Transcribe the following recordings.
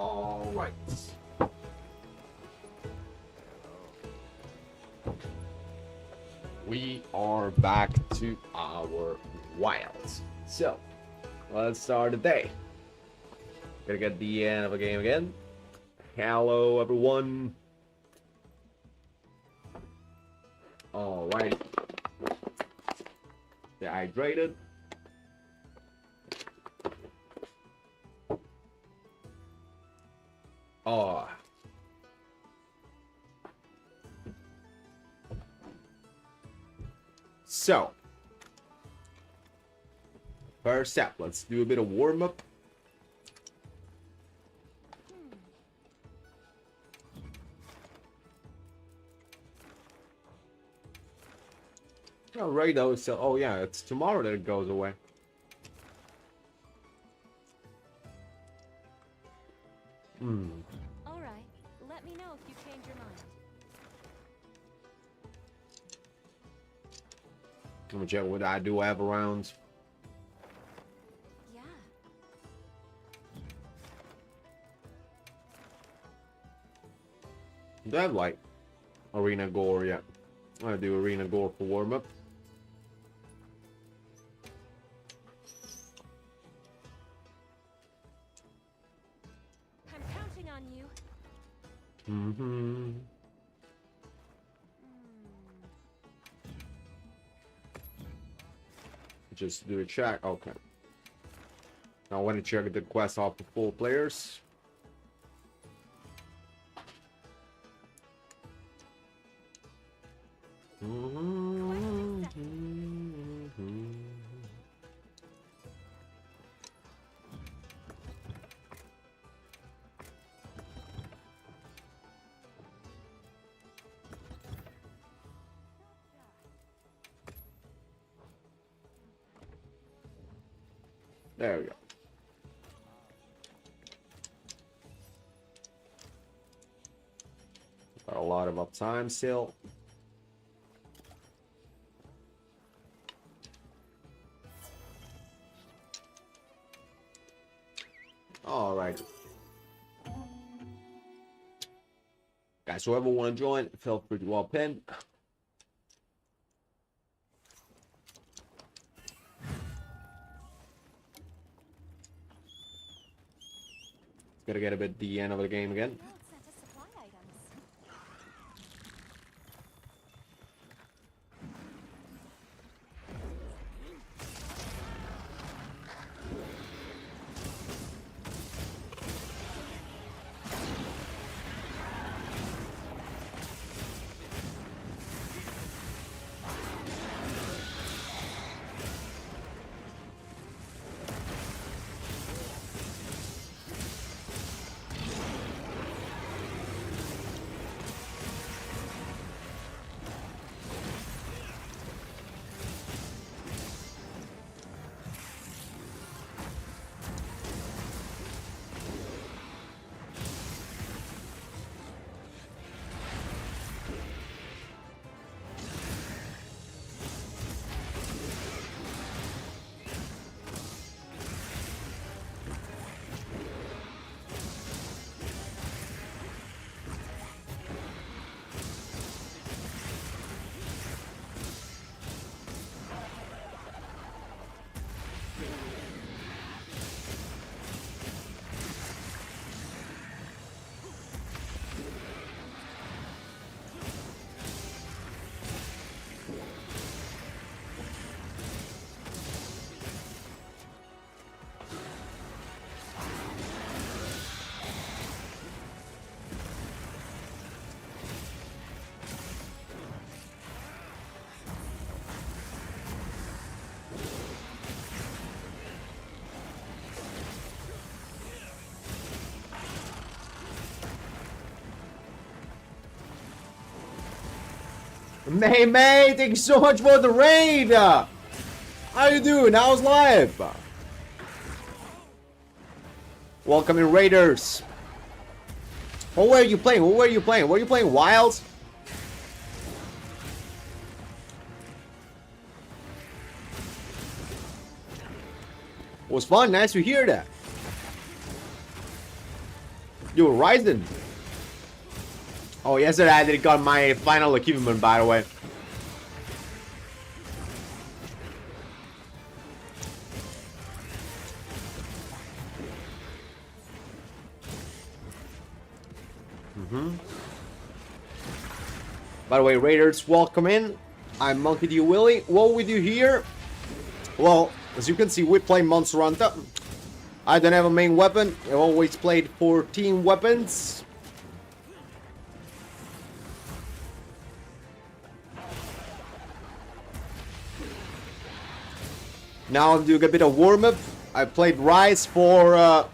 All right. We are back to our wilds. So, let's start the day. Gonna get the end of a game again. Hello, everyone. All right. Stay hydrated. Oh. So, first step, let's do a bit of warm-up. Oh, right though, so, oh yeah, it's tomorrow that it goes away. All right, let me know if you change your mind. Let me check what I do have around. Yeah. Do I have like Arena Gore yet? I do Arena Gore for warm-up. I'm counting on you. Just do a check. Okay. Now I want to check the quest off the full players. There we go. Got a lot of uptime still. All right. Guys, whoever want to join, feel free to walk in. Gotta get a bit the end of the game again. World sent us supply items. May, thank you so much for the raid. How you doing? How's life? Welcoming Raiders. What were you playing? What were you playing? Were you playing Wilds? Was fun. Nice to hear that. Yo, Ryzen. Oh, yesterday I did got my final achievement, by the way. By the way, Raiders, welcome in. I'm Monkey D. Willie. What we do here? Well, as you can see, we play Monster Hunter. I don't have a main weapon. I've always played 14 weapons. Now I'm doing a bit of warm-up. I played Rise for 4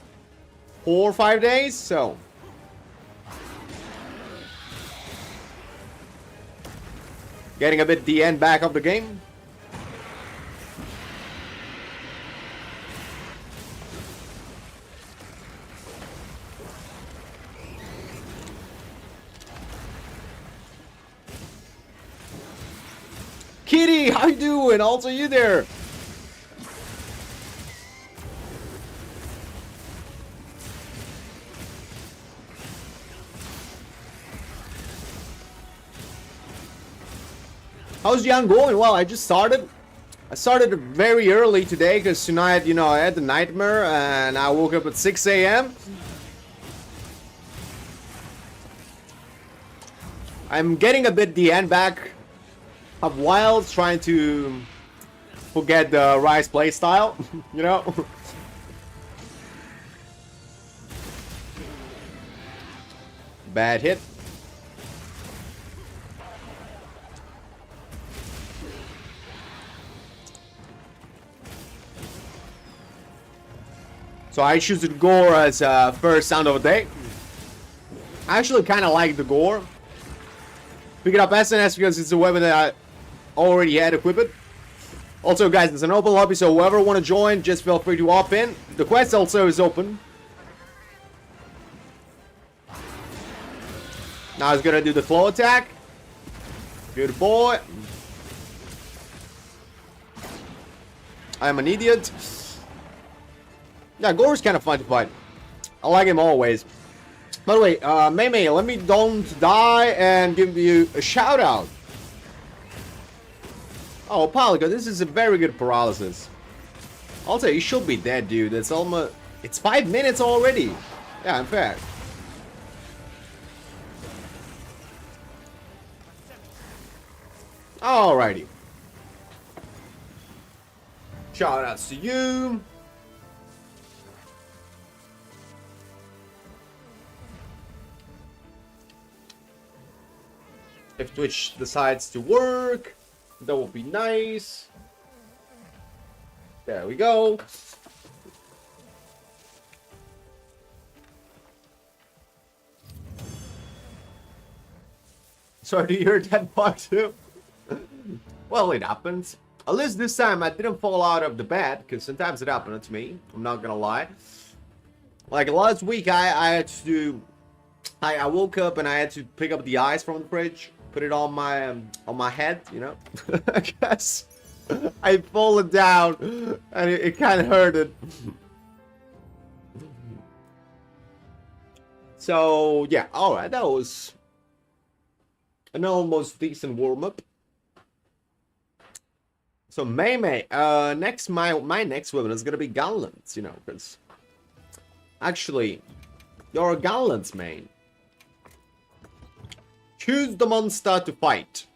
or 5 days, so... Getting a bit the end back of the game. Kitty, how you doing? Also you there. How's Young going? Well, I just started. I started very early today because tonight, you know, I had the nightmare and I woke up at 6 a.m. I'm getting a bit the end back of Wilds, trying to forget the Rise playstyle, you know? Bad hit. So I choose the Gore as first sound of the day. I actually kind of like the Gore. Pick it up SNS because it's a weapon that I already had equipped. Also, guys, it's an open lobby, so whoever want to join, just feel free to hop in. The quest also is open. Now he's gonna do the claw attack. Good boy. I'm an idiot. Yeah, Gore's kind of fun to fight. I like him always. By the way, Mei, let me don't die and give you a shout out. Oh, Polygon, this is a very good paralysis. Also, you should be dead, dude. It's almost... It's 5 minutes already. Yeah, in fact. Alrighty. Shout outs to you. If Twitch decides to work, that would be nice. There we go. Sorry to hear that part too. Well, it happens. At least this time I didn't fall out of the bed, because sometimes it happened to me. I'm not gonna lie. Like last week, I had to... I woke up and I had to pick up the ice from the fridge. Put it on my head, you know. I guess I fallen down, and it kind of hurted. So yeah, all right, that was an almost decent warm up. So Mei, next my next weapon is gonna be Gauntlets, you know, because actually you're a Gauntlets main. Choose the monster to fight.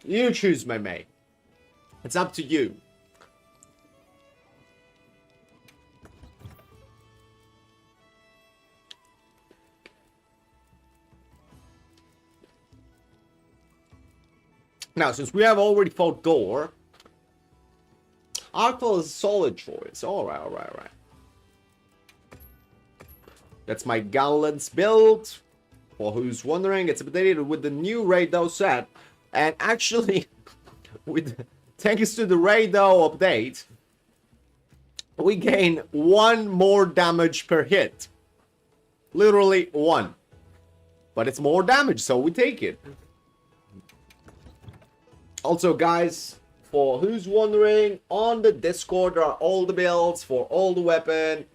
You choose, Mei. It's up to you. Now, since we have already fought Gore, Arcfall is a solid choice. Alright. That's my Gauntlets build. For who's wondering, it's updated with the new Raido set. And actually, thanks to the Raido update, we gain 1 more damage per hit. Literally 1. But it's more damage, so we take it. Also, guys, for who's wondering, on the Discord there are all the builds for all the weapon.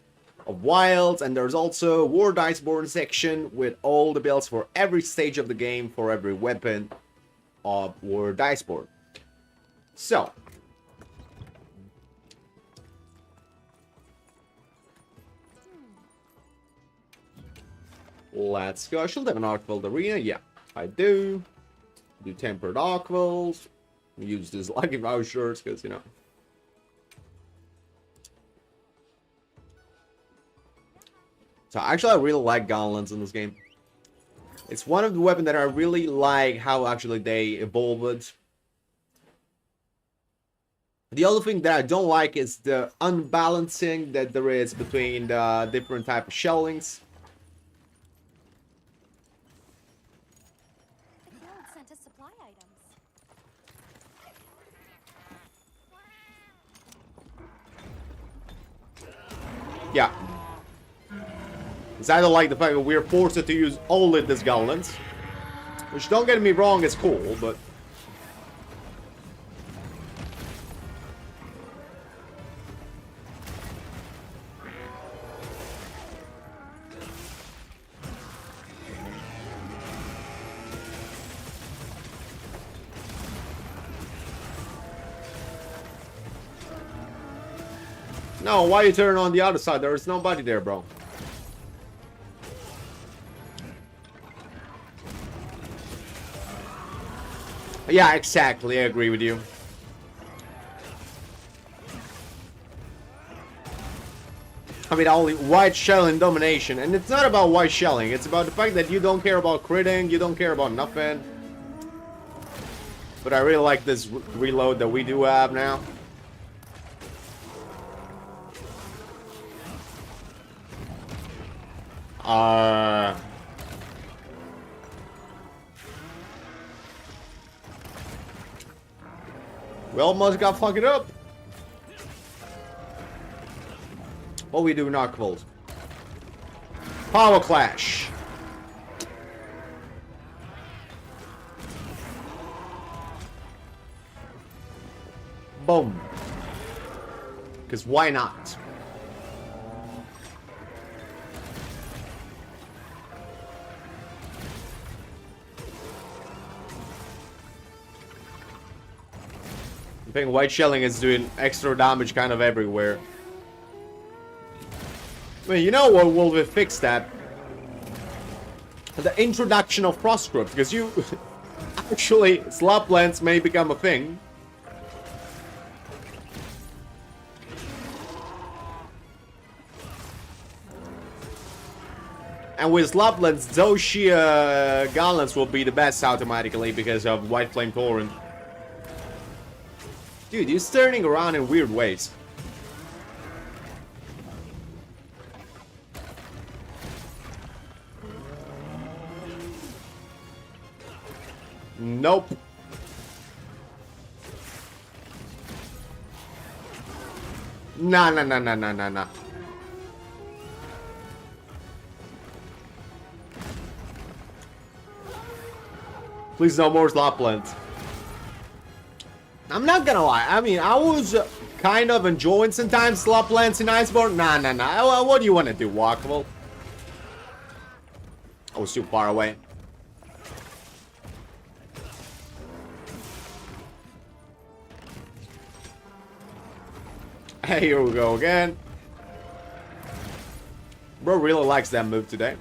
of wilds, and there's also War Iceborne section with all the builds for every stage of the game for every weapon of War Iceborne. So let's go. I should have an Arkveld Arena. Yeah, I do. Do tempered Arkvelds. Use these Lucky Vouchers because, you know. So actually, I really like Gauntlets in this game. It's one of the weapons that I really like how actually they evolved. The other thing that I don't like is the unbalancing that there is between the different type of shellings. The guild sent us supply items. Yeah. I don't like the fact that we're forced to use all of these gauntlets. Which, don't get me wrong, is cool, but... No, why you turn on the other side? There is nobody there, bro. Yeah, exactly. I agree with you. I mean, only white shelling domination. And it's not about white shelling. It's about the fact that you don't care about critting. You don't care about nothing. But I really like this reload that we do have now. We almost got fucked up. What we do not close. Power Clash. Boom. Because why not? I think white shelling is doing extra damage kind of everywhere. I mean, you know what will fix that? The introduction of Frostgrip, because you... actually, Slaplands may become a thing. And with Slaplands, those sheer gauntlets will be the best automatically because of White Flame Torrent. Dude, he's turning around in weird ways. Nope. Nah, nah, nah, nah, nah, nah, nah. Please no more Slaplands. I'm not gonna lie. I mean, I was kind of enjoying sometimes Slaplands in Iceborne. Nah, nah, nah. What do you want to do, Walkable? I was too far away. Hey, here we go again. Bro really likes that move today.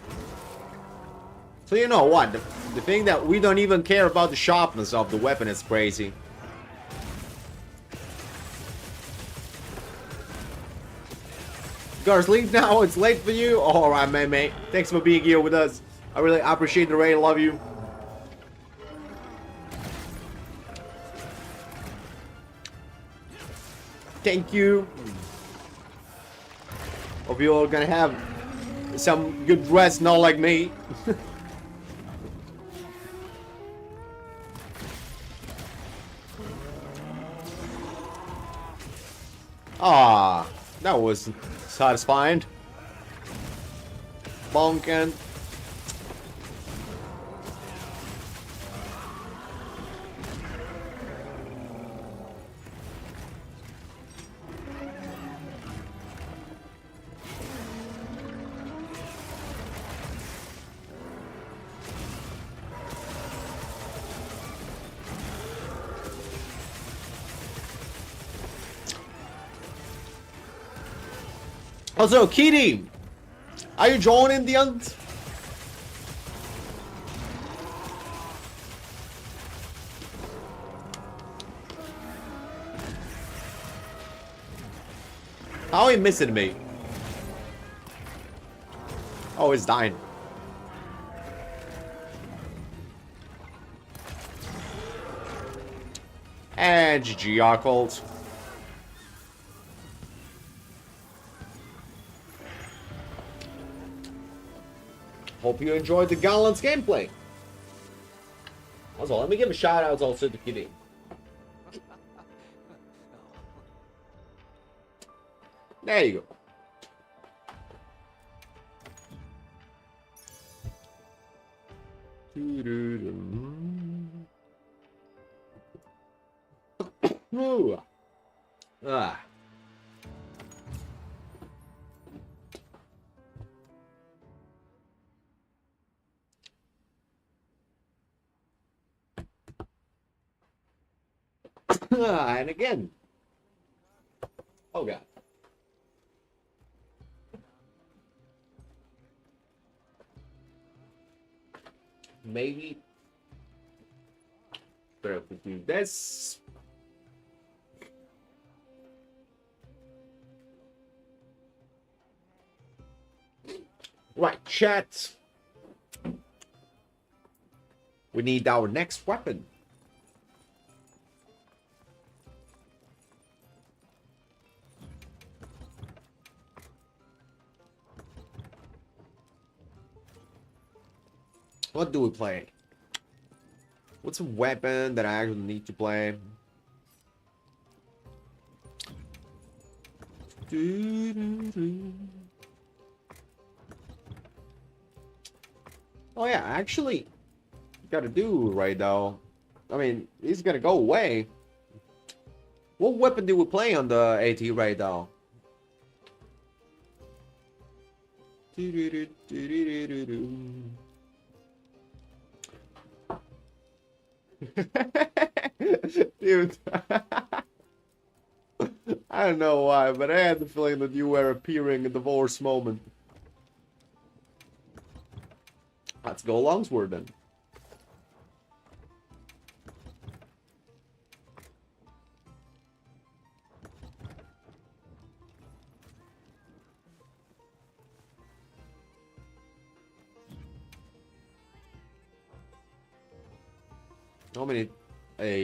So you know what? The thing that we don't even care about the sharpness of the weapon is crazy. Guys, leave now. It's late for you. Alright, mate. Thanks for being here with us. I really appreciate the raid. Love you. Thank you. Hope you all gonna have some good rest, not like me. Ah, that was satisfying. Bonkin. Also, Kitty, are you joining the hunt? How are you missing me? Oh, he's dying. And GG Yakult. Hope you enjoyed the Gallant's gameplay. Also, let me give a shout out also to Kitty. There you go. Ooh. Ah. And again. Oh god. Maybe better to do this. Right, chat. We need our next weapon. What do we play? What's a weapon that I actually need to play? Oh yeah, actually, gotta do right though. I mean, he's gonna go away. What weapon do we play on the AT right now? Dude. I don't know why, but I had the feeling that you were appearing in the Vorse moment. Let's go Longsword then. How many?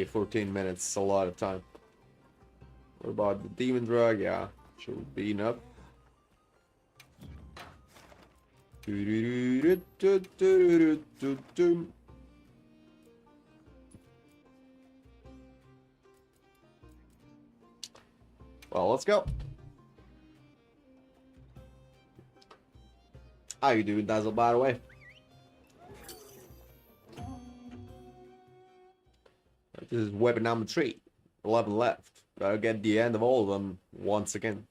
14 minutes, a lot of time. What about the demon drug? Yeah, should be enough. Well, let's go. How you doing, Dazzle, by the way? This is weapon number 3. 11 left. Gotta get the end of all of them once again.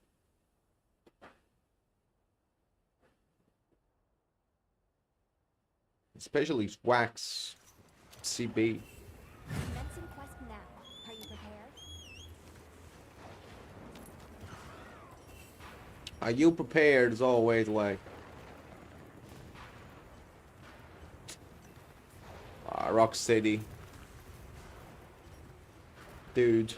Especially Wax CB. Commencing quest now. Are you prepared? Are you prepared as always, like? Rock City. Dude.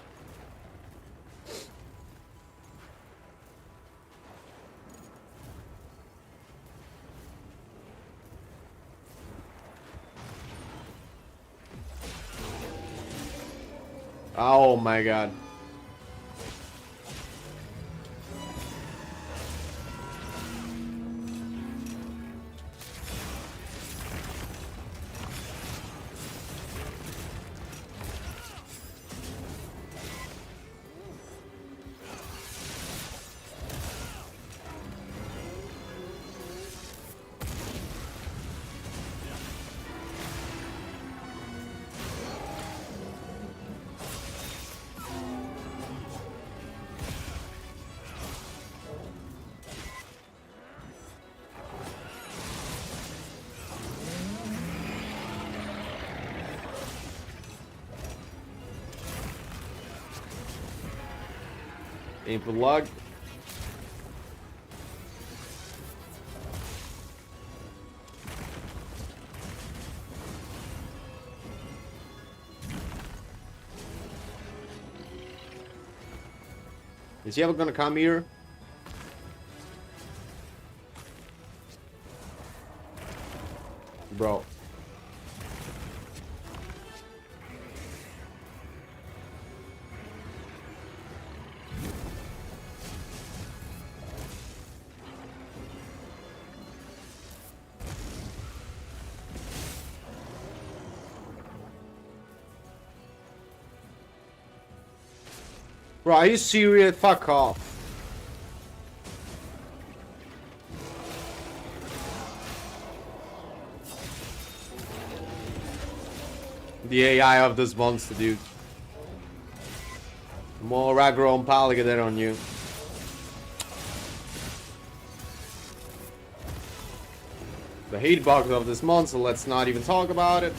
Oh my god. Aim for the log. Is he ever gonna come here? Bro. Bro, are you serious? Fuck off. The AI of this monster, dude. More aggro on Paliga than on you. The hitbox of this monster, let's not even talk about it.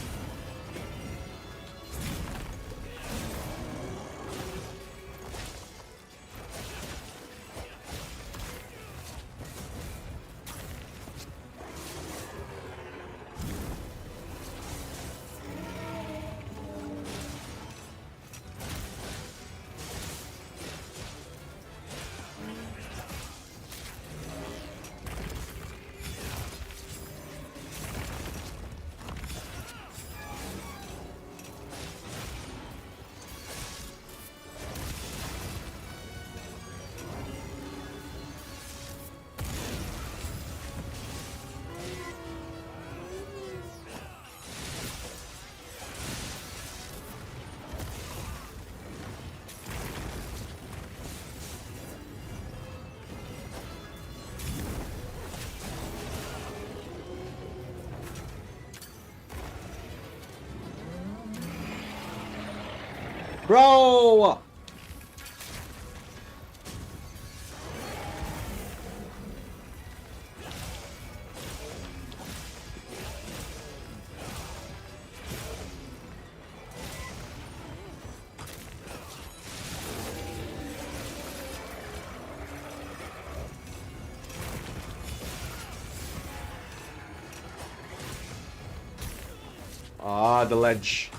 Bro! Ah, the ledge.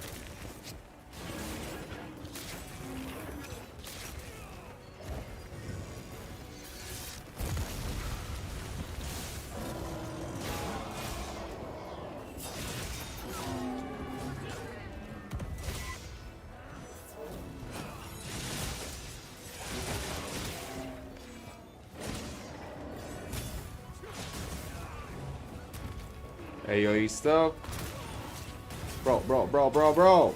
Hey, yo, you stuck? Bro.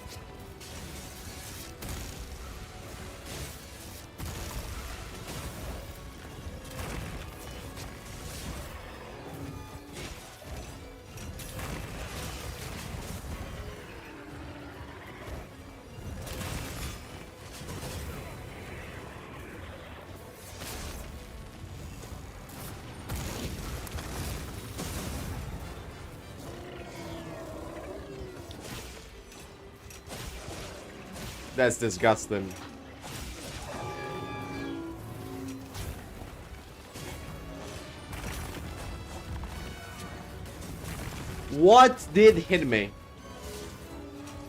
That's disgusting. What did hit me?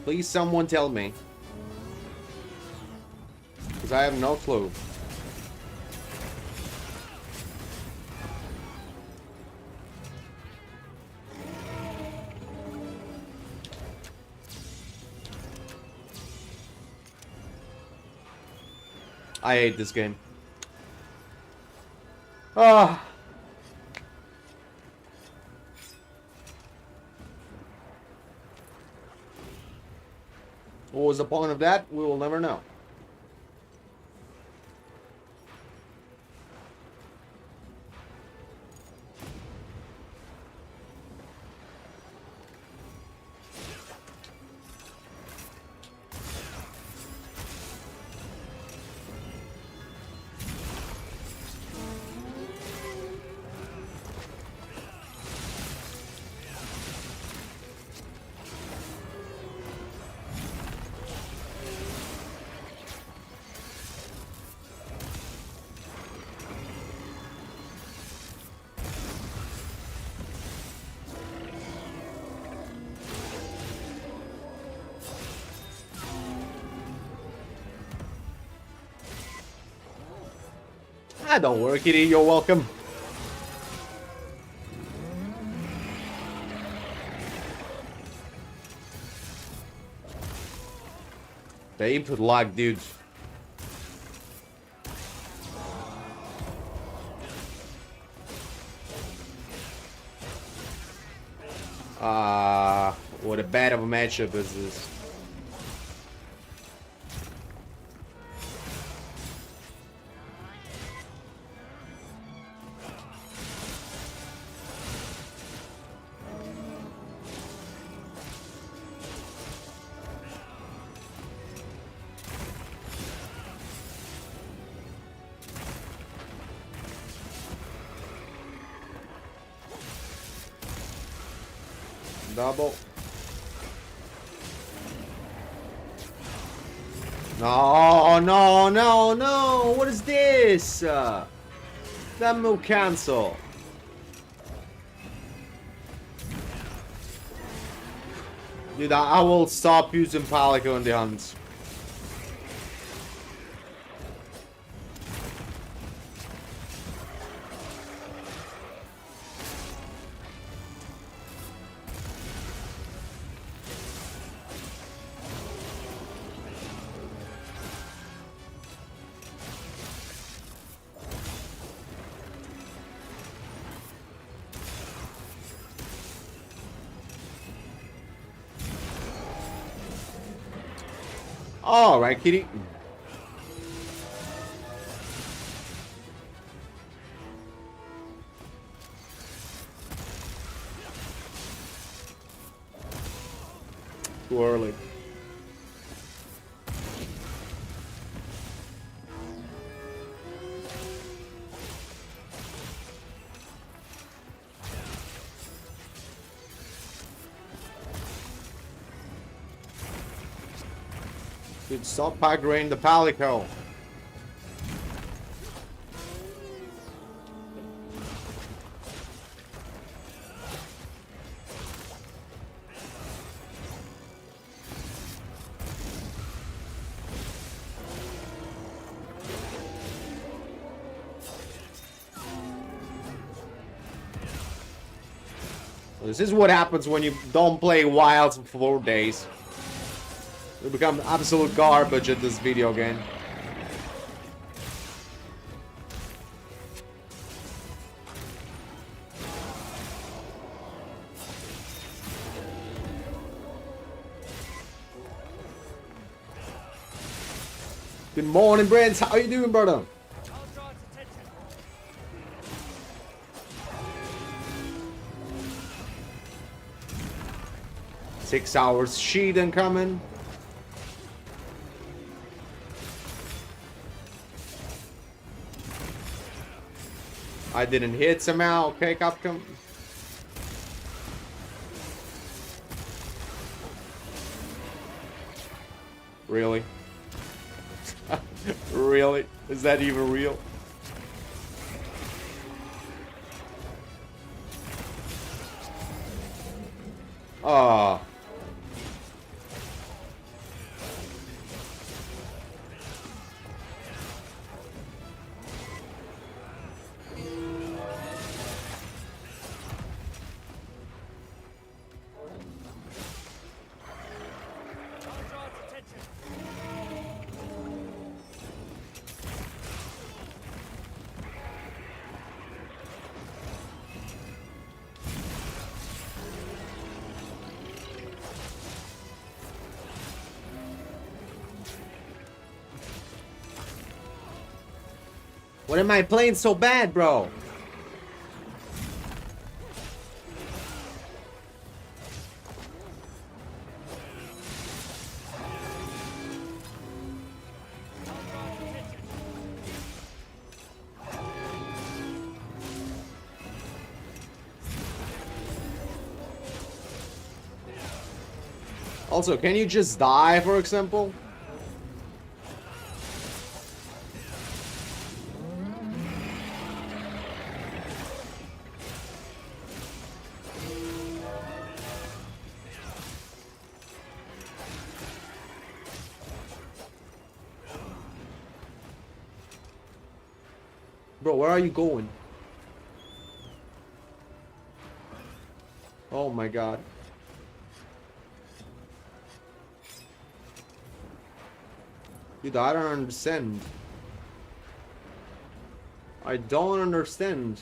Please someone tell me. Because I have no clue. I hate this game. Ah. What was the point of that? We will never know. Ah, don't worry, Kitty. You're welcome. The input lag, dude. What a bad of a matchup is this? Double. No, no, no, no. What is this? That move cancel. Dude, I will stop using Palico in the hunt. All right, Kitty. Too early. Dude, stop aggroing the Palico. This is what happens when you don't play Wilds for 4 days. You become absolute garbage at this video game. Good morning, Brent. How you doing, brother? 6 hours sheet incoming. I didn't hit somehow. Okay, Capcom. Really? Really? Is that even real? Ah. What am I playing so bad, bro? Also, can you just die, for example? Bro, where are you going? Oh my god. Dude, I don't understand. I don't understand.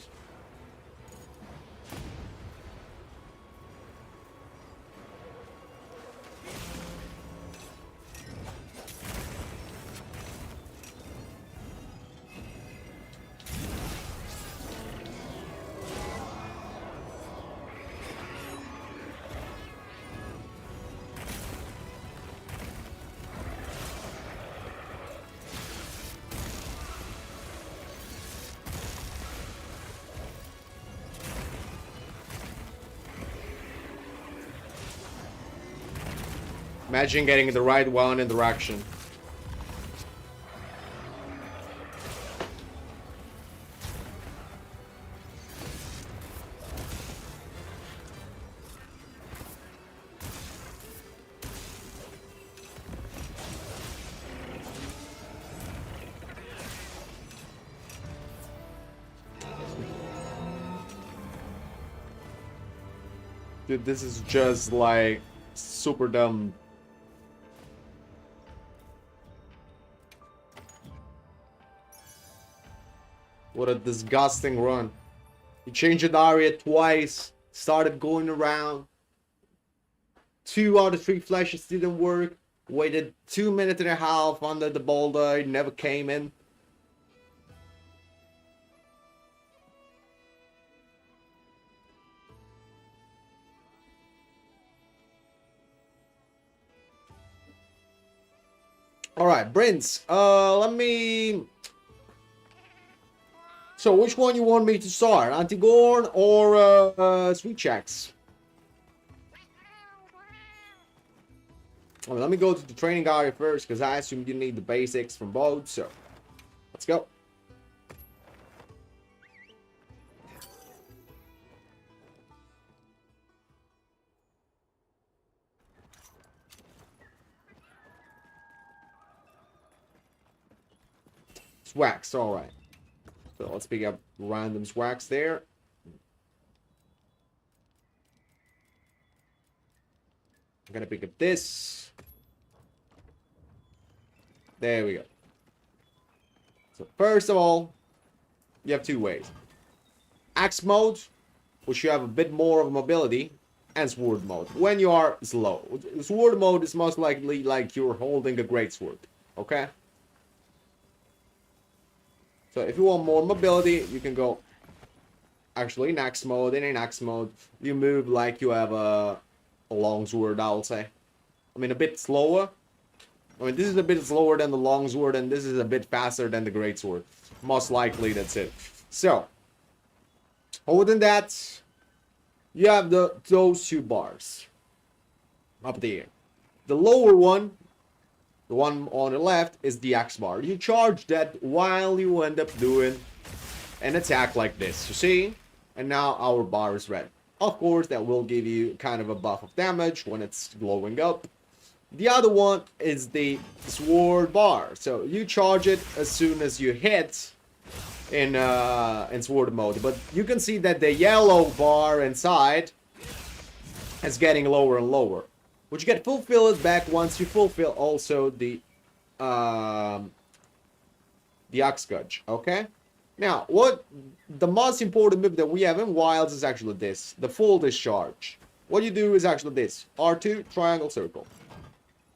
Imagine getting the right one in direction. Dude, this is just like super dumb. What a disgusting run. He changed the area twice, started going around. 2 out of 3 flashes didn't work. Waited 2.5 minutes under the boulder, it never came in. Alright, Brins, let me... So, which one you want me to start? Antigorn or Sweet Checks? Well, let me go to the training area first, because I assume you need the basics from both, so... Let's go. Swags, alright. So let's pick up random swags there. I'm gonna pick up this. There we go. So first of all, you have 2 ways. Axe mode, which you have a bit more of mobility, and sword mode, when you are slow. Sword mode is most likely like you're holding a greatsword, okay? So if you want more mobility, you can go actually in axe mode. In axe mode, you move like you have a longsword, I'll say. I mean, a bit slower. I mean, this is a bit slower than the longsword, and this is a bit faster than the greatsword. Most likely, that's it. So, other than that, you have those 2 bars up there. The lower one, the one on the left, is the X bar. You charge that while you end up doing an attack like this, you see? And now our bar is red. Of course, that will give you kind of a buff of damage when it's glowing up. The other one is the sword bar. So you charge it as soon as you hit in sword mode. But you can see that the yellow bar inside is getting lower and lower. Which you get fulfilled back once you fulfill also the Axe Gouge, okay? Now, what the most important move that we have in Wilds is actually this, the full discharge. What you do is actually this, R2, triangle, circle,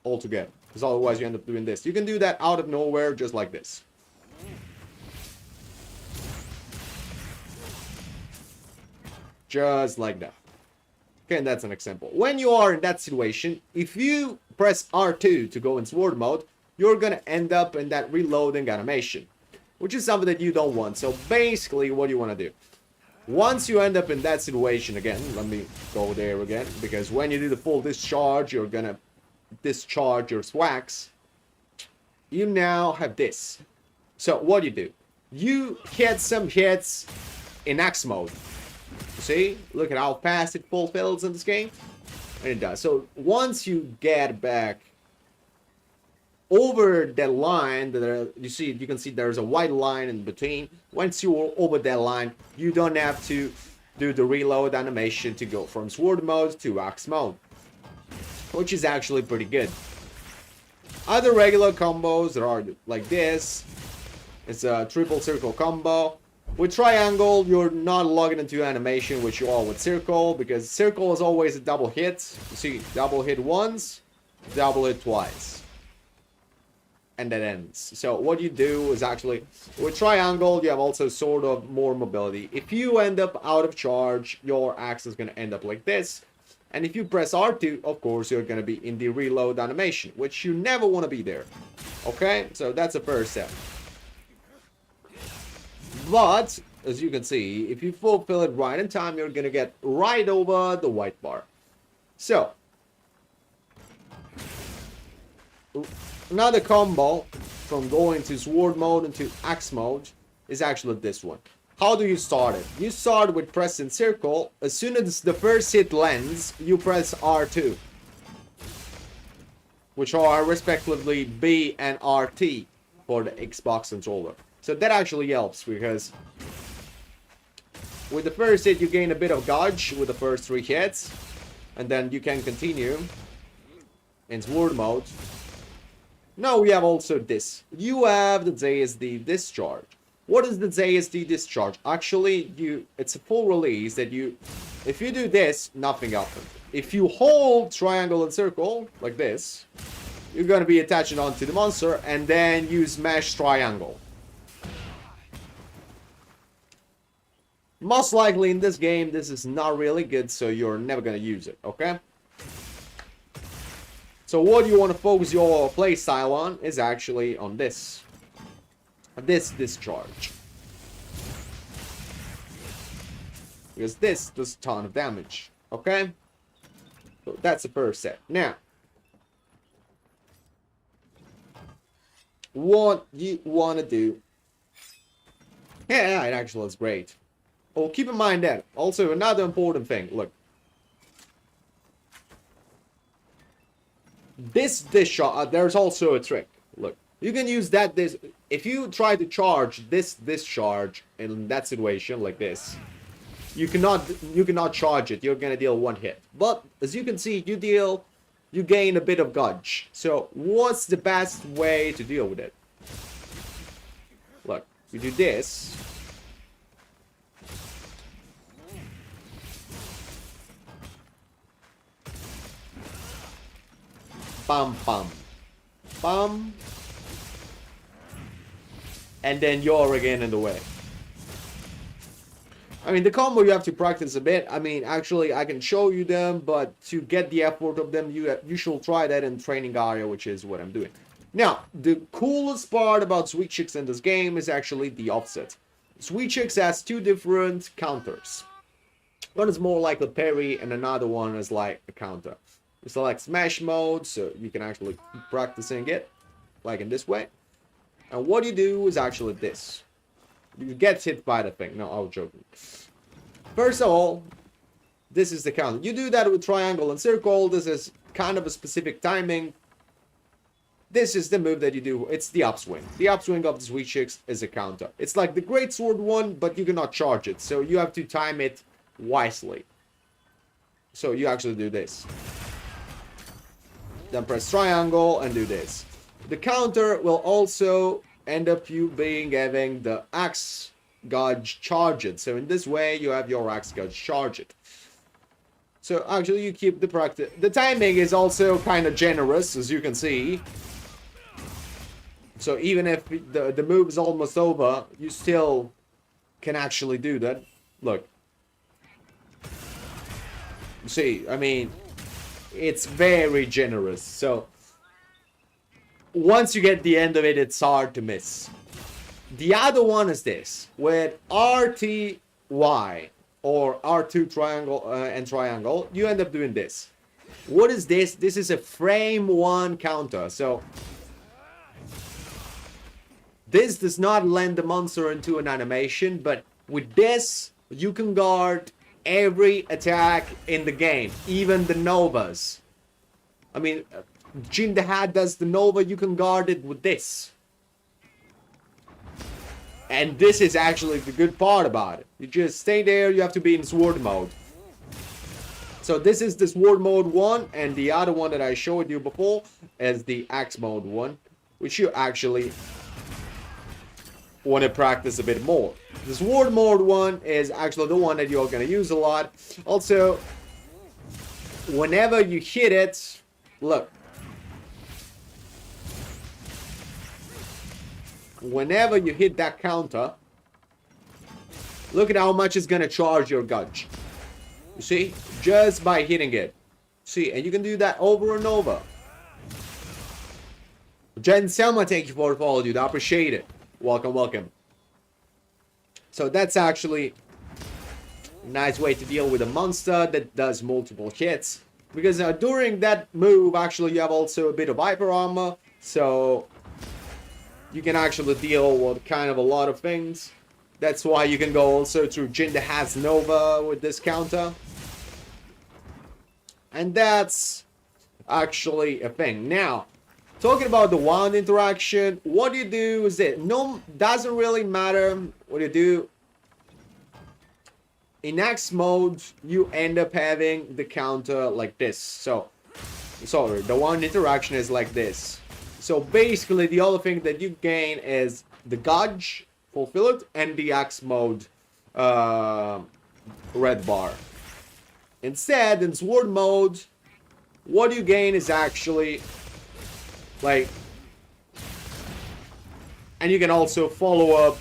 all together, because otherwise you end up doing this. You can do that out of nowhere, just like this. Just like that. Okay, and that's an example. When you are in that situation, if you press R2 to go in sword mode, you're gonna end up in that reloading animation, which is something that you don't want. So basically, what you want to do, once you end up in that situation again, let me go there again, because when you do the full discharge, you're gonna discharge your swags. You now have this. So what do? You hit some hits in Axe mode. See, look at how fast it fulfills in this game, and it does. So once you get back over that line, you can see there's a white line in between. Once you're over that line, you don't have to do the reload animation to go from sword mode to axe mode, which is actually pretty good. Other regular combos that are like this, it's a triple circle combo. With triangle, you're not logging into animation, which you are with circle, because circle is always a double hit. You see, double hit once, double hit twice, and that ends. So what you do is actually, with triangle, you have also sort of more mobility. If you end up out of charge, your axe is going to end up like this. And if you press R2, of course, you're going to be in the reload animation, which you never want to be there. Okay, so that's the first step. But, as you can see, if you fulfill it right in time, you're going to get right over the white bar. So, another combo from going to sword mode into axe mode is actually this one. How do you start it? You start with pressing circle. As soon as the first hit lands, you press R2, which are respectively B and RT for the Xbox controller. So that actually helps, because with the first hit you gain a bit of dodge with the first 3 hits, and then you can continue in sword mode. Now we have also this. You have the ZSD discharge. What is the ZSD discharge? Actually, it's a full release that if you do this, nothing happens. If you hold triangle and circle like this, you're going to be attaching onto the monster, and then you smash triangle. Most likely in this game, this is not really good, so you're never going to use it, okay? So what you want to focus your playstyle on is actually on this. This discharge. Because this does a ton of damage, okay? So that's the first step. Now, what you want to do... Yeah, it actually looks great. Oh, keep in mind that. Also, another important thing. Look. This shot, there's also a trick. Look. You can use this. If you try to charge this charge in that situation like this, you cannot charge it. You're gonna deal 1 hit. But as you can see, you gain a bit of dodge. So what's the best way to deal with it? Look, you do this. Bum, bum, bum. And then you're again in the way. I mean, the combo you have to practice a bit. I mean, actually, I can show you them, but to get the effort of them, you should try that in training area, which is what I'm doing. Now, the coolest part about Sweet Chicks in this game is actually the offset. Sweet Chicks has 2 different counters. One is more like a parry, and another one is like a counter. You select smash mode, so you can actually keep practicing it, like in this way. And what you do is actually this. You get hit by the thing. No, I was joking. First of all, this is the counter. You do that with triangle and circle. This is kind of a specific timing. This is the move that you do. It's the upswing. The upswing of the Sweet Chicks is a counter. It's like the Great Sword one, but you cannot charge it. So you have to time it wisely. So you actually do this. Then press triangle and do this. The counter will also end up having the axe gouge charge it. So in this way, you have your axe gouge charge it. So actually, you keep the practice. The timing is also kind of generous, as you can see. So even if the move is almost over, you still can actually do that. Look. See, I mean, it's very generous. So once you get the end of it, it's hard to miss. The other one is this. With RTY or R2 triangle and triangle, you end up doing this. What is this? This is a frame 1 counter. So this does not land the monster into an animation, but with this, you can guard every attack in the game, even the Novas. I mean, Jin the Hat does the Nova, you can guard it with this. And this is actually the good part about it. You just stay there, you have to be in sword mode. So this is the sword mode one, and the other one that I showed you before is the axe mode one, which you actually want to practice a bit more. The sword mode one is actually the one that you're going to use a lot. Also, whenever you hit it, look. Whenever you hit that counter, look at how much it's going to charge your Gudge. You see? Just by hitting it. See? And you can do that over and over. Jen Selma, thank you for the follow, dude. I appreciate it. Welcome, welcome. So that's actually a nice way to deal with a monster that does multiple hits. Because during that move, actually, you have also a bit of hyper armor. So you can actually deal with kind of a lot of things. That's why you can go also through Jin the Hat's Nova with this counter. And that's actually a thing. Now, talking about the wand interaction, what you do is it doesn't really matter what you do. In Axe mode, you end up having the counter like this. So, sorry, the wand interaction is like this. So basically, the other thing that you gain is the Gudge, fulfill it, and the Axe mode red bar. Instead, in sword mode, what you gain is actually like, and you can also follow up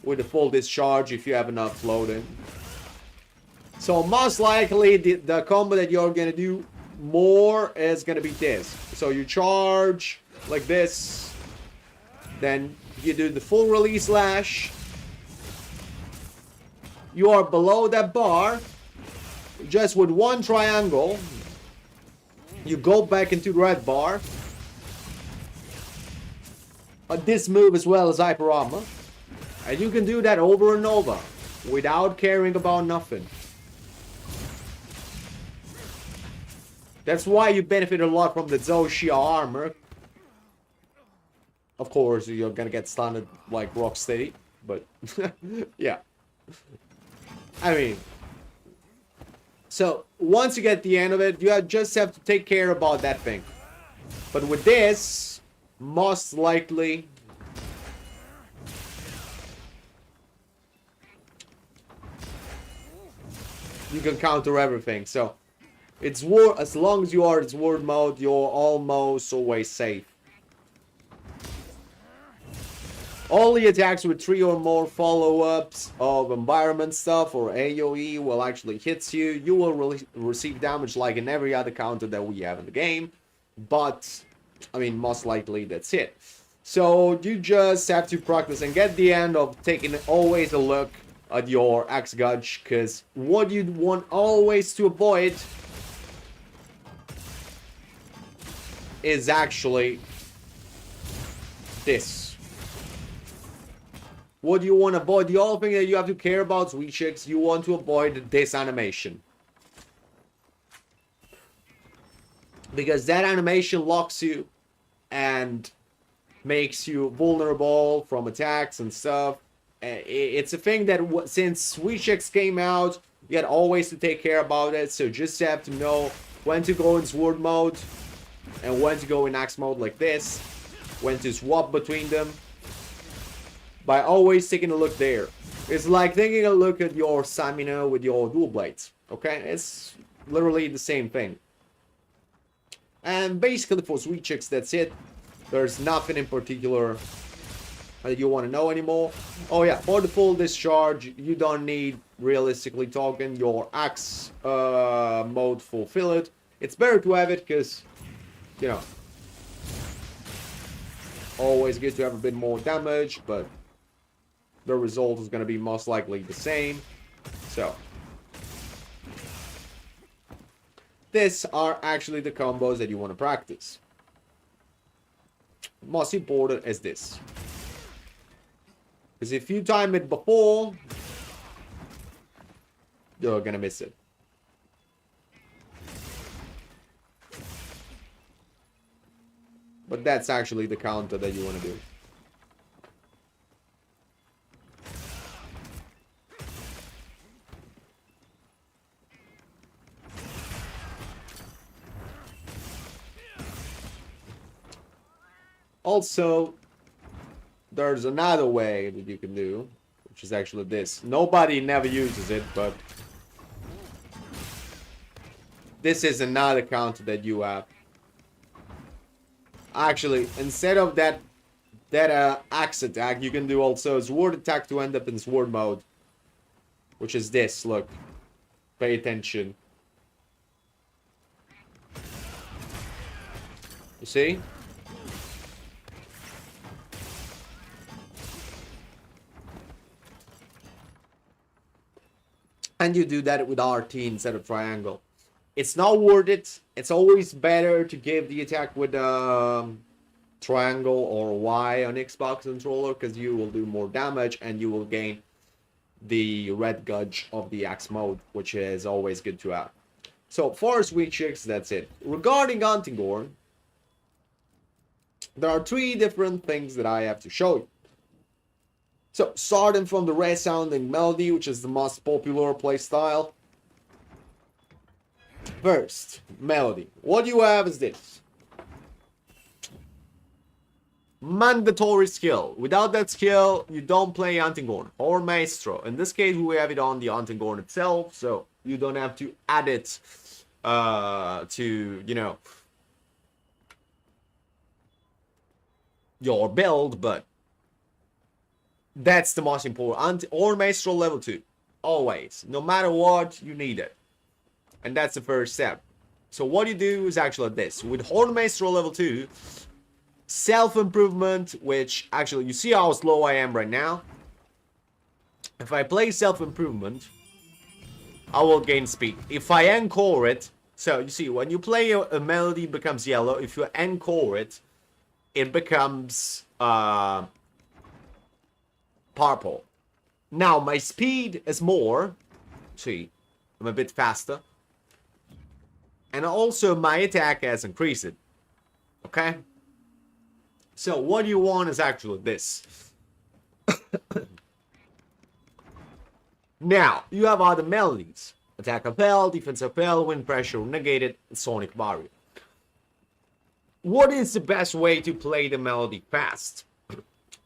with a full discharge if you have enough loading. So most likely the combo that you're gonna do more is gonna be this. So you charge like this, then you do the full release slash. You are below that bar, just with one triangle. You go back into the red bar. This move as well as hyper armor, and you can do that over and over without caring about nothing. That's why you benefit a lot from the Zoshia armor. Of course, you're gonna get stunned like Rocksteady, but yeah. I mean, so once you get the end of it, you just have to take care about that thing. But with this, most likely you can counter everything. So it's war, as long as you are in sword mode, you're almost always safe. All the attacks with 3 or more follow-ups of environment stuff or AoE will actually hit you. You will receive damage like in every other counter that we have in the game. But, I mean, most likely that's it. So you just have to practice and get the end of taking always a look at your Axe Gudge. Because what you want always to avoid is actually this. What do you want to avoid? The only thing that you have to care about, Sweet Chicks, you want to avoid this animation. Because that animation locks you and makes you vulnerable from attacks and stuff. It's a thing that since Sweet Chicks came out, you had always to take care about it. So just have to know when to go in sword mode and when to go in axe mode like this. When to swap between them. By always taking a look there. It's like taking a look at your stamina with your dual blades. Okay? It's literally the same thing. And basically for Sweet Chicks, that's it. There's nothing in particular that you want to know anymore. Oh yeah, for the full discharge, you don't need, realistically talking, your axe mode fulfill it. It's better to have it because, you know, always good to have a bit more damage, but the result is going to be most likely the same. So these are actually the combos that you want to practice. Most important is this. Because if you time it before, you're going to miss it. But that's actually the counter that you want to do. Also, there's another way that you can do, which is actually this. Nobody never uses it, but this is another counter that you have. Actually, instead of that axe attack, you can do also a sword attack to end up in sword mode, which is this. Look, pay attention. You see? And you do that with RT instead of triangle. It's not worth it. It's always better to give the attack with triangle or Y on Xbox controller, because you will do more damage and you will gain the red gauge of the axe mode, which is always good to have. So for Sweet Chicks, that's it. Regarding Antigorn, there are 3 different things that I have to show you. So, starting from the resounding melody, which is the most popular playstyle. First, melody. What you have is this. Mandatory skill. Without that skill, you don't play Antigorn or Maestro. In this case, we have it on the Antigorn itself, so you don't have to add it to, you know, your build, but that's the most important. Or Maestro level 2. Always. No matter what, you need it. And that's the first step. So what you do is actually this. With Horn Maestro level 2, self-improvement, which actually, you see how slow I am right now. If I play self-improvement, I will gain speed. If I encore it, so you see, when you play a melody, it becomes yellow. If you encore it, it becomes purple. Now my speed is more. See, I'm a bit faster. And also my attack has increased. Okay? So what you want is actually this. Now, you have other melodies. Attack Appel, Defense Appel, Wind Pressure Negated, Sonic Barrier. What is the best way to play the melody fast?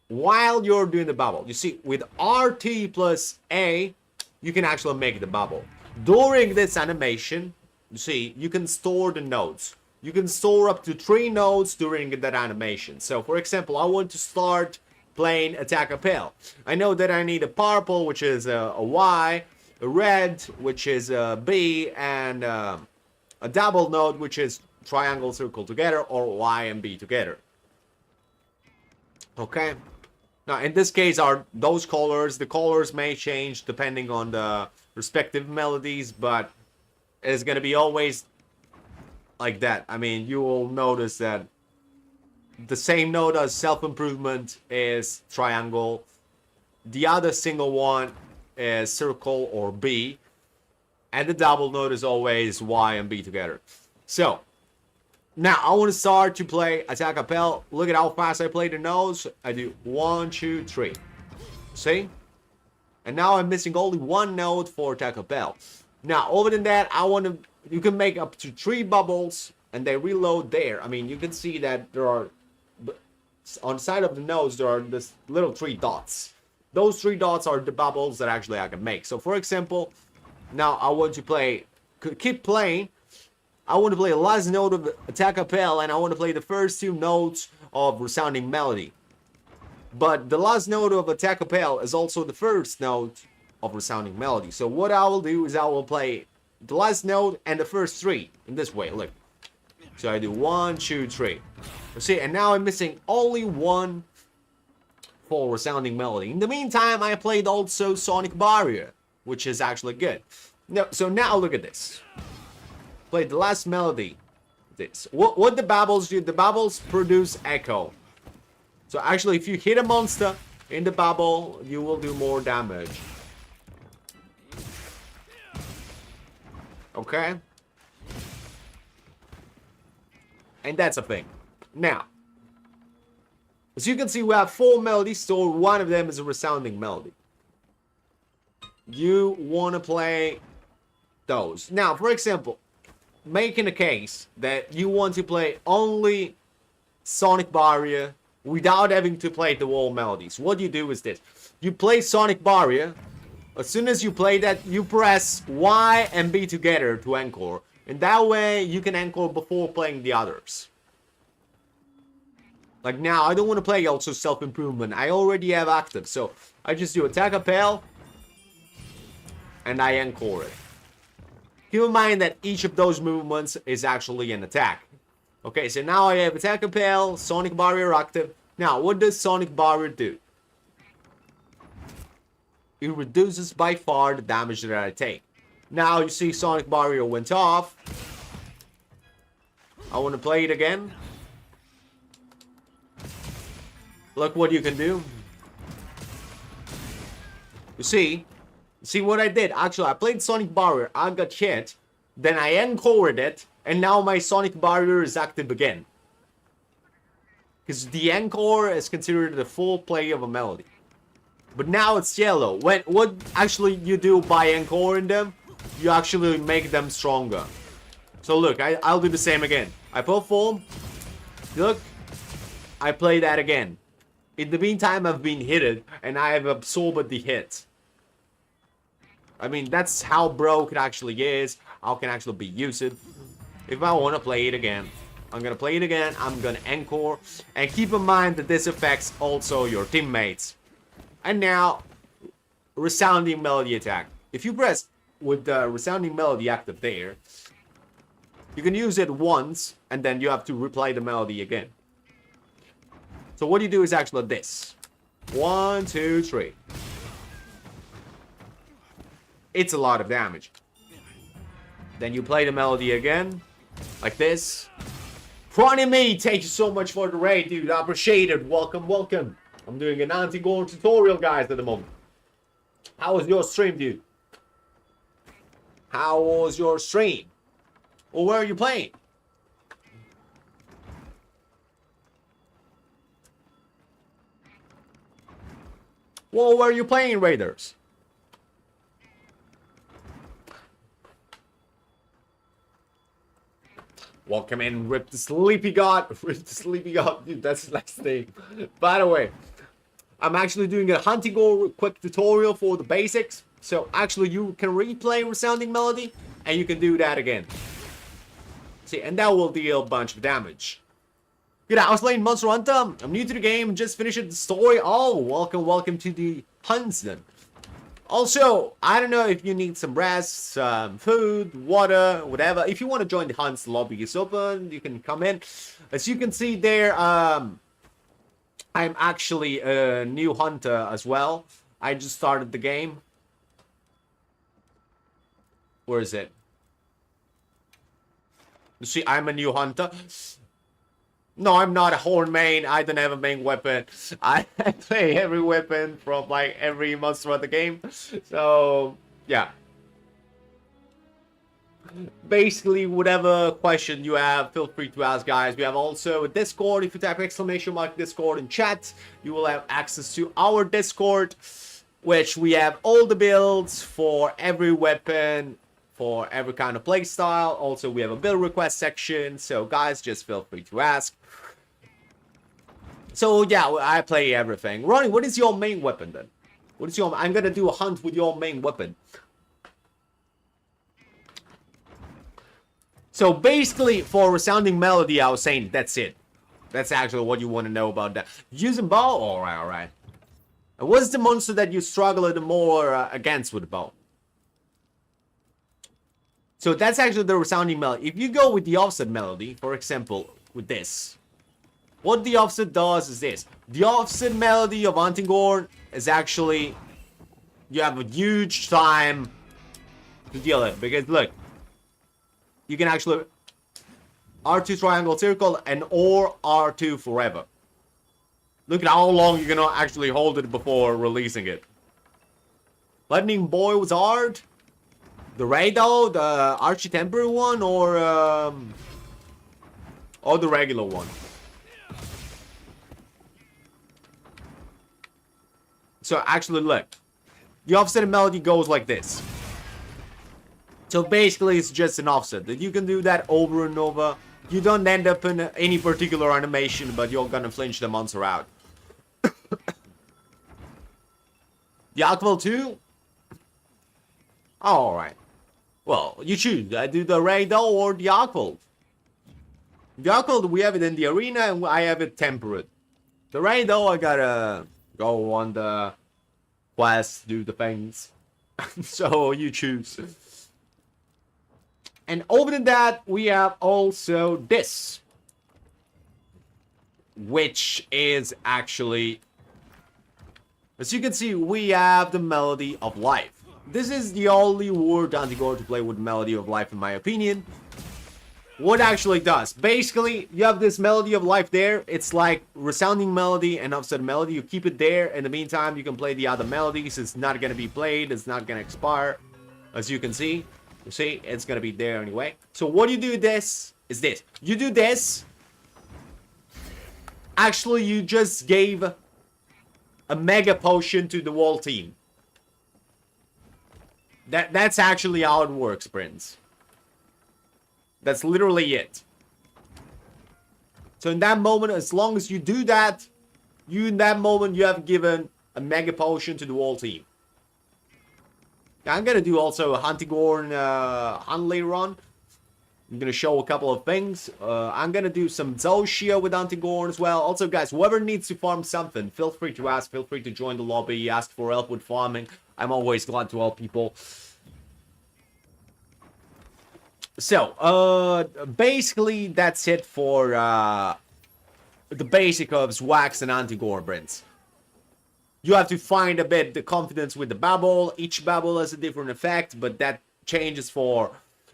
While you're doing the bubble. You see, with RT plus A, you can actually make the bubble. During this animation, you see, you can store the notes. You can store up to 3 notes during that animation. So, for example, I want to start playing Attack Appel. I know that I need a purple, which is a Y, a red, which is a B, and a double note, which is triangle, circle together, or Y and B together. Okay? Now, in this case, are those colors. The colors may change depending on the respective melodies, but it's going to be always like that. I mean, you will notice that the same note as self-improvement is triangle. The other single one is circle or B. And the double note is always Y and B together. So, now I want to start to play Attack Appel. Look at how fast I play the notes. I do 1, 2, 3. See? And now I'm missing only 1 note for Attack Appel. Now, other than that, I want to... You can make up to 3 bubbles, and they reload there. I mean, you can see that there are... On the side of the notes, there are this little 3 dots. Those 3 dots are the bubbles that actually I can make. So, for example, now I want to play... Keep playing. I want to play the last note of Attack Appel, and I want to play the first 2 notes of Resounding Melody. But the last note of Attack Appel is also the first note of Resounding Melody. So what I will do is I will play the last note and the first 3 in this way. Look. So I do 1, 2, 3. You see, and now I'm missing only 1 for Resounding Melody. In the meantime, I played also Sonic Barrier, which is actually good. No, so now look at this. Play the last melody. This. What the bubbles do? The bubbles produce echo. So actually, if you hit a monster in the bubble, you will do more damage. Okay? And that's a thing. Now, As you can see, we have 4 melodies, so one of them is a resounding melody. You want to play those. Now, for example, making a case that you want to play only Sonic Barrier without having to play the wall melodies. What you do is this. You play Sonic Barrier. As soon as you play that, you press Y and B together to encore. And that way, you can encore before playing the others. Like now, I don't want to play also self-improvement. I already have active, so I just do attack appel. And I encore it. Keep in mind that each of those movements is actually an attack. Okay, so now I have attack appel, Sonic Barrier active. Now, what does Sonic Barrier do? It reduces by far the damage that I take. Now you see Sonic Barrier went off. I want to play it again. Look what you can do. You see what I did? Actually, I played Sonic Barrier, I got hit, then I encored it, and now my Sonic Barrier is active again. Because the encore is considered the full play of a melody. But now it's yellow. What actually you do by encoring them, you actually make them stronger. So look, I'll do the same again. I perform. Look, I play that again. In the meantime, I've been hit and I have absorbed the hit. I mean, that's how broke it actually is. How it can actually be used. If I want to play it again, I'm going to play it again. I'm going to encore. And keep in mind that this affects also your teammates. And now, resounding melody attack. If you press with the resounding melody active there, you can use it once, and then you have to replay the melody again. So what you do is actually this. 1, 2, 3. It's a lot of damage. Then you play the melody again, like this. Me, thank you so much for the raid, dude. I appreciate it. Welcome, welcome. I'm doing an anti-gore tutorial, guys, at the moment. How was your stream, dude? How was your stream? Or where are you playing? Well, where are you playing, Raiders? Welcome in, Rip the Sleepy God. Rip the Sleepy God. Dude, that's the next thing. By the way, I'm actually doing a hunting goal quick tutorial for the basics. So actually you can replay resounding melody and you can do that again. See, and that will deal a bunch of damage. Good, I was playing Monster Hunter. I'm new to the game, just finished the story. Oh, welcome to the hunts then. Also, I don't know if you need some rest, some food, water, whatever. If you want to join the hunts, the lobby is open. You can come in. As you can see there, I'm actually a new hunter as well. I just started the game. Where is it? You see, I'm a new hunter. No, I'm not a horn main. I don't have a main weapon. I play every weapon from like every Monster Hunter game. So, yeah. Basically, whatever question you have, feel free to ask, guys. We have also a Discord. If you type !Discord in chat, you will have access to our Discord, which we have all the builds for every weapon, for every kind of playstyle. Also, we have a build request section. So, guys, just feel free to ask. So, yeah, I play everything. Ronnie, what is your main weapon then? What is your... I'm gonna do a hunt with your main weapon. So, basically, for resounding melody, I was saying that's it. That's actually what you want to know about that. Using bow? Alright. And what's the monster that you struggle the more against with the bow? So, that's actually the resounding melody. If you go with the offset melody, for example, with this... What the offset does is this. The offset melody of Antigorn is actually... You have a huge time to deal with. Because look. You can actually... R2 triangle circle and or R2 forever. Look at how long you're gonna actually hold it before releasing it. Lightning Boy was hard. The Rado, the Archie Temporary one, or the regular one. So actually, look. The offset melody goes like this. So basically, it's just an offset. That you can do that over and over. You don't end up in any particular animation, but you're gonna flinch the monster out. The Aquil 2? Alright. Well, you choose. I do the Rado or the Aquil. The Aquil, we have it in the arena, and I have it temperate. The Rado, I gotta go on the quest, do the things. So, you choose. And over than that, we have also this. Which is actually... As you can see, we have the Melody of Life. This is the only word Antigore to play with Melody of Life, in my opinion. What it actually does. Basically, you have this Melody of Life there. It's like resounding melody and offset melody. You keep it there. In the meantime, you can play the other melodies. It's not going to be played. It's not going to expire. As you can see. You see, it's going to be there anyway. So what you do this is this. You do this. Actually, you just gave a mega potion to the whole team. That's actually how it works, Prince. That's literally it. So in that moment, as long as you do that, in that moment, you have given a mega potion to the whole team. Now, I'm gonna do also a Huntigorn hunt later on. I'm gonna show a couple of things. I'm gonna do some Zoshia with Huntigorn as well. Also, guys, whoever needs to farm something, feel free to ask. Feel free to join the lobby, ask for help with farming. I'm always glad to help people. So, basically, that's it for the basic of Zwax and Antigorn, Prince. You have to find a bit the confidence with the bubble. Each bubble has a different effect, but that changes for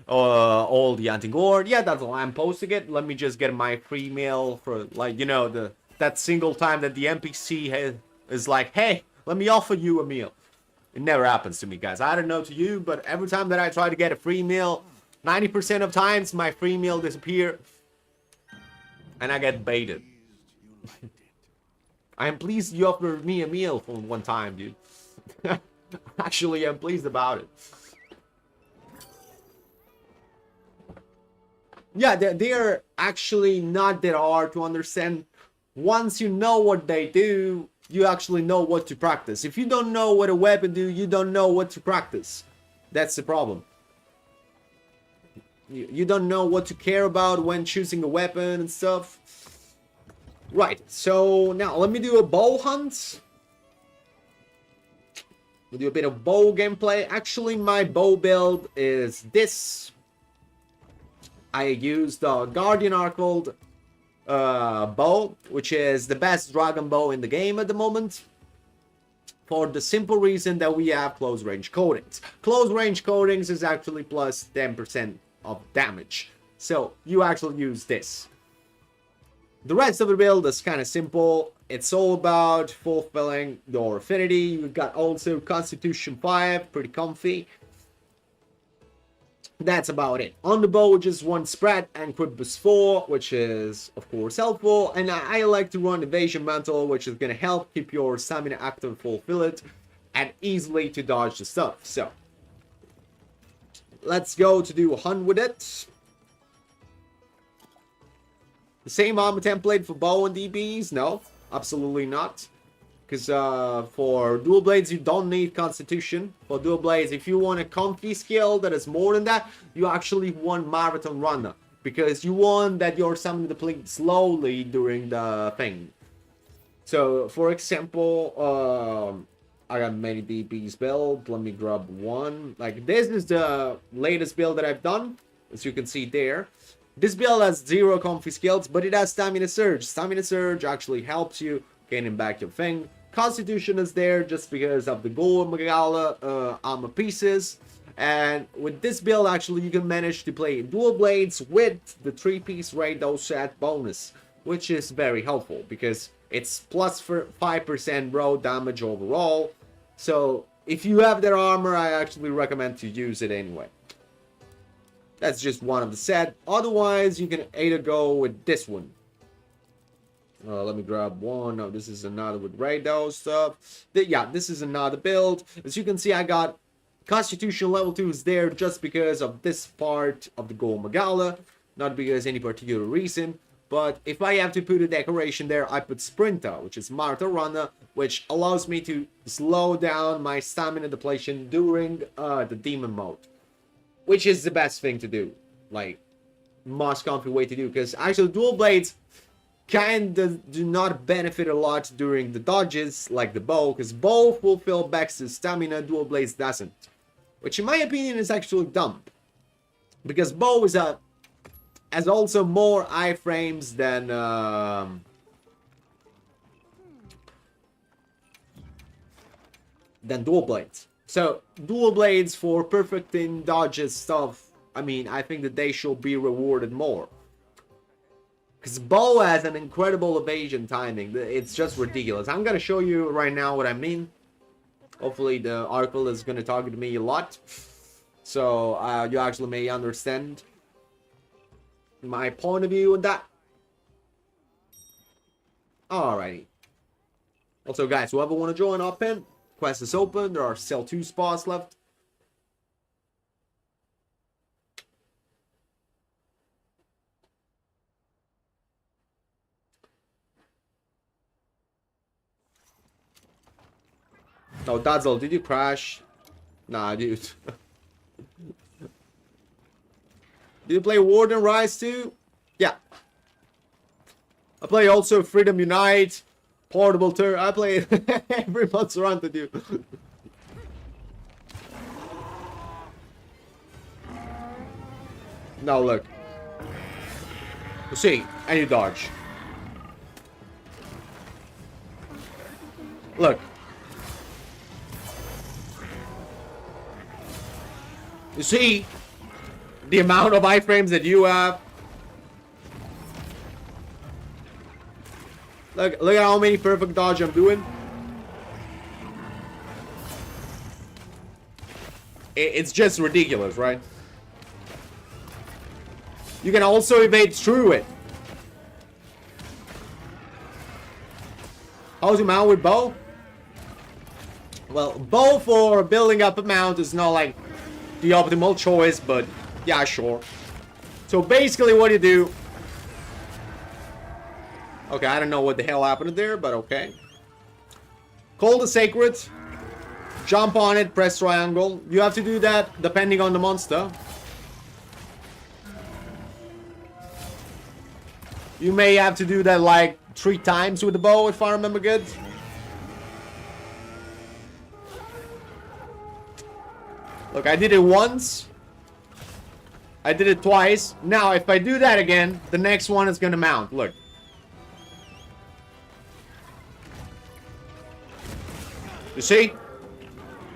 all the Antigorn. Yeah, that's why I'm posting it. Let me just get my free meal for, like, you know, that single time that the NPC is like, hey, let me offer you a meal. It never happens to me, guys. I don't know to you, but every time that I try to get a free meal, 90% of times my free meal disappears and I get baited. I am pleased you offered me a meal for one time, dude. Actually, I'm pleased about it. Yeah, they're actually not that hard to understand. Once you know what they do, you actually know what to practice. If you don't know what a weapon do, you don't know what to practice. That's the problem. You don't know what to care about when choosing a weapon and stuff. Right, so now let me do a bow hunt. We'll do a bit of bow gameplay. Actually, my bow build is this. I used the Guardian Archold bow, which is the best dragon bow in the game at the moment. For the simple reason that we have close range coatings. Close range coatings is actually plus 10% of damage. So you actually use this. The rest of the build is kind of simple. It's all about fulfilling your affinity. You've got also Constitution 5, pretty comfy. That's about it. On the bow, just one spread and Quick Boost 4, which is of course helpful. And I like to run Evasion Mantle, which is going to help keep your stamina active and fulfill it, and easily to dodge the stuff. So let's go to do a hunt with it. The same armor template for bow and DBs? No, absolutely not. Because for dual blades, you don't need Constitution. For dual blades, if you want a comfy skill that is more than that, you actually want Marathon Runner. Because you want that your stamina deplete slowly during the thing. So, for example, I got many DBs build. Let me grab one. Like, this is the latest build that I've done. As you can see there. This build has 0 comfy skills, but it has Stamina Surge. Stamina Surge actually helps you gaining back your thing. Constitution is there just because of the Gold Magala armor pieces. And with this build, actually, you can manage to play dual blades with the 3-piece Rado set bonus, which is very helpful because it's plus 5% raw damage overall. So if you have that armor, I actually recommend to use it anyway. That's just one of the set. Otherwise, you can either go with this one. Let me grab one. No, this is another with Rado stuff. Yeah, this is another build. As you can see, I got Constitution level 2s there just because of this part of the Gol Magala, not because any particular reason. But if I have to put a decoration there, I put Sprinta, which is Marathon Runner, which allows me to slow down my stamina depletion during the demon mode, which is the best thing to do, like most comfy way to do, because actually dual blades kinda do not benefit a lot during the dodges like the bow, because bow fulfill Bax's stamina, dual blades doesn't, which in my opinion is actually dumb, because bow is has also more iframes than dual blades. So dual blades for perfecting dodges stuff, I mean, I think that they should be rewarded more. Because bow has an incredible evasion timing. It's just ridiculous. I'm gonna show you right now what I mean. Hopefully the article is gonna target me a lot, so you actually may understand my point of view on that. Alrighty. Also, guys, whoever want to join our pen, quest is open. There are still 2 spots left. Oh, Dazzle, did you crash? Nah, dude. Do you play Warden Rise too? Yeah. I play also Freedom Unite, Portable Tour. I play every month's run to do. Now look. You see, and you dodge. Look. You see the amount of iframes that you have. Look at how many perfect dodge I'm doing. It's just ridiculous, right? You can also evade through it. How's your mount with bow? Well, bow for building up a mount is not like the optimal choice, but yeah, sure. So basically what you do... Okay, I don't know what the hell happened there, but okay. Call the Sacred. Jump on it, press triangle. You have to do that depending on the monster. You may have to do that like 3 times with the bow, if I remember good. Look, I did it once. I did it twice. Now, if I do that again, the next one is gonna mount. Look. You see?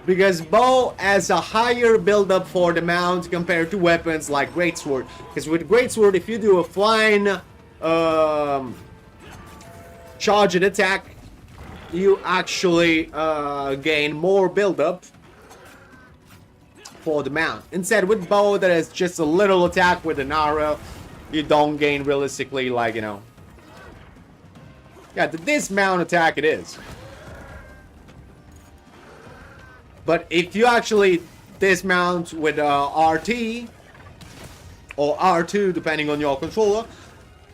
Because bow has a higher build-up for the mount compared to weapons like Greatsword. Because with Greatsword, if you do a flying charged attack, you actually gain more build-up for the mount. Instead, with bow, that is just a little attack with an arrow. You don't gain realistically, like, you know. Yeah, the dismount attack it is. But if you actually dismount with RT or R2, depending on your controller,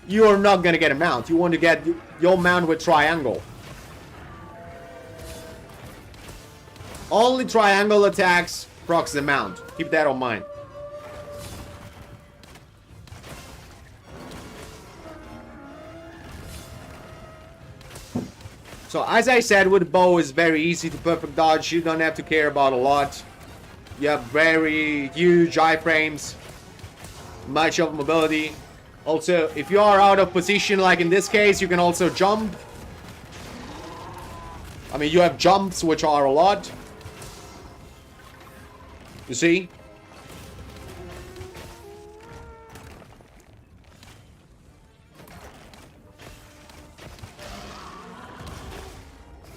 you are not gonna get a mount. You want to get your mount with triangle. Only triangle attacks procs the mount. Keep that on mind. So as I said, with bow is very easy to perfect dodge. You don't have to care about a lot. You have very huge iframes, much of mobility. Also, if you are out of position, like in this case, you can also jump. I mean, you have jumps, which are a lot. You see?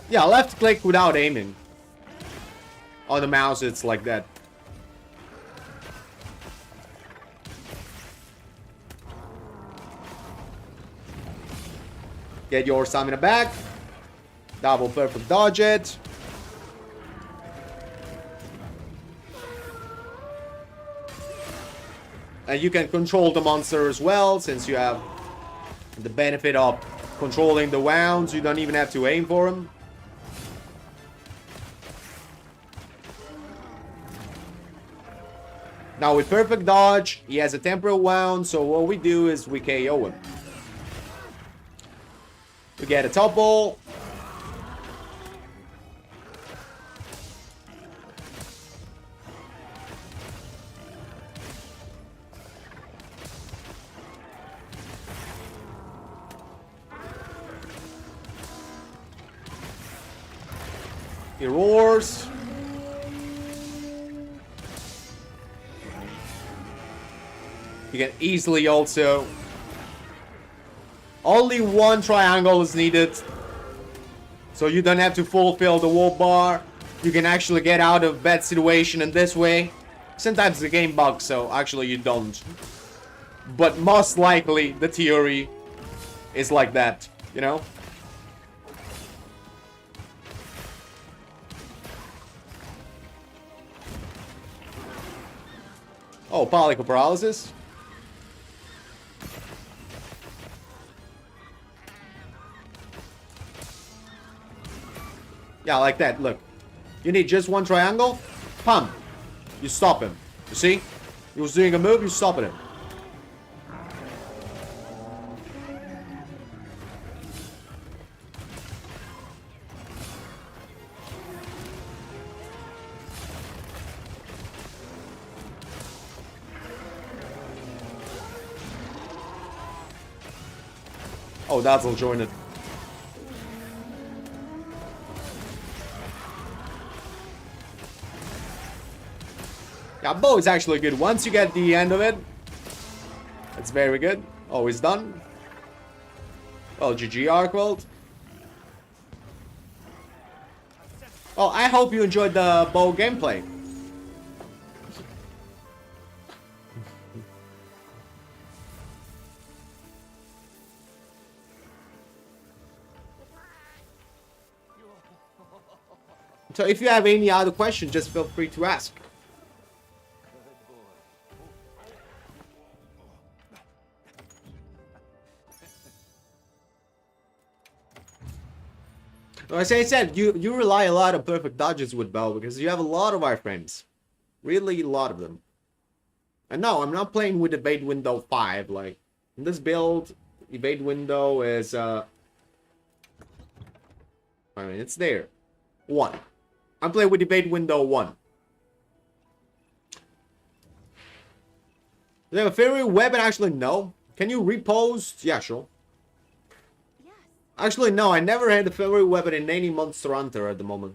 Yeah, left click without aiming. On the mouse, it's like that. Get your stamina back. Double perfect dodge it. And you can control the monster as well, since you have the benefit of controlling the wounds. You don't even have to aim for them. Now with perfect dodge, he has a temporal wound, so what we do is we KO him. We get a topple. He roars. You can easily also... Only one triangle is needed. So you don't have to fulfill the wall bar. You can actually get out of bad situation in this way. Sometimes the game bugs, so actually you don't. But most likely the theory is like that, you know? Oh, particle paralysis. Yeah, like that. Look. You need just one triangle. Pump. You stop him. You see? He was doing a move, you stop him. Oh, that'll join it. Yeah, bow is actually good. Once you get the end of it, it's very good. Oh, it's done. Well, GG Arcworld. Oh, I hope you enjoyed the bow gameplay. So if you have any other questions, just feel free to ask. As I said, you rely a lot on perfect dodges with bow because you have a lot of wireframes. Really a lot of them. And no, I'm not playing with evade window 5. Like, in this build, evade window is, I mean, it's there. 1. I'm playing with evade window 1. Do you have a favorite weapon? Actually, no. Can you repost? Yeah, sure. Actually, no, I never had a favorite weapon in any Monster Hunter at the moment.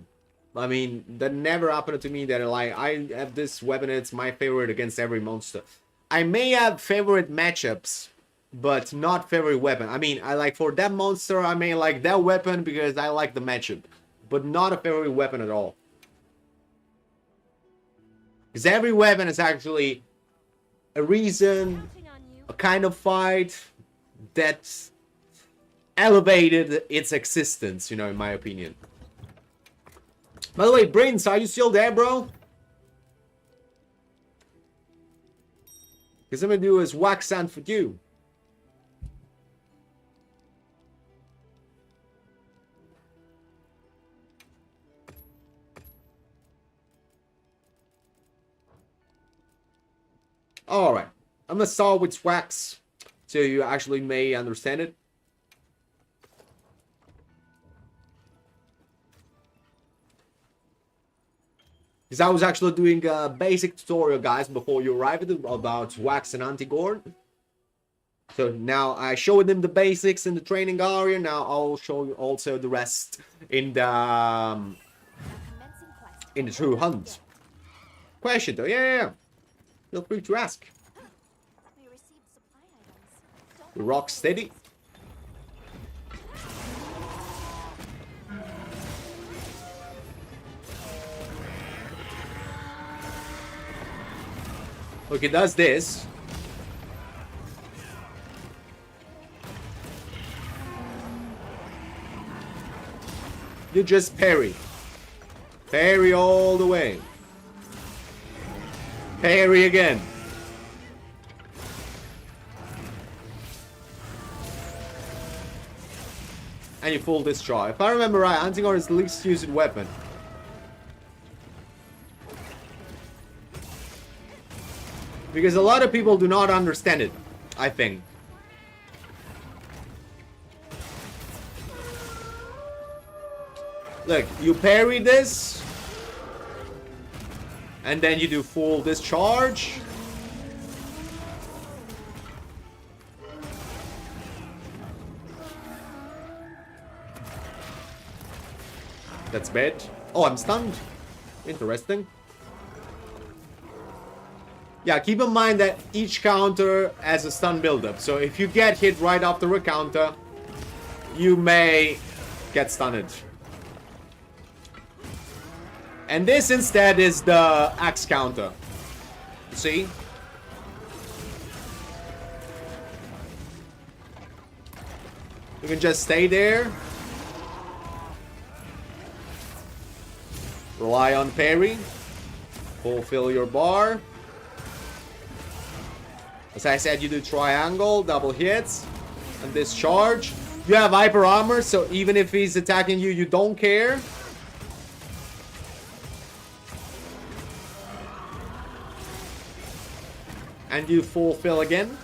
I mean, that never happened to me that, like, I have this weapon, it's my favorite against every monster. I may have favorite matchups, but not favorite weapon. I mean, I like, for that monster, I may like that weapon because I like the matchup. But not a favorite weapon at all. Because every weapon is actually a reason, a kind of fight that's elevated its existence, you know, in my opinion. By the way, Prince, are you still there, bro? Because I'm gonna do is wax sound for you. Alright, I'm gonna start with wax so you actually may understand it. Because I was actually doing a basic tutorial, guys, before you arrived about wax and anti-gore. So now I showed them the basics in the training area. Now I'll show you also the rest in the true hunt. Question though, yeah. Feel free to ask. We rock steady. Look, it does this. you just parry. Parry all the way. Parry again. And you full discharge. If I remember right, Antigone is the least used weapon. Because a lot of people do not understand it, I think. Look, you parry this. And then you do full discharge. That's bad. Oh, I'm stunned. Interesting. Yeah, keep in mind that each counter has a stun buildup. So if you get hit right after a counter, you may get stunned. And this instead is the axe counter. See? You can just stay there. Rely on parry. Fulfill your bar. As I said, you do triangle, double hits, and discharge. You have hyper armor, so even if he's attacking you, you don't care. And you fulfill again.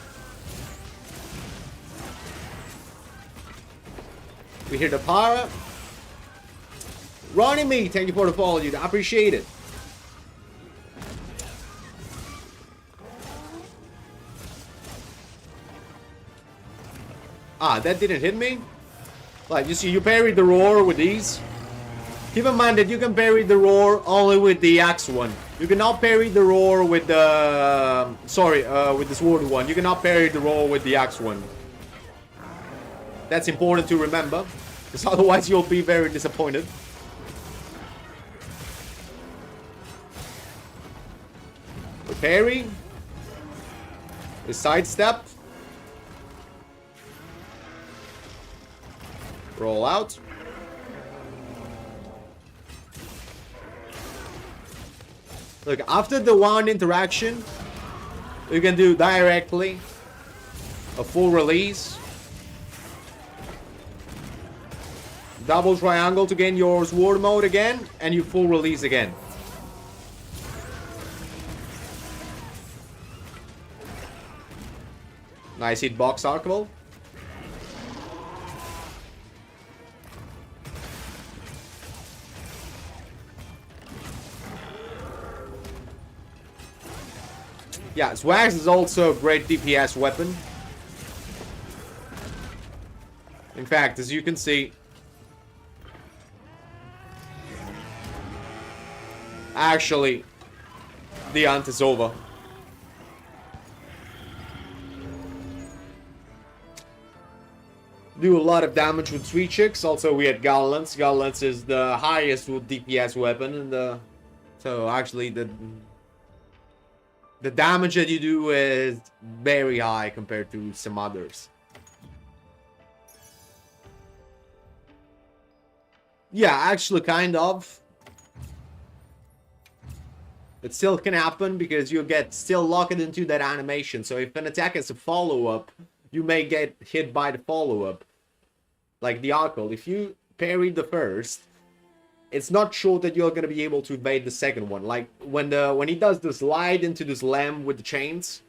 We hear the para. Ronnie Me, thank you for the follow, dude. I appreciate it. Ah, that didn't hit me. Like, you see, you parried the roar with these. Keep in mind that you can parry the roar only with the axe one. You cannot parry the roar with the... with the sword one. You cannot parry the roar with the axe one. That's important to remember. Because otherwise you'll be very disappointed. The parry. The sidestep. Roll out. Look, after the one interaction, you can do directly a full release. Double triangle to gain your sword mode again, and you full release again. Nice hitbox, Archibald. Yeah, Swags is also a great DPS weapon. In fact, as you can see, actually, the hunt is over. Do a lot of damage with Sweet Chicks. Also, we had Gauntlets. Gauntlets is the highest with DPS weapon, and so actually the damage that you do is very high compared to some others. Yeah, actually, kind of. It still can happen because you get still locked into that animation. So if an attack is a follow-up, you may get hit by the follow-up. Like the Archel. If you parry the first, it's not sure that you're gonna be able to evade the second one. Like when he does the slide into the slam with the chains,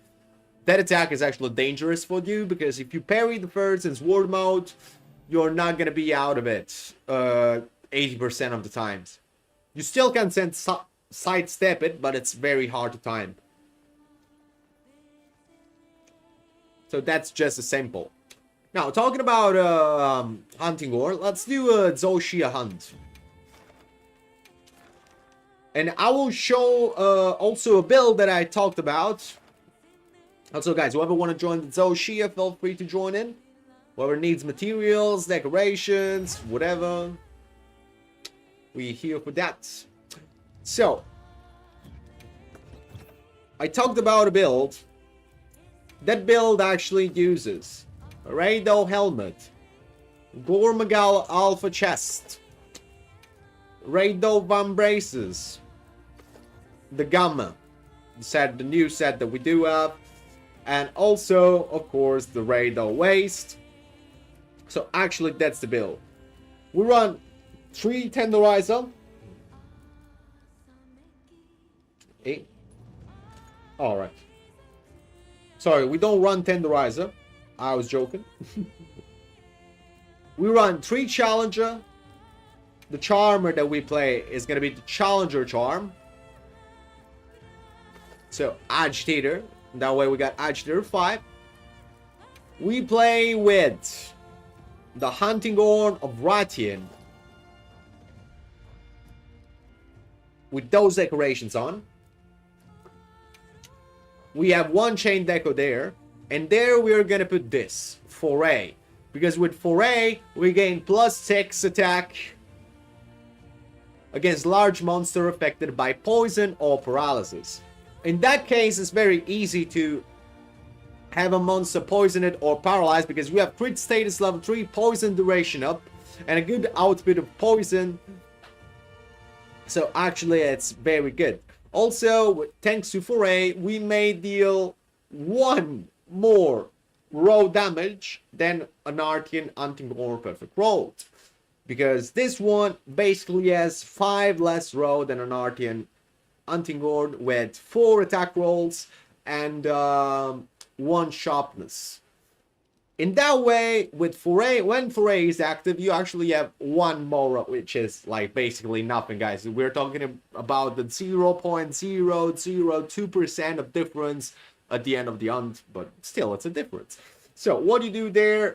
that attack is actually dangerous for you because if you parry the first in sword mode, you're not gonna be out of it 80% of the times. You still can sidestep it, but it's very hard to time. So that's just a sample. Now talking about hunting war, let's do a Zoshia hunt. And I will show also a build that I talked about. Also, guys, whoever want to join the Zoshia, feel free to join in. Whoever needs materials, decorations, whatever. We're here for that. So, I talked about a build. That build actually uses a Rado helmet, Gormagal Alpha chest, Raido Van Braces. The Gamma. The new set that we do have. And also, of course, the Raido Waste. So actually, that's the build. We run 3 Tenderizer. 8. Alright. Sorry, we don't run Tenderizer. I was joking. We run 3 Challenger. The Charmer that we play is going to be the Challenger Charm. So, Agitator. That way we got Agitator 5. We play with the Hunting Horn of Rathian. With those decorations on. We have 1 Chain Deco there. And there we are going to put this. Foray. Because with Foray, we gain +6 attack against large monster affected by poison or paralysis. In that case, it's very easy to have a monster poisoned or paralyzed because we have crit status level 3, poison duration up, and a good output of poison. So actually, it's very good. Also, thanks to Foray, we may deal 1 more raw damage than an Artian Hunting Horn Perfect Road. Because this one basically has 5 less raw than an Artian Hunting Horn with 4 attack rolls and 1 sharpness. In that way, with Foray, when Foray is active, you actually have 1 more, which is like basically nothing, guys. We're talking about the 0.002% of difference at the end of the hunt, but still, it's a difference. So, what do you do there?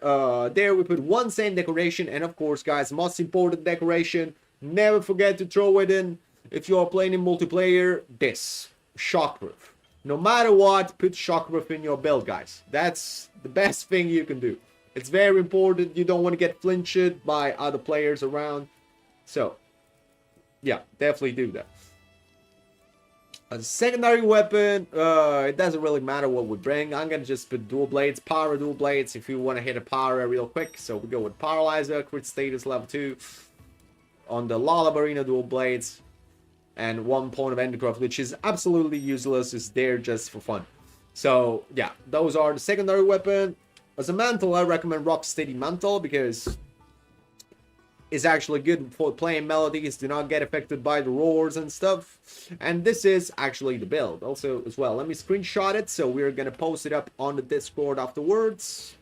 There we put 1 same decoration, and of course, guys, most important decoration, never forget to throw it in. If you are playing in multiplayer, this, Shockproof. No matter what, put Shockproof in your build, guys. That's the best thing you can do. It's very important. You don't want to get flinched by other players around. So, yeah, definitely do that. A secondary weapon, it doesn't really matter what we bring. I'm going to just put dual blades, power dual blades, if you want to hit a power real quick. So we go with Paralyzer, crit status level 2. On the Lullabarina dual blades. And 1 point of Endcraft, which is absolutely useless. It's there just for fun. So, yeah, those are the secondary weapon. As a mantle, I recommend Rocksteady Mantle because it's actually good for playing melodies. Do not get affected by the roars and stuff. And this is actually the build also as well. Let me screenshot it. So we're going to post it up on the Discord afterwards.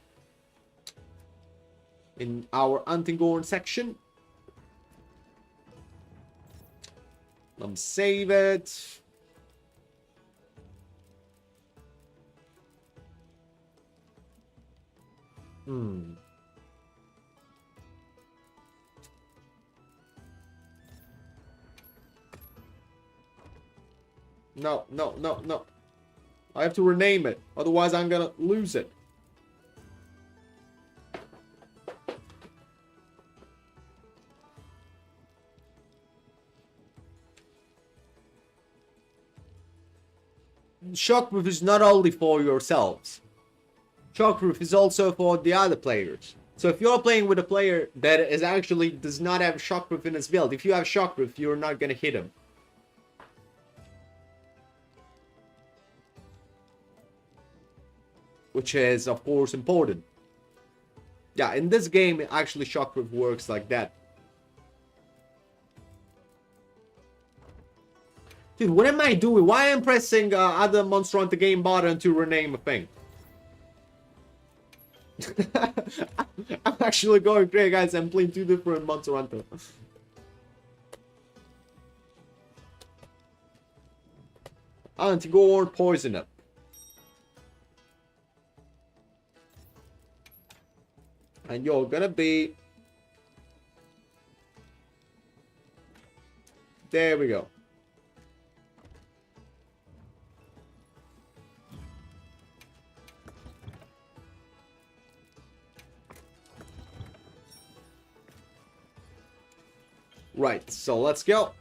In our Hunting Horn section. Let me save it. No. I have to rename it. Otherwise, I'm gonna lose it. Shockproof is not only for yourselves. Shockproof is also for the other players. So if you're playing with a player that is actually does not have Shockproof in his build, if you have Shockproof, you're not gonna hit him. Which is, of course, important. Yeah, in this game, actually Shockproof works like that. Dude, what am I doing? Why am I pressing other Monster Hunter game button to rename a thing? I'm actually going crazy, guys. I'm playing 2 different Monster Hunter. Anti-Gore, Poison Up. And you're gonna be... There we go. Right, so let's go.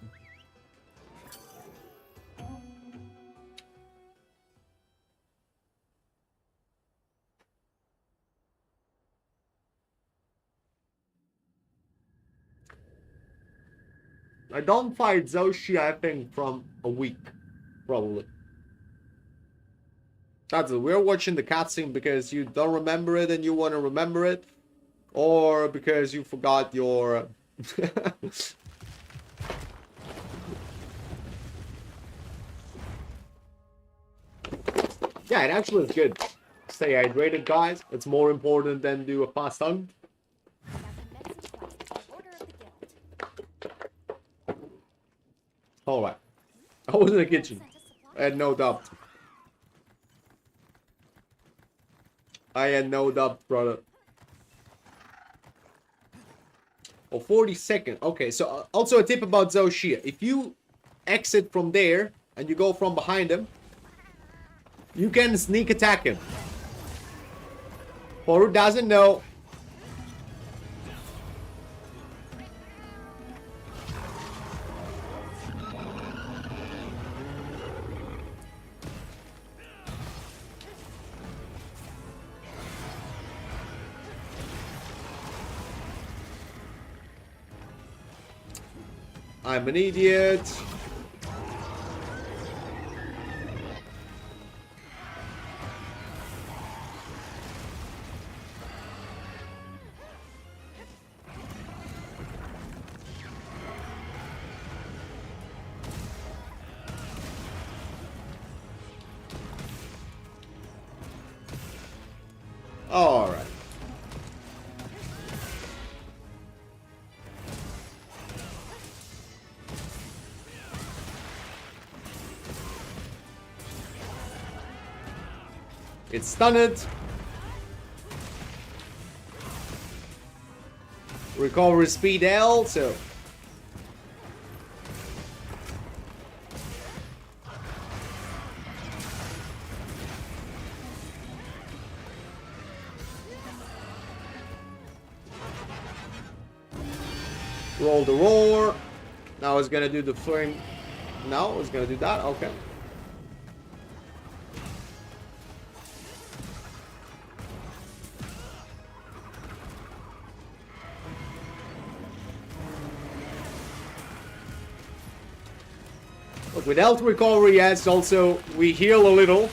I don't fight Zoshi, I think, from a week. Probably. That's it. We're watching the cutscene because you don't remember it and you want to remember it. Or because you forgot your... Yeah, it actually is good. Stay hydrated, guys. It's more important than do a fast hunt. Alright. I was in the kitchen. I had no doubt. I had no doubt, brother. Oh, 40 seconds. Okay, so also a tip about Zoshia. If you exit from there and you go from behind him, you can sneak attack him. For who doesn't know, I'm an idiot. All right. It's stunned. Recovery speed L, so. Roll the roar. Now it's gonna do the flame. No, it's gonna do that. Okay. Look, with health recovery, yes, also we heal a little.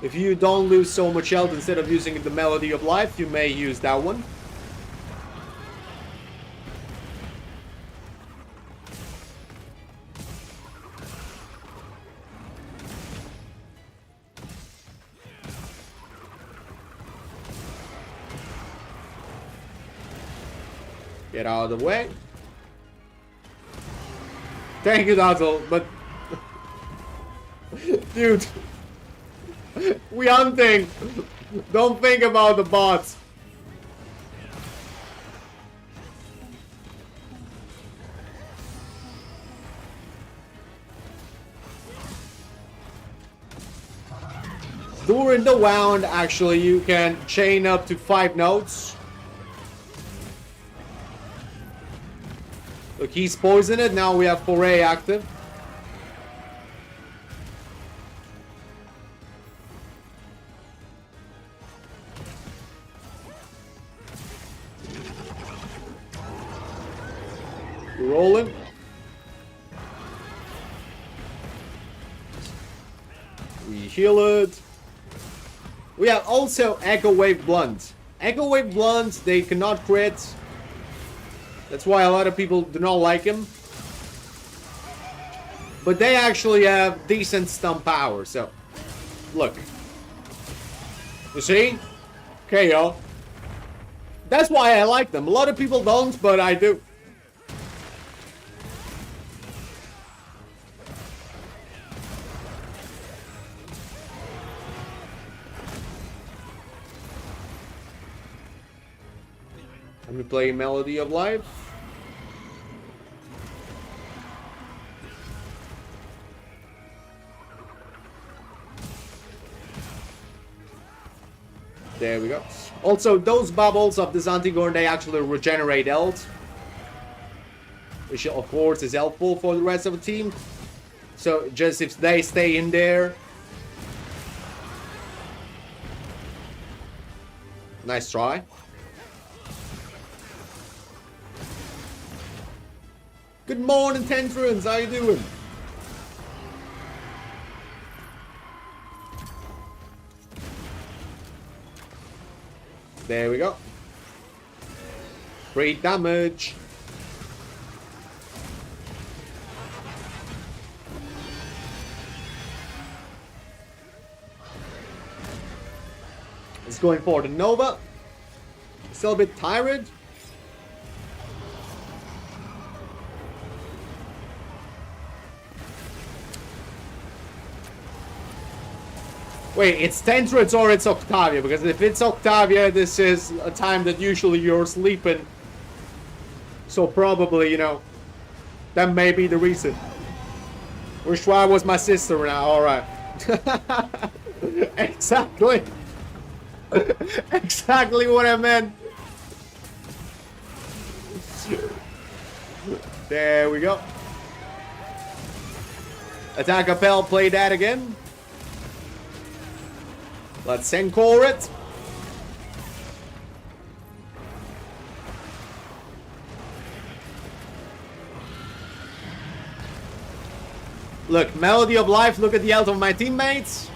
If you don't lose so much health, instead of using the Melody of Life, you may use that one. Get out of the way. Thank you, Dazzle, but... Dude. We hunting. Don't think about the bots. During the round, actually, you can chain up to 5 nodes. Look, he's poisoned. Now we have Foray active. Rolling. We heal it. We have also Echo Wave Blunt. Echo Wave Blunt, they cannot crit. That's why a lot of people do not like him. But they actually have decent stun power, so... Look. You see? KO. That's why I like them. A lot of people don't, but I do. Let me play Melody of Life. There we go. Also, those bubbles of the Zantigorn, they actually regenerate health. Which, of course, is helpful for the rest of the team. So, just if they stay in there. Nice try. Good morning, Tentrons. How you doing? There we go. 3 damage. It's going for the Nova. Still a bit tired. Wait, it's Tentrons or it's Octavia? Because if it's Octavia, this is a time that usually you're sleeping. So probably, you know, that may be the reason. Wish I was my sister now. Alright. Exactly. Exactly what I meant. There we go. Attack Appel, play that again. Let's encore it. Look, Melody of Life, look at the health of my teammates.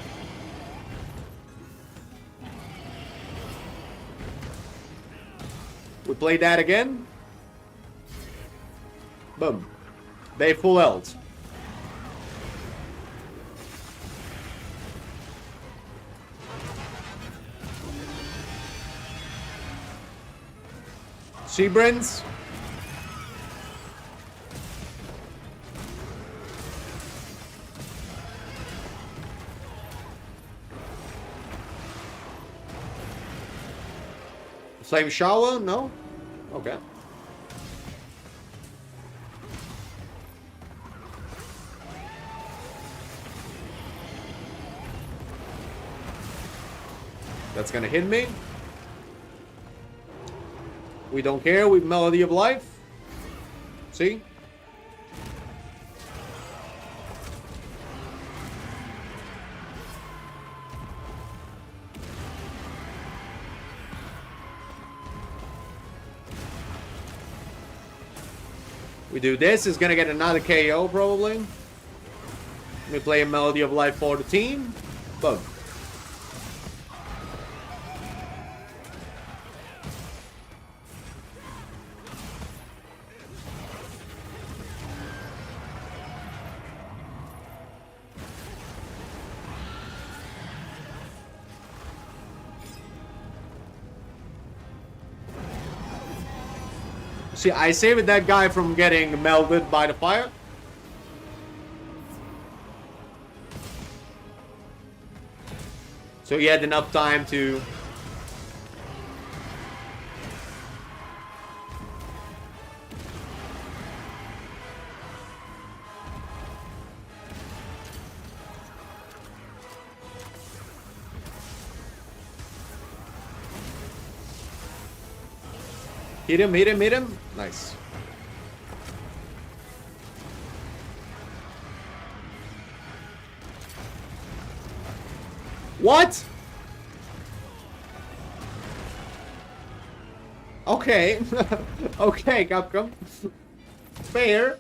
We play that again. Boom. They full health. Sheebrins. Flame shower? No? Okay. That's gonna hit me. We don't care with Melody of Life. See? We do this, is gonna get another KO probably. Let me play a Melody of Life for the team. Boom. See, I saved that guy from getting melted by the fire. So he had enough time to... Hit him, hit him, hit him. Nice. What? Okay. Okay, Capcom. Fair.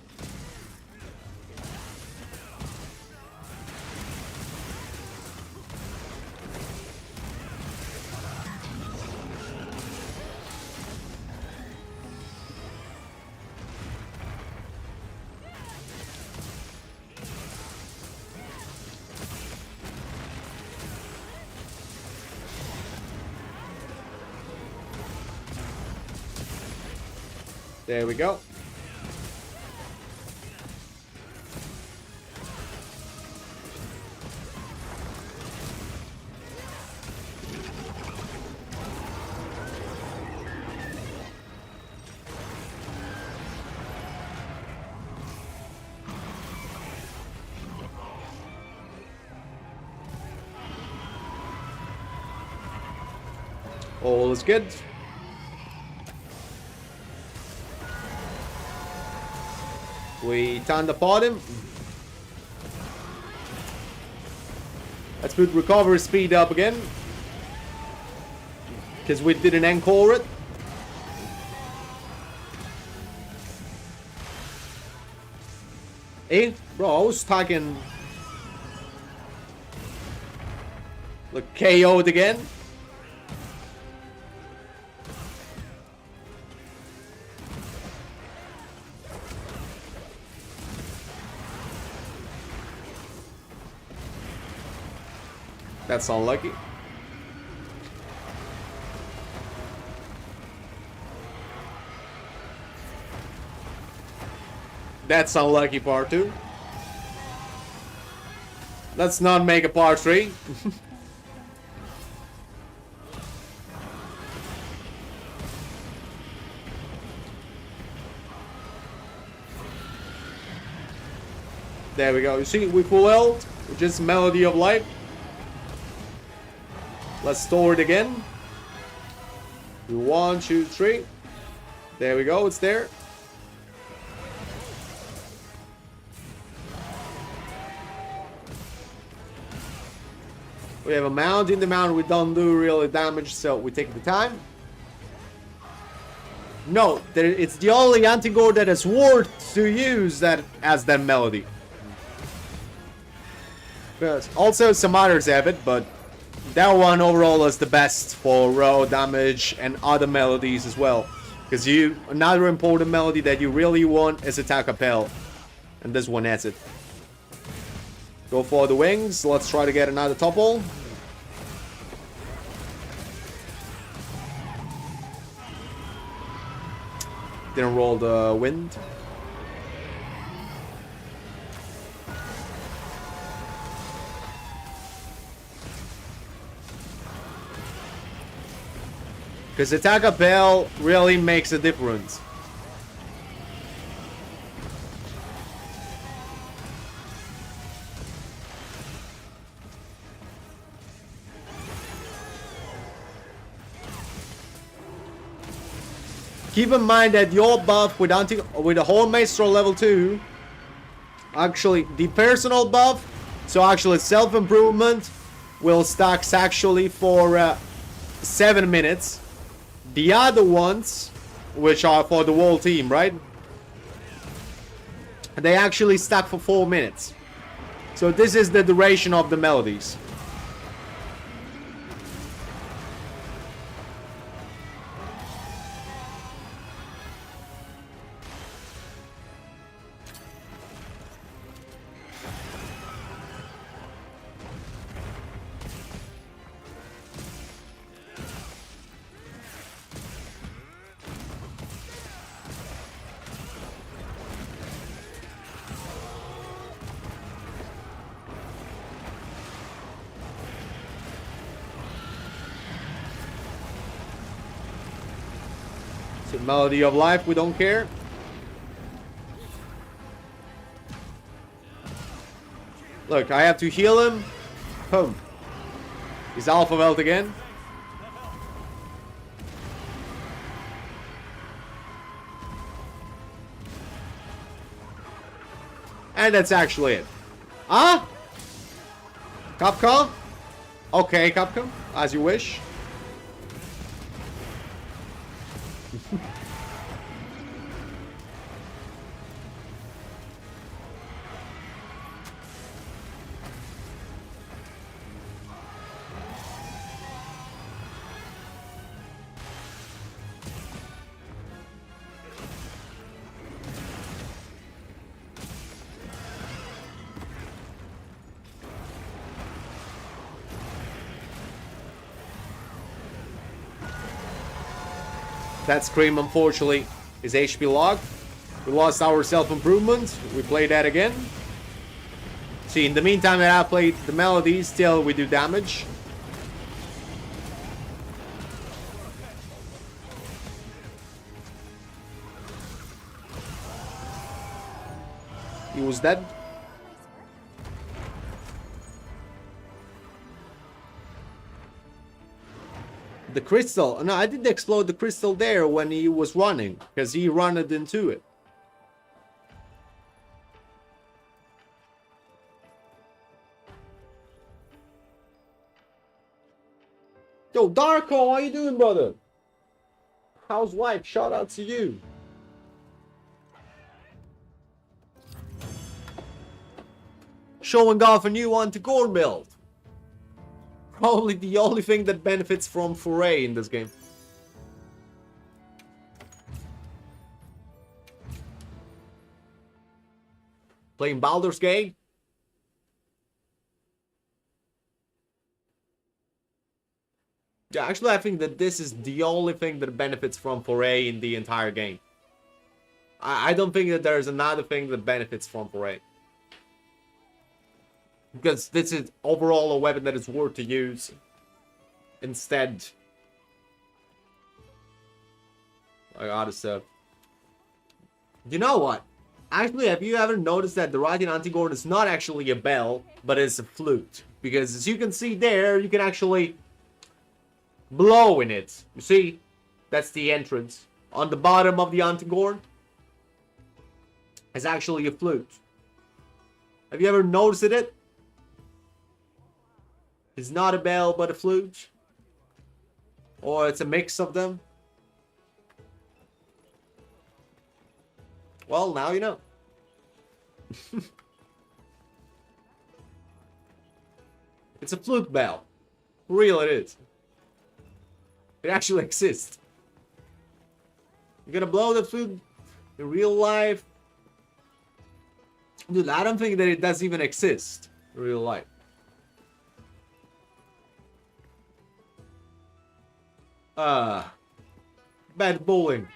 There we go. All is good. We turn the him. Let's put recovery speed up again. Because we didn't encore it. Eh? Bro, I was talking... Look, KO'd again. That's unlucky. That's unlucky part 2. Let's not make a part 3. There we go. You see, we full health, which is Melody of Life. Let's store it again. 1, 2, 3. There we go, it's there. We have a mount. In the mount we don't do really damage, so we take the time. No, it's the only anti-gore that is worth to use that has that melody. Yes. Also some others have it, but that one overall is the best for raw damage and other melodies as well. Because another important melody that you really want is Attack Appel. And this one has it. Go for the wings. Let's try to get another topple. Didn't roll the wind. Because Attack Appel really makes a difference. Keep in mind that your buff with the Horn Maestro level 2, actually the personal buff, so actually self-improvement, will stack actually for 7 minutes. The other ones, which are for the whole team, right? They actually stack for 4 minutes. So this is the duration of the melodies. So Melody of Life, we don't care. Look, I have to heal him. Boom. He's Alpha Welt again. And that's actually it. Huh? Capcom? Okay, Capcom. As you wish. That Scream, unfortunately, is HP locked. We lost our self-improvement. We play that again. See, in the meantime that I played the melody, still we do damage. He was dead. The crystal. No, I didn't explode the crystal there when he was running, because he ran it into it. Yo, Darko, how you doing, brother? Housewife, shout out to you. showing off a new anti-gore build. Probably the only thing that benefits from Foray in this game. Playing Baldur's Gate. Yeah, actually, I think that this is the only thing that benefits from Foray in the entire game. I don't think that there's another thing that benefits from Foray. Because this is overall a weapon that is worth to use. Instead, I gotta say, you know what? Actually, have you ever noticed that the Radiant Anti-Gore is not actually a bell, but it's a flute? Because as you can see there, you can actually blow in it. You see? That's the entrance. On the bottom of the Anti-Gore is actually a flute. Have you ever noticed it? It's not a bell, but a flute. Or it's a mix of them. Well, now you know. It's a flute bell. For real it is. It actually exists. You're gonna blow the flute in real life? Dude, I don't think that it does even exist in real life. Bad bowling.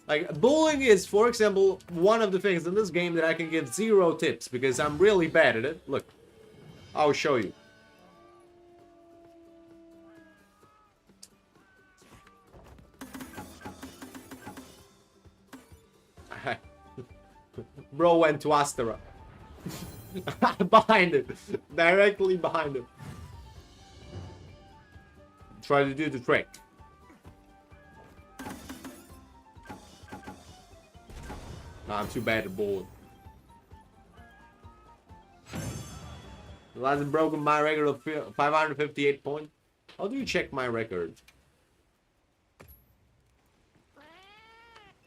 Like, bowling is, for example, one of the things in this game that I can give 0 tips because I'm really bad at it. Look, I'll show you. Bro went to Astera. Behind him. Directly behind him. Try to do the trick. No, I'm too bad at bowling. It hasn't broken my record of 558 points. How do you check my record?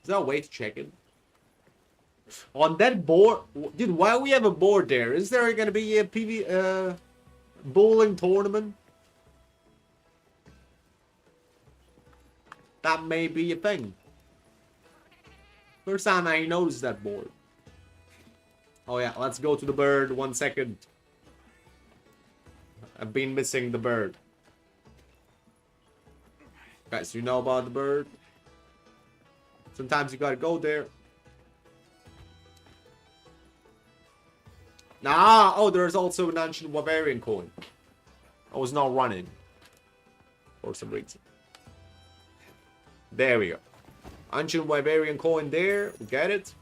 Is there a way to check it? On that board, dude, why we have a board there? Is there gonna be a bowling tournament? That may be a thing. First time I noticed that board. Oh yeah, let's go to the bird. 1 second. I've been missing the bird. Guys, you know about the bird? Sometimes you gotta go there. Nah, oh, there's also an ancient Wyverian coin. I was not running. For some reason. There we go. Ancient Wyverian coin there. We get it.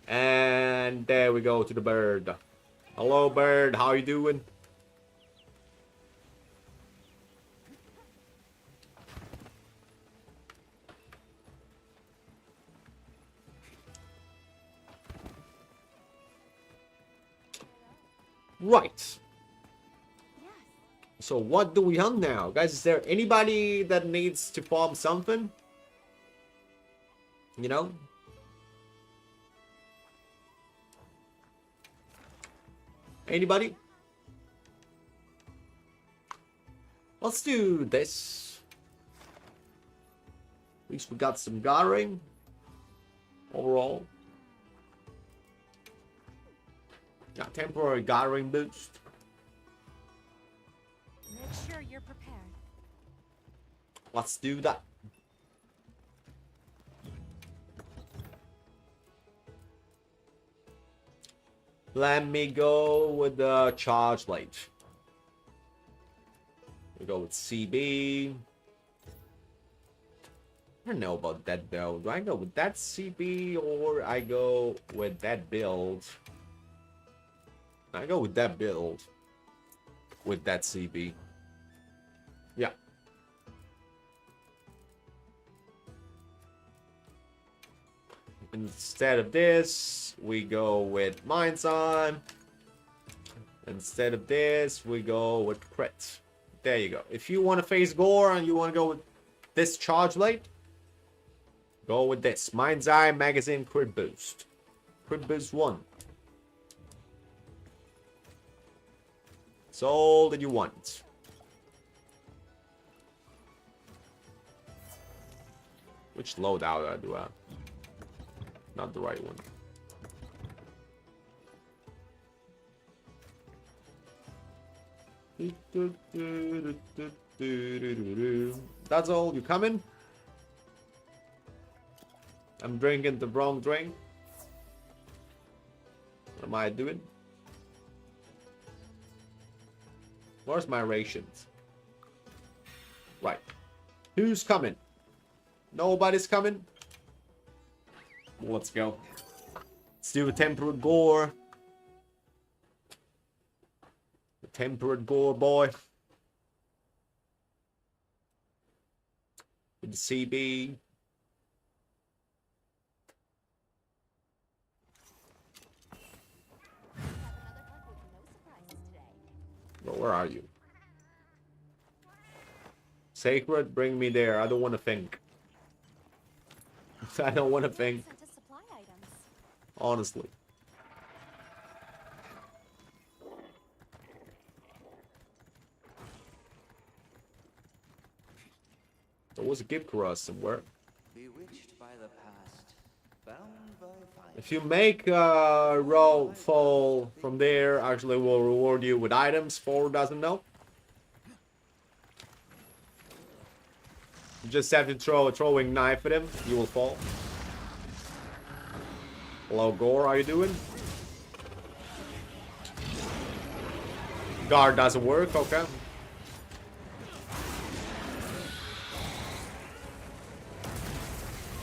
And there we go to the bird. Hello, bird. How you doing? Right. So what do we hunt now? Guys, is there anybody that needs to farm something? You know? Anybody? Let's do this. At least we got some gathering. Overall. Got temporary gathering boost. Make sure you're prepared. Let's do that. Let me go with the charge light. We go with CB. I don't know about that though. Do I go with that CB or I go with that build? I go with that build. With that CB. Yeah. Instead of this, we go with Mind's On. Instead of this, we go with Crit. There you go. If you want to face Gore and you want to go with this charge light, Go with this. Mind's Eye Magazine Crit Boost. Crit Boost 1. It's all that you want. Which loadout do I have? Not the right one. That's all. You coming? I'm drinking the wrong drink. What am I doing? Where's my rations? Right. Who's coming? Nobody's coming? Let's go. Let's do a temperate gore. The temperate gore, boy. With the CB. Well, where are you? Sacred, bring me there. I don't want to think. I don't want to think. Honestly. There was a gift for us somewhere. Bewitched by the past, bound by fire. If you make a roll fall from there, actually will reward you with items. For doesn't know. You just have to throw a throwing knife at him. You will fall. Hello, Gore. How you doing? Guard doesn't work. Okay.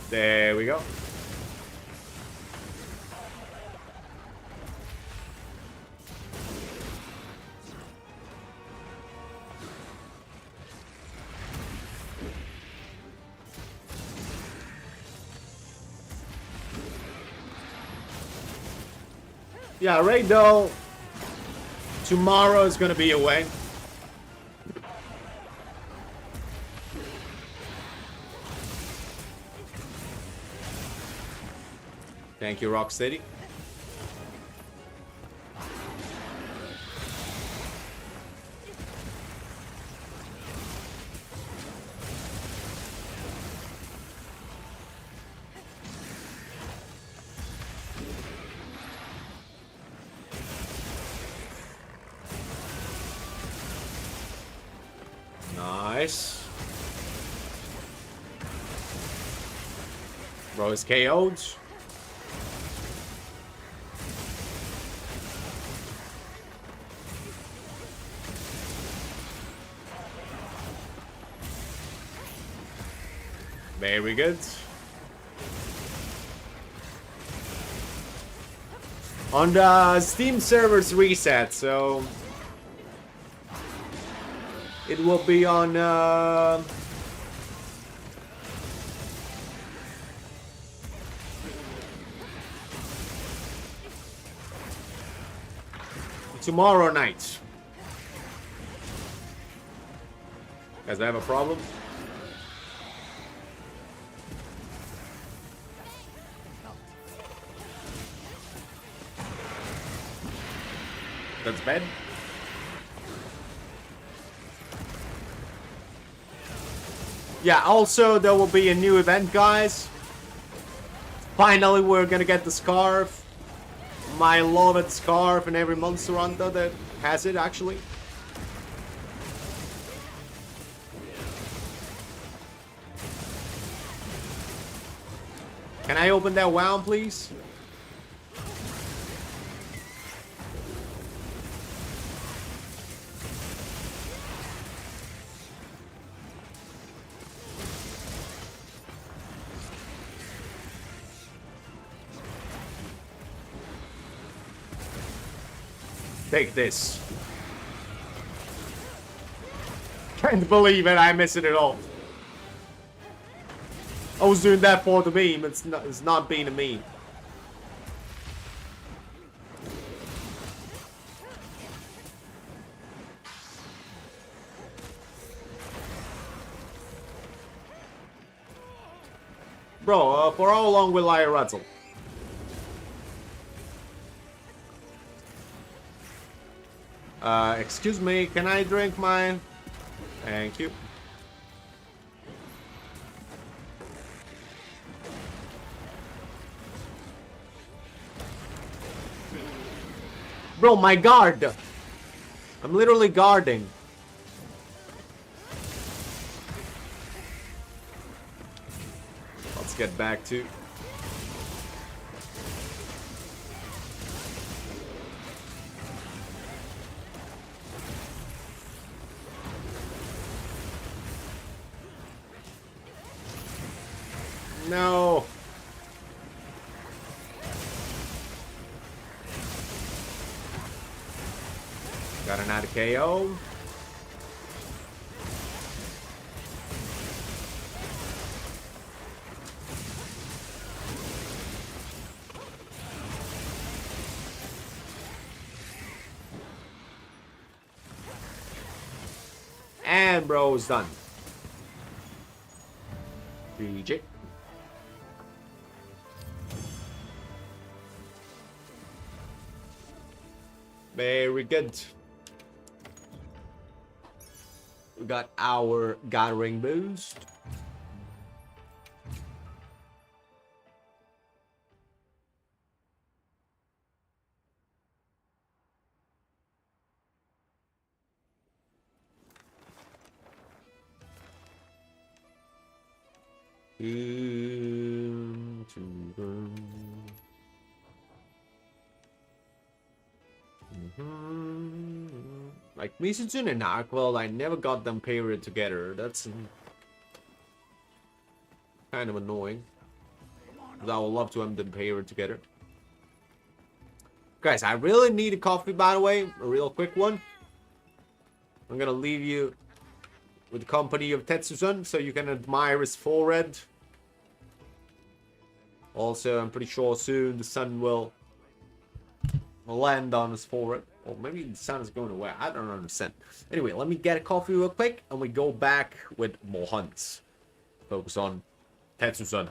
There we go. Yeah, right though. Tomorrow is gonna be away. Thank you, Rocksteady. Nice. Bro is KO'd. Very good. On the Steam servers reset, so it will be on tomorrow night. Guys, I have a problem. That's bad. Yeah, also there will be a new event, guys. Finally, we're gonna get the scarf. My loved scarf, and every Monster Hunter that has it, actually. Can I open that wound, please? Take this. Can't believe it, I missed it at all. I was doing that for the meme, it's not being a meme. Bro, for how long will I rattle? Excuse me, can I drink my... Thank you. Bro, my guard! I'm literally guarding. Let's get back to... No. Got another KO. And bro's done. GG. Very good. We got our gathering boost. Like Mizutsun and Arkwell, I never got them paired together. That's kind of annoying. I would love to have them paired together. Guys, I really need a coffee, by the way. A real quick one. I'm gonna leave you with the company of Tetsu-san so you can admire his forehead. Also, I'm pretty sure soon the sun will land on his forehead. Or maybe the sun is going away. I don't understand. Anyway, let me get a coffee real quick and we go back with more hunts. Focus on Tetsu-san.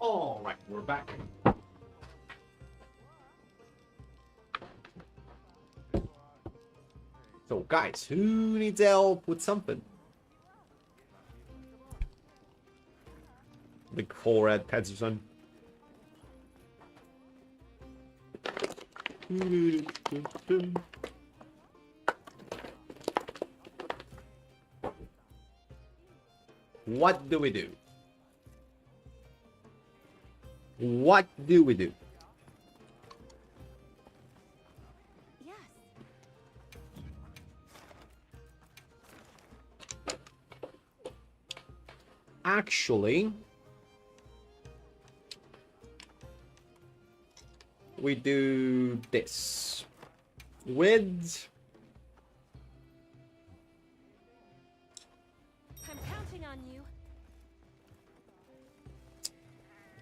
All right, we're back. So, guys, who needs help with something? Big forehead, Pedersen. What do we do? What do we do? Yes. Actually, we do this with I'm counting on you.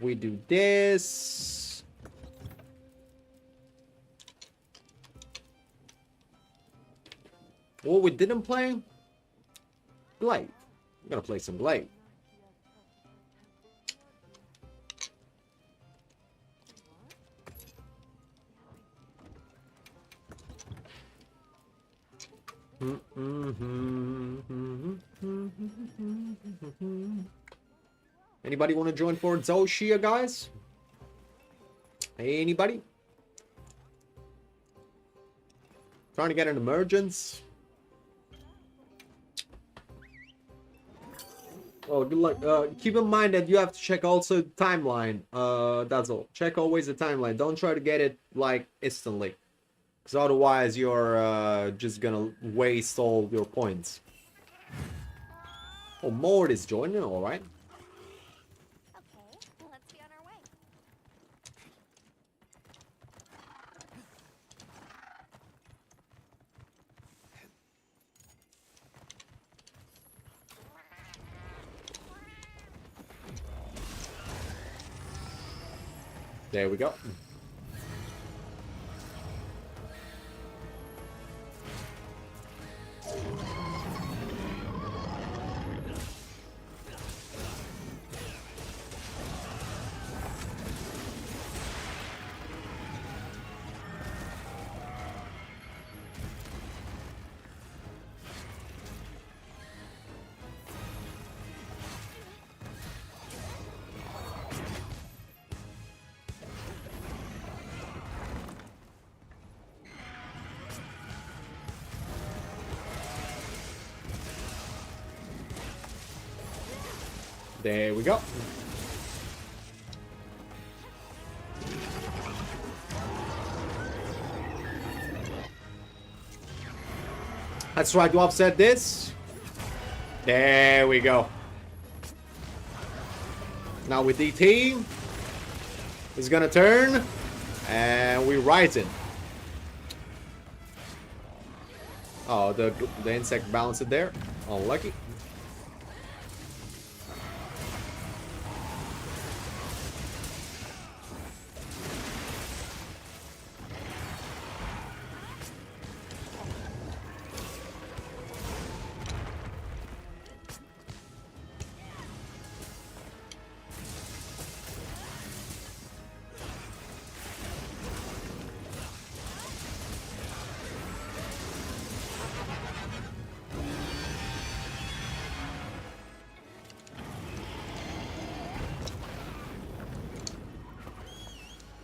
we do this. What we didn't play? Glaive. I'm gonna play some Glaive. Anybody want to join for Zoshia, guys? Anybody? Trying to get an emergence? Oh, good luck. Keep in mind that you have to check also timeline. That's all. Check always the timeline. Don't try to get it like instantly. Because otherwise you're just gonna waste all your points. Oh, Mord is joining, alright. Okay, let's be on our way. There we go. There we go. Let's try to offset this. There we go. Now with DT, it's gonna turn, and we rise it. Oh, the insect balanced it there. Unlucky.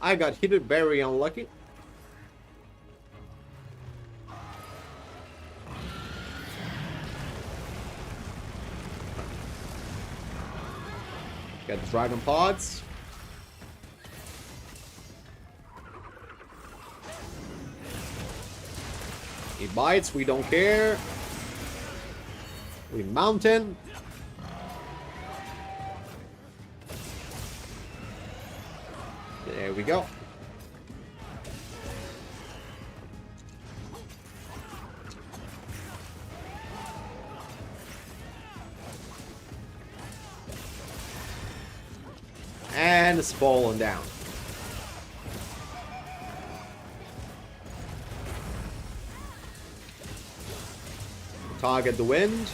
I got hit very unlucky. Got the dragon pods. He bites, we don't care. We mountain. There we go. And it's falling down. Target the wind.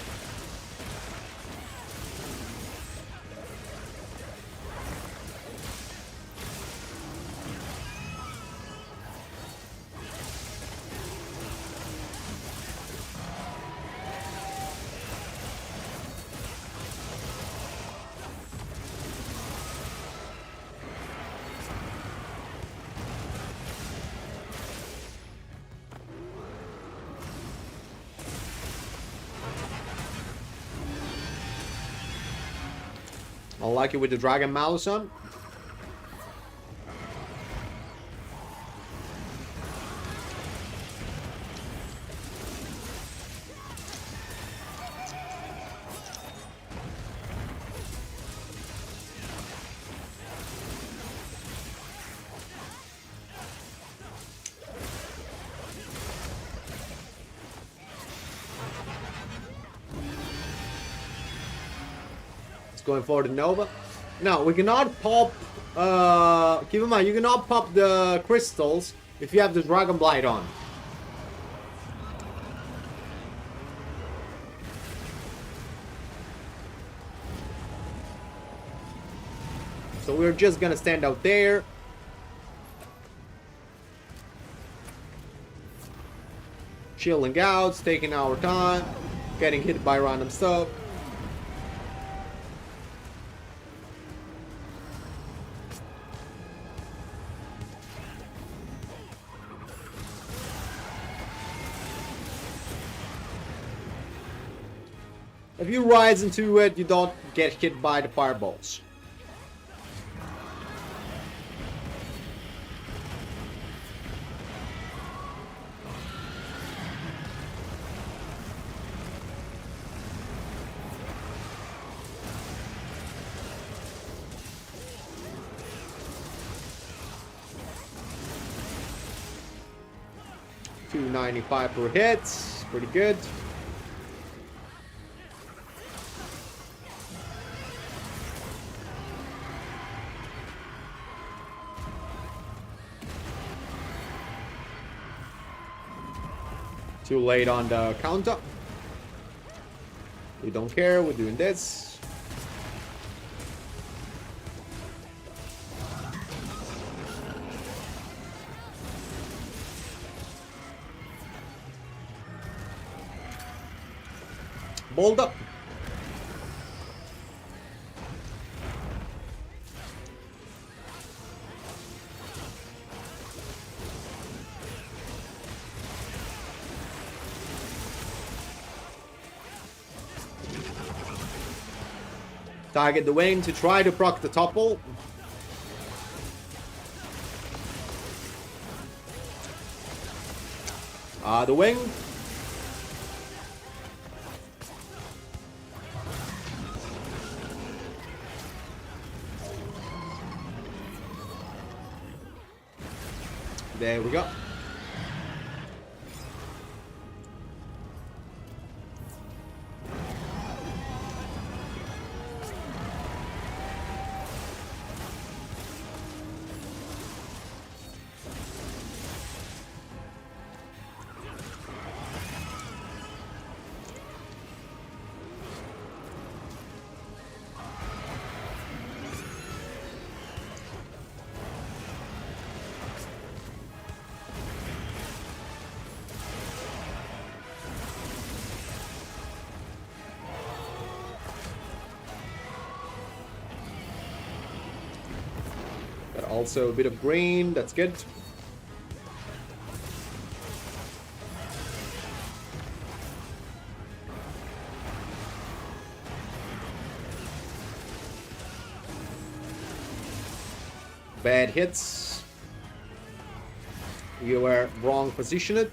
Unlucky with the Dragon Malison. Going for the Nova. No, we cannot pop. Keep in mind, you cannot pop the crystals if you have the Dragon Blight on. So we're just gonna stand out there. Chilling out, taking our time, getting hit by random stuff. If you rise into it, you don't get hit by the fireballs. $295 per hit, pretty good. Too late on the counter. We don't care, we're doing this. Bold up. Target the wing to try to proc the topple. The wing. There we go. Got also a bit of green, that's good. Bad hits. You were wrong positioned.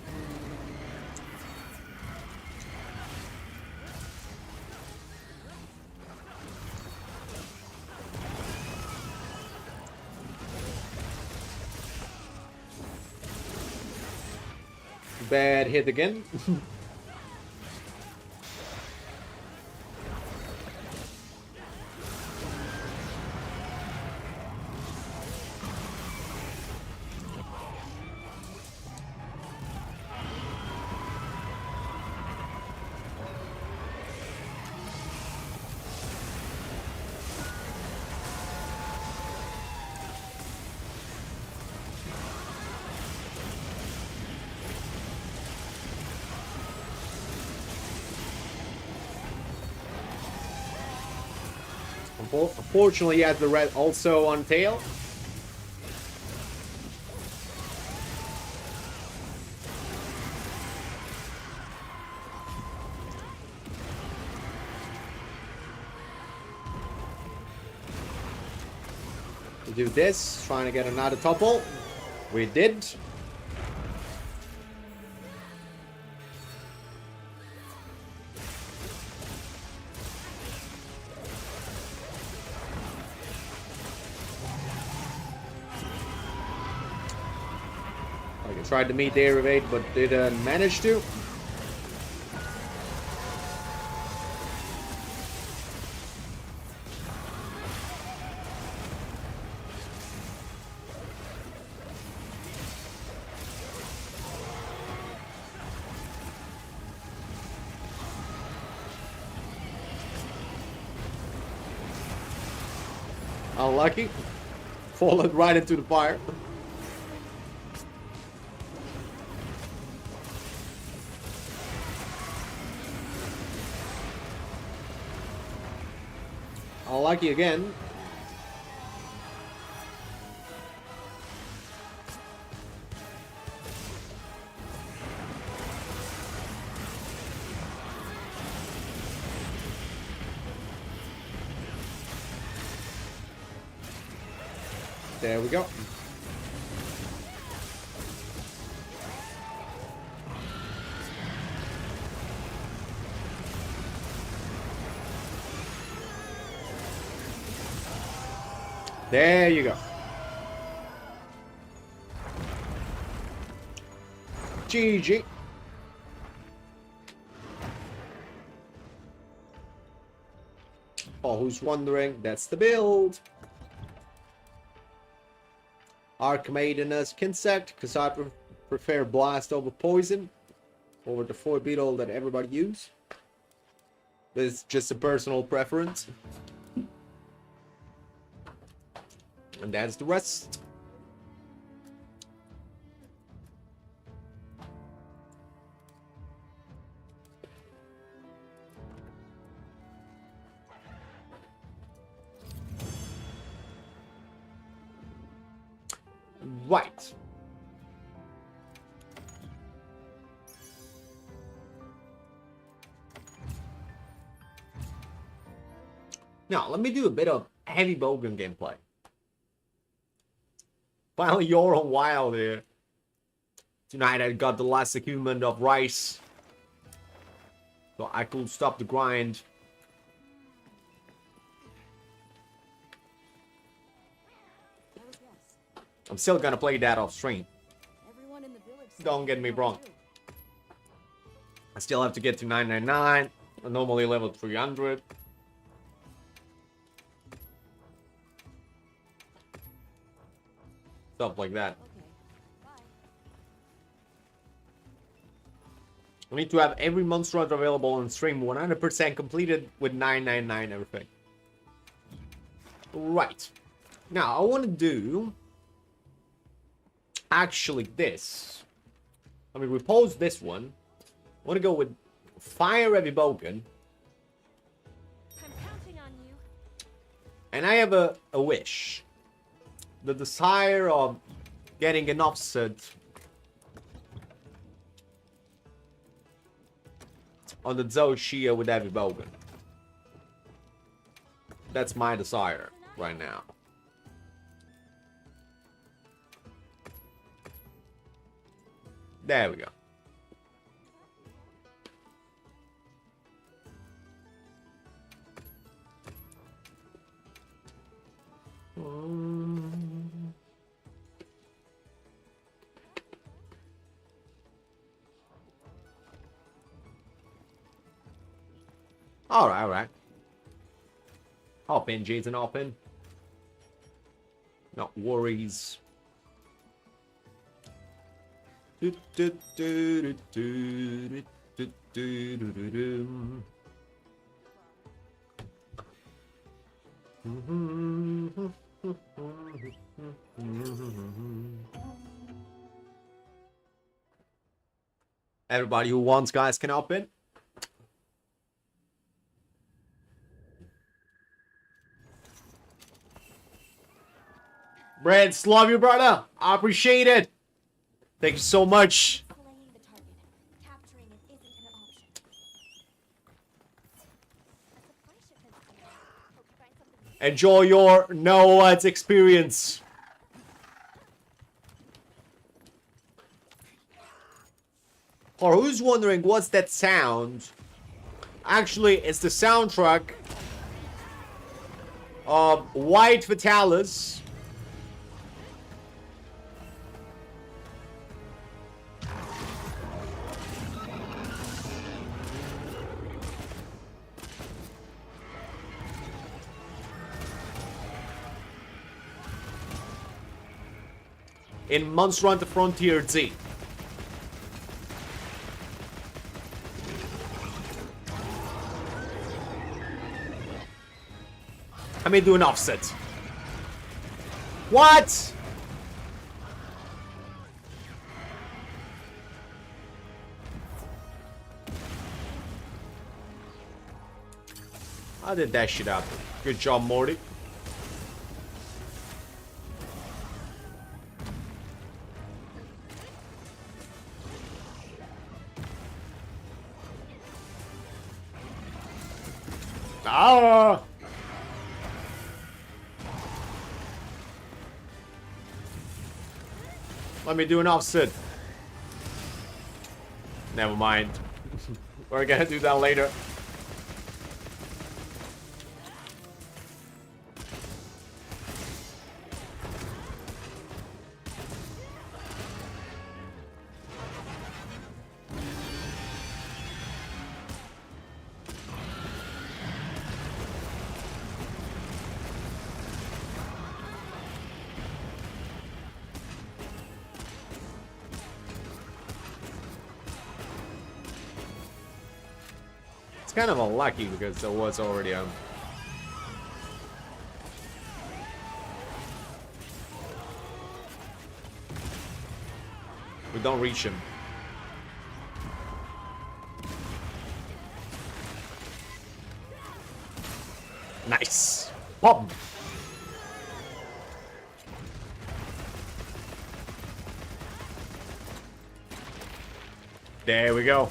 Bad hit again. Unfortunately, he has the red also on tail. We do this, trying to get another topple. We did. I tried to meet the air evade, but didn't manage to. Unlucky. Fallen right into the fire. Unlucky again. There we go. There you go. GG. For who's wondering, that's the build. Archmaiden Kinsect, because I prefer Blast over Poison, over the 4 beetle that everybody use. It's just a personal preference. And that's the rest. Right. Now, let me do a bit of heavy bowgun gameplay. Finally, you're on wild here. Tonight I got the last achievement of Rice. So I could stop the grind. I'm still gonna play that off stream. Don't get me wrong. I still have to get to 999. I'm normally level 300. Stuff like that. I need to have every monster hunt available on stream 100% completed with 999 everything. Right. Now, I want to do actually this. Let me repose this one. I want to go with Fire Heavy Bowgun. I'm counting on you. And I have a wish. The desire of getting an offset on the Zoshia with Heavy Bowgun. That's my desire right now. There we go. Alright, alright. Hop in, Jason, hop in. Not worries. Everybody who wants, guys, can hop in. Breds, love you, brother. I appreciate it. Thank you so much. Slaying the target. Capturing it isn't an option. A supply shipment's coming. Hope you find something Enjoy your no ads experience. Or who's wondering what's that sound? Actually, it's the soundtrack of White Fatalis. In Monster Hunter Frontier Z. I may do an offset. What? I did that shit up. Good job, Morty. Ah! Let me do an offset. Never mind. We're gonna do that later. It's kind of unlucky because there was already a... We don't reach him. Nice. Pop. There we go.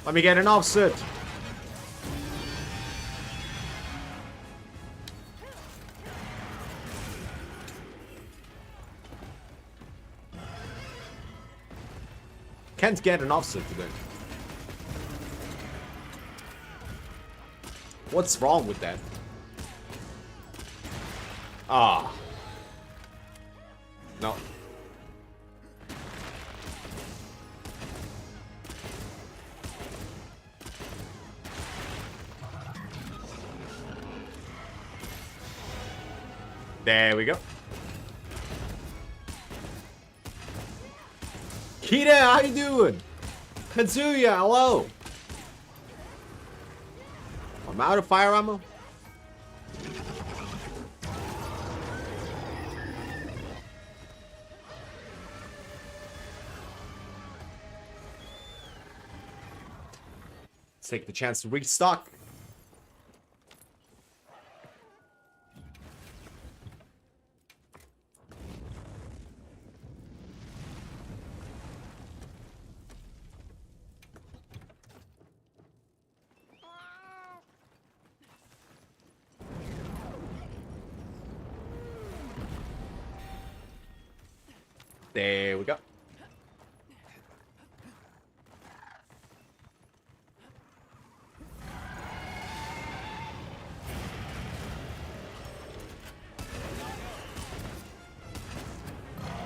Let me get an offset. Can't get an offset today. What's wrong with that? Ah. No. There we go. Kita, how you doing? Katsuya, hello. I'm out of fire ammo. Let's take the chance to restock. There we go.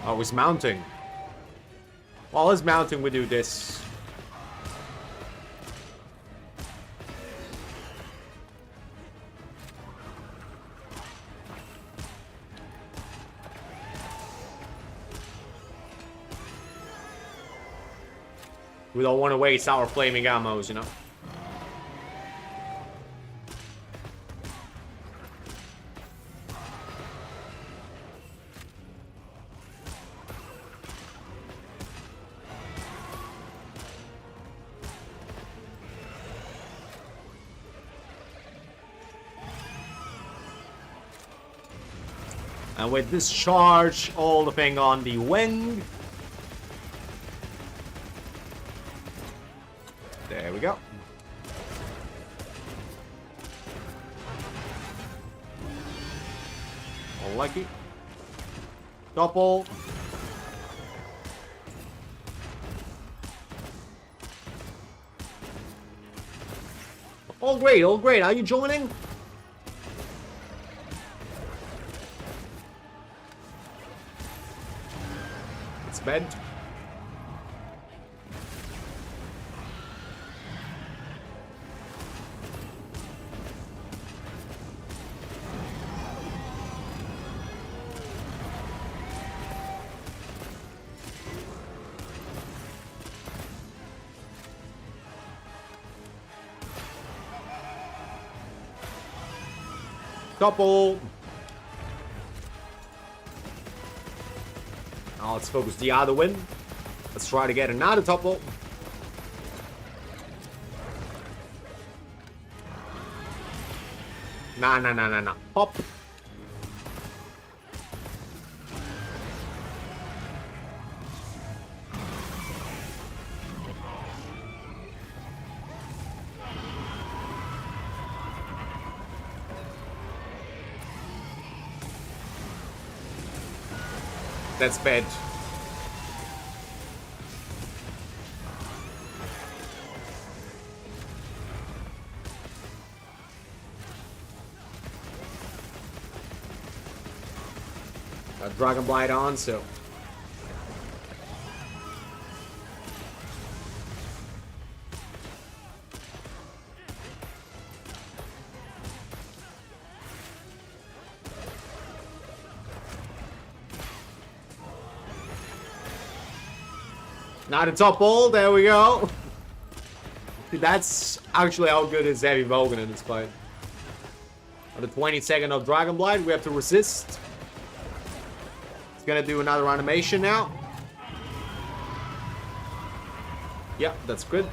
Oh, he's mounting. While he's mounting, we do this. We don't want to waste our flaming ammos, you know? And with this charge, all the thing on the wing. There we go. Unlucky. Double. All great, all great. Are you joining? It's bent. Couple. Now let's focus the other win. Let's try to get another topple. Nah. Pop. That's bad. Got Dragon Blight on, so. Not a top ball, there we go. That's actually how good is Heavy Vulcan in this fight. On the 22nd of Dragon Blight, we have to resist. It's gonna do another animation now. Yeah, that's good.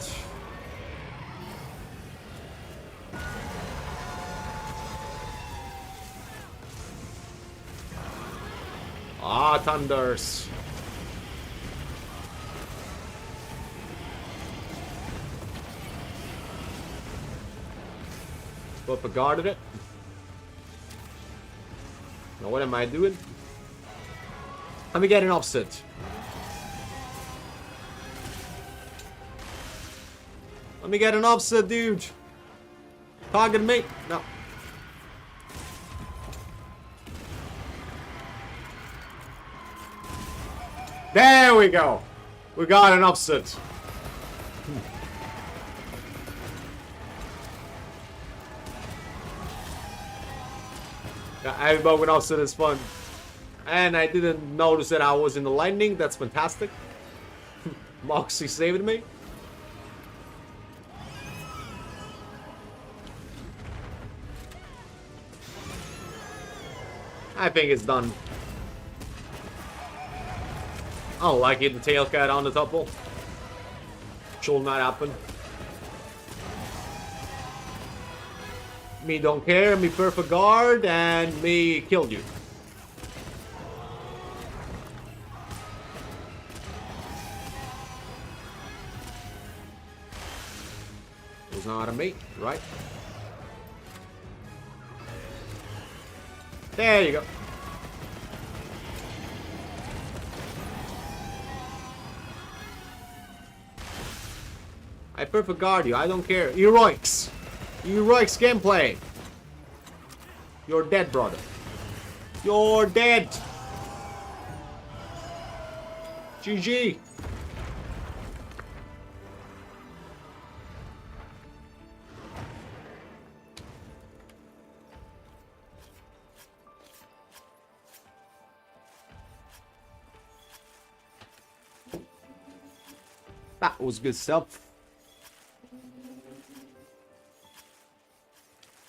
Ah, Thunders. But guarded it. Now what am I doing? Let me get an offset. Let me get an offset, dude. Target me. No. There we go. We got an offset. Yeah, Heavy Vulcan offset is fun. And I didn't notice that I was in the lightning. That's fantastic. Moxie saved me. I think it's done. Oh, like it, the tail cat on the topple. Should not happen. Me don't care, me perfect guard, and me killed you. It was not a me, right? There you go. I perfect guard you, I don't care. Heroics! Heroics gameplay! You're dead, brother. You're dead! GG! That was good stuff.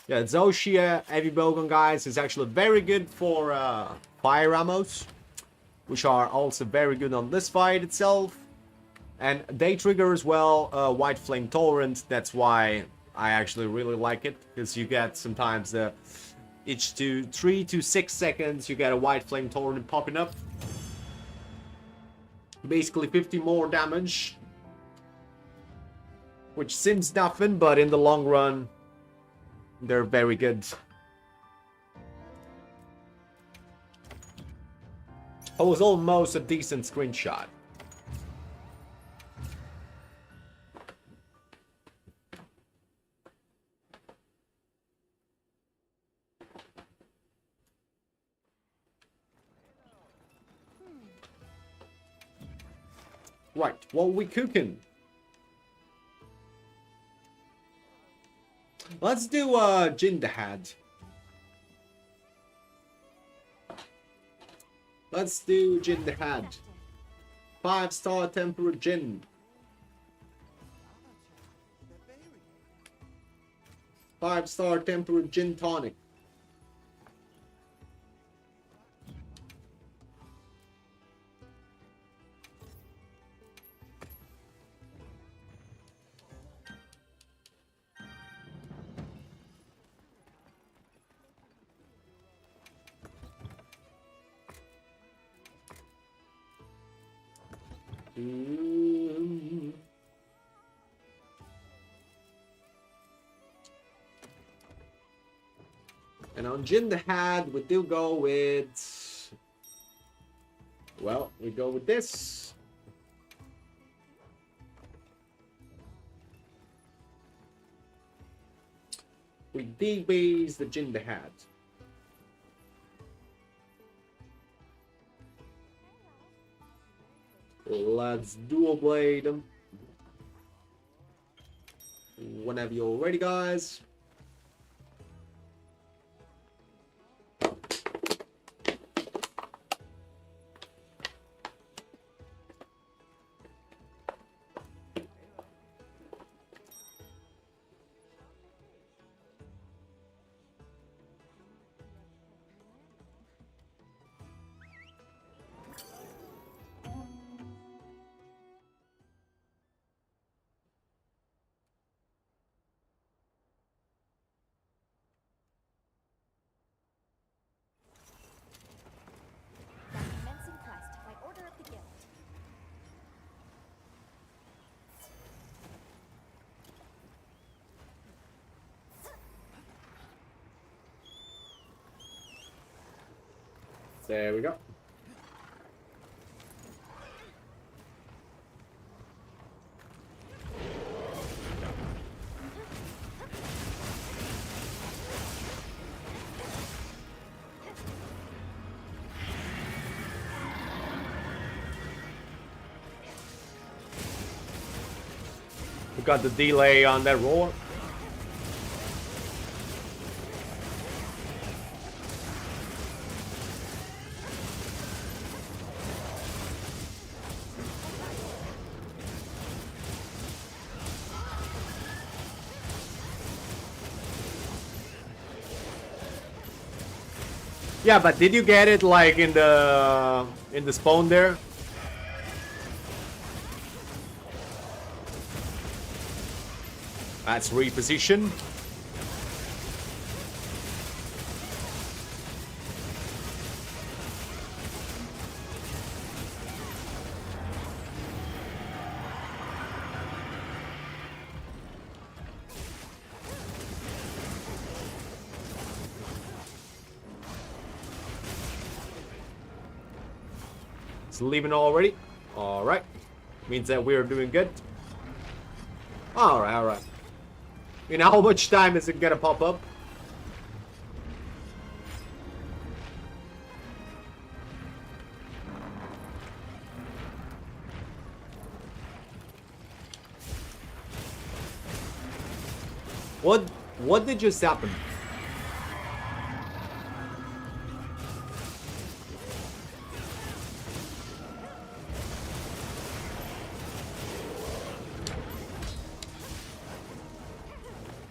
Yeah, Zoshia Heavy Bowgun, guys, is actually very good for fire ammos, which are also very good on this fight itself. And they trigger as well White Flame Torrent. That's why I actually really like it, because you get sometimes each 3 to 6 seconds you get a White Flame Torrent popping up. Basically 50 more damage, which seems nothing, but in the long run they're very good. That was almost a decent screenshot. Right, what are we cooking? Let's do Jindahad. Let's do Jindahad. 5-star temperate gin. 5-star temperate gin tonic. And on Jindahad, we do go with... Well, we go with this. We debase the Jindahad. Let's dual blade them. Whenever you're ready, guys. Commencing quest by order of the guild. There we go. We got the delay on that roar. Yeah, but did you get it like in the spawn there? That's reposition. It's leaving already. All right, means that we're doing good. All right, all right. You know how much time is it gonna pop up? What did just happen?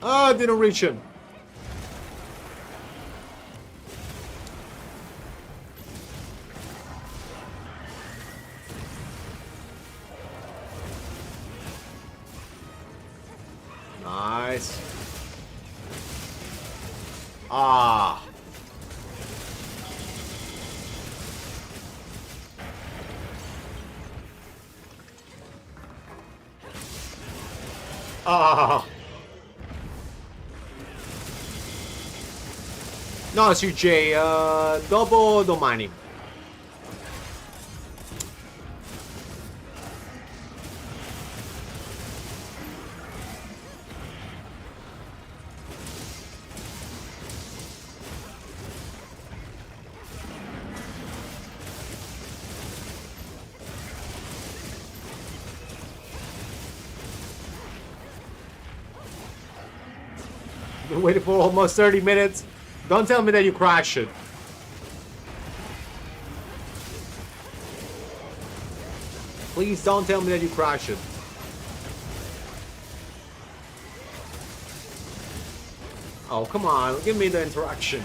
Oh, I didn't reach him. Nice. Ah. Ah. No, CJ, dopo domani. Been waiting for almost 30 minutes. Don't tell me that you crashed it. Please don't tell me that you crashed it. Oh, come on. Give me the interaction.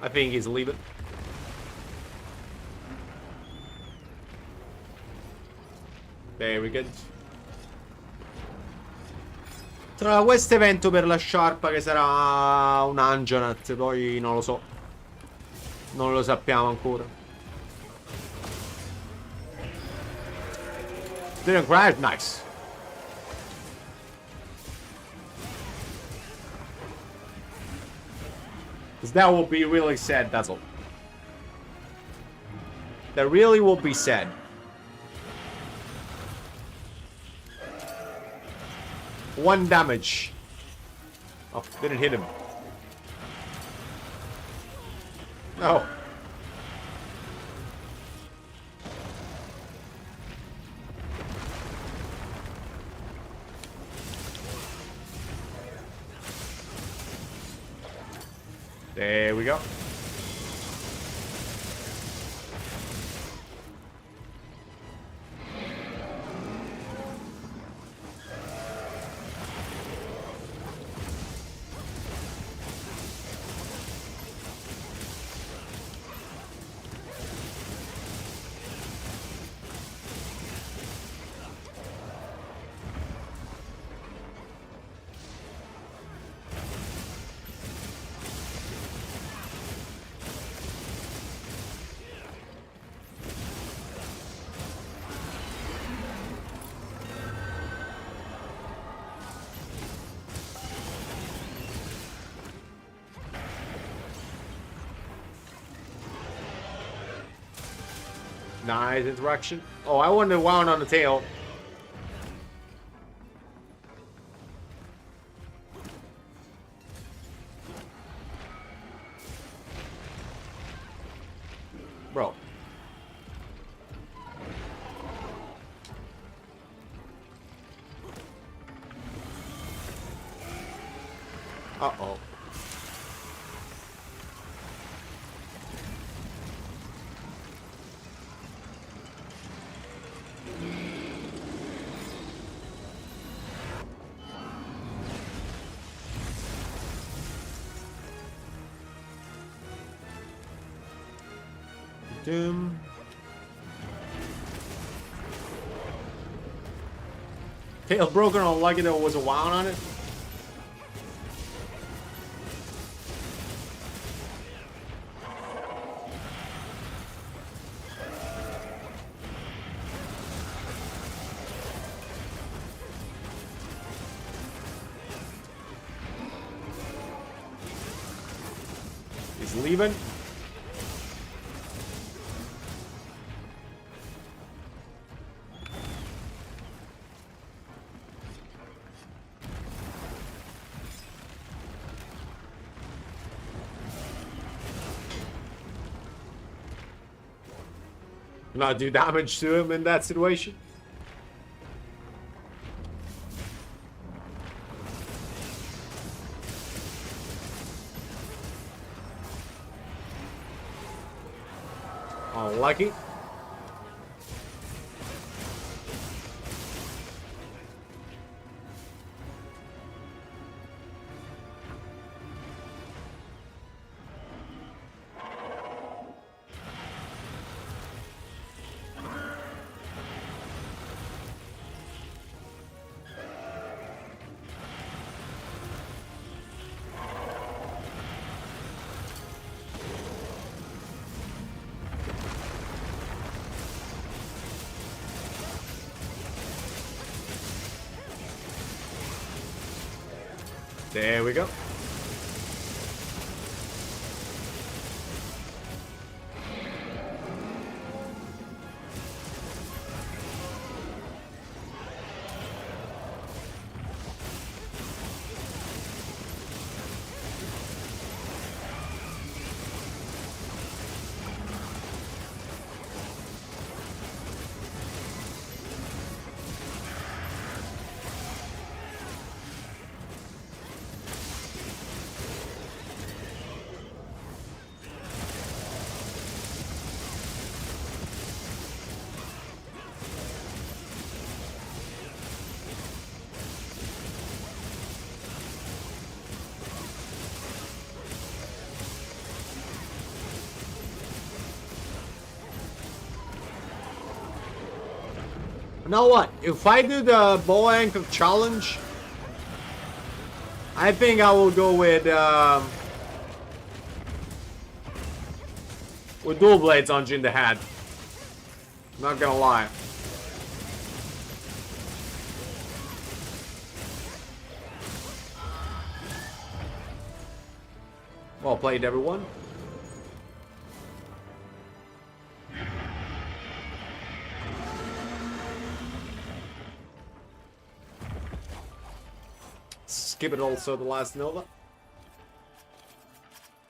I think he's leaving. There we go. Tra questo evento per la sciarpa che sarà un Anjonath, poi non lo so. Non lo sappiamo ancora. Didn't crash? Nice. Because that will be really sad, that's all. That really will be sad. One damage. Oh, didn't hit him. No. There we go. Nice interaction. Oh, I wanted to wound on the tail. Bro. Uh-oh. Doom. Tail broken on lucky there was a wound on it. He's leaving. Not do damage to him in that situation. Lucky. There we go. You know what? If I do the bow anchor challenge, I think I will go with dual blades on Jin the Hat. Not gonna lie. Well played, everyone. Skip it also the last Nova.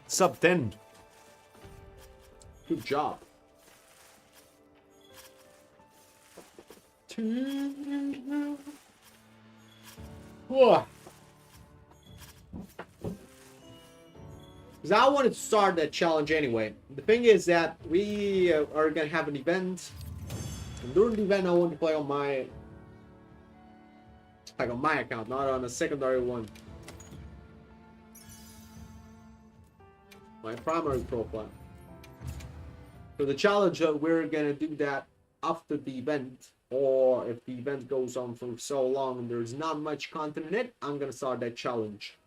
Sub 10. Good job. Whoa. Because I wanted to start that challenge anyway. The thing is that we are gonna have an event. And during the event I want to play on my... like on my account, not on a secondary one. My primary profile. So the challenge, we're gonna do that after the event, or if the event goes on for so long and there's not much content in it, I'm gonna start that challenge.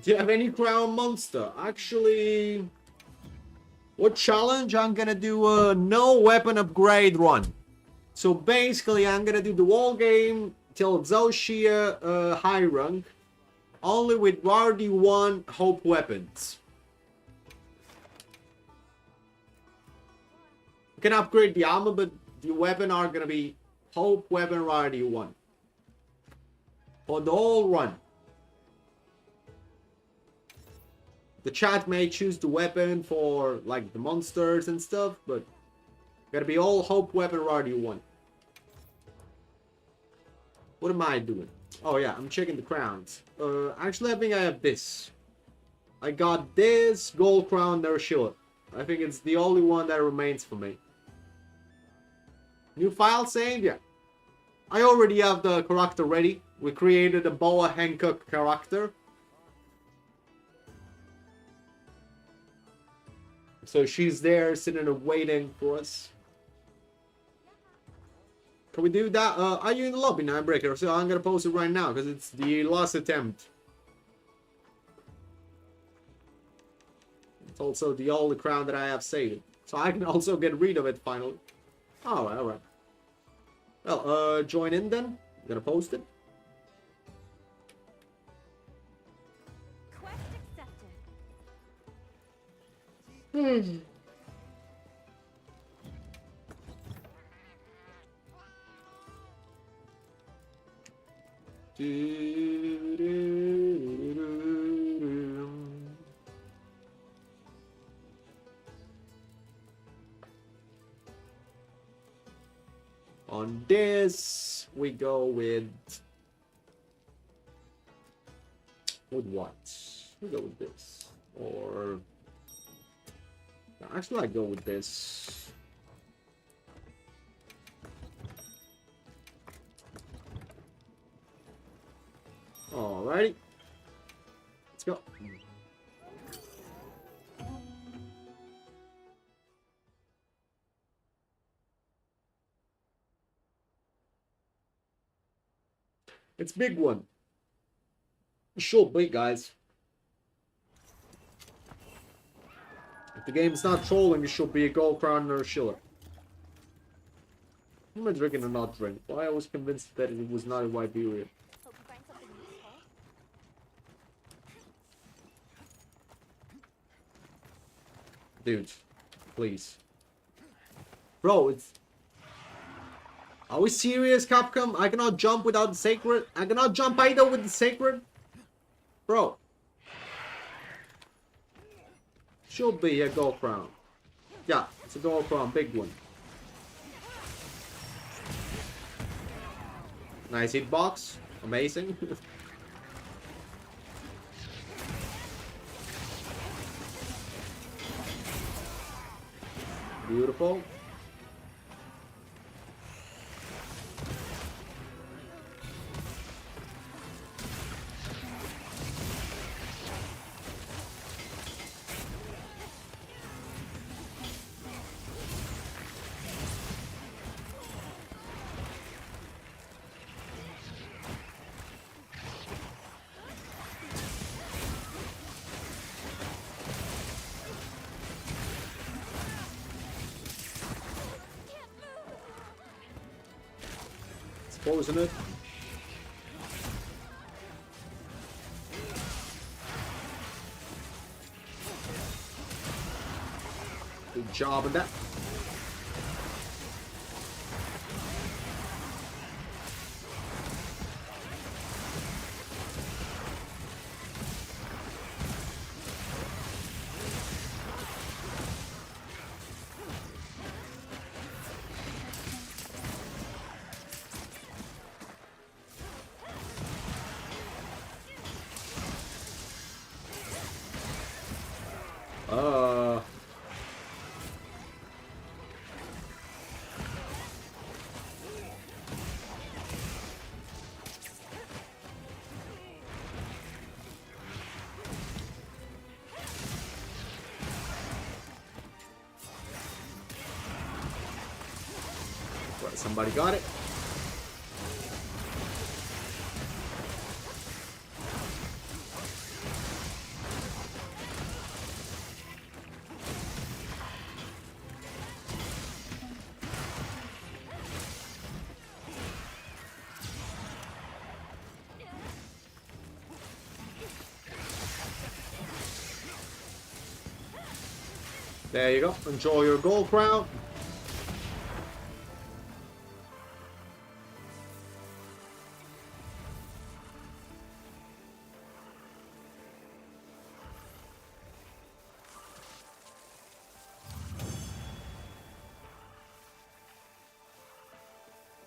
Do you have any crown monster? Actually, what challenge? I'm gonna do a no weapon upgrade run. So basically, I'm gonna do the whole game till Xoxia high rank, only with RD1 hope weapons. You can upgrade the armor, but the weapon are gonna be hope weapon RD1 for the whole run. The chat may choose the weapon for like the monsters and stuff, but gotta be all hope weapon RD1. What am I doing? Oh yeah, I'm checking the crowns. Actually I think I have this. I got this gold crown there shield. I think it's the only one that remains for me. New file saved? Yeah. I already have the character ready. We created a Boa Hancock character. So she's there sitting and waiting for us. Can we do that? Are you in the lobby now, Breaker? So I'm gonna post it right now because it's the last attempt. It's also the only crown that I have saved. So I can also get rid of it finally. Alright, alright. Well, join in then. I'm gonna post it. Quest accepted. On this, we go with what? We go with this, or actually, I go with this. Alrighty, let's go. It's big one. It should be, guys. If the game's not trolling, it should be a gold crown or a shiller. Am I drinking or not drink? Why I was convinced that it was not a Wyberia. Hope you find something useful. Dude, please. Bro, it's... Are we serious, Capcom? I cannot jump without the sacred? I cannot jump either with the sacred? Bro. Should be a gold crown. Yeah, it's a gold crown, big one. Nice hitbox. Amazing. Beautiful. Isn't it? Good job of that. Somebody got it. There you go. Enjoy your gold crown.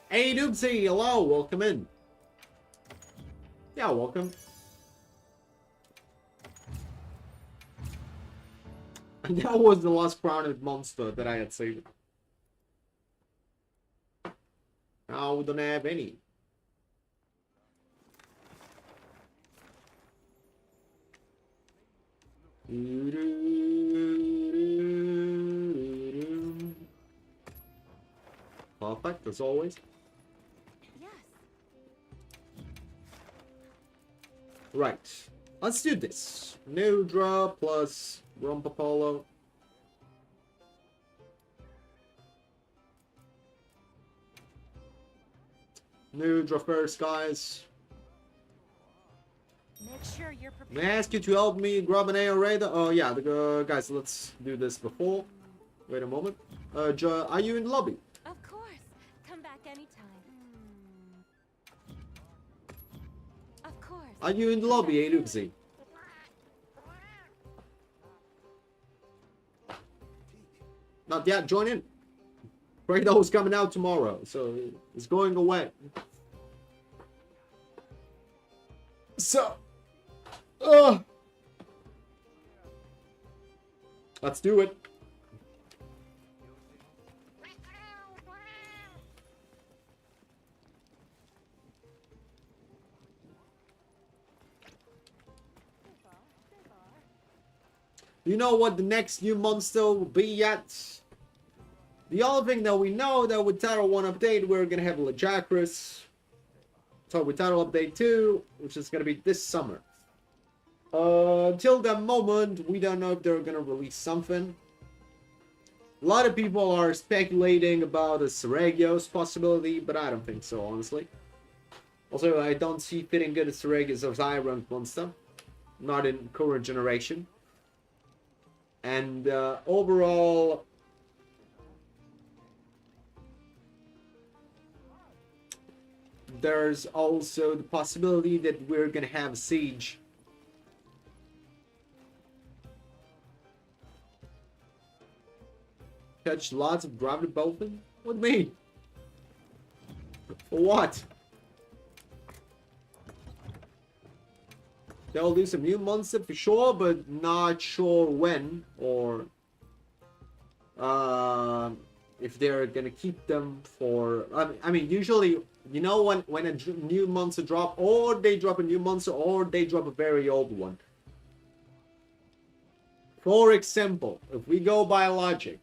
Hey Noobsy, hello, welcome in. Yeah, welcome. And that was the last crowned monster that I had saved. Now we don't have any. Perfect, as always. Yes. Right, let's do this. Nudra plus Rompapolo. Nudra first, guys. Make sure you're prepared. May I ask you to help me grab an AO Raider? Oh yeah, guys, let's do this before. Wait a moment. Are you in the lobby? Of course. Come back anytime. Of course. Are you in the lobby, eh, Luxie? Not yet, join in. Kratos coming out tomorrow, so it's going away. So, let's do it. You know what the next new monster will be yet? The only thing that we know that with Title 1 update, we're gonna have Lejacris. So with Title Update 2, which is gonna be this summer. Till that moment, we don't know if they're gonna release something. A lot of people are speculating about a Seragios possibility, but I don't think so, honestly. Also, I don't see fitting good at Seragios as high ranked monster. Not in current generation. And overall, there's also the possibility that we're gonna have Siege. Catch lots of gravity Bolton? What do you mean? For what? They'll do some new monster for sure, but not sure when or if they're gonna keep them for. I mean, usually, you know, when a new monster drop, or they drop a new monster, or they drop a very old one. For example, if we go by logic,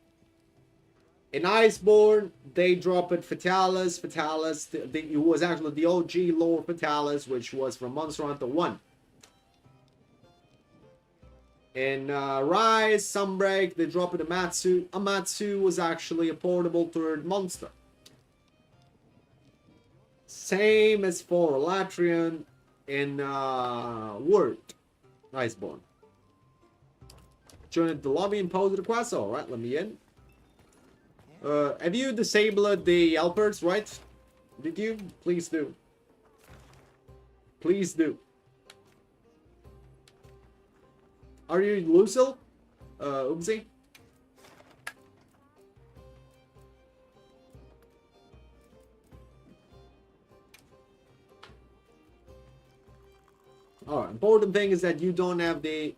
in Iceborne, they dropped Fatalis. It was actually the OG lore Fatalis, which was from Monster Hunter 1. In Rise, Sunbreak, they dropped Amatsu. Amatsu was actually a portable third monster. Same as for Elatrian in Word, Iceborne. Join the lobby and pose the request. Alright, let me in. Have you disabled the helpers, right? Did you? Please do. Please do. Are you Lucille? Oopsie? Alright, important thing is that you don't have the...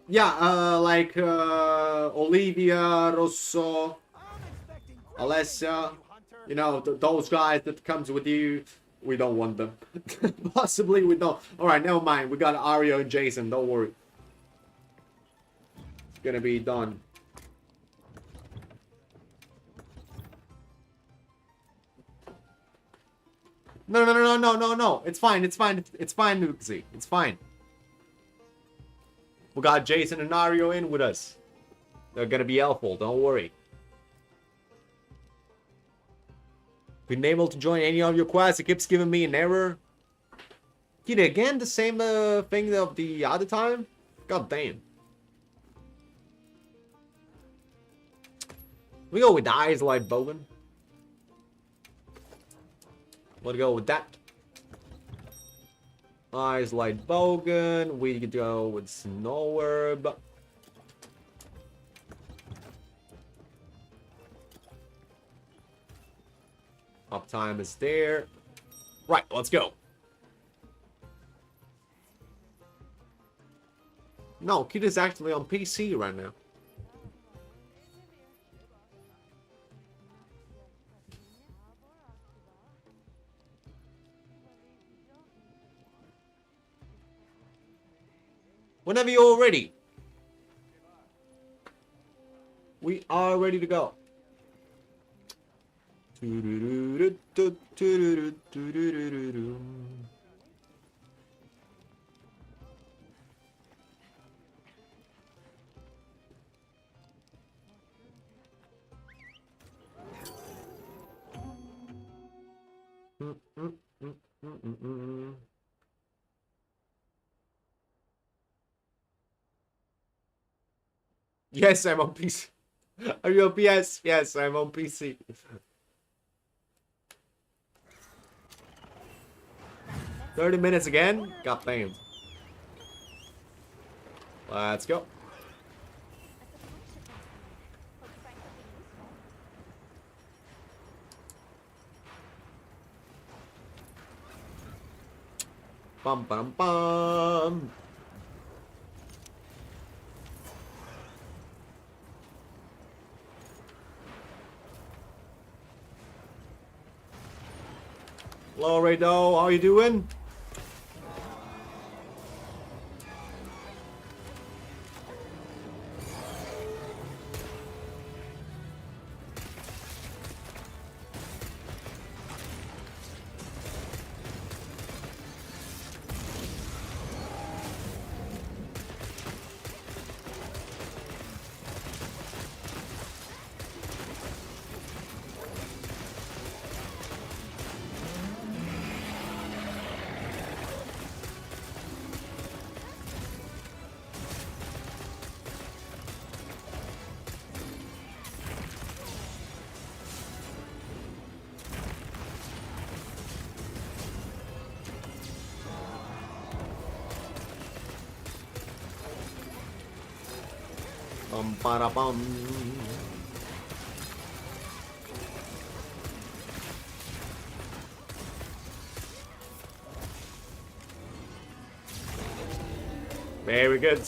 Yeah, like Olivia, Rosso, Alessia, you know, those guys that comes with you, we don't want them. Possibly we don't. Alright, never mind. We got Ario and Jason, don't worry. It's gonna be done. No. It's fine, Nuxie. It's fine. We got Jason and Ario in with us. They're gonna be helpful, don't worry. Been able to join any of your quests, it keeps giving me an error. Did again the same thing of the other time? God damn. We go with the Eyes Like Bogan. Let's go with that. Eyes Like Bogan. We could go with Snow Orb. Uptime is there. Right, let's go. No, Kid is actually on PC right now. Whenever you're ready. We are ready to go. Yes, I'm on PC. Are you on PS? Yes, I'm on PC. 30 minutes again? God damn. Let's go. Bum bum bum. Hello, Rado. How you doing? Bum ba bum. Very good.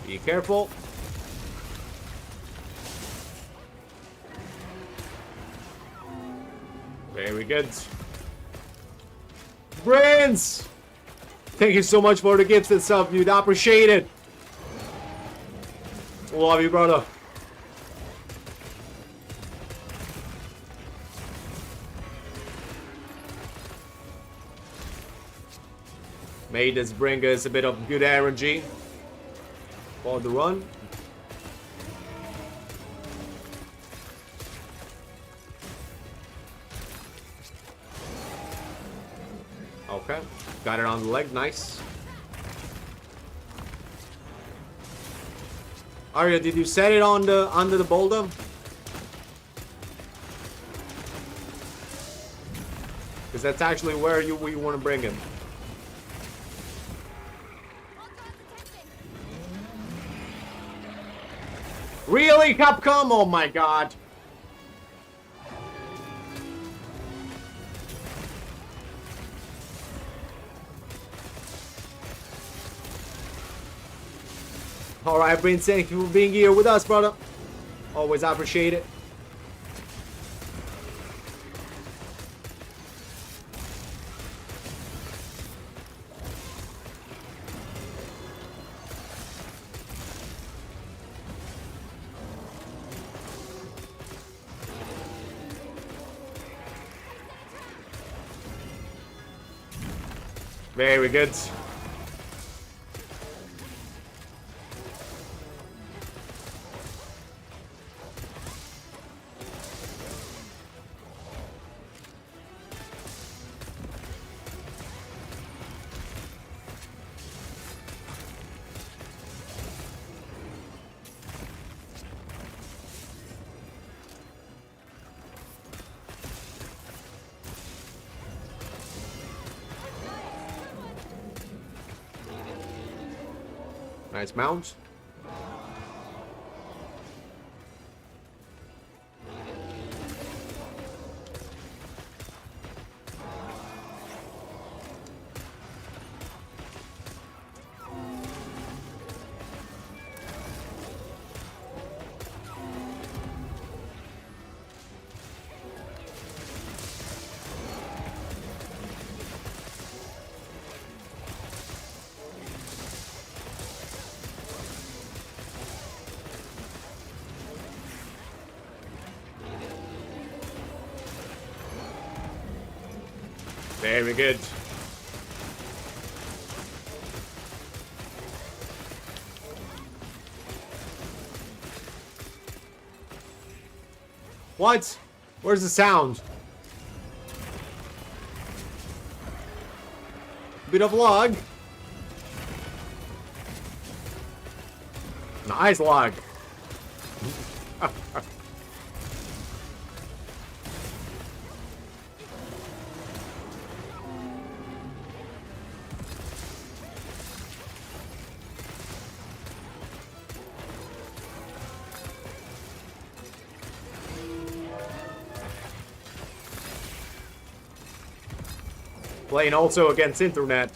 Be careful. Very good. Brains! Thank you so much for the gifts and stuff, dude. I appreciate it. Love you, brother. May this bring us a bit of good energy for the run. Okay, got it on the leg, nice. Arya, did you set it on the under the boulder? Because that's actually where we want to bring him. Really, Capcom? Oh my god. Alright, Prince, thank you for being here with us, brother. Always appreciate it. Very good. Nice mount. Very good. What? Where's the sound? Bit of log. Nice log. Playing also against internet.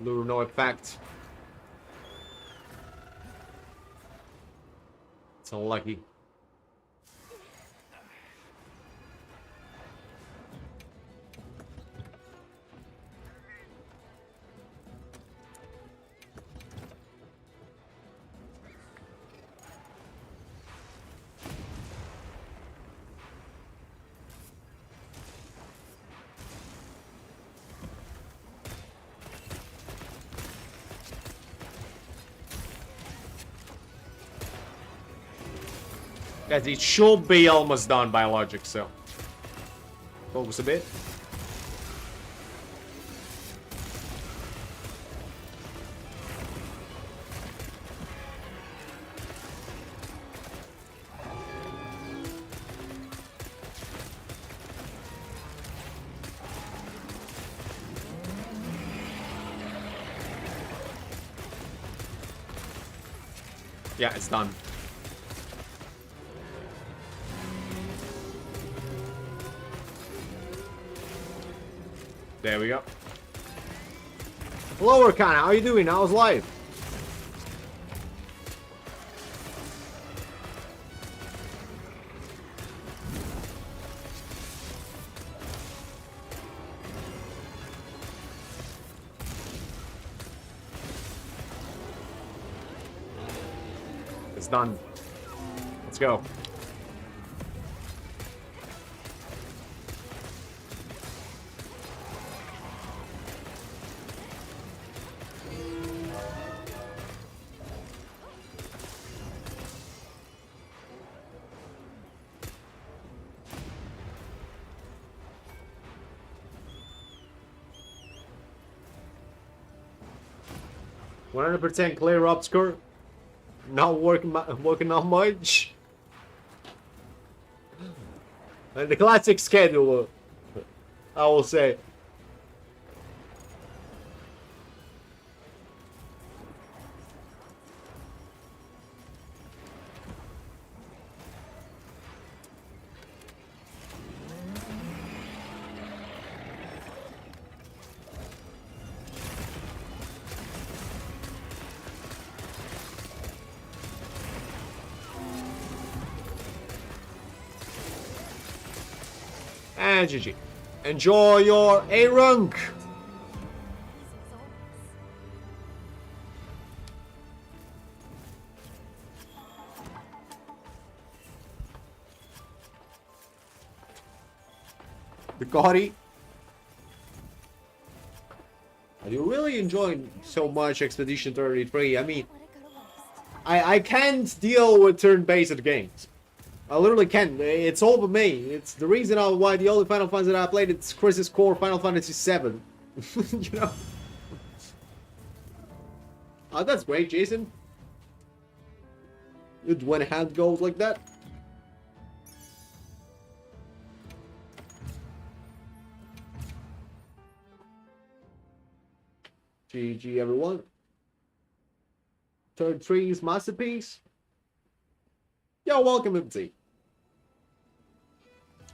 Lure no effect. It's unlucky. Guys, it should be almost done by logic, so focus a bit. Yeah, it's done. There we go. Hello, Arcana. How you doing? How's life? It's done. Let's go. %, clear up score. Not working out much. And the classic schedule, I will say. And GG. Enjoy your A rank. Ducati. Are you really enjoying so much Expedition 33? I mean, I can't deal with turn-based games. I literally can't. It's all but me. It's the reason why the only Final Fantasy that I played it's Crisis Core Final Fantasy VII. You know? Oh, that's great, Jason. You'd when hand goes like that. GG, everyone. Third trees masterpiece. You're welcome, MT.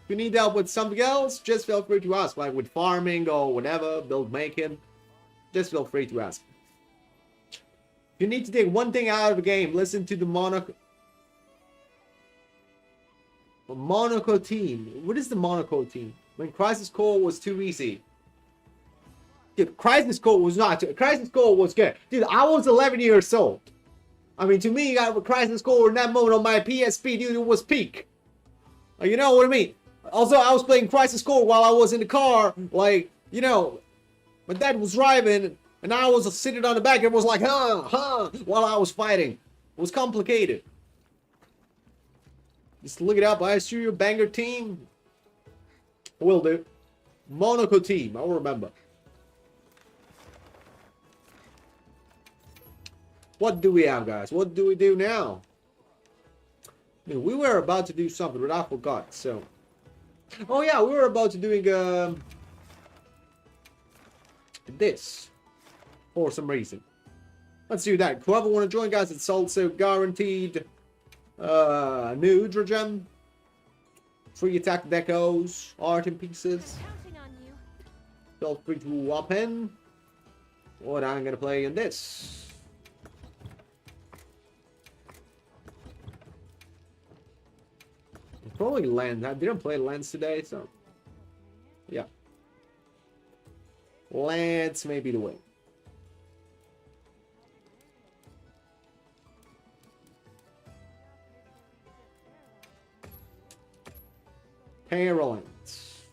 If you need help with something else, just feel free to ask, like with farming or whatever, build making. Just feel free to ask. If you need to take one thing out of the game, listen to the Monaco team. What is the Monaco team? When Crisis Core was too easy. Dude, Crisis Core was not. Crisis Core was good. Dude, I was 11 years old. I mean, to me, I Crisis Core in that moment on my PSP, dude, it was peak. You know what I mean? Also, I was playing Crisis Core while I was in the car, like, you know, My dad was driving, and I was sitting on the back and was like, while I was fighting. It was complicated. Just look it up. I assure you, banger team. Will do. Monaco team. I'll remember. What do we have, guys? What do we do now? I mean, we were about to do something, but I forgot. So, oh yeah, we were about to doing this for some reason. Let's do that. Whoever want to join, guys, it's also guaranteed Nudragem, free attack decos, art in pieces. Counting on you. Feel free to whop in. What I'm gonna play in this. Probably Lens. I didn't play Lens today, so yeah. Lens may be the way. Paralance.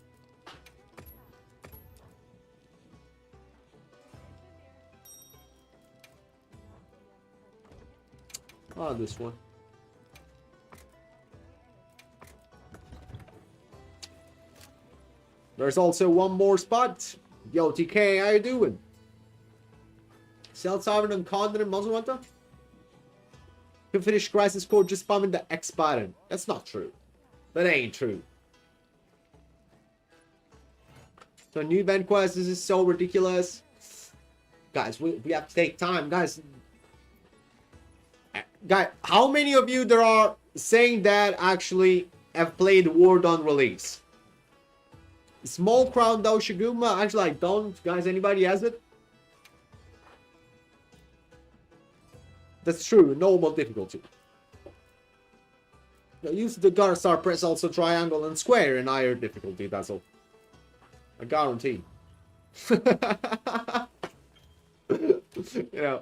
Oh, this one. There's also one more spot. Yo, TK, how you doing? Cell Sovereign and Condon and Monster Hunter? You can finish Crisis Core just spamming the X button. That's not true. That ain't true. So new event quest, this is so ridiculous. Guys, we have to take time. Guys, how many of you there are saying that actually have played War Dawn release? Small Crown though, Shiguma. Actually, I don't. Guys, anybody has it? That's true. Normal difficulty. Use the Garstar press also triangle and square in higher difficulty. That's all. I guarantee. Yeah.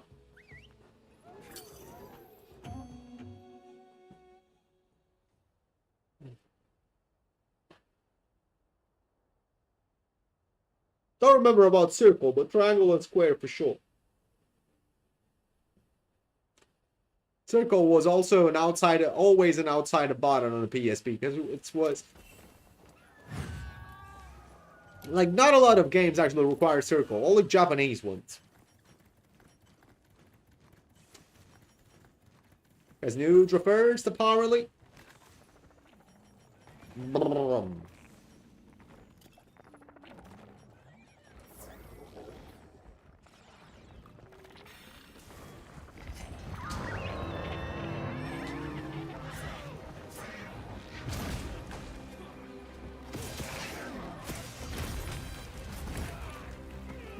Don't remember about circle, but triangle and square for sure. Circle was also an outsider, always an outsider button on the PSP because it was like not a lot of games actually require circle, only Japanese ones. As Nudra first, apparently.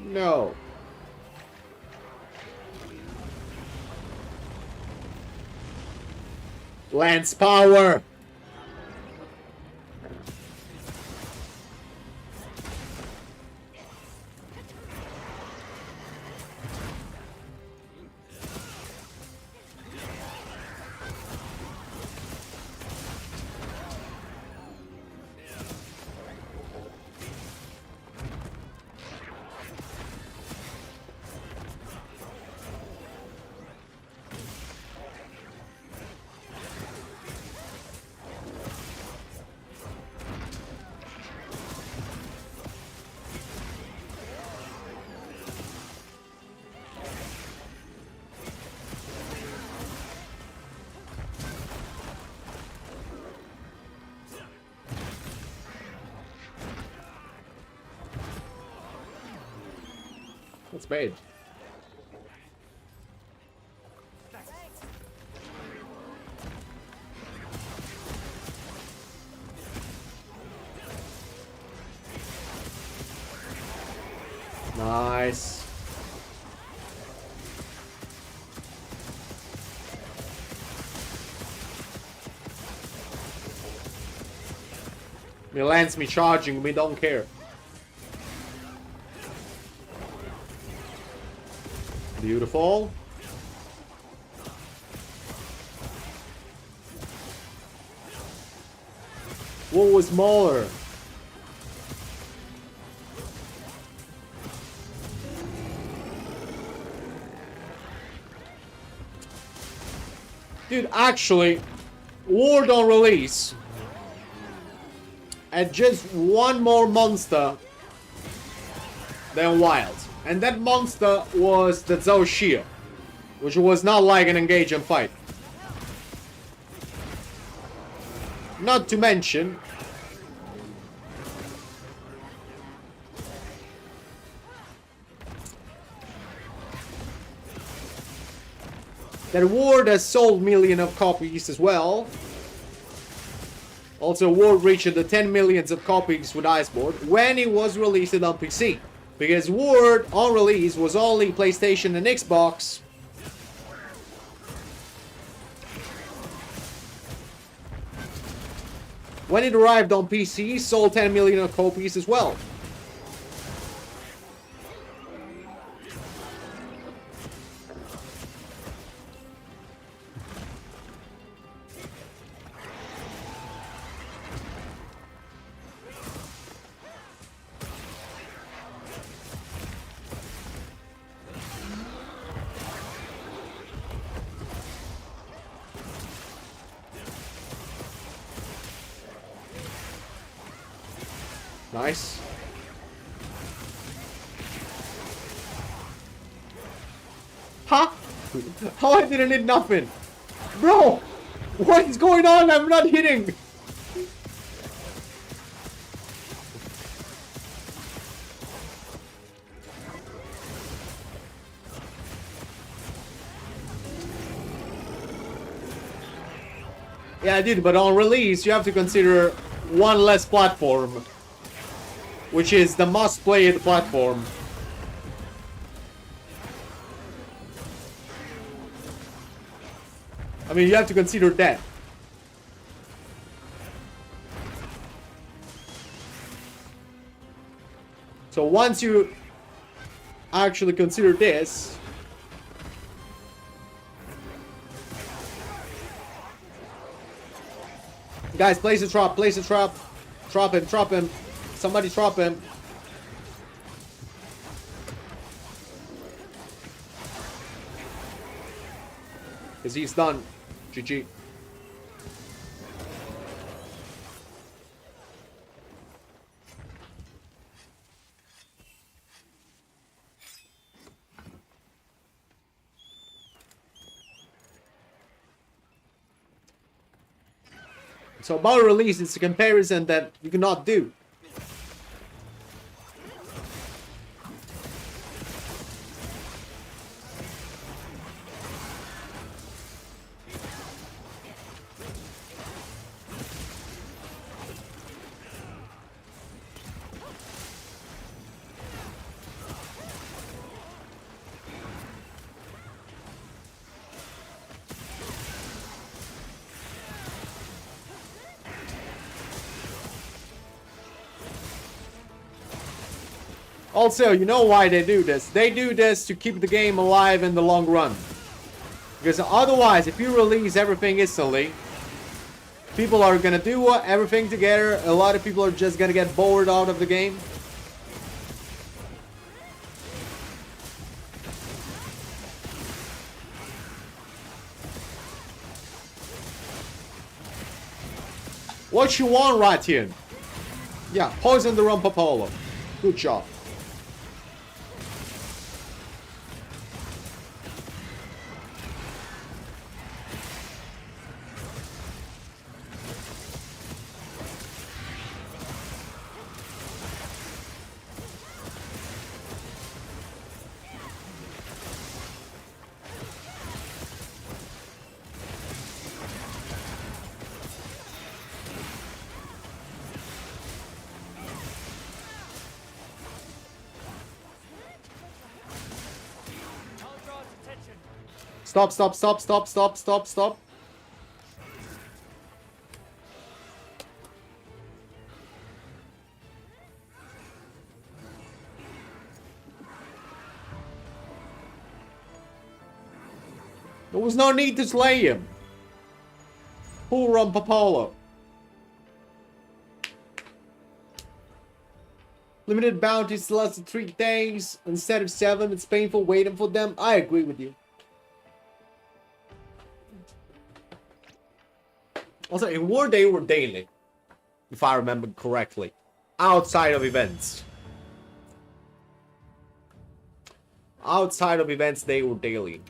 No. Lance power. That's bad. Nice. He lands me charging, we don't care. Beautiful. What was smaller? Dude, actually, Ward on release. And just one more monster than Wild. And that monster was the Zhou, which was not like an engage and fight. Not to mention that Ward has sold millions of copies as well. Also, Ward reached the 10 millions of copies with Iceborne when it was released on PC. Because Ward on release was only PlayStation and Xbox. When it arrived on PC, it sold 10 million copies as well. Nice. Huh? How I didn't hit nothing? Bro! What is going on? I'm not hitting! Yeah, dude, but on release, you have to consider one less platform. Which is the must-played platform. I mean, you have to consider that. So once you actually consider this, guys, place a trap, place a trap. Trap him, trap him. Somebody trap him. Because he's done. GG. So about release, it's a comparison that you cannot do. Also, you know why they do this? They do this to keep the game alive in the long run. Because otherwise, if you release everything instantly, people are gonna do everything together. A lot of people are just gonna get bored out of the game. What you want, Ratian? Yeah, poison the Rumpapolo. Good job. Stop, stop, stop, stop, stop, stop, stop. There was no need to slay him. Poor Rumpapolo. Limited bounties last 3 days instead of 7. It's painful waiting for them. I agree with you. Also, in War they were daily, if I remember correctly, outside of events. Outside of events, they were daily.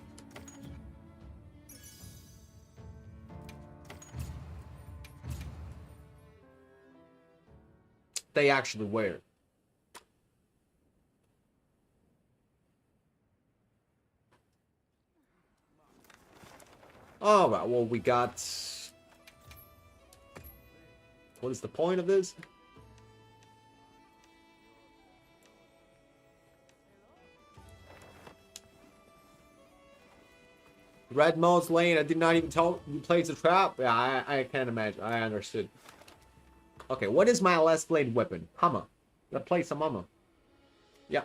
They actually were. Alright, well, we got... What is the point of this? Red Mouse Lane, I did not even tell you place a trap. Yeah, I can't imagine. I understood. Okay, what is my last blade weapon? Hammer. Gotta play some hammer. Yeah.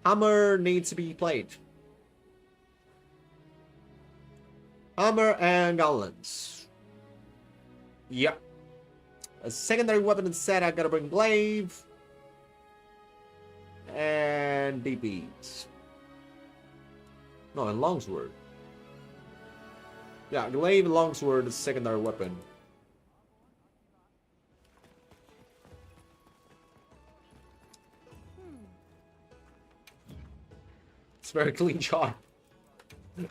Hammer needs to be played. Hammer and gauntlets. Yep. A secondary weapon instead, I gotta bring glaive. And DPs. No, and longsword. Yeah, glaive and longsword is secondary weapon. It's very clean shot.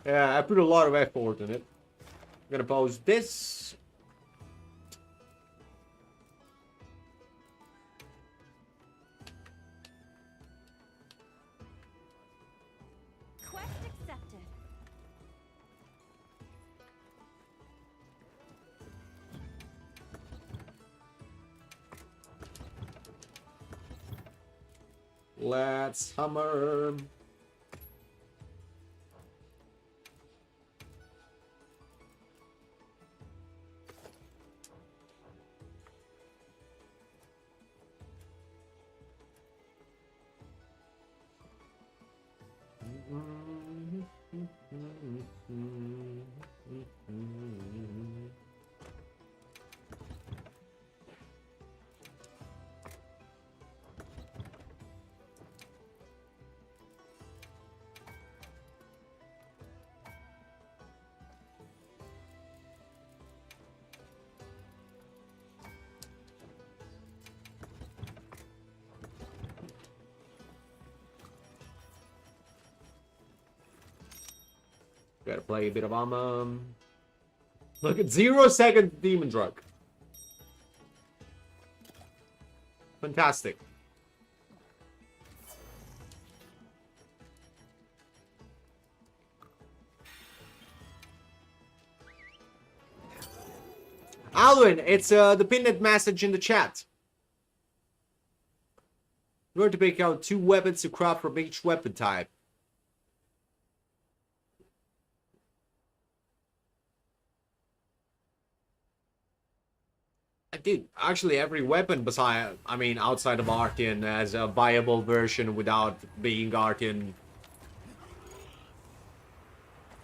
Yeah, I put a lot of effort in it. I'm gonna pose this. Quest accepted. Let's hammer. Gotta play a bit of armor. Look at 0 second demon drug. Fantastic. Alwyn, it's the pinned message in the chat. We're going to pick out 2 weapons to craft from each weapon type. Dude, actually every weapon beside, I mean, outside of Artian has a viable version without being Artian.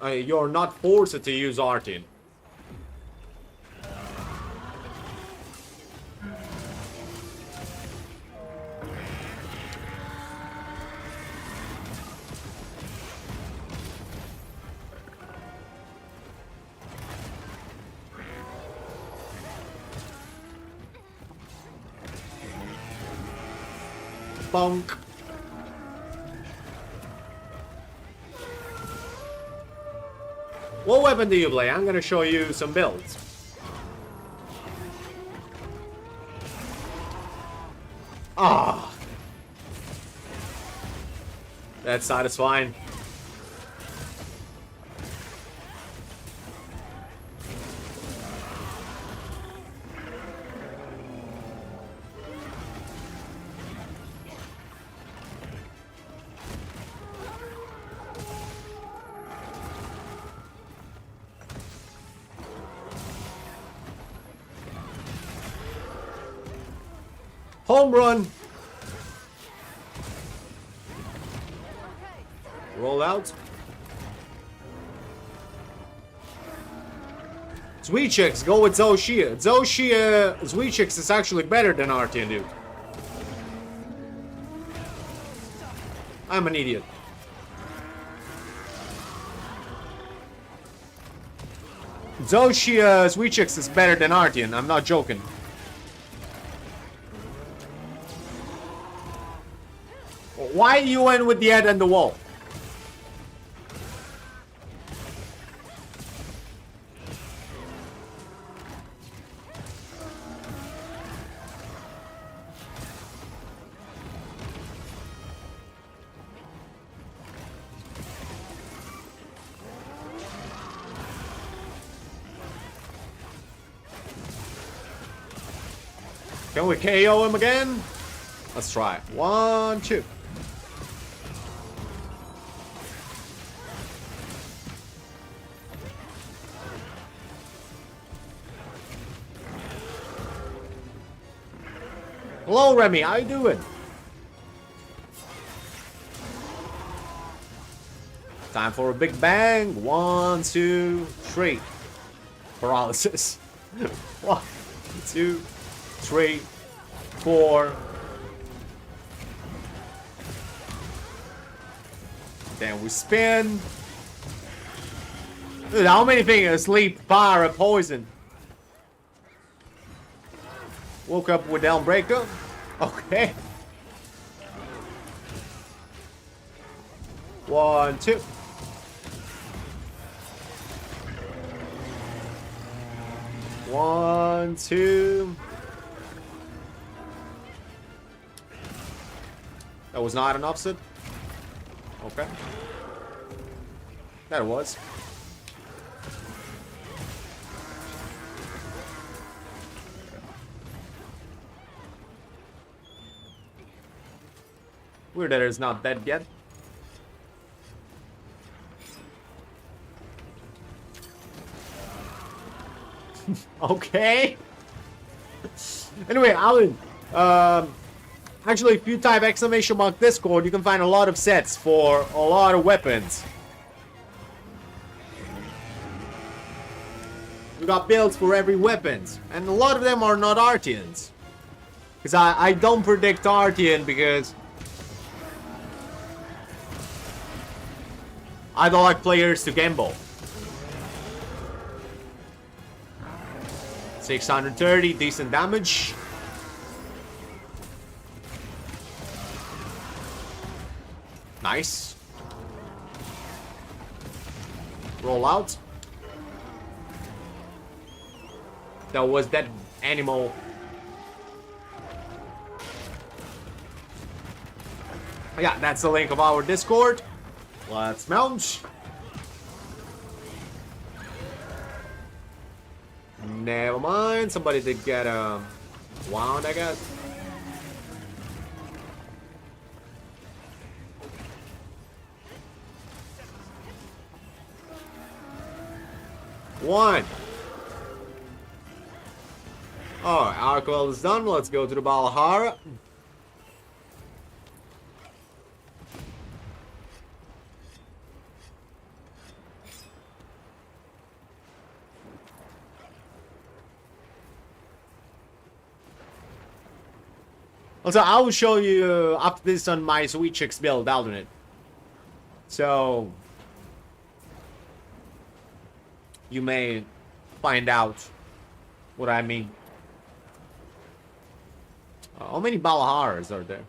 You're not forced to use Artian. Bonk. What weapon do you play? I'm gonna show you some builds. Ah, that's satisfying. Home run. Roll out. Sweet Chicks, go with Zoshia. Zoshia, Sweet Chicks is actually better than Artian, dude. I'm an idiot. Zoshi Sweet Chicks is better than Artian. I'm not joking. Why you went with the head and the wall? Can we KO him again? Let's try. 1, 2. Hello, Remy. How you doing? Time for a big bang. 1, 2, 3. Paralysis. 1, 2, 3, 4. Then we spin. Dude, how many things? Sleep, fire, poison. Woke up with Downbreaker. Okay. 1, 2. One, 2. That was not an offset. Okay. That was. Weird that it's not dead yet. Okay. Anyway, Alan. Actually, if you type !mark Discord, you can find a lot of sets for a lot of weapons. We got builds for every weapons, and a lot of them are not Artians. Because I don't predict Artian because I don't like players to gamble. 630, decent damage. Nice. Roll out. That was that animal. Yeah, that's the link of our Discord. Let's mount. Never mind. Somebody did get a wound, I guess. One. Alright, our call is done. Let's go to the Balahara. Also, I will show you after this on my Sweet Chicks build alternate. So you may find out what I mean. How many Balaharas are there?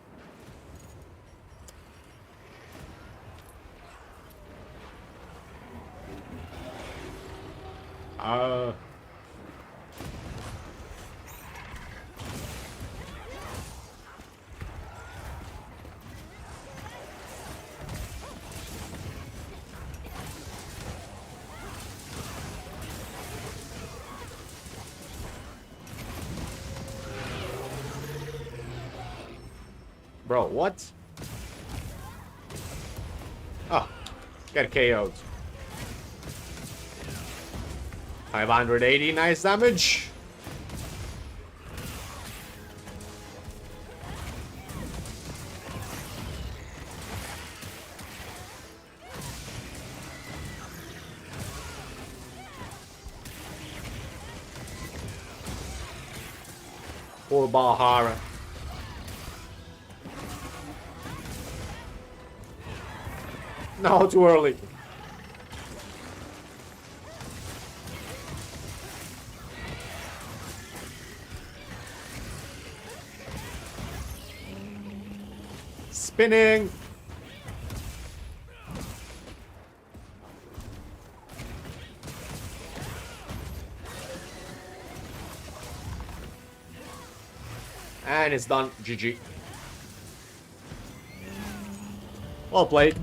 Bro, what? Oh, got KO'd. 580, nice damage. Poor Balhara. No, too early. Spinning. And it's done. GG. Well played.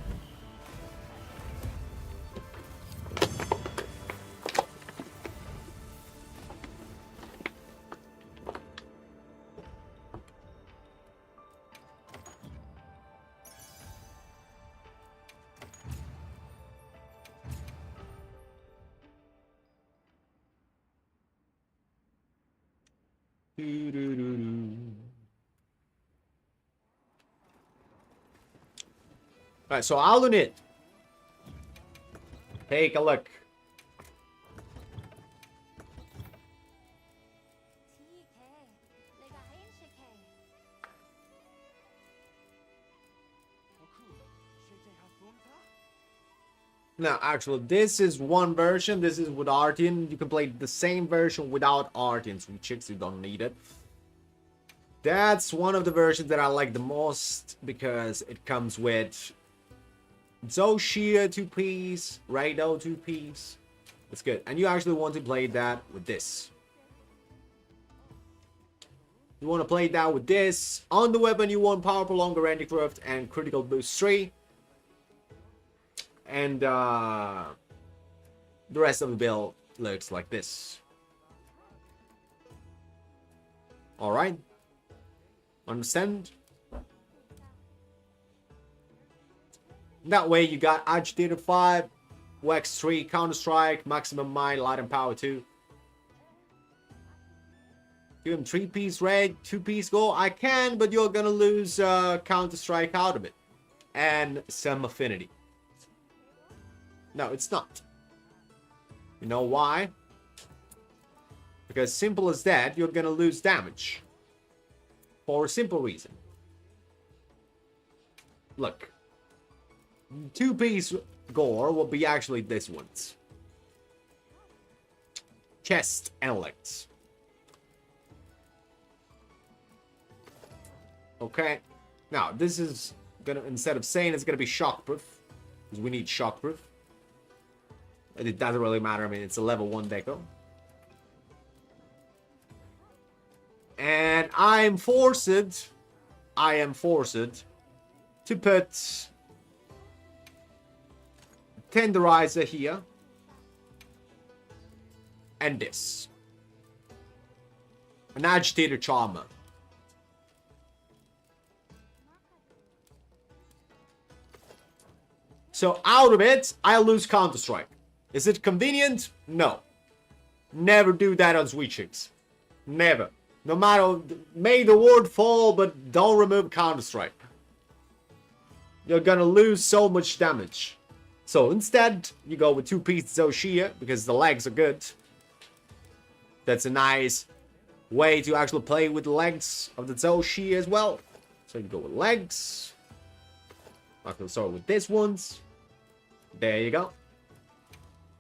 Alright, so Alunit. Take a look. Now, actually, this is one version. This is with Artian. You can play the same version without Artian. So chicks, you don't need it. That's one of the versions that I like the most because it comes with Zoshia 2-piece, Raido 2-piece. It's good. And you actually want to play that with this. You want to play that with this. On the weapon, you want Power Prolonger, Anticraft, and Critical Boost 3. And the rest of the build looks like this. Alright. Understand? That way you got Agitator 5, Wax 3, Counter Strike, Maximum Mind, Light and Power 2. Give him 3-piece red, 2-piece gold. I can, but you're gonna lose Counter Strike out of it. And some affinity. No, it's not. You know why? Because simple as that, you're gonna lose damage. For a simple reason. Look. 2-piece gore will be actually this one's. Chest and legs. Okay. Now, this is gonna, instead of saying it's gonna be shockproof, because we need shockproof. It doesn't really matter. I mean, it's a level 1 deco. And I am forced to put Tenderizer here. And this. An Agitator Charmer. So out of it, I lose Counter Strike. Is it convenient? No. Never do that on Sweet Chicks. Never. No matter, may the word fall, but don't remove Counter Strike. You're gonna lose so much damage. So instead, you go with 2-piece Zoshia, because the legs are good. That's a nice way to actually play with the legs of the Zoshia as well. So you go with legs. I'm gonna start with this ones. There you go.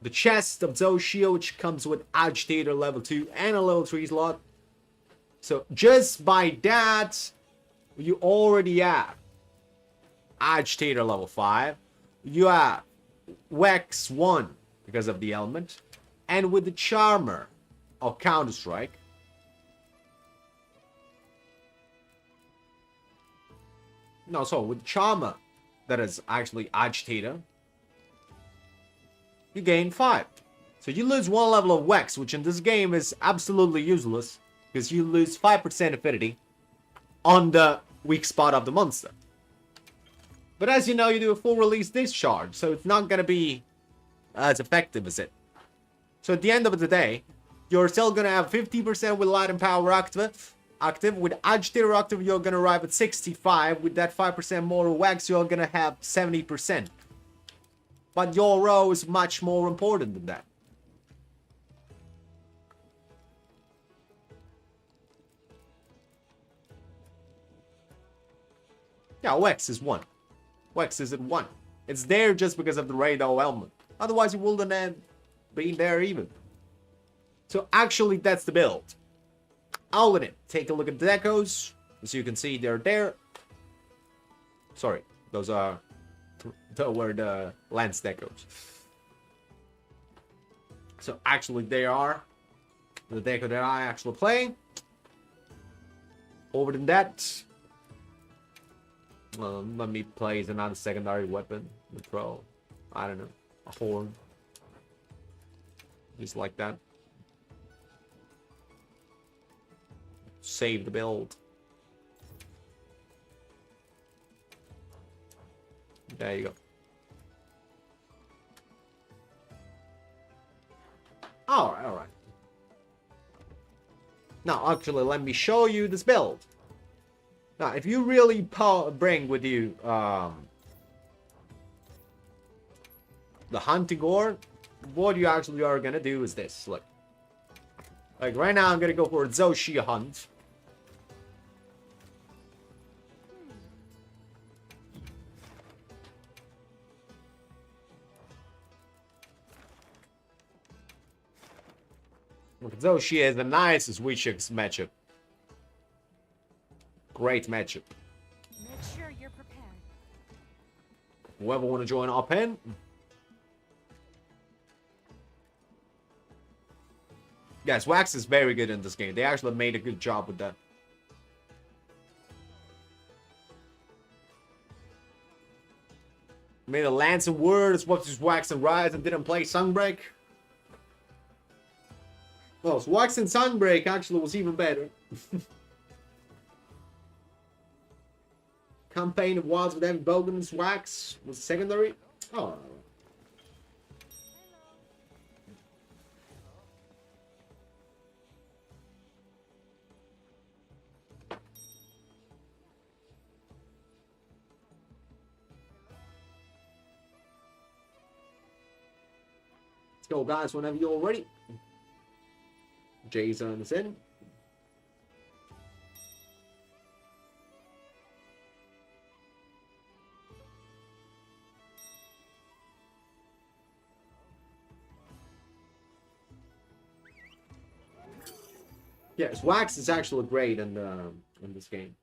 The chest of Zoshia, which comes with Agitator level 2 and a level 3 slot. So just by that, you already have Agitator level 5. You have Wex 1 because of the element. And with the Charmer of Counter Strike. No, so with Charmer, that is actually Agitator. You gain 5. So you lose 1 level of Wex, which in this game is absolutely useless. Because you lose 5% affinity on the weak spot of the monster. But as you know, you do a full release discharge, so it's not going to be as effective as it. So at the end of the day, you're still going to have 50% with Light and Power active. With Agitator active, you're going to arrive at 65. With that 5% more Wex, you're going to have 70%. But your row is much more important than that. Yeah, Wex is 1. Wex is at 1. It's there just because of the Raido element. Otherwise, you wouldn't have been there even. So actually, that's the build. All in it. Take a look at the decos. As you can see, they're there. Sorry, those are were the Lance decos. So actually, they are the deco that I actually play. Over than that, let me place another secondary weapon. The throw, I don't know, a horn, just like that. Save the build. There you go. Alright, alright. Now, actually, let me show you this build. Now, if you really bring with you the hunting gore, what you actually are gonna do is this. Look. Like, right now, I'm gonna go for a Zoshi hunt. Look, Zoshi is the nicest Witchix matchup. Great matchup. Make sure you're prepared. Whoever want to join our pen. Guys, Wax is very good in this game. They actually made a good job with that. Made a Lance and Word, swapped his Wax and Rise and didn't play Sunbreak. Well, so Wax and Sunbreak actually was even better. Campaign of Wilds with Evan Bogan and Wax was secondary. Oh. Let's go, guys, whenever you're ready. Jason is in. Yes, Wax is actually great in this game.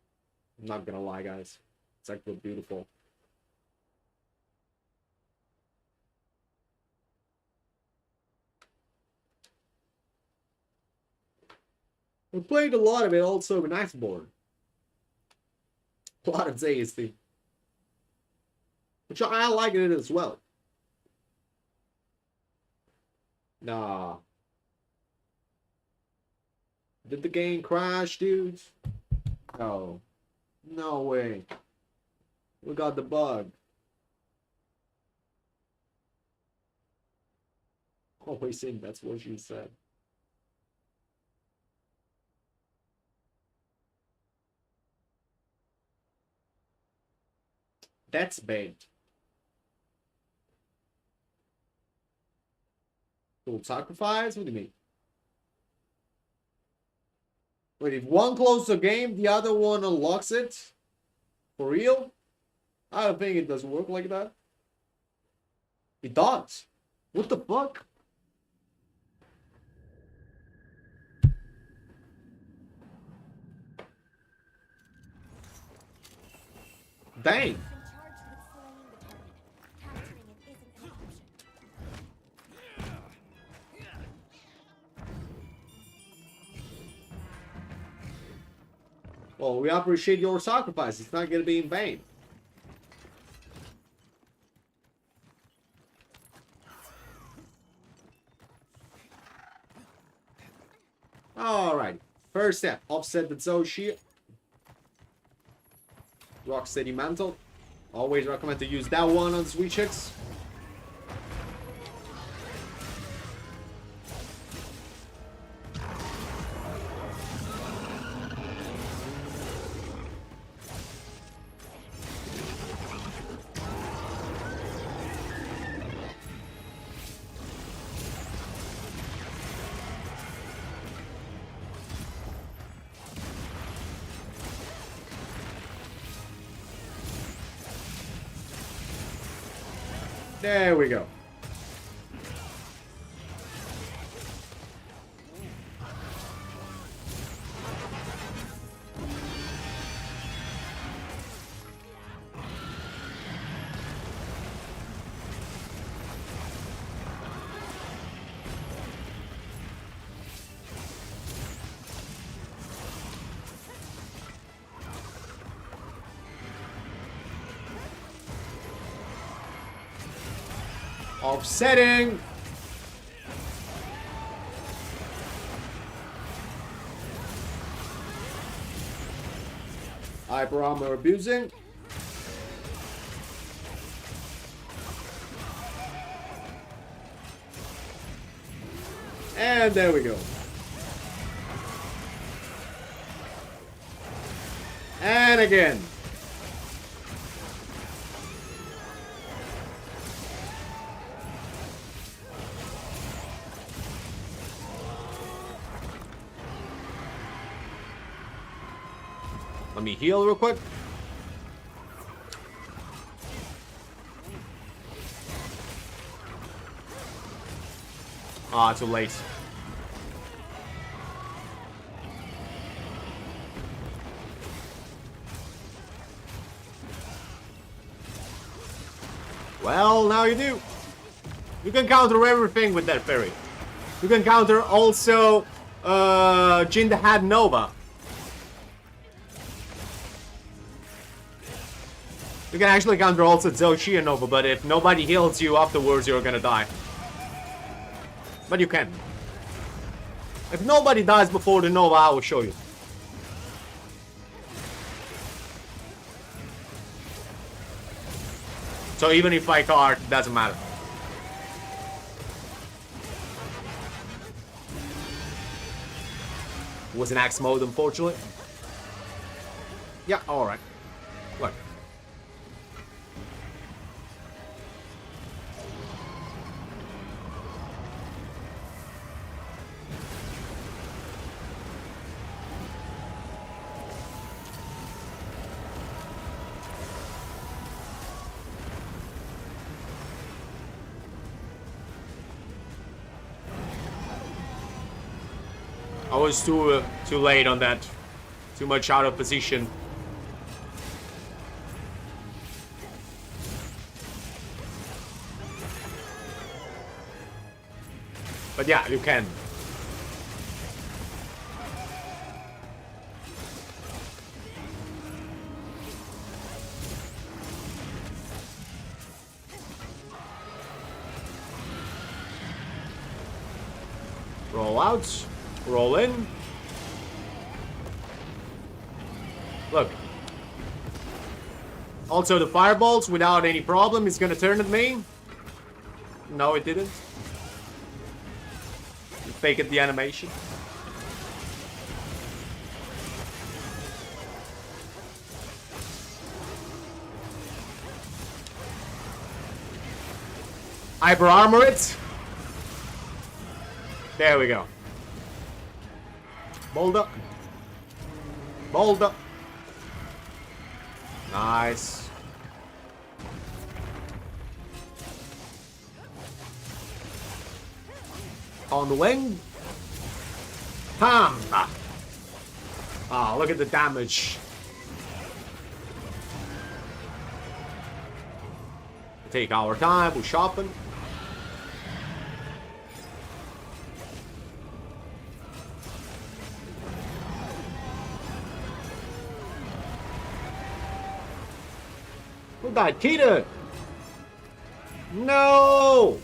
I'm not gonna lie, guys. It's actually beautiful. We played a lot of it also in Iceborne. A lot of ZST. Which I like it as well. Nah. Did the game crash, dudes? Oh. No way. We got the bug. Always think that's what she said. That's bad. Full sacrifice? What do you mean? Wait, if one closes the game, the other one unlocks it? For real? I don't think it doesn't work like that. It does. What the fuck? Dang. Been charged with slaying the target. Capturing it isn't an option. Well, we appreciate your sacrifice. It's not going to be in vain. Alright. First step. Offset the Zoshi. Rocksteady Mantle. Always recommend to use that one on Sweet Chicks. There we go. Offsetting. Hyper armor abusing. And there we go. And again. Let me heal real quick. Ah, too late. Well, now you do. You can counter everything with that fairy. You can counter also Jin the Hat Nova. You can actually counter also Zoshia Nova, but if nobody heals you afterwards, you're gonna die. But you can. If nobody dies before the Nova, I will show you. So even if I card, doesn't matter. It was an axe mode, unfortunately. Yeah, alright. Look. I was too late on that. Too much out of position. But yeah, you can. Roll out. Roll in. Look. Also the fireballs without any problem is gonna turn at me. No, it didn't. Fake it the animation. Hyper armor it. There we go. Boulder. Boulder. Nice. On the wing. Bam. Ah, look at the damage. Take our time, we'll sharpen. Who died? Kita! No!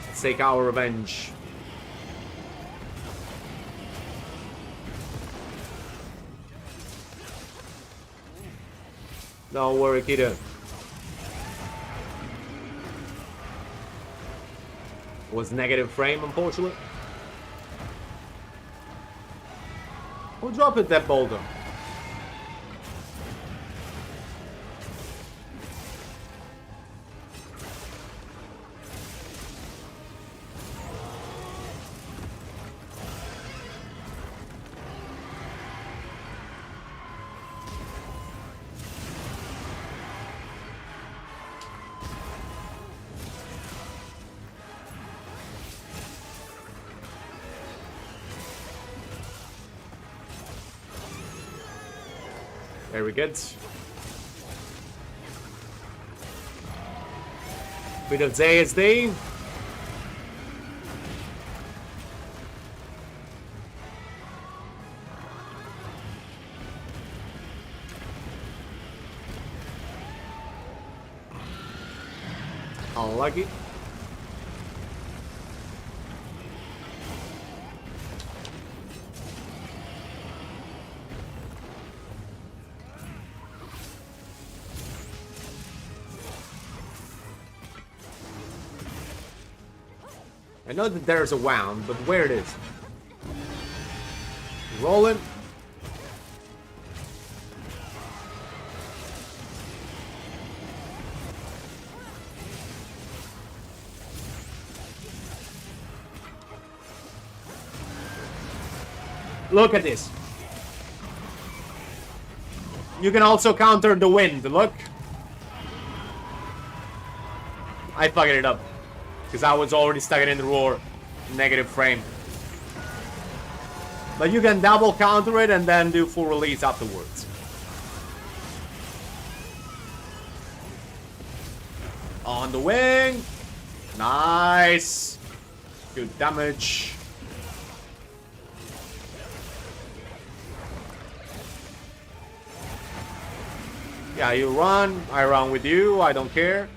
Let's take our revenge. Don't worry, Kita. It was negative frame, unfortunately. Who dropped that boulder? Very good. Bit of ZSD. lucky. I know that there's a wound, but where it is? Rolling. Look at this. You can also counter the wind, look. I fucked it up. Because I was already stuck in the roar. Negative frame. But you can double counter it and then do full release afterwards. On the wing. Nice. Good damage. Yeah, you run. I run with you. I don't care.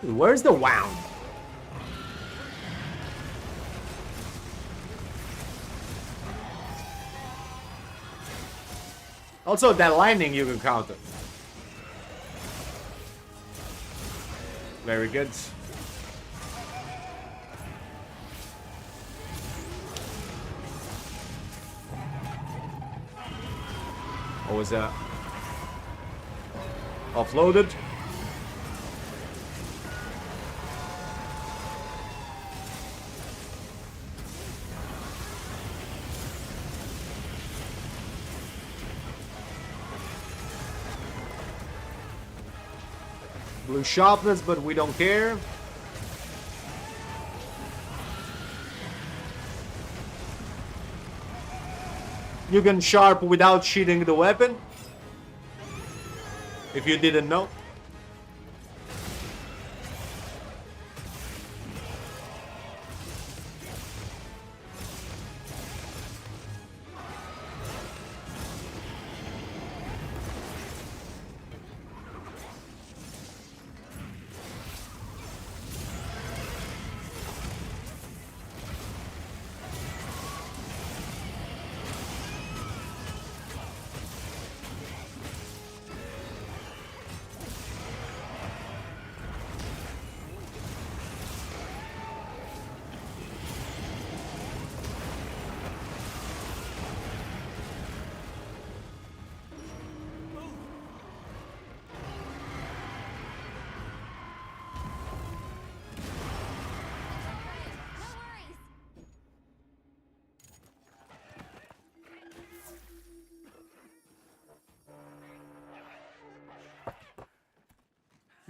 Where's the wound? Also, that lightning you can counter. Very good. What was that? Offloaded. Blue sharpness, but we don't care. You can sharp without cheating the weapon. If you didn't know.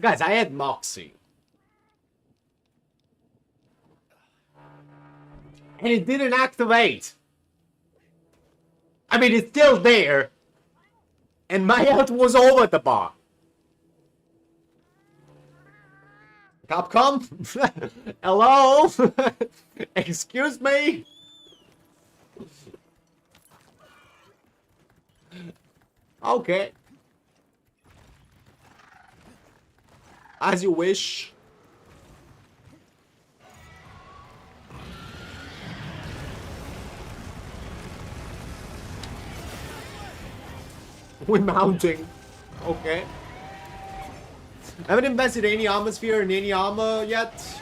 Guys, I had Moxie. And it didn't activate. I mean, it's still there. And my health was over the bar. Capcom? Hello? Excuse me? Okay. As you wish. We're mounting. Okay. I haven't invested any Atmosphere in any armor yet.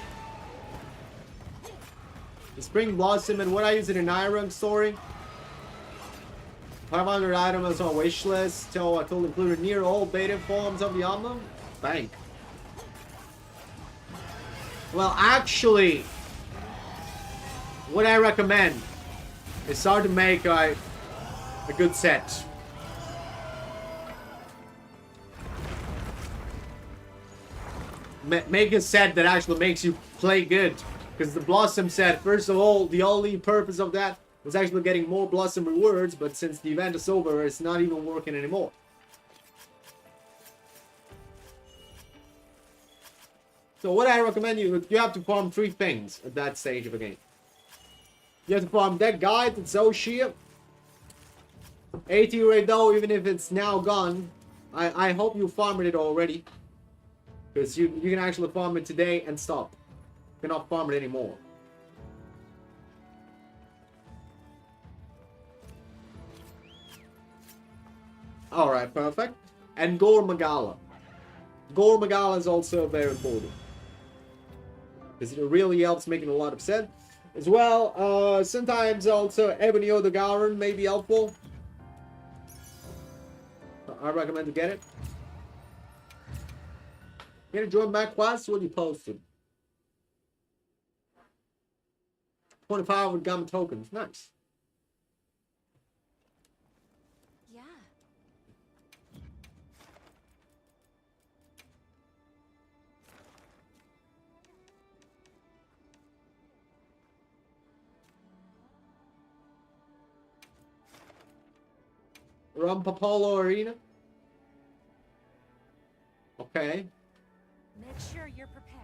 The Spring Blossom and what I use it in Iron Story. 500 items on wishlist. So I told included near all beta forms of the armor. Bang. Well, actually, what I recommend is start to make a good set. Make a set that actually makes you play good. Because the Blossom set, first of all, the only purpose of that was actually getting more Blossom rewards, but since the event is over, it's not even working anymore. So what I recommend you have to farm 3 things at that stage of the game. You have to farm that guy, that's so shit. 80 right though, even if it's now gone. I hope you farmed it already. Because you can actually farm it today and stop. You cannot farm it anymore. Alright, perfect. And Gore Magala. Gore Magala is also very important. Because it really helps making a lot of sense. As well, sometimes also Ebony or the Garen may be helpful. I recommend to get it. You gonna join my class? What you posted? 25 with Gamma tokens. Nice. Yeah. Rumpapolo Arena. Okay. Make sure you're prepared.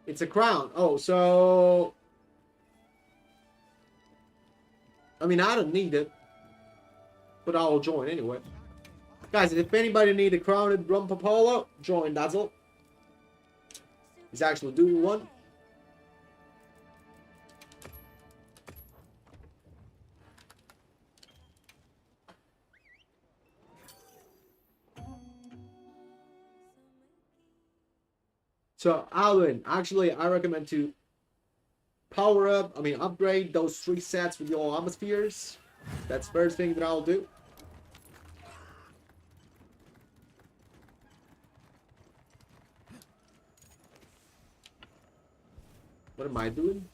It's a crown. Oh, so... I mean, I don't need it. But I'll join anyway. Guys, if anybody need a crown at Rumpapolo, join Dazzle. He's actually doing one. So, Alwyn, actually, I recommend to power up, upgrade those 3 sets with your atmospheres. That's the first thing that I'll do. What am I doing?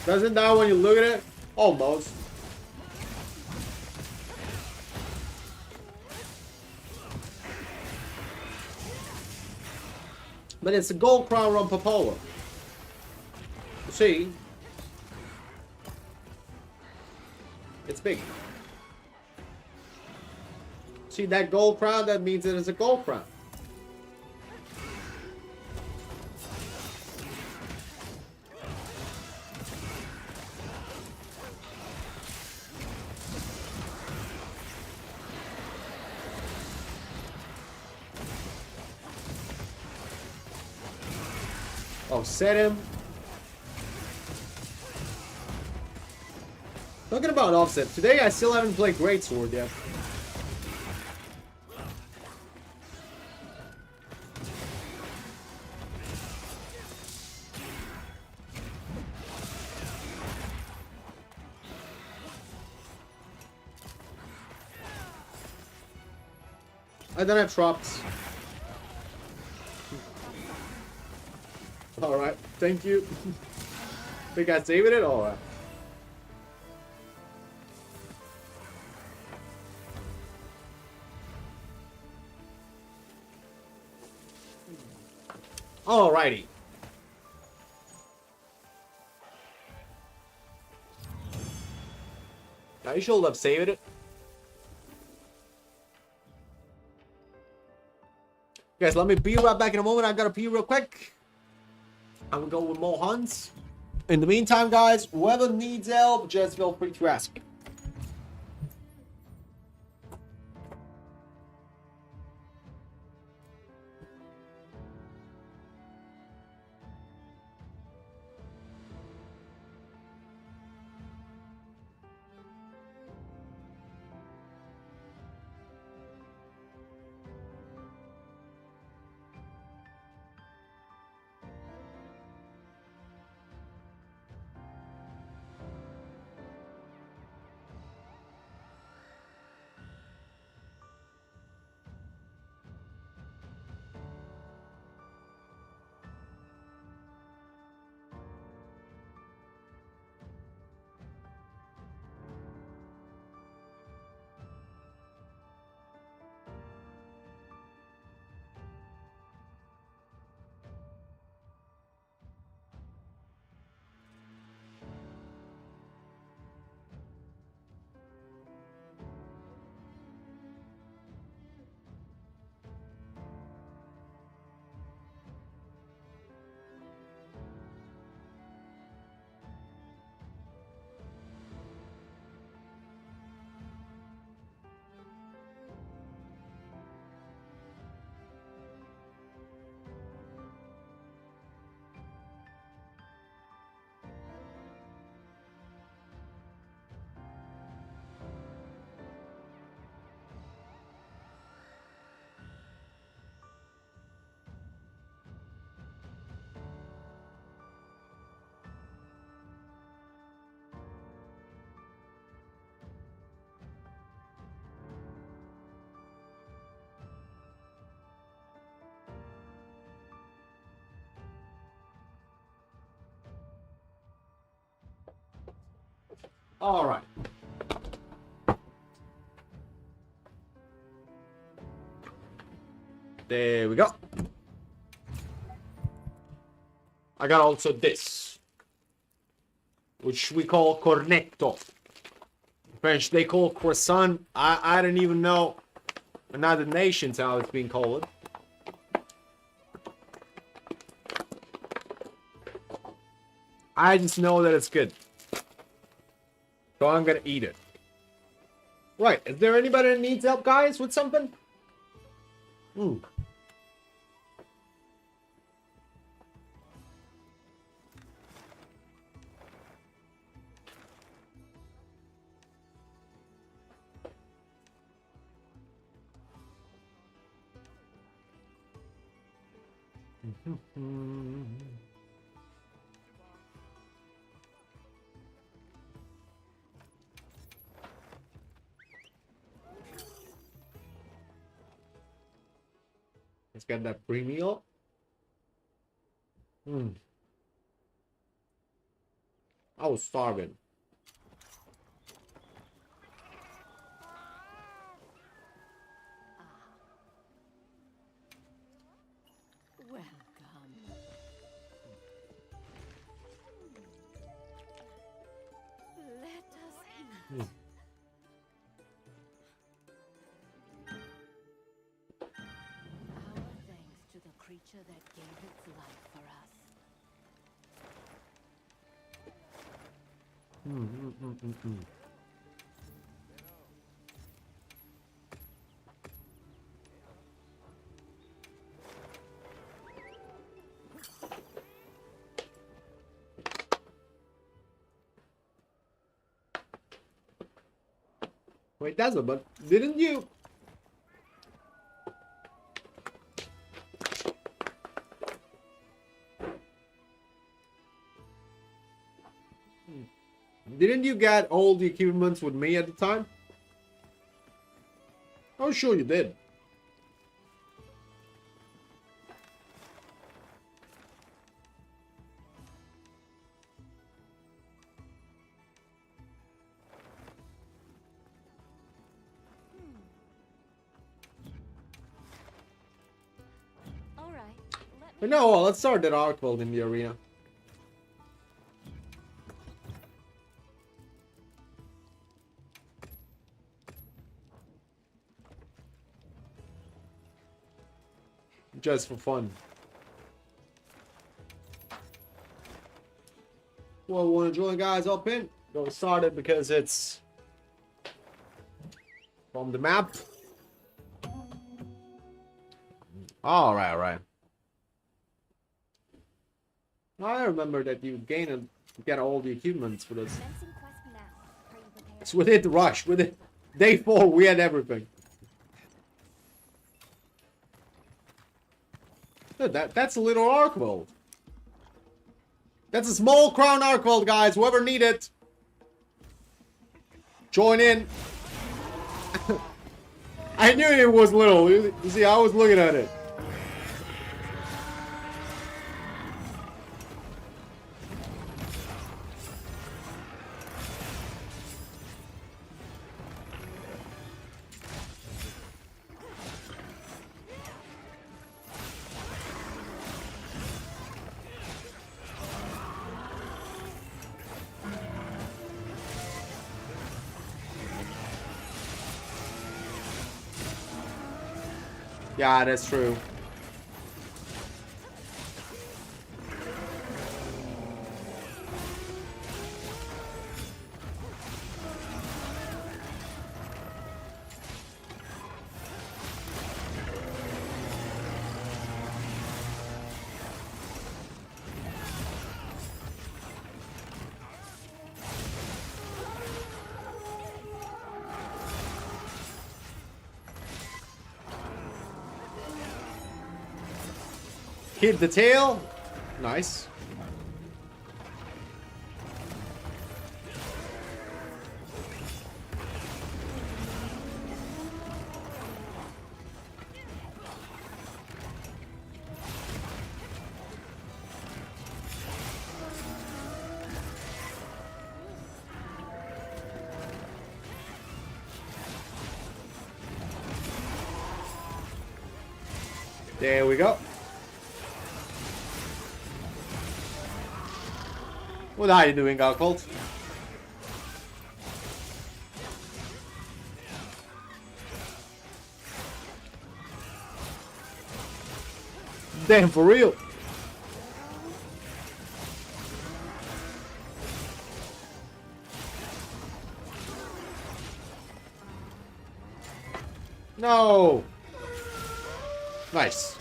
Doesn't that when you look at it? Almost. But it's a gold crown Rumpapolo. See? It's big. See that gold crown? That means it is a gold crown. Offset him. Talking about offset, today I still haven't played Greatsword yet. I don't have traps. Alright, thank you. Think I saved it? Alright. Alrighty. Now you should have saved it. Guys, let me be right back in a moment. I gotta pee real quick. I'm gonna go with more hunts. In the meantime, guys, whoever needs help, just feel free to ask. All right. There we go. I got also this, which we call cornetto. In French, they call croissant. I don't even know another nations how it's being called. I just know that it's good. So I'm gonna eat it. Right, is there anybody that needs help, guys, with something? Hmm. Let's get that free meal. I was starving. Welcome. Let us eat. Our thanks to the creature that gave its life for us. Wait, that's a but didn't you? Didn't you get all the equipments with me at the time? I'm sure you did. All right. But no, let's start that arc world in the arena. Just for fun. Well, want to join, guys? Up in. Go start it because it's from the map. All right. I remember that you gain and get all the achievements for this. Commencing quest now. Are you prepared? It's with it, rush. With it, day 4, we had everything. Dude, that's a little arc world. That's a small crown arc world, guys. Whoever need it, join in. I knew it was little. You see, I was looking at it. Yeah, that's true. Hit the tail. Nice. There we go. What are you doing, Alcolt? Damn, for real. No. Nice.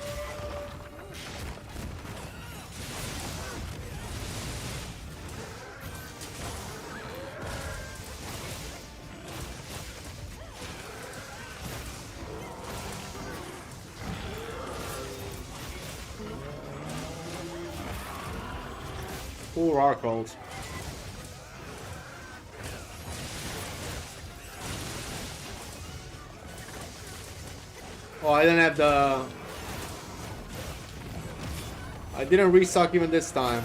Poor Arcold. Oh, I didn't have the... I didn't restock even this time.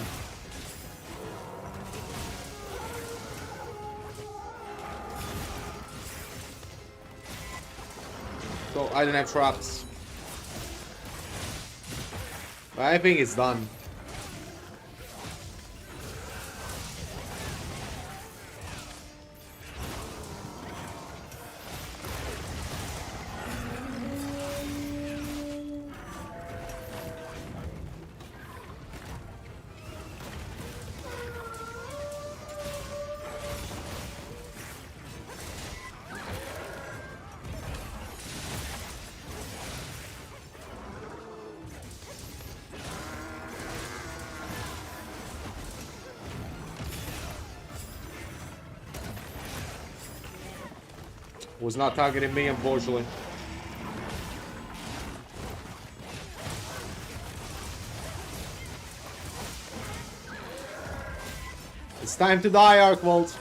So I didn't have traps. But I think it's done. Was not targeting me, unfortunately. It's time to die, Arcvolt.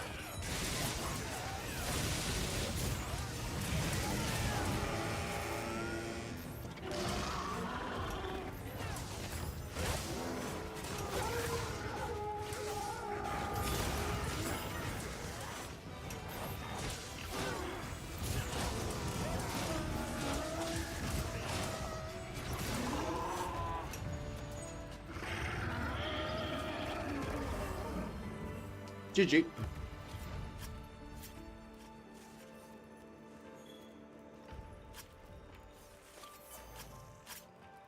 GG.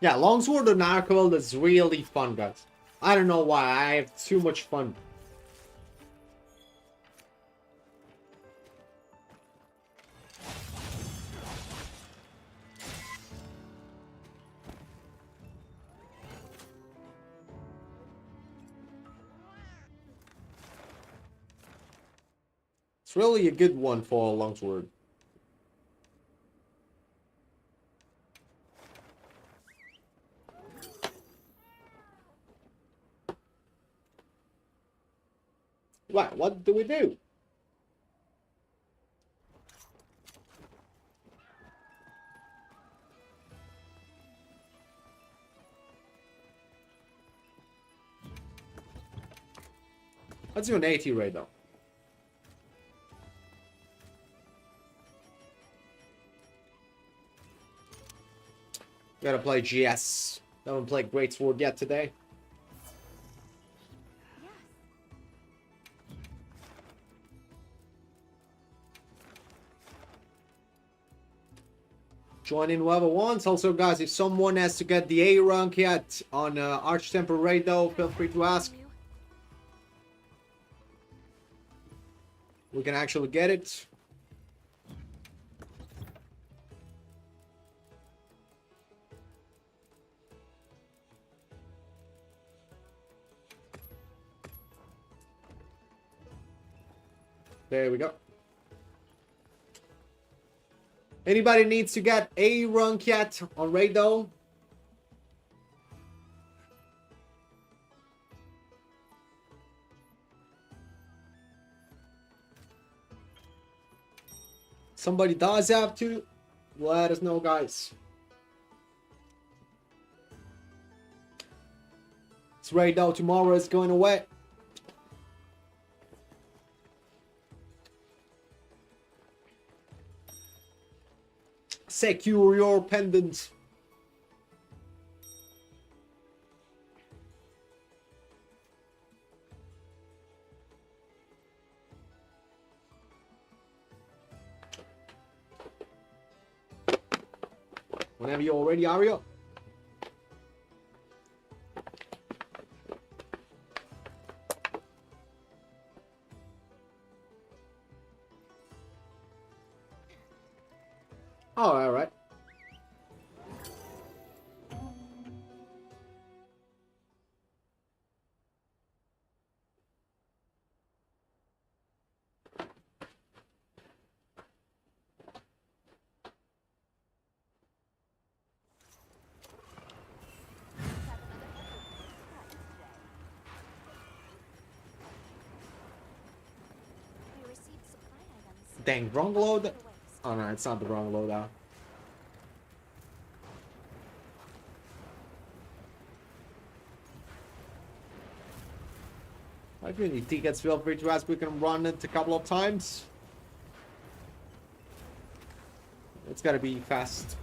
Yeah, Longsword and Archibald is really fun, guys. I don't know why, I have too much fun. It's really a good one for Longsword. Right, what do we do? Let's do an AT raid though. Gotta play GS. Haven't played Greatsword yet today. Join in whoever wants. Also, guys, if someone has to get the A rank yet on Archtemple raid though, feel free to ask. We can actually get it. There we go. Anybody needs to get A rank yet on raid though? Somebody does have to. Let us know, guys. It's raid though. Tomorrow is going away. Secure your pendant. Whenever you're ready, Aria. Oh, all right. We received supply items. Dang, wrong load. Oh no, it's not the wrong loadout. If you need tickets, feel free to ask. We can run it a couple of times. It's gotta be fast.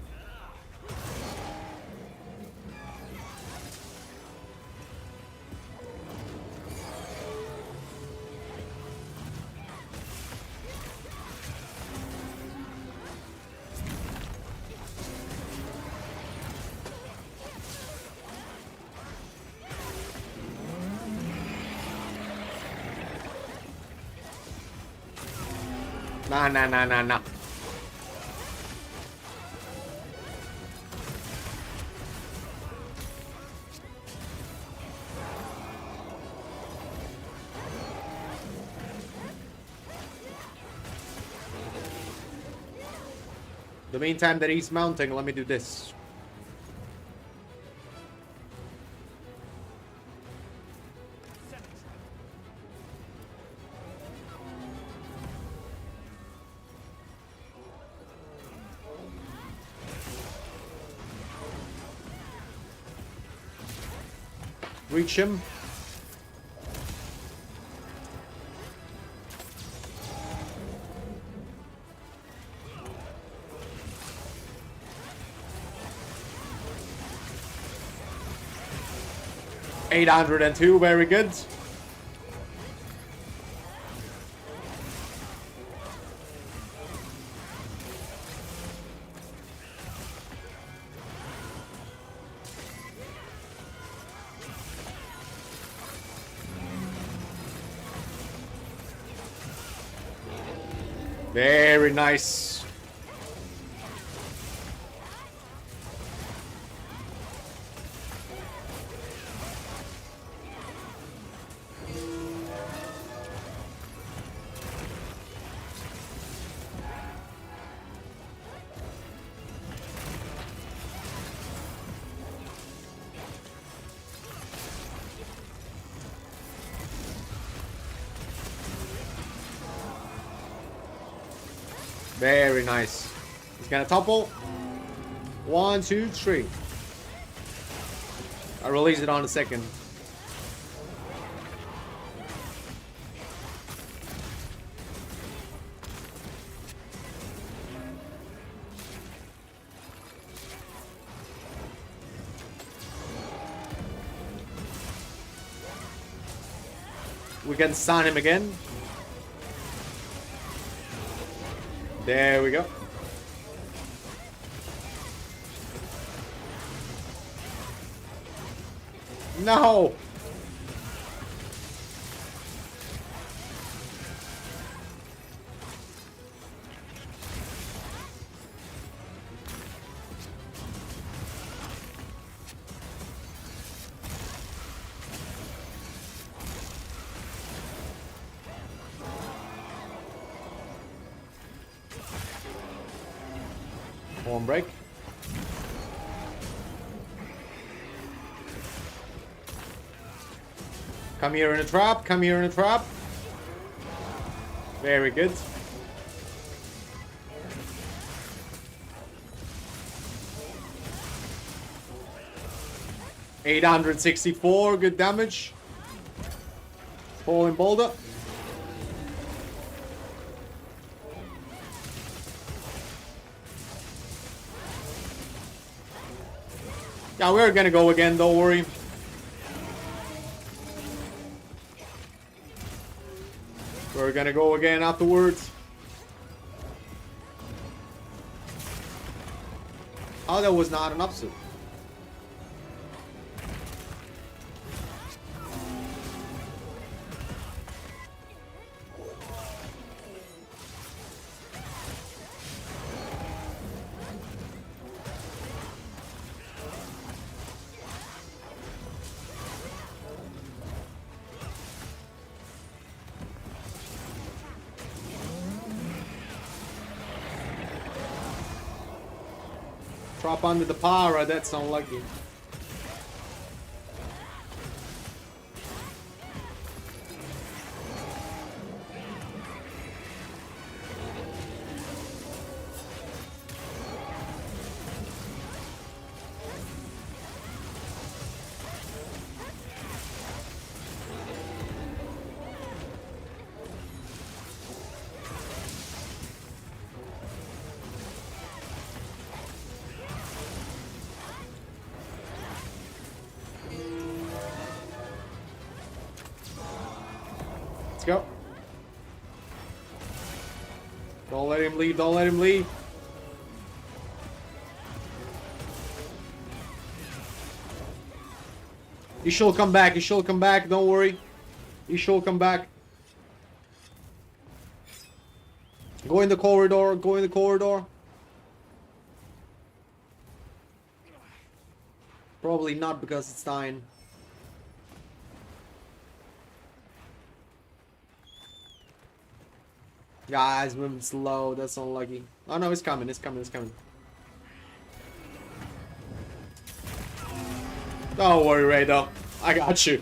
Nah. The meantime that he's mounting, let me do this. Reach him. $802, very good. Very nice. Very nice. He's gonna topple. 1, 2, 3. I release it on the second. We can stun him again. There we go. No! Form break. Come here in a trap. Come here in a trap. Very good. $864, good damage. Falling boulder. Yeah, we're gonna go again, don't worry. We're gonna go again afterwards. Oh, that was not an upsuit. Drop under the power, that's unlucky. Let's go. Don't let him leave, don't let him leave. He shall come back, he shall come back, don't worry. He shall come back. Go in the corridor, go in the corridor. Probably not because it's dying. Guys, moving slow, that's unlucky. Oh no, it's coming, it's coming, it's coming. Don't worry, Rado. I got you.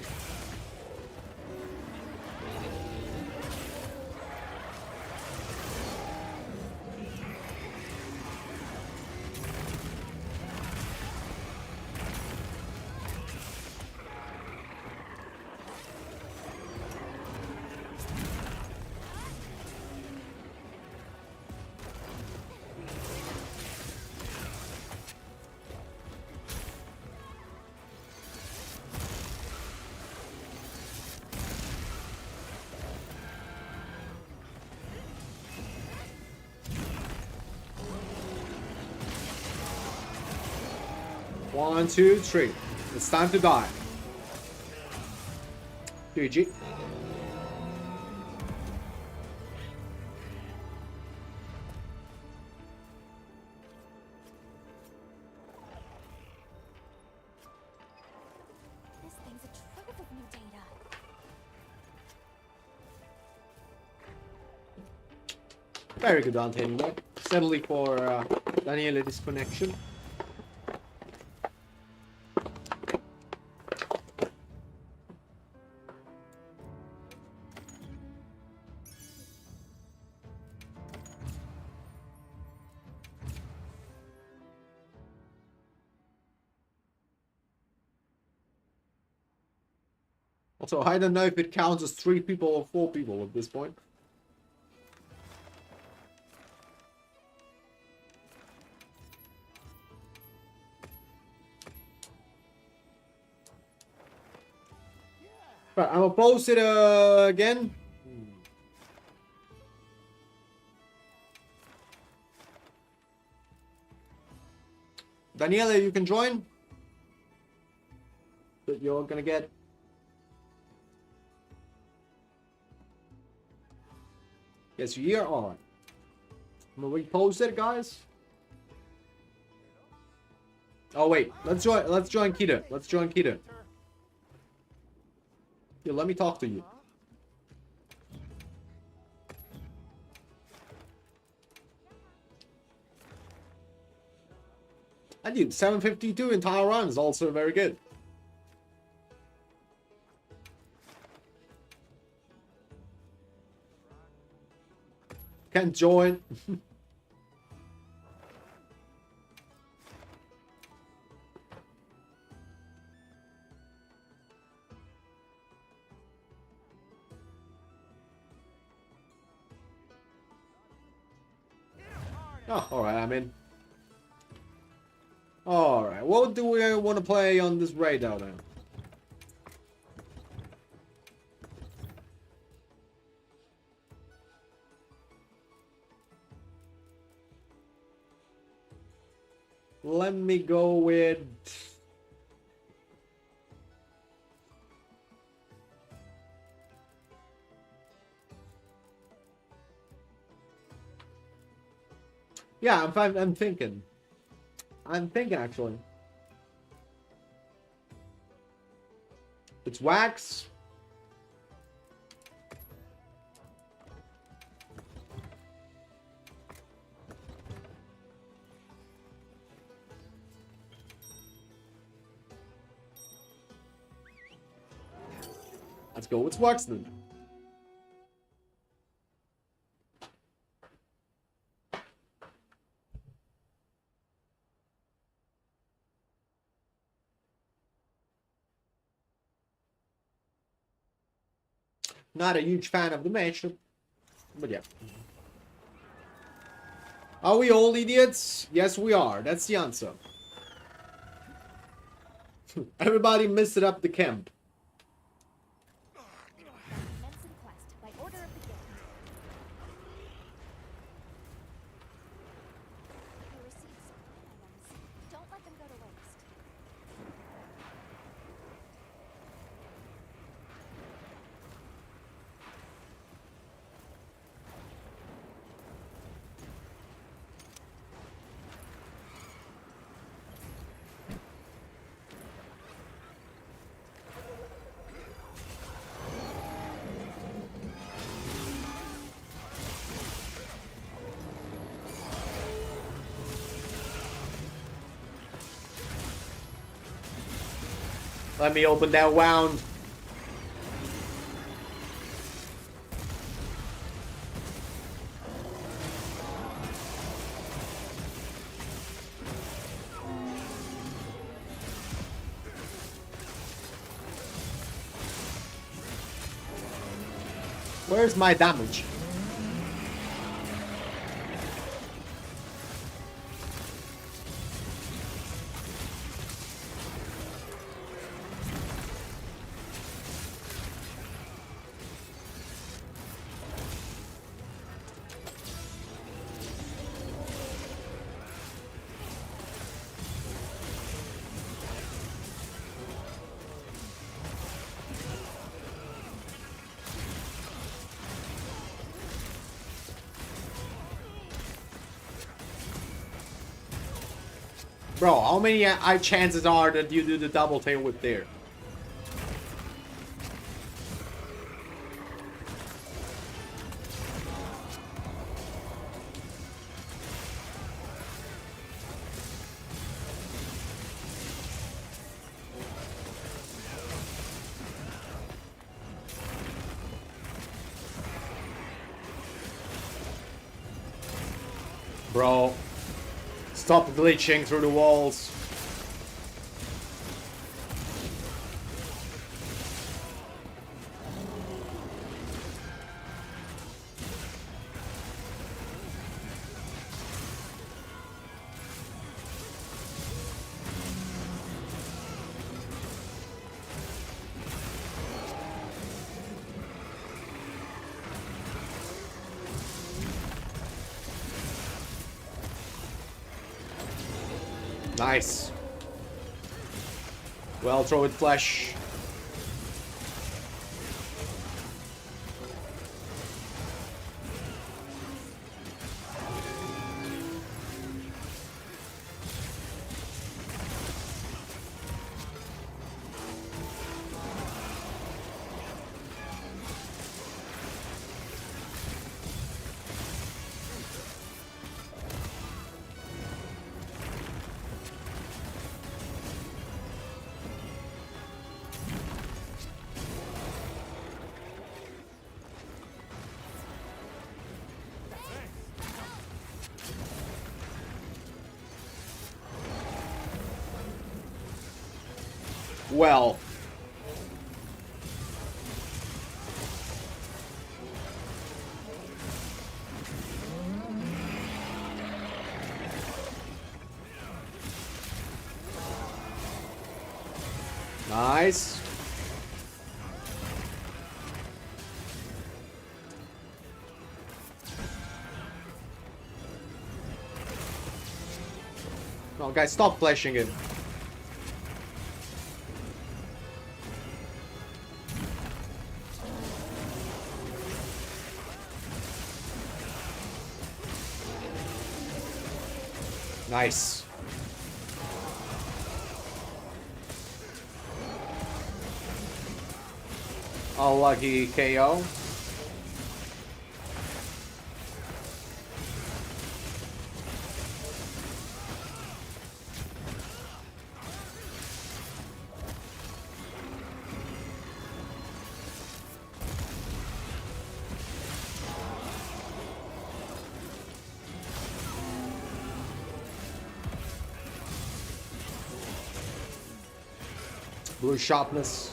One, two, three. It's time to die. GG. This thing's a trove of new data. Very good hunting there. Sadly for Daniele disconnection. Also, I don't know if it counts as 3 people or 4 people at this point. Right, I'm gonna post it again. Daniela, you can join. But you're gonna get. Yes, you're here. All right. I'm gonna repost it, guys. Oh wait, let's join. Let's join Kita. Let's join Kita. Here, let me talk to you. And dude, 752 entire run is also very good. Can't join. Oh, alright, I'm in. Alright, what do we want to play on this raid out now? Let me go with... Yeah, I'm fine. I'm thinking. Actually. It's wax. Let's go with wax then. Not a huge fan of the matchup, but yeah. Are we all idiots? Yes, we are. That's the answer. Everybody messed up the camp. Immense quest by order of the guild. You received some items. Don't let them go to waste. Let me open that wound. Where's my damage? Bro, how many chances are that you do the double tail whip there? Bro, stop glitching through the walls. Nice. Well, throw it flesh. Well. Nice. No, guys, stop flashing it. Nice. Unlucky KO. Blue sharpness.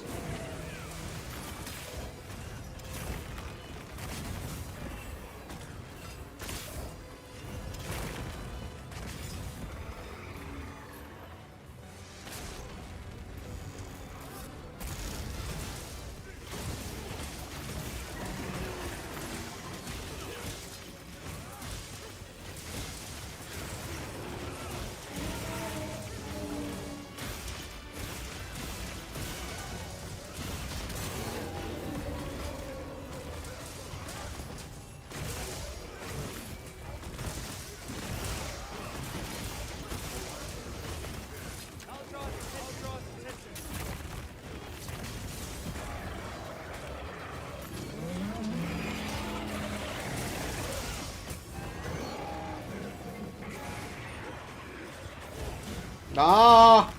Ah!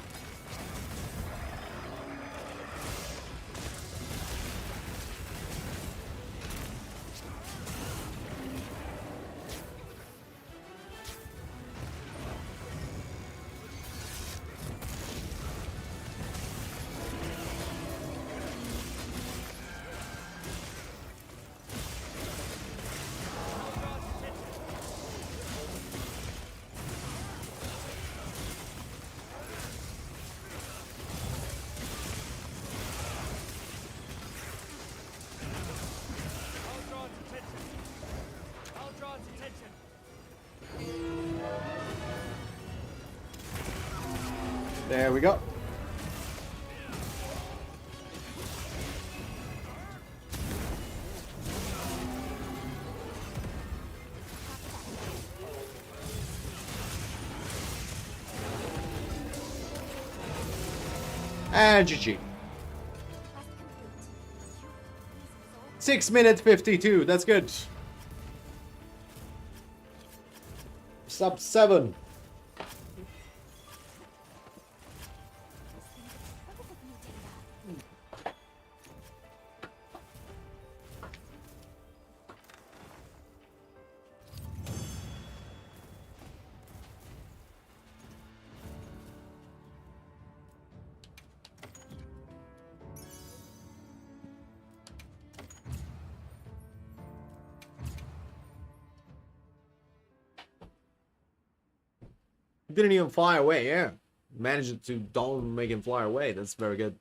There we go. And GG. 6 minutes 52. That's good. Sub 7. Didn't even fly away, yeah. Managed to don't make him fly away. That's very good.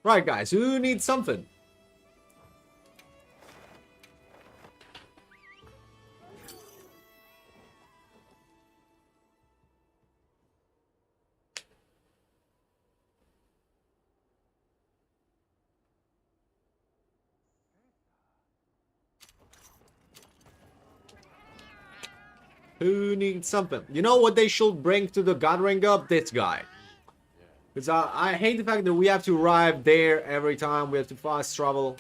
Right, guys, who needs something? Who needs something? You know what they should bring to the God Ring Up? This guy. Because I hate the fact that we have to arrive there every time. We have to fast travel.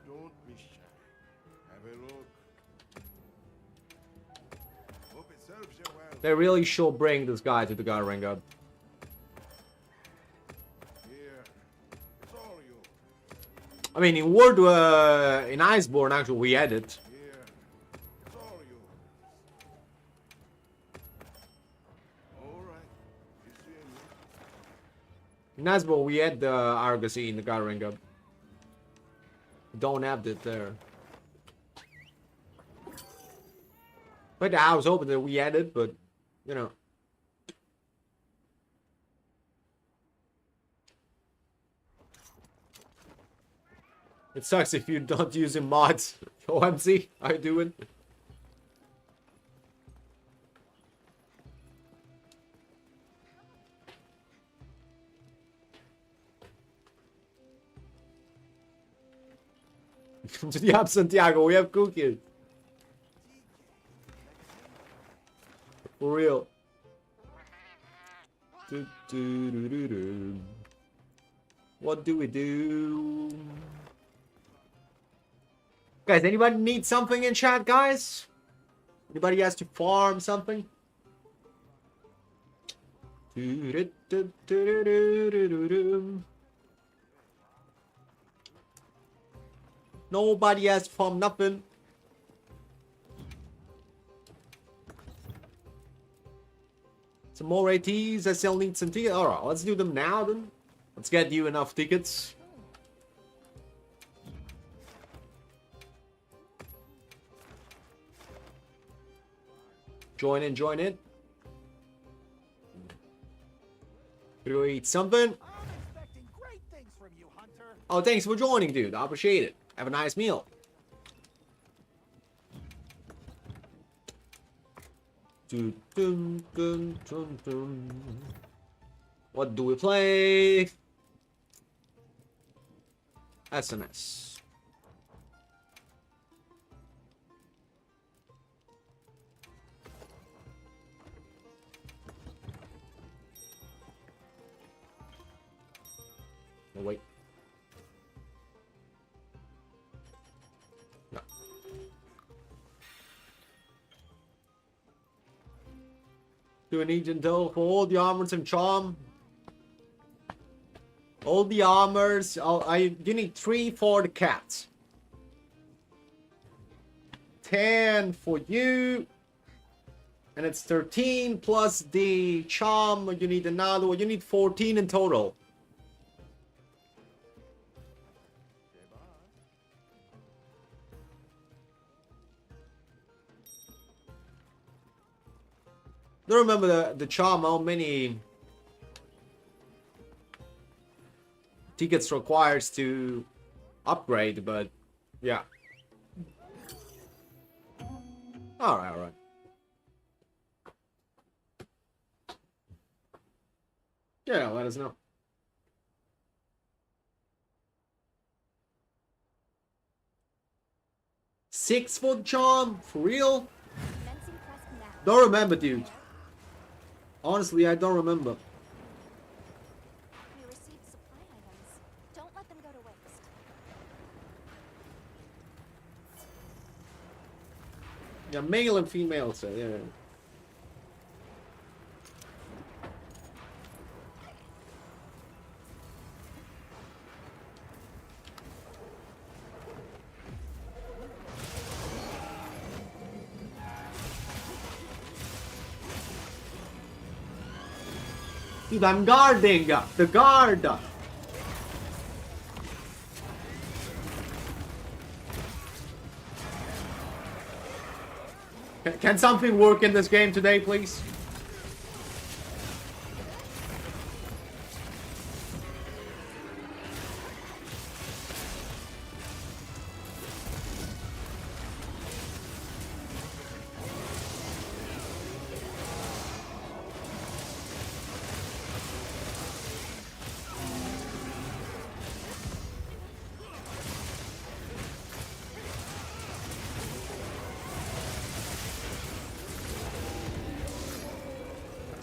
Don't be shy. Have a look. Hope it serves you well. They really should bring this guy to the God Ring Up. Here. It's all you. I mean, in in Iceborne, actually, we had it. Here. It's all you. All right. You see me? In Iceborne, we had the Argosy in the God Ring Up. Don't have it there. But I was hoping that we had it, but, you know. It sucks if you're not using mods. OMC, how you doing? Yeah, Santiago, we have cookies. For real. What do we do? Guys, anybody need something in chat, guys? Anybody has to farm something? Nobody has to farm nothing. Some more ATs. I still need some tickets. Alright, let's do them now then. Let's get you enough tickets. Join in, join in. Gonna eat something. Oh, thanks for joining, dude. I appreciate it. Have a nice meal. What do we play? SNS. Oh, wait. No. Do an agent though for all the armors and charm. All the armors. You need 3 for the cats. 10 for you. And it's 13 plus the charm. You need another one. You need 14 in total. I don't remember the charm, how many tickets requires to upgrade, but yeah. Alright, alright. Yeah, let us know. 6 for the charm? For real? Commencing quest now. Don't remember, dude. Honestly, I don't remember. We received supply items. Don't let them go to waste. Yeah, male and female, so yeah. Dude, I'm guarding the guard. Can something work in this game today, please?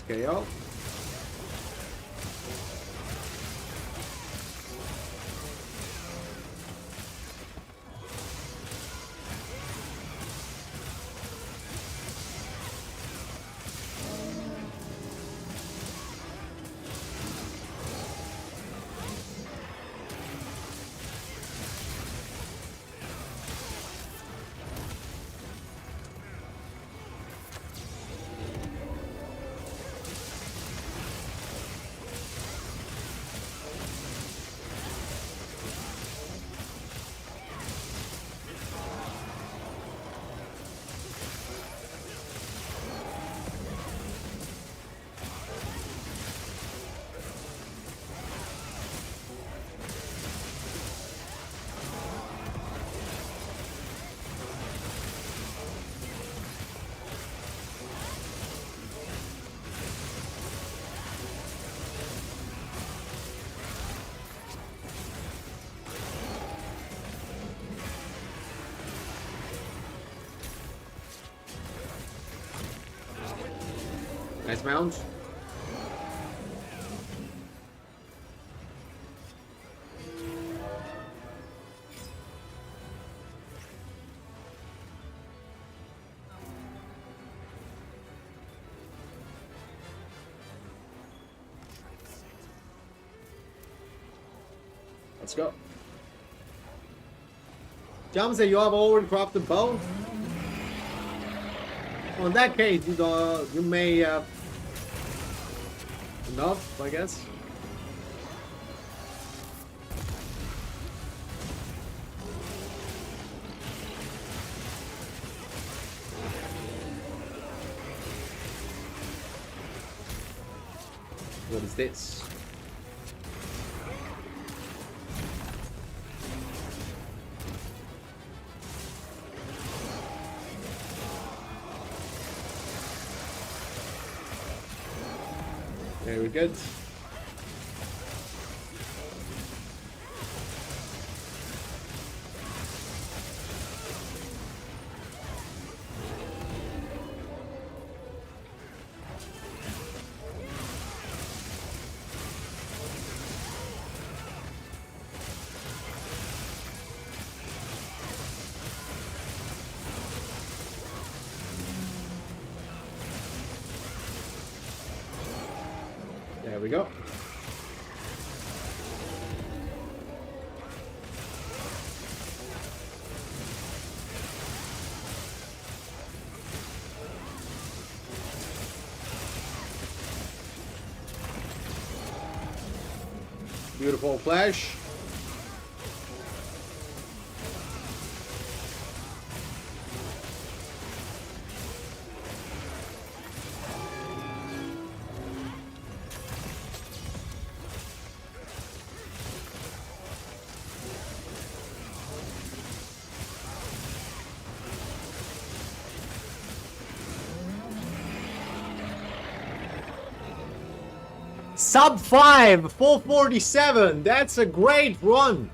KO. Nice mount. Let's go. Jam said you have already crafted bow. Well, in that case, you may have enough, I guess. What is this? Very good. There we go. Beautiful flash. Sub 5, 447. That's a great run.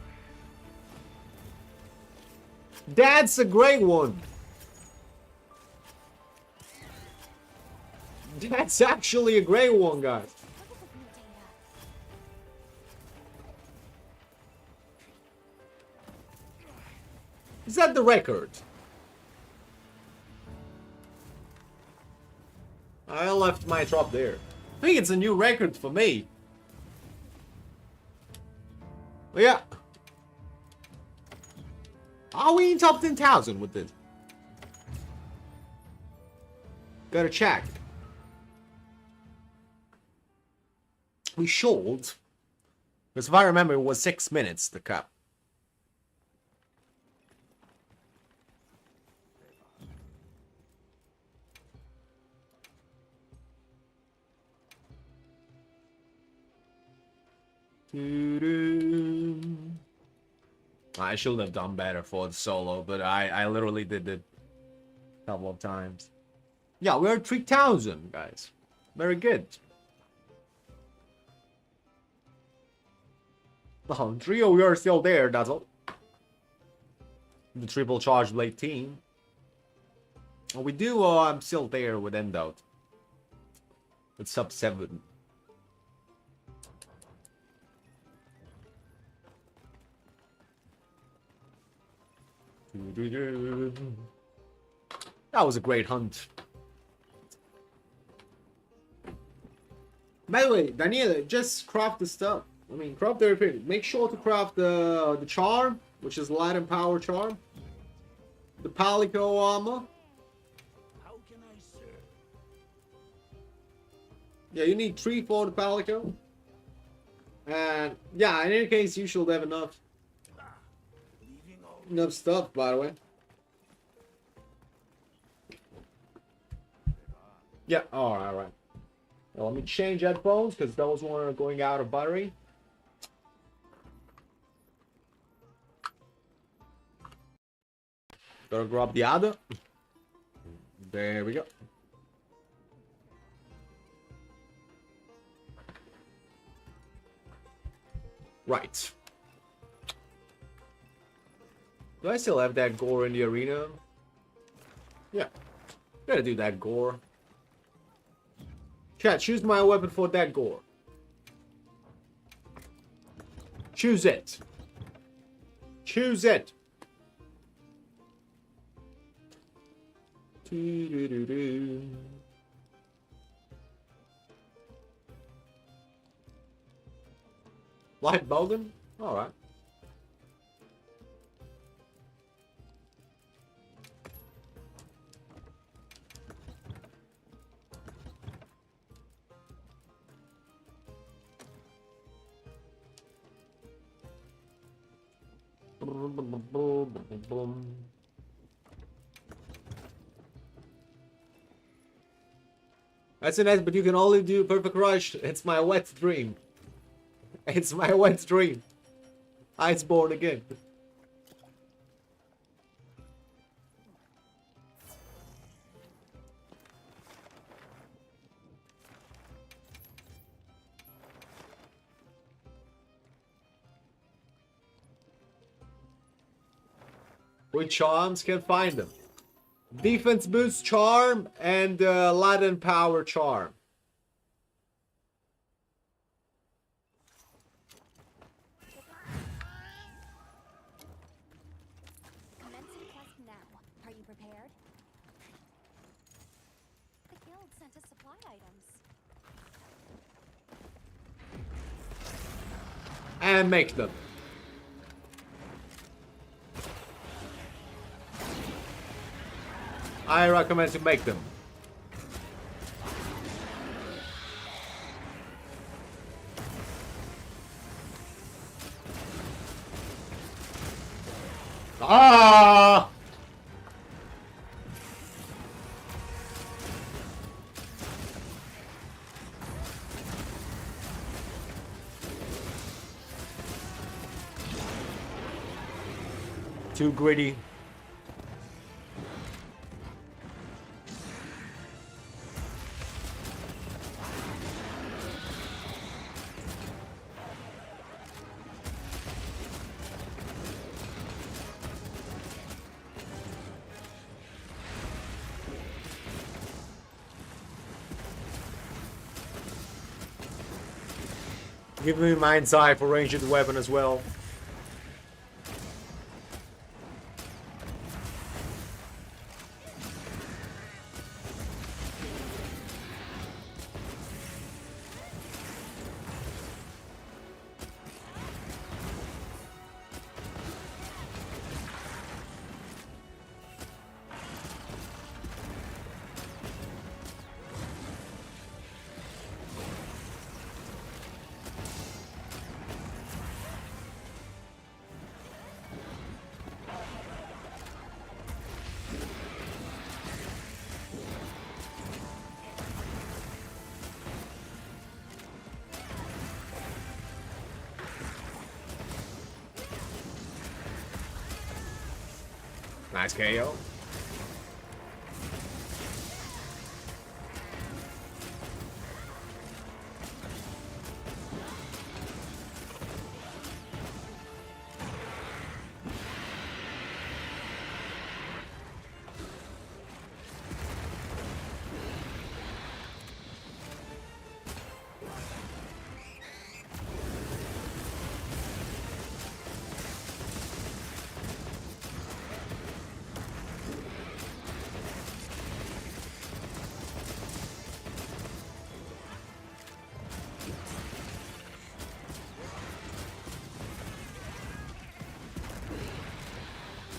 That's a great one. That's actually a great one, guys. Is that the record? I left my drop there. I think it's a new record for me. But yeah. Are we in top 10,000 with it? Gotta check. We should. Because if I remember, it was 6 minutes, the cup. I should have done better for the solo, but I literally did it a couple of times. Yeah, we're at 3,000, guys. Very good. Oh, trio, we are still there, that's all. The triple charge blade team. Oh, we do, I'm still there with Endout. It's sub 7. That was a great hunt. By the way, Daniela, just craft the stuff. I mean, craft everything. Make sure to craft the charm, which is light and power charm. The Palico armor. How can I serve? Yeah, you need 3 for the Palico. And yeah, in any case, you should have enough. Enough stuff, by the way. Yeah, alright. Now let me change headphones because those one are going out of battery. Gotta grab the other. There we go. Right. Do I still have that gore in the arena? Yeah. Gotta do that gore. Chat, choose my weapon for that gore. Choose it. Choose it. Doo-doo-doo-doo. Light Bogan? Alright. That's a nice, but you can only do Perfect Rush. It's my wet dream. It's my wet dream. Iceborne again. With charms, can find them. Defense boost charm and Latin power charm. Commencing quest now. Are you prepared? The guild sent us supply items. And make them. I recommend to make them. Ah! Too gritty. Give me Mind's Eye for ranged weapon as well. Nice KO.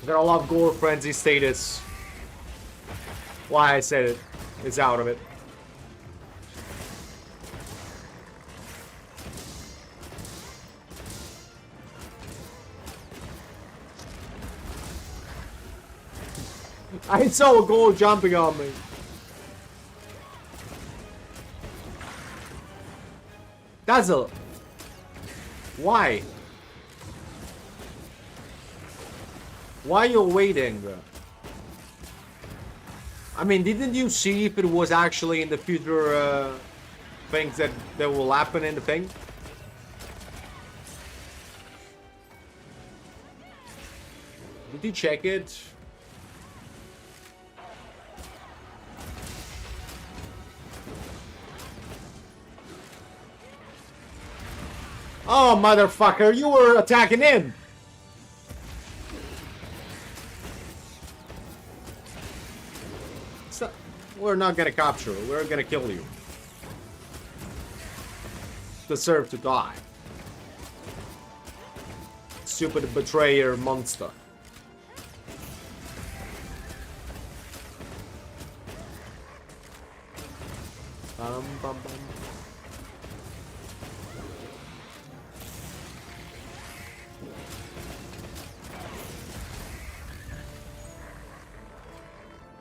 Got a lot of gore frenzy status. Why I said it. It's out of it. I saw a goal jumping on me. Dazzle. Why? Why you waiting, bro? I mean, didn't you see if it was actually in the future things that will happen in the thing? Did you check it? Oh, motherfucker, you were attacking him! So, we're not gonna capture you, we're gonna kill you. Deserve to die. Stupid betrayer monster. Bum, bum, bum.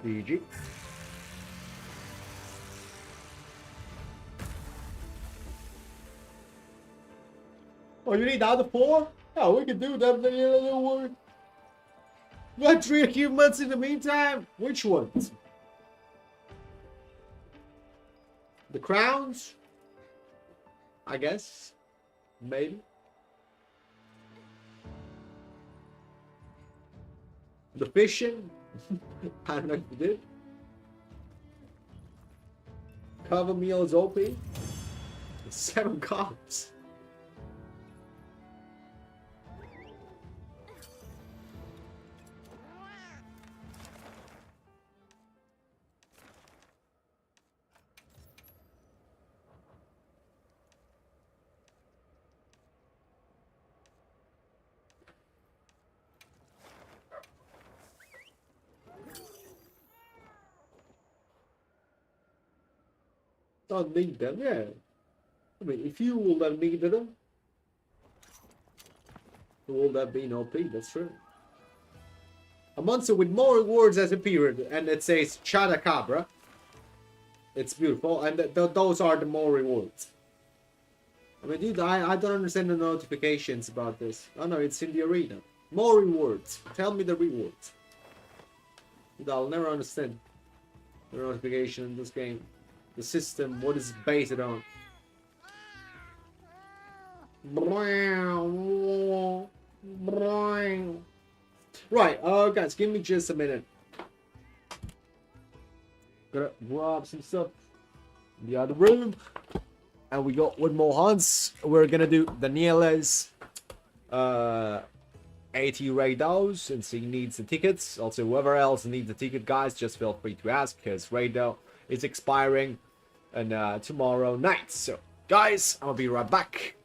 GG. Oh, you need the other 4? Oh, we can do that. Don't worry. You got 3 achievements in the meantime? Which ones? The crowns? I guess. Maybe. The fishing? I don't know if you did. Cover meal is OP. 7 cops. Don't need them, yeah. I mean, if you would have needed them, it would have been OP, that's true. A monster with more rewards has appeared, and it says Chadacabra. It's beautiful, and those are the more rewards. I mean, dude, I don't understand the notifications about this. Oh no, it's in the arena. More rewards. Tell me the rewards. Dude, I'll never understand the notification in this game. The system, what is it based on? Right, guys, give me just a minute. Gotta grab some stuff in the other room. And we got one more hunts. We're gonna do Daniela's 80 raidos, and she needs the tickets. Also, whoever else needs the ticket, guys, just feel free to ask, because raido is expiring and tomorrow night. So, guys, I'll be right back.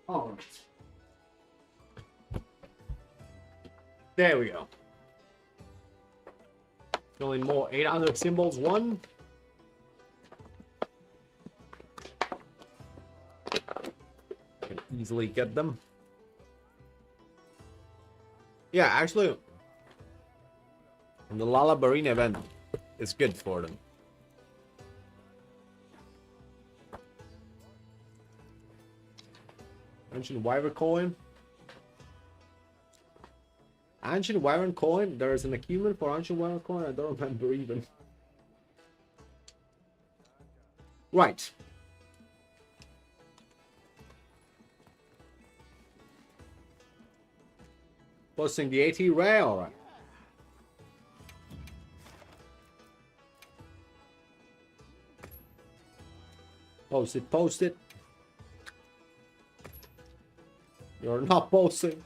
All right. There we go. Only more 800 symbols. One. Can easily get them. Yeah, actually, the Lalabarine event is good for them. Ancient Wyvern coin. Ancient Wyvern coin. There is an achievement for Ancient Wyvern coin. I don't remember even. Right. Posting the AT Ray. All right. Post it. Post it. You're not posting.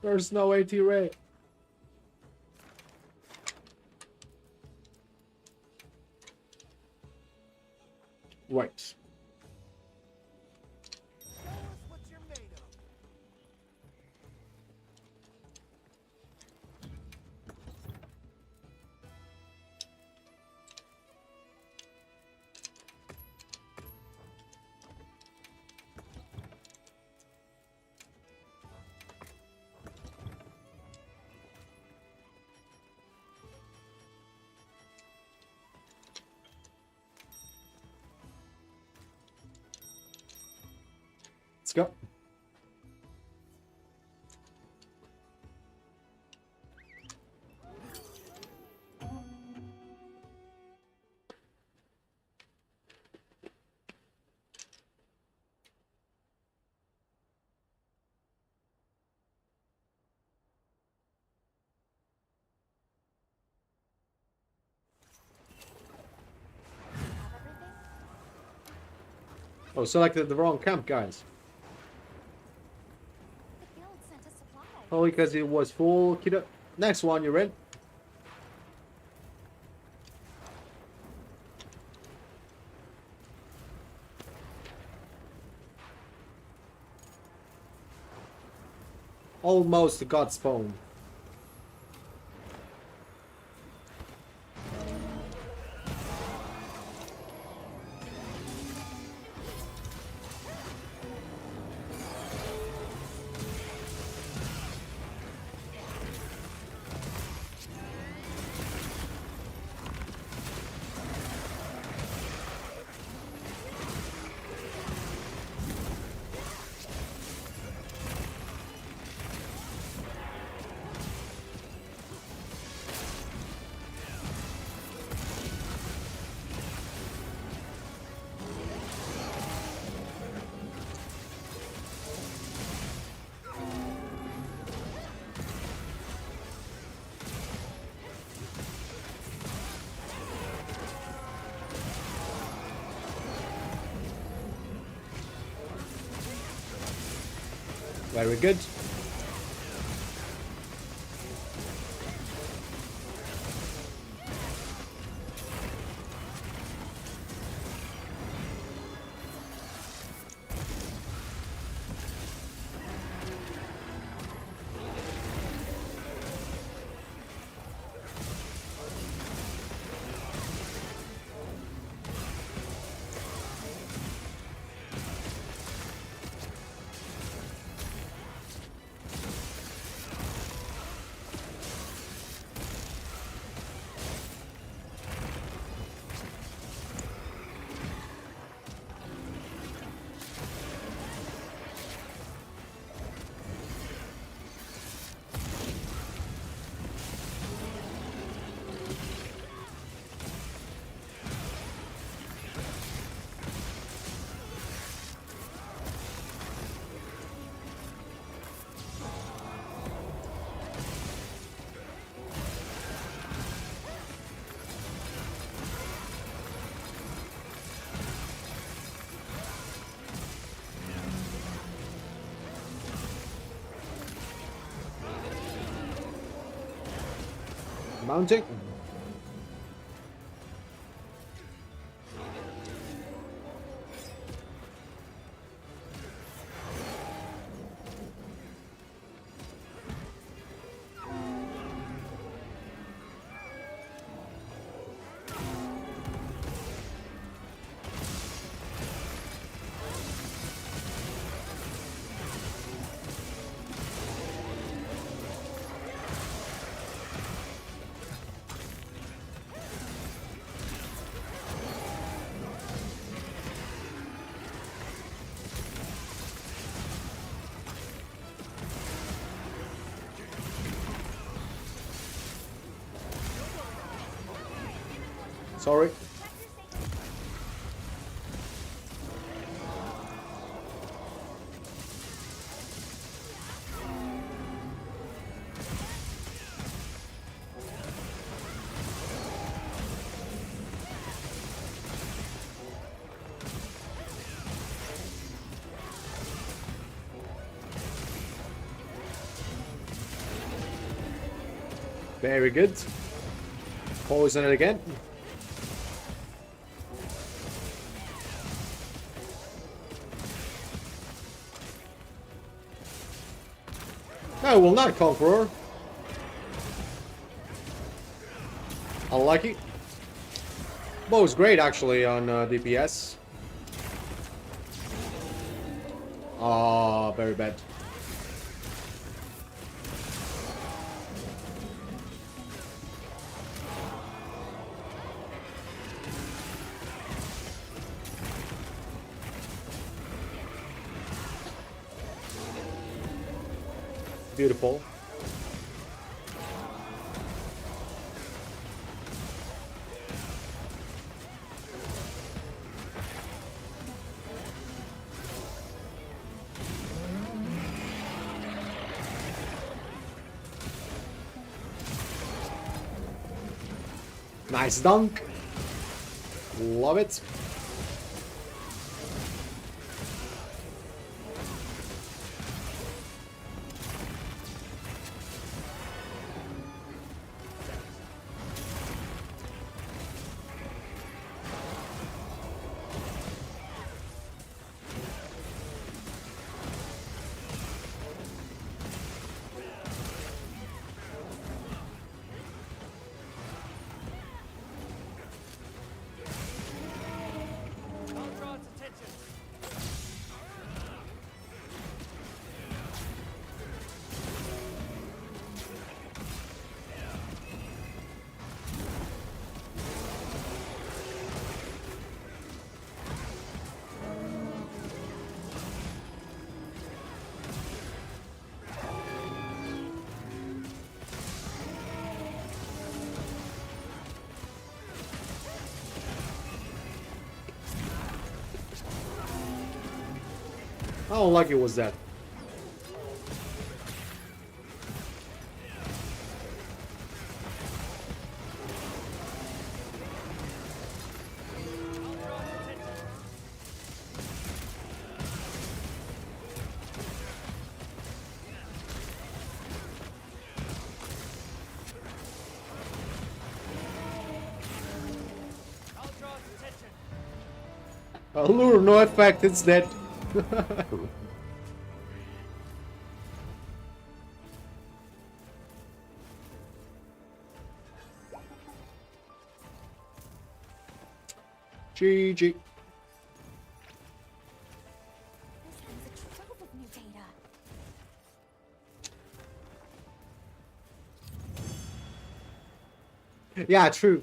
There's no AT Ray. Right. Show us what you're made of. Let's go. Have everything? Oh, selected the wrong camp, guys. The guild sent us supplies. Oh, because it was full. Kiddo. Next one, you're in. Almost got spawned. Very good. Mounting. Sorry. Very good. Poison it again. No, will not Conqueror. Unlucky. Bow's great actually on DPS. Ah, very bad. Beautiful. Nice dunk. Love it. I'll draw its attention. How unlucky was that? I'll draw its attention. Allure, no effect, it's dead. GG. This has a trove of new data. Yeah, true.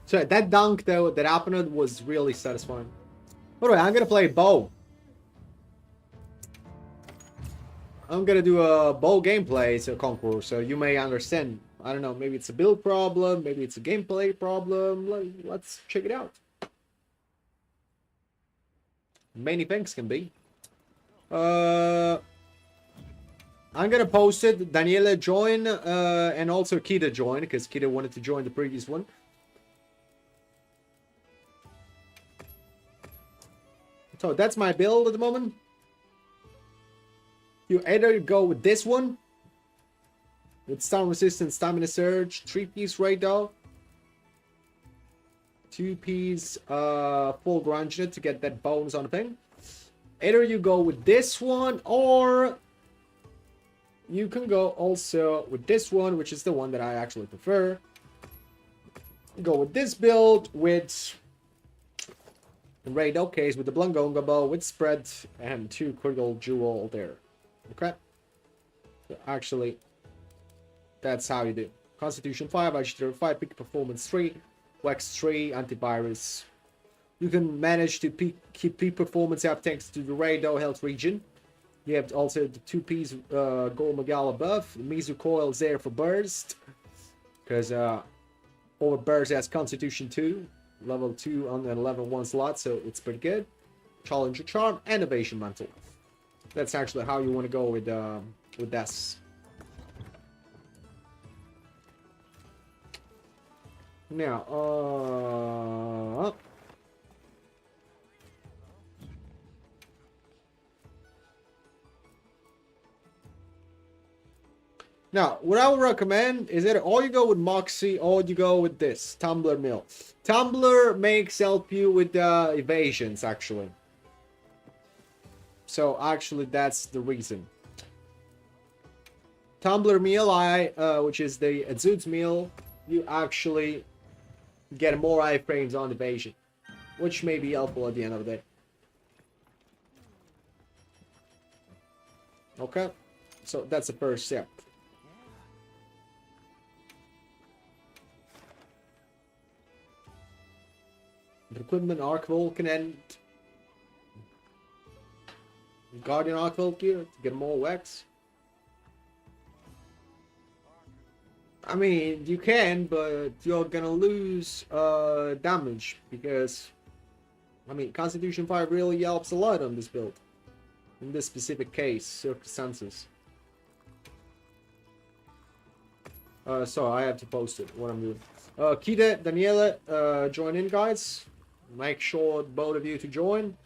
So that dunk though, that happened was really satisfying. By the way, I'm gonna play bow. I'm gonna do a bow gameplay so Conqueror, so you may understand. I don't know, maybe it's a build problem, maybe it's a gameplay problem. Let's check it out. Many things can be. I'm gonna post it. Daniela join, and also Kita join, because Kita wanted to join the previous one. So that's my build at the moment. You either go with this one, with stun resistance, stamina surge, 3-piece radar, 2-piece full grunge unit to get that bonus on the thing. Either you go with this one, or you can go also with this one, which is the one that I actually prefer. Go with this build with the radar case, with the Blungonga bow, with spread, and 2 critical jewel there. Okay, so actually, that's how you do. Constitution 5, Agitator 5, Peak Performance 3, Wax 3, Antivirus. You can manage to keep peak performance up thanks to the radar health region. You have also the 2-piece Gold Magala buff. The Mizu Coil is there for burst, because Overbears has Constitution 2, level 2 on the level 1 slot, so it's pretty good. Challenger Charm and Evasion Mantle. That's actually how you want to go with this. Now, now, what I would recommend is that or you go with Moxie or you go with this, Tumbler Mill. Tumbler makes help you with the evasions, actually. So, actually, that's the reason. Tumbler Mill, which is the Azud's Mill, you actually get more iframes on evasion, which may be helpful at the end of the day. Okay, so that's the first step. The equipment Arc Vulcan and Guardian Arc Vulcan to get more wax. I mean, you can, but you're gonna lose damage because, I mean, Constitution 5 really helps a lot on this build. In this specific case, circumstances. Sorry, I have to post it, what I'm doing. Kita, Daniela, join in, guys. Make sure both of you to join.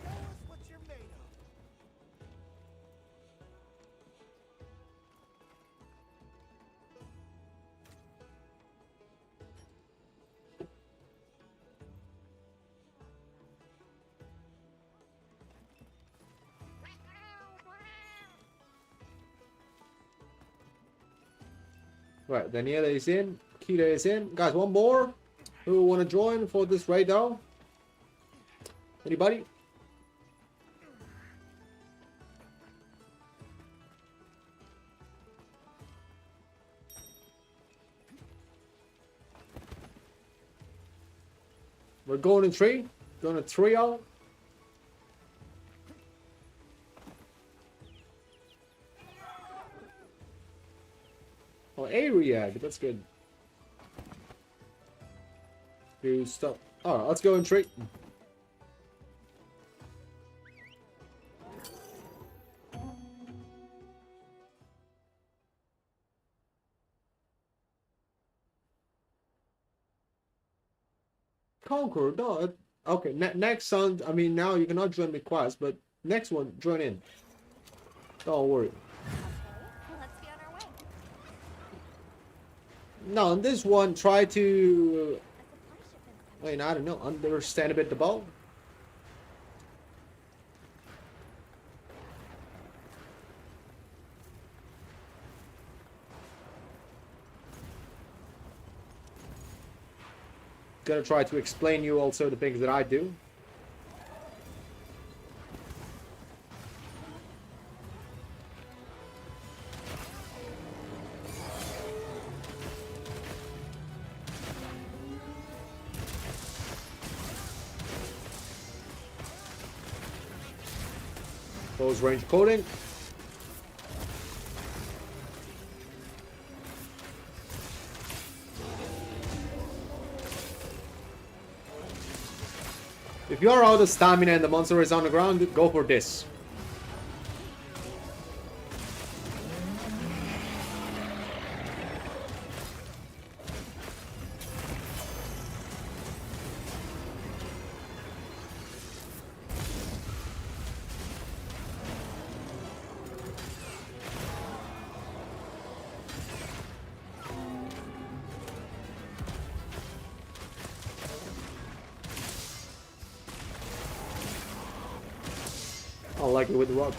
Show us what you're made of. Right, Daniela is in. Kita is in. Guys, one more. Who want to join for this raid though? Anybody? We're going in 3. Going to trio. Oh, area. That's good. Do stop. Alright, let's go in 3. Conquer, no. Okay, next one. I mean, now you cannot join the quest, but next one, join in. Don't worry. Okay, let's be on our way. No, on this one, try to. A supply shipment's coming. I mean, I don't know, understand a bit the ball. Gonna try to explain you also the things that I do. Close range coding. If you are out of stamina and the monster is on the ground, go for this. I like it with the rock.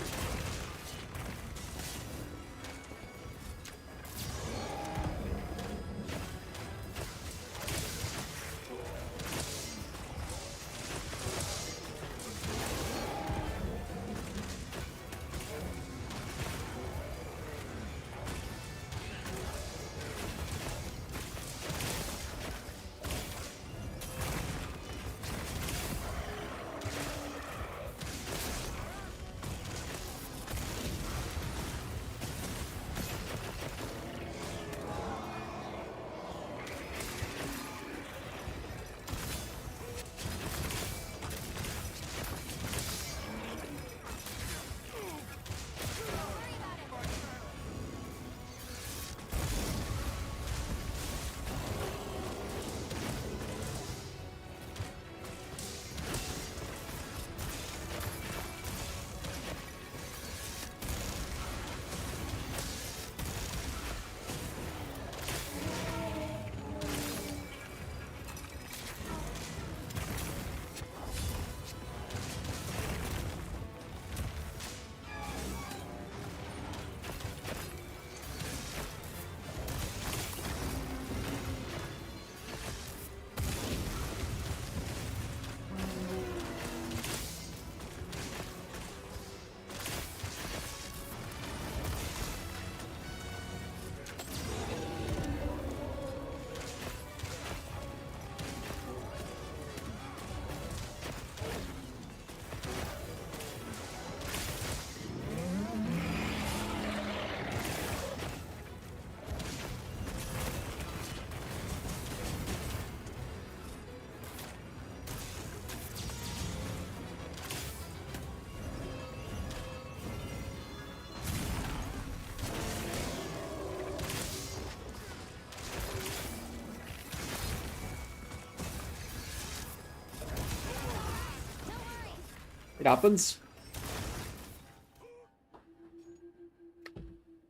It happens.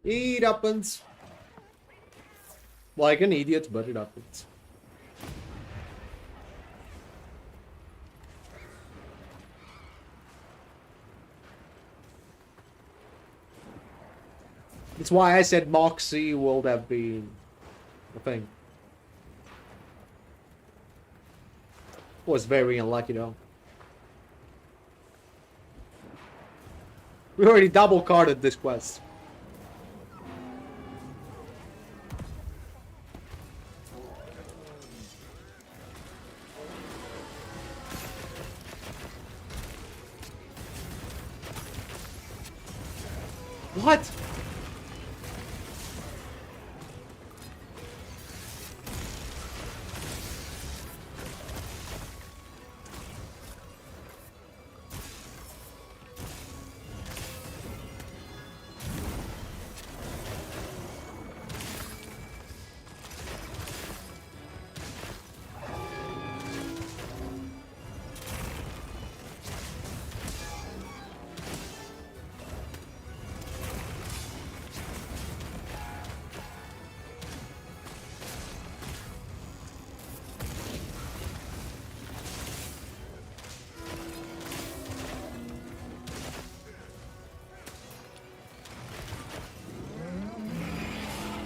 It happens. Like an idiot, but it happens. That's why I said Moxie would have been a thing. Was very unlucky though. We already double carded this quest. What?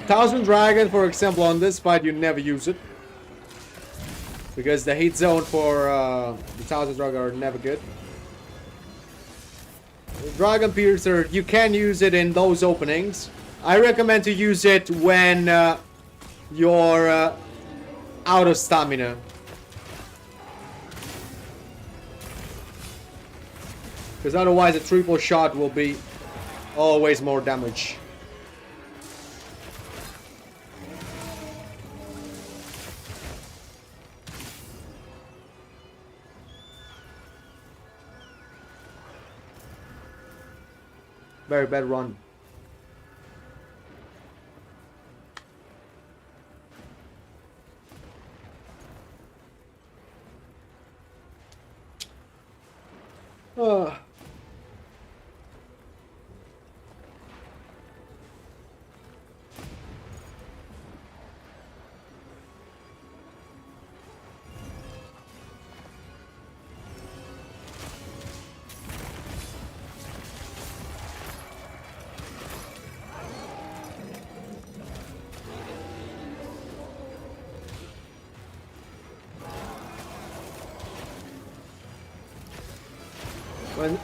Thousand Dragon, for example, on this fight, you never use it. Because the hit zone for the Thousand Dragon are never good. The Dragon Piercer, you can use it in those openings. I recommend to use it when you're out of stamina. Because otherwise a triple shot will be always more damage. Very bad run.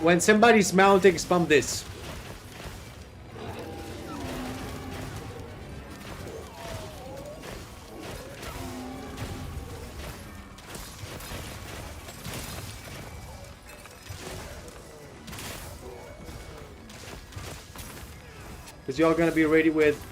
When somebody's mounting, spam this. Because you're gonna be ready with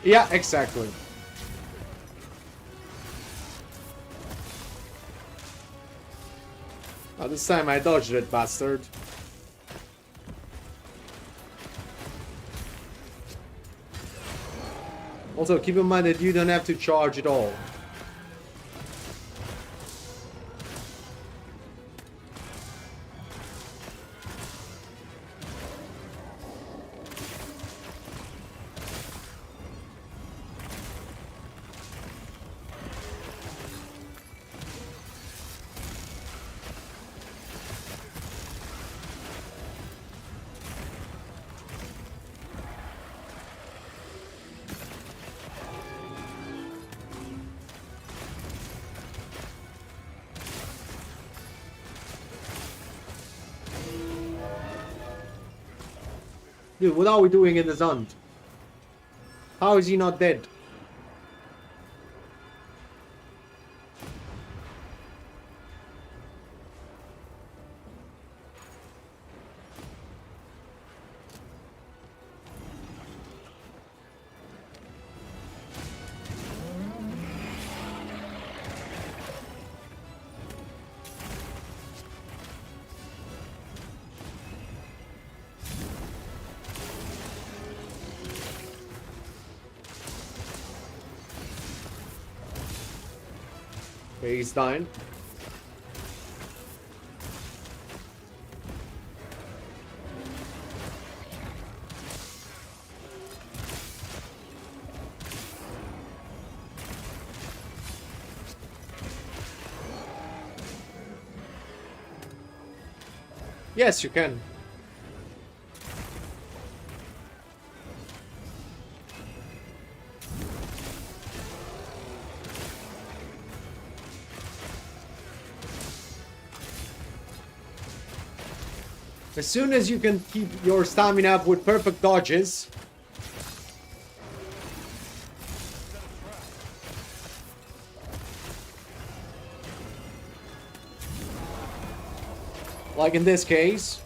yeah, exactly. Oh, this time I dodged it, bastard. Also, keep in mind that you don't have to charge at all. Dude, what are we doing in the sun? How is he not dead? Okay, he's dying. Yes, you can. As soon as you can keep your stamina up with perfect dodges. Like in this case.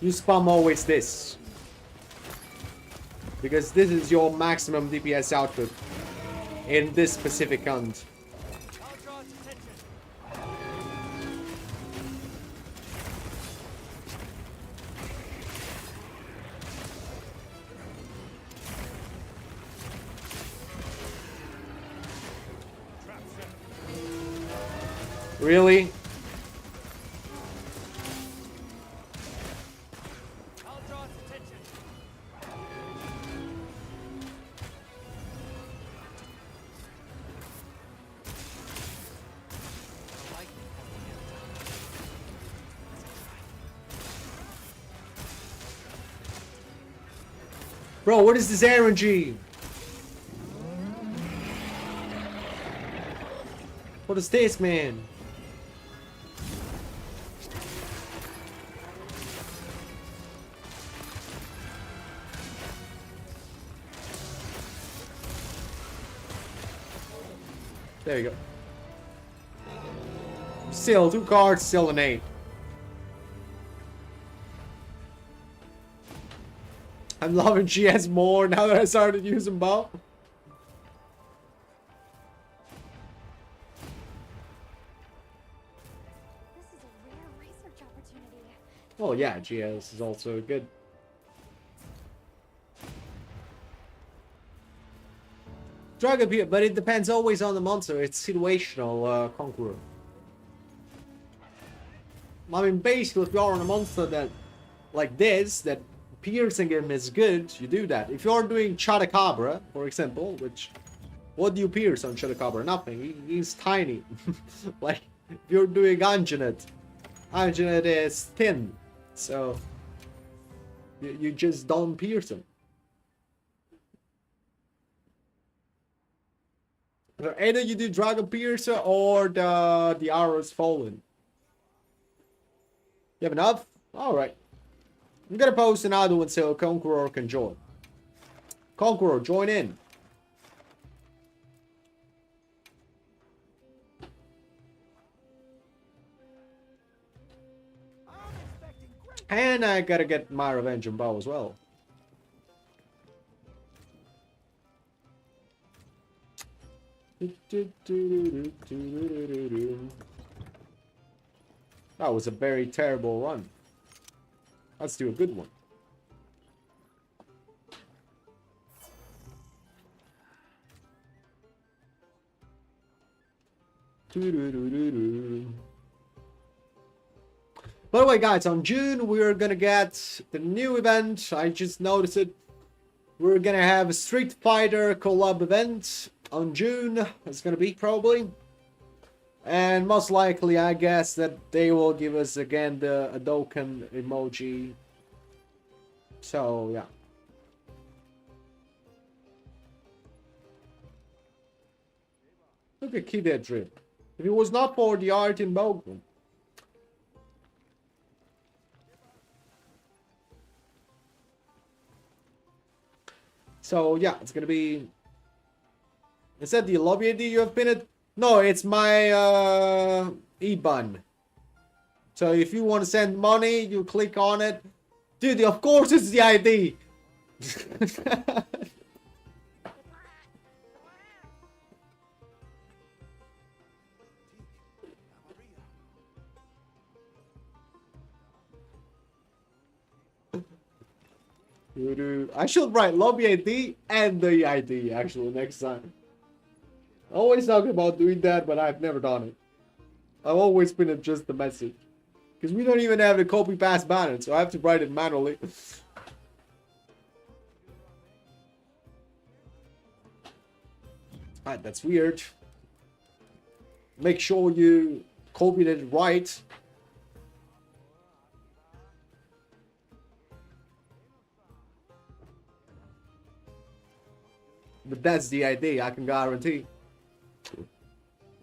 You spam always this. Because this is your maximum DPS output in this specific hunt. I'll draw its attention. Trap set. Really? I'll draw its attention. Bro, what is this RNG? What is this, man? There you go. Still, 2 cards, still an 8. I'm loving GS more now that I started using bow. This is a rare research opportunity. Well, yeah, GS is also good. Dragon Beer, but it depends always on the monster. It's situational, Conqueror. I mean, basically, if you're on a monster that, like this, that piercing him is good, you do that. If you're doing Chadacabra, for example, which, what do you pierce on Chadacabra? Nothing. He's tiny. Like, if you're doing Anjanet, Anjanet is thin, so you just don't pierce him. So either you do Dragon Piercer or the Arrows Fallen. You have enough? Alright. I'm gonna post another one so Conqueror can join. Conqueror, join in. I'm expecting great. And I gotta get my revenge on bow as well. That was a very terrible run. Let's do a good one. Doo-doo-doo-doo-doo. By the way, guys, on June we're gonna get the new event. I just noticed it. We're gonna have a Street Fighter collab event on June. It's gonna be probably, and most likely, I guess that they will give us again the Hadouken emoji. So yeah. Look at Kid Drip. If it was not for the art in Bogan. So yeah, it's gonna be. Is that the lobby ID you have pinned? No, it's my IBAN. So if you want to send money, you click on it. Dude, of course it's the ID. I should write lobby ID and the ID actually next time. Always talking about doing that, but I've never done it. I've always been at just the message. Because we don't even have the copy paste button, so I have to write it manually. Alright, that's weird. Make sure you copied it right. But that's the idea, I can guarantee.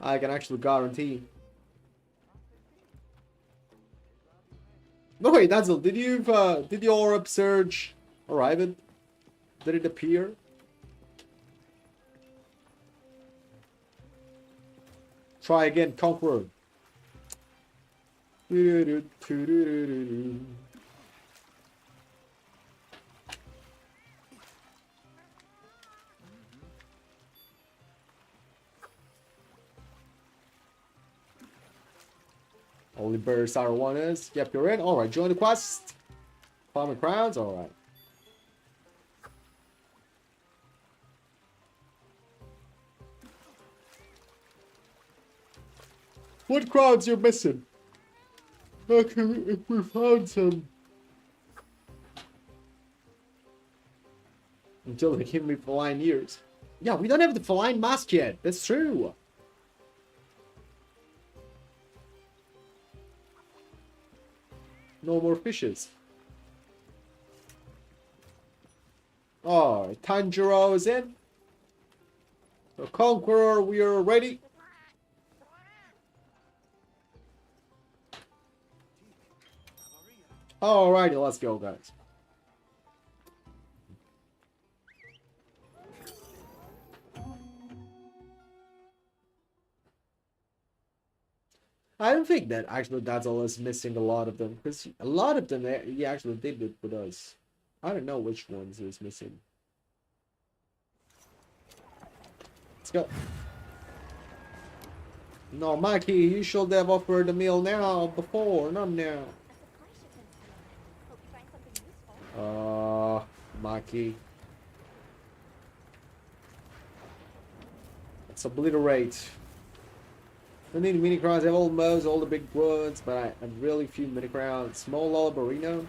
I can actually guarantee. No wait, Dazzle, did your upsurge arrive it? Did it appear? Try again, Conqueror. Only Burst R1 is. Yep, you're in. Alright, join the quest. Farming crowns, alright. What crowds you missing? Okay, if we found some. Until they give me feline ears. Yeah, we don't have the feline mask yet. That's true. No more fishes. Oh, Tanjiro is in. The Conqueror, we are ready. Alrighty, let's go, guys. I don't think that actually Dazzle is missing a lot of them, because a lot of them he actually did it with us. I don't know which ones is missing. Let's go. No, Mikey, you should have offered the meal now, before, not now. Mikey. Let's obliterate. I need mini crowns. I have almost all the big ones, but I have really few mini crowns. Small Lollibarino.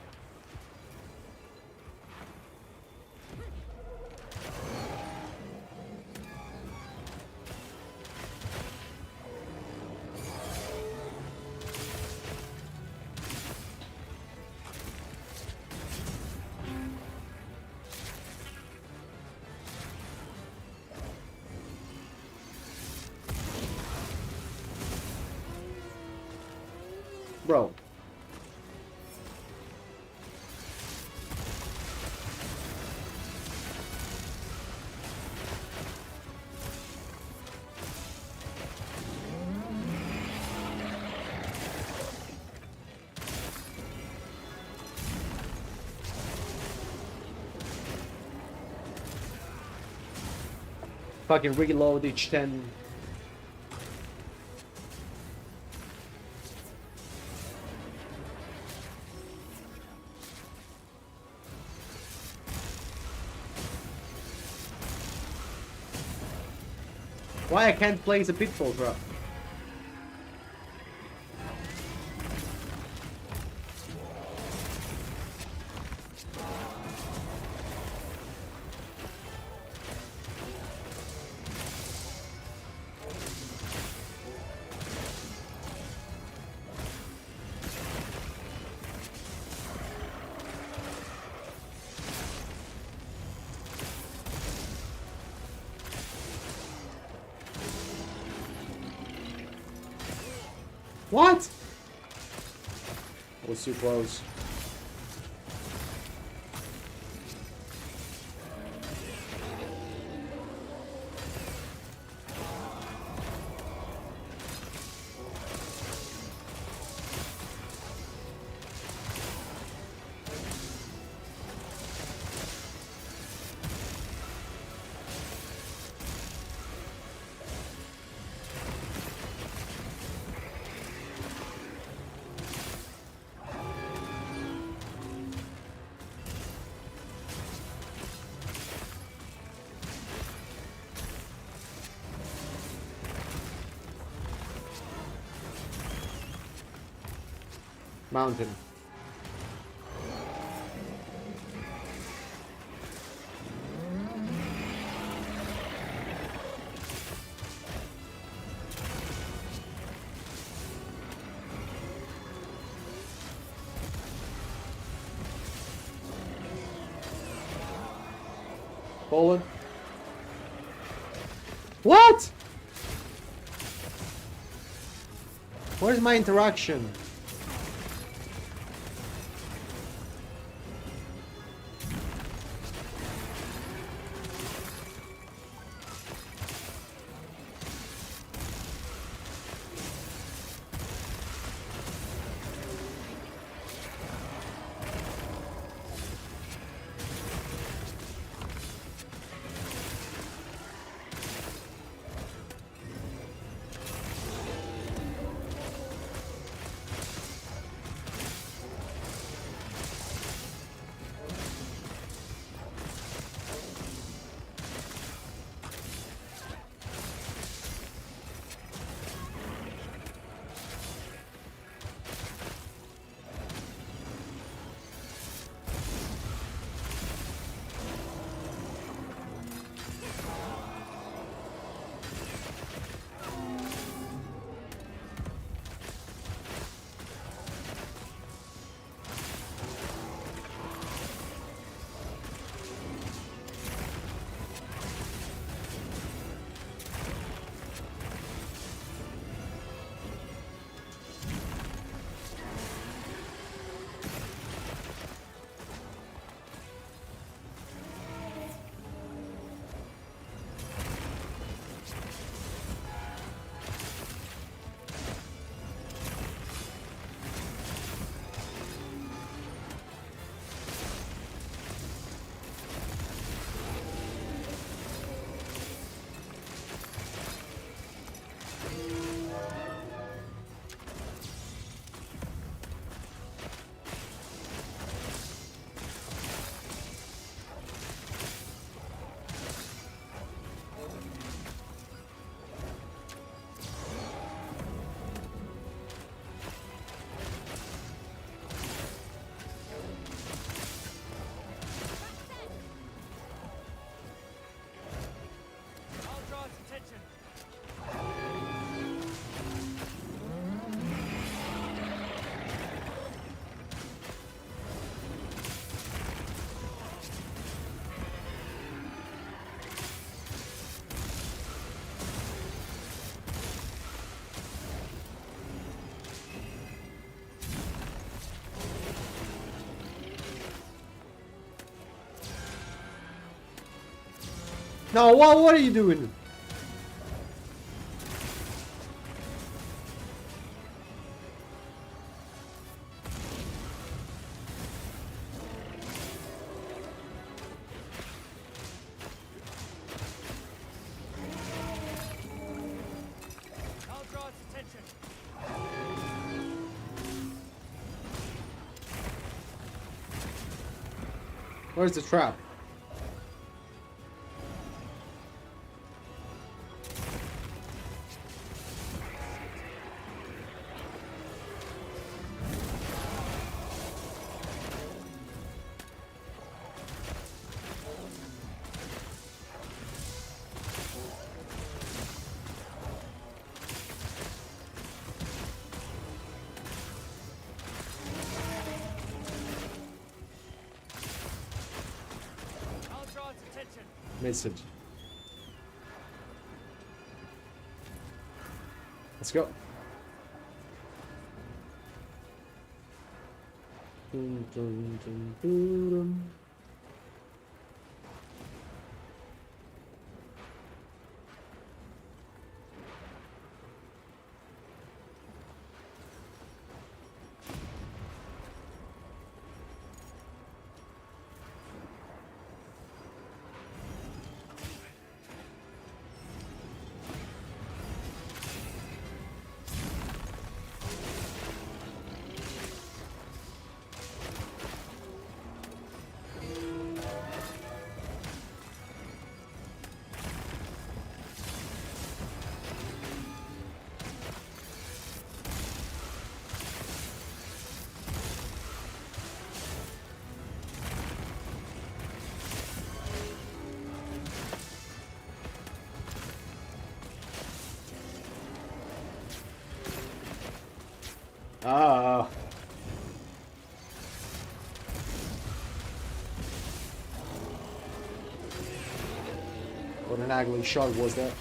Bro. Fucking reload each 10. Why I can't place a pitfall trap? What? That was too close. Mountain. Fallen. What? Where's my interaction? I'll draw its attention. No, what are you doing? I'll draw its attention. Where's the trap? Message. Let's go. Dun, dun, dun, dun, dun. Ah. What an ugly shot was that?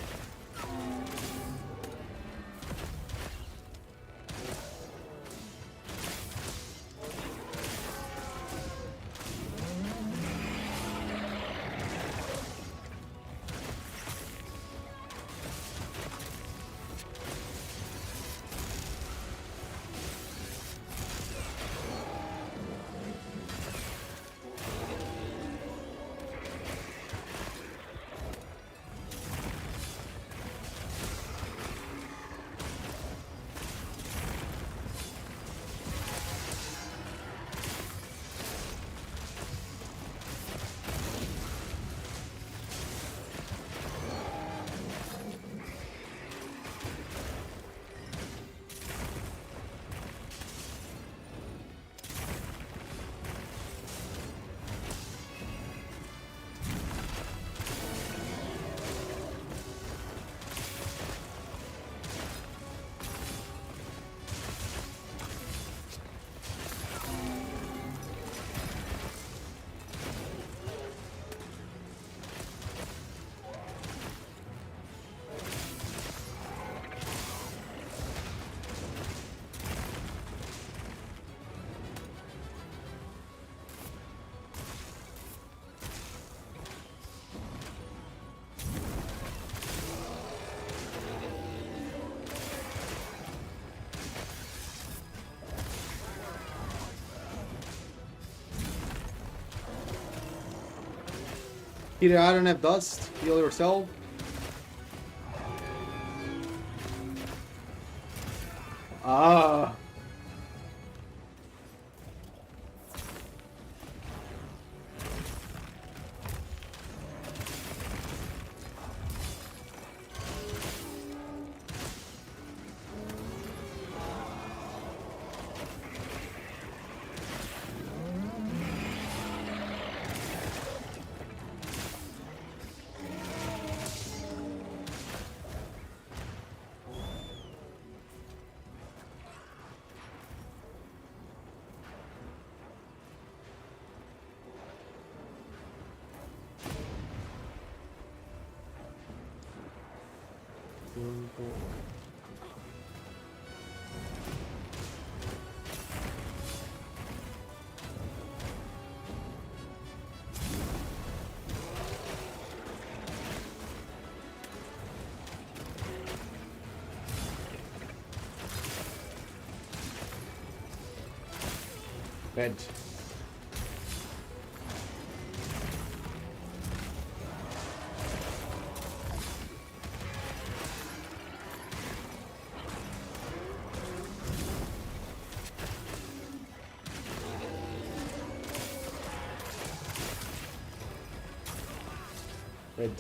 Peter, I don't have dust. Heal yourself. Ah. Bed. Bed.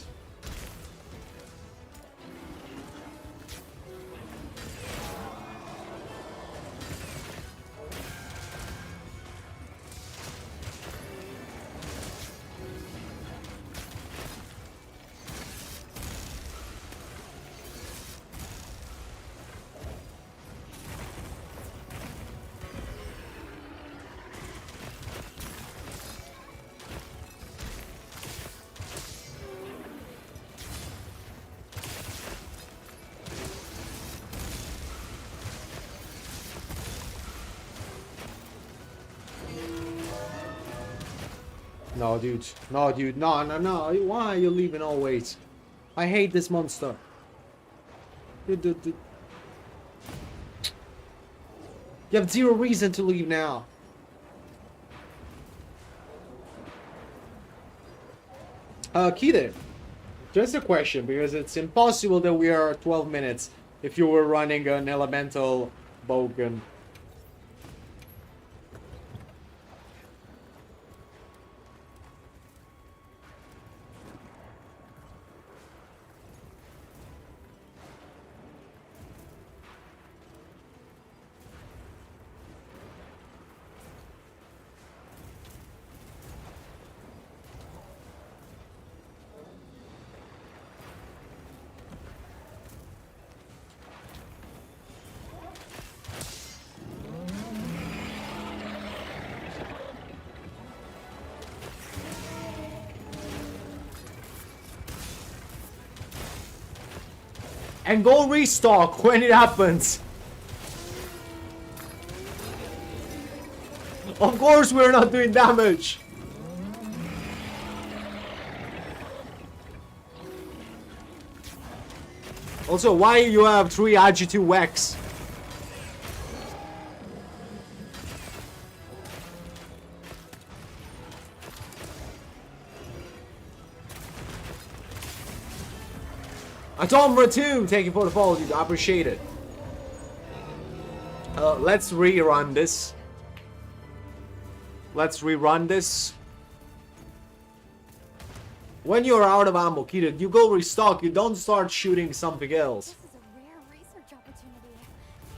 No, dude. No, dude. No, no, no. Why are you leaving always? I hate this monster. Dude. You have zero reason to leave now. Kide, just a question, because it's impossible that we are 12 minutes if you were running an elemental bogan. And go restock when it happens. Of course we're not doing damage. Also, why you have 3 AG2 wax? Atomra 2, thank you for the follow, dude. I appreciate it. Let's rerun this. Let's rerun this. When you're out of ammo, Kid, you go restock. You don't start shooting something else. This is a rare research opportunity.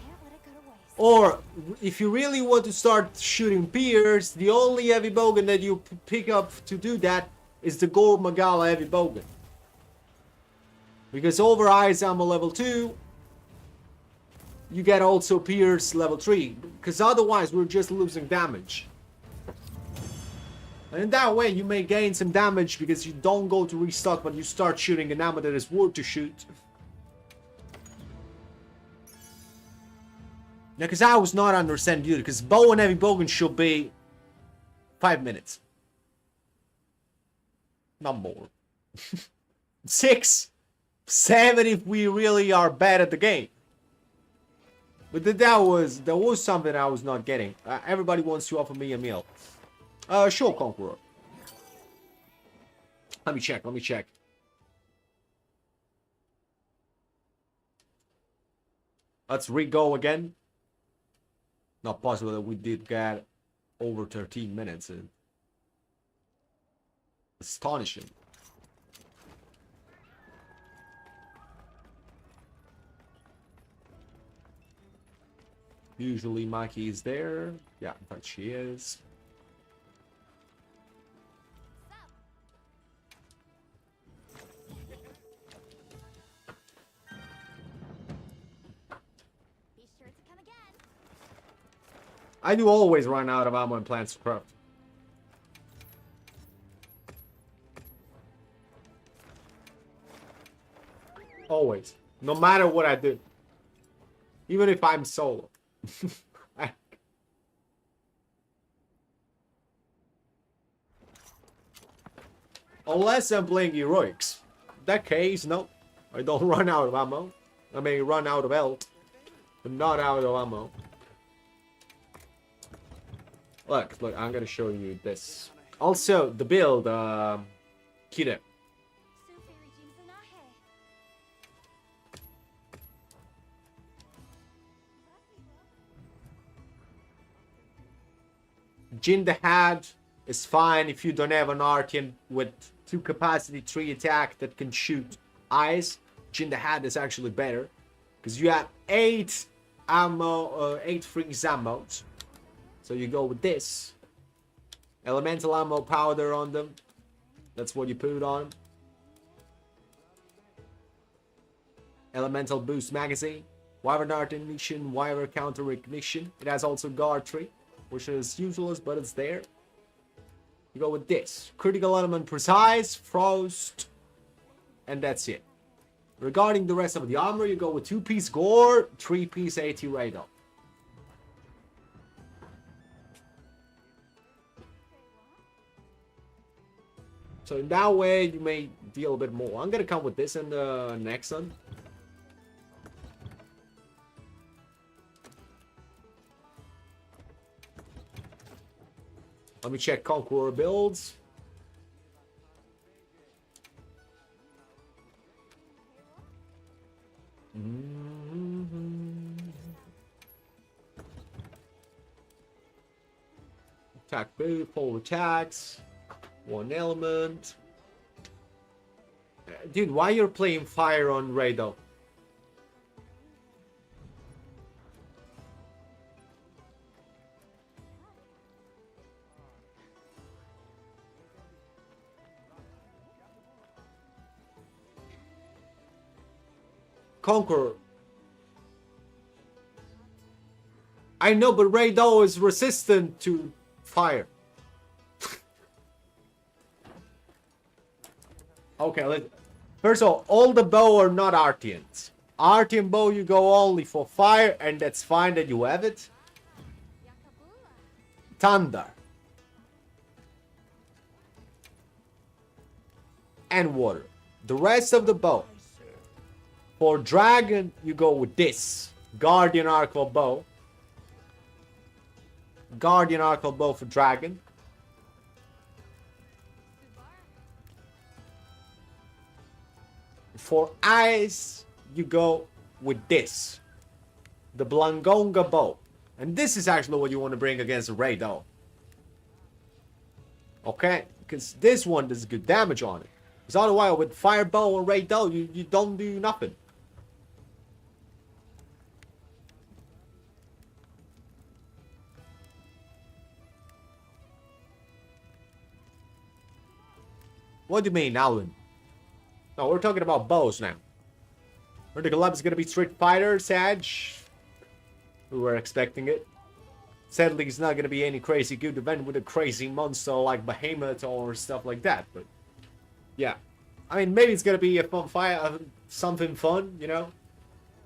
Can't let it go to waste. Or if you really want to start shooting peers, the only heavy bogan that you pick up to do that is the Gore Magala heavy bogan. Because over ice ammo level 2, you get also Pierce level 3. Because otherwise we're just losing damage. And in that way you may gain some damage because you don't go to restock, but you start shooting an ammo that is worth to shoot. Yeah, because I was not understanding either. Because bow and heavy bogan should be 5 minutes. Not more. 6. 7 if we really are bad at the game. But that was something I was not getting. Everybody wants to offer me a meal. Sure, Conqueror. Let me check. Let's re-go again. Not possible that we did get over 13 minutes. Astonishing. Usually Maki is there. Yeah, in fact she is. Be sure to come again. I do always run out of ammo and plants to craft. Always. No matter what I do. Even if I'm solo. Unless I'm playing heroics. In that case, no. I don't run out of ammo. I may run out of health, but not out of ammo. Look, I'm gonna show you this. Also, the build, Kida. Jin the Had is fine if you don't have an Artian with 2 capacity 3 attack that can shoot eyes. Jin the Had is actually better because you have 8 ammo, 8 freeze ammos. So you go with this. Elemental ammo powder on them. That's what you put on. Elemental boost magazine. Wyvern art ignition, Wyvern counter ignition. It has also guard 3. Which is useless, but it's there. You go with this. Critical element precise, frost, and that's it. Regarding the rest of the armor, you go with 2-piece gore, 3-piece AT radar. So in that way, you may deal a bit more. I'm gonna come with this in the next one. Let me check Conqueror builds. Attack boot, pole attacks, one element. Dude, why you're playing fire on Rado? Conqueror. I know, but Rado is resistant to fire. Okay, first of all the bow are not Artians. Artian bow, you go only for fire, and that's fine that you have it. Thunder. And water. The rest of the bow. For dragon, you go with this. Guardian Arco bow. Guardian Arco bow for dragon. For ice, you go with this. The Blangonga bow. And this is actually what you want to bring against the Rado. Okay? Because this one does good damage on it. Because otherwise with fire bow and Rado, you don't do nothing. What do you mean, Alvin? No, we're talking about bows now. The collab is gonna be Street Fighter, Sag. We were expecting it. Sadly, it's not gonna be any crazy good event with a crazy monster like Behemoth or stuff like that. But yeah, I mean, maybe it's gonna be a fun fight, something fun, you know,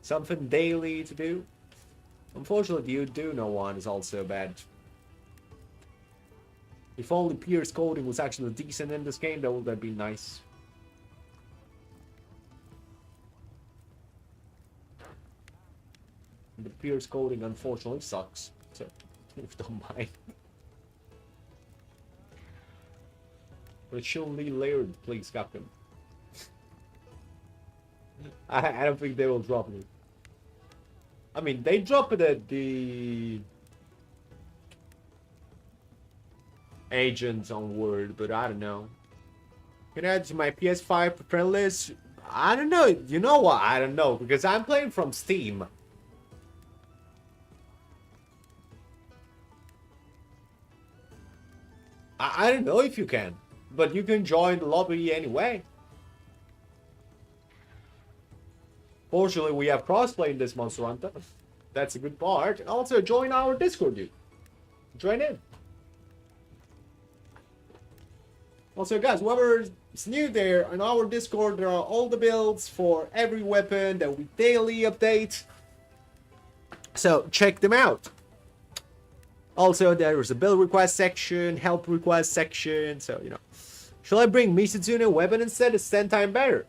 something daily to do. Unfortunately, you do know one is also bad. If only Pierce coding was actually decent in this game, that would be nice. The Pierce coding unfortunately sucks, so if you don't mind. But it shouldn't be layered, please, Captain. I don't think they will drop it. I mean, they drop it at the Agents on Word, but I don't know. Can I add to my PS5 friend list? I don't know. You know what? I don't know, because I'm playing from Steam. I don't know if you can, but you can join the lobby anyway. Fortunately, we have crossplay in this Monster Hunter. That's a good part. Also, join our Discord, dude. Join in. Also, guys, whoever's new there, on our Discord, there are all the builds for every weapon that we daily update. So, check them out. Also, there is a build request section, help request section, so, you know. Shall I bring Mizutsuno weapon instead? It's 10 times better.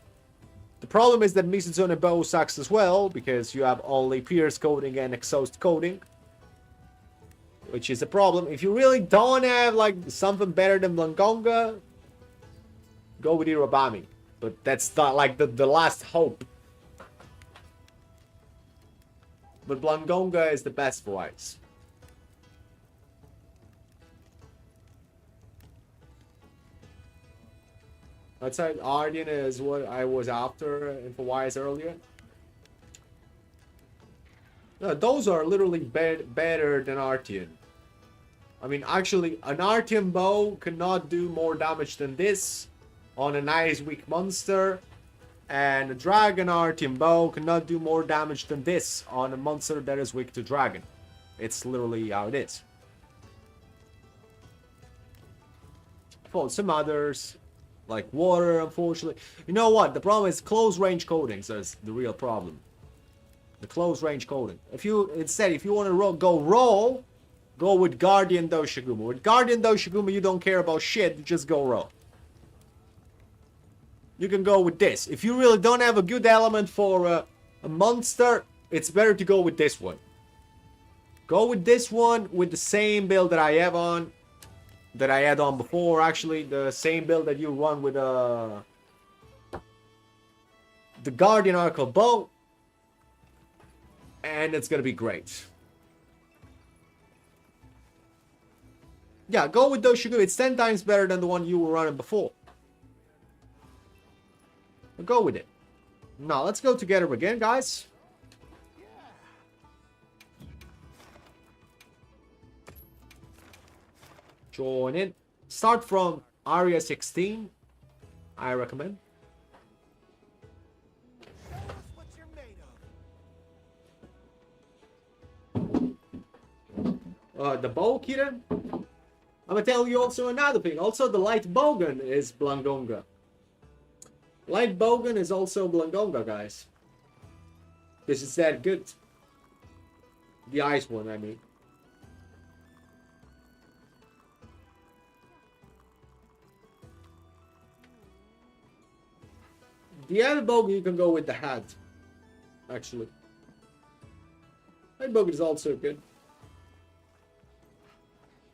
The problem is that Mizutsuno bow sucks as well, because you have only Pierce coding and Exhaust coding. Which is a problem. If you really don't have, like, something better than Blangonga, go with Irobami. But that's not, like, the last hope. But Blangonga is the best for ice. Outside Ardian is what I was after info-wise earlier. No, those are literally better than Artian. I mean, actually, an Artian bow cannot do more damage than this on a nice weak monster. And a Dragon Artian bow cannot do more damage than this on a monster that is weak to Dragon. It's literally how it is. For some others, like water, unfortunately. You know what? The problem is close range coding. So it's the real problem. The close range coding. If you want to go roll, go with Guardian Doshiguma. With Guardian Doshiguma, you don't care about shit. You just go roll. you can go with this. If you really don't have a good element for a monster, it's better to go with this one. Go with this one with the same build that I have on. That I had on before, actually. The same build that you run with the Guardian Oracle Bow. And it's gonna be great. Yeah, go with Doshigu. It's 10 times better than the one you were running before. Go with it. Now, let's go together again, guys. Join in. Start from Area 16. I recommend. The bow, Kira. I'm gonna tell you also another thing. Also, the light bowgun is Blangonga. Light bowgun is also Blangonga, guys. This is that good. The ice one, I mean. The other bowgun you can go with the hat. Actually. Light bowgun is also good.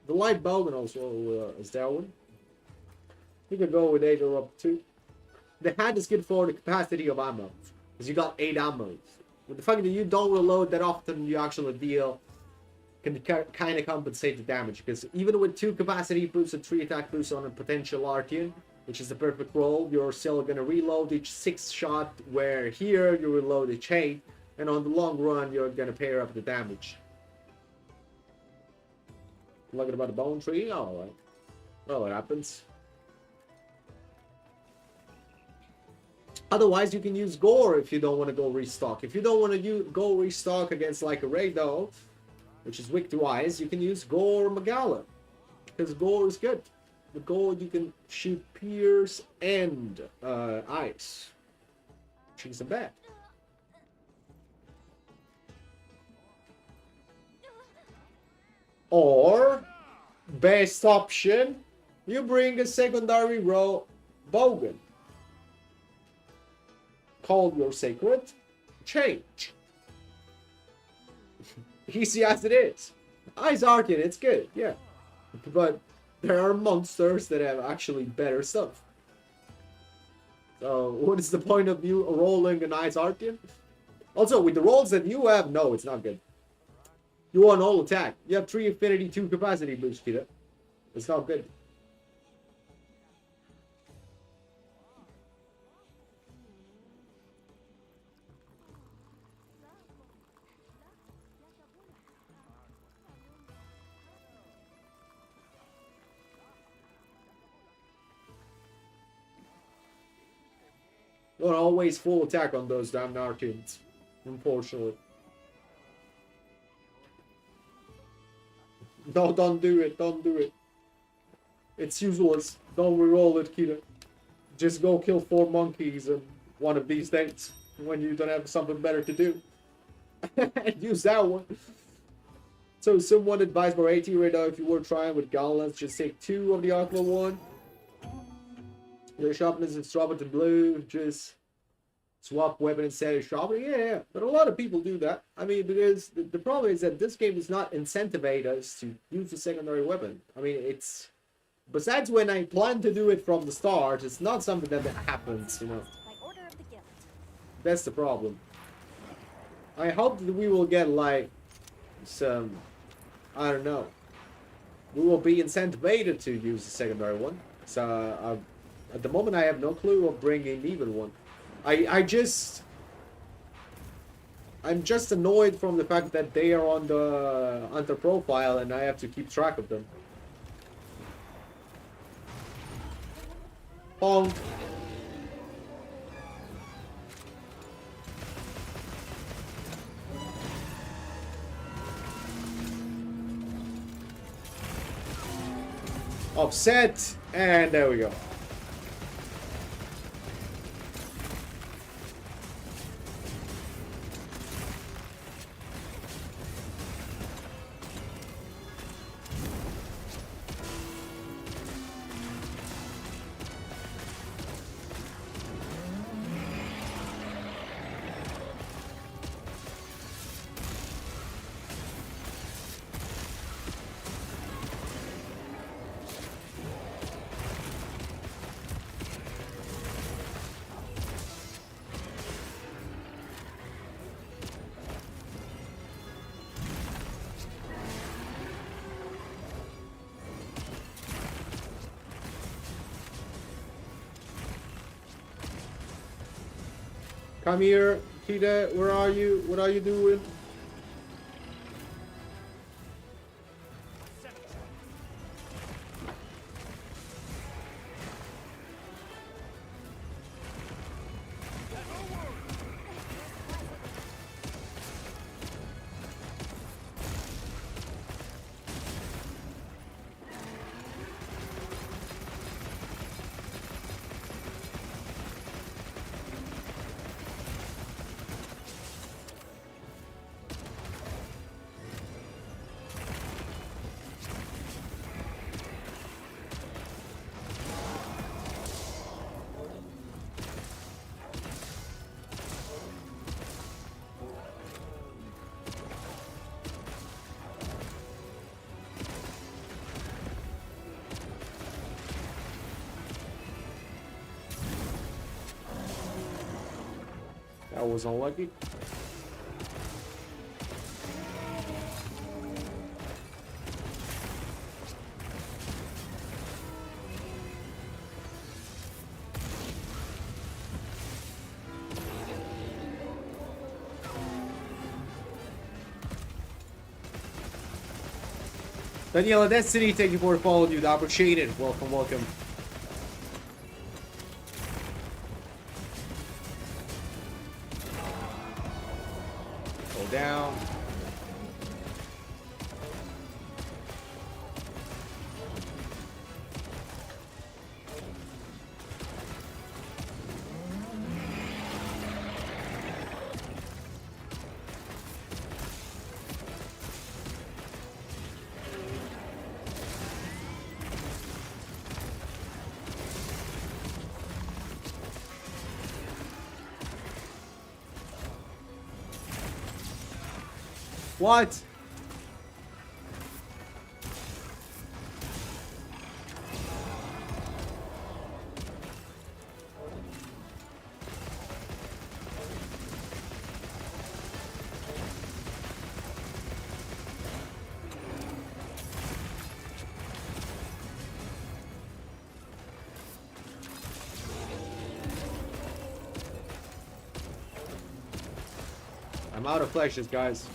The light bowgun also is that one. You can go with 8 or up 2. The hat is good for the capacity of ammo. Because you got 8 ammo. With the fact that you don't reload that often, you actually deal can kind of compensate the damage. Because even with 2 capacity boosts and 3 attack boosts on a potential Artian, which is the perfect roll, you're still going to reload each 6 shot, where here you reload each 8. And on the long run, you're going to pair up the damage. Looking about the bone tree? Alright. Well, it happens. Otherwise, you can use Gore if you don't want to go restock. If you don't want to go restock against like a Raido, which is weak to ice, you can use Gore Magala. Because Gore is good. With Gore, you can shoot Pierce and Ice. Which isn't bad. Or, best option, you bring a secondary row bowgun. Call your sacred change. Easy as it is. Ice Artian, it's good, yeah. But there are monsters that have actually better stuff. So, what is the point of you rolling an Ice Artian? Also, with the rolls that you have, no, it's not good. You want all attack. You have 3 affinity, 2 capacity boost, Peter. It's not good. Not always full attack on those damn Nartins, unfortunately. No, don't do it. Don't do it. It's useless. Don't reroll it, Kira. Just go kill 4 monkeys and one of these days when you don't have something better to do. And use that one. So someone advised by 80 right now, if you were trying with gauntlets, just take 2 of the aqua one. Your sharpness is sharpened to blue. Just swap weapon instead of sharpening. Yeah. But a lot of people do that. I mean, because the problem is that this game does not incentivize us to use the secondary weapon. I mean, it's... Besides when I plan to do it from the start, it's not something that happens, you know. By order of the guild. That's the problem. I hope that we will get, like, some... I don't know. We will be incentivized to use the secondary one. So, at the moment, I have no clue of bringing even one. I'm just annoyed from the fact that they are on the hunter profile and I have to keep track of them. Bonk. Offset, and there we go. Come here, Kita. Where are you? What are you doing? That was unlucky. Daniela Destiny, thank you for the follow, dude. I appreciate it. Welcome, welcome. Go down. What? I'm out of flashes, guys.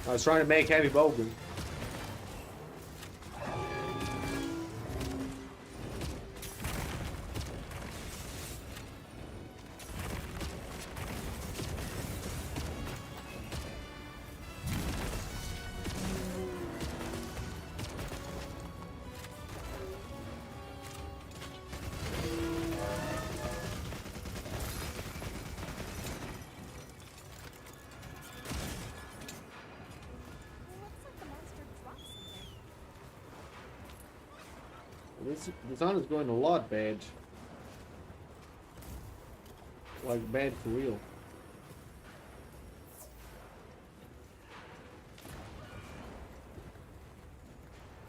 I was trying to make heavy bogey. This on is going a lot bad. Like bad for real.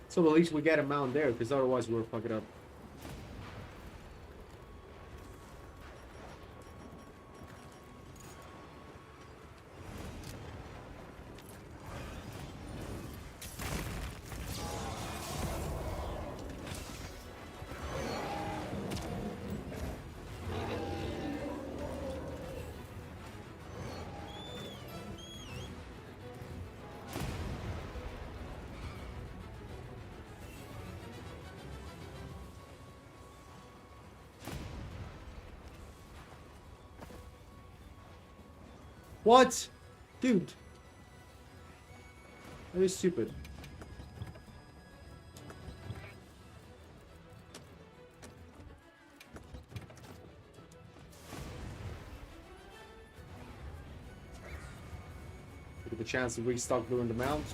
So at least we get a mount there, because otherwise we'll fuck it up. What? Dude. That is stupid. With the chance to restock during the mount.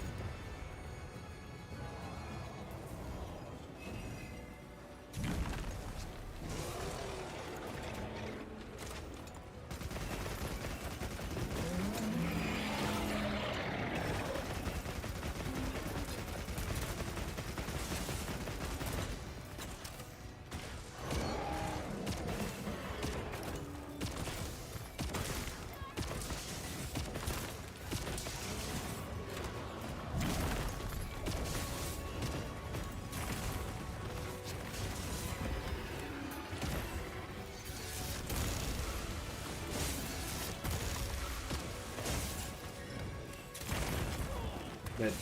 Dead.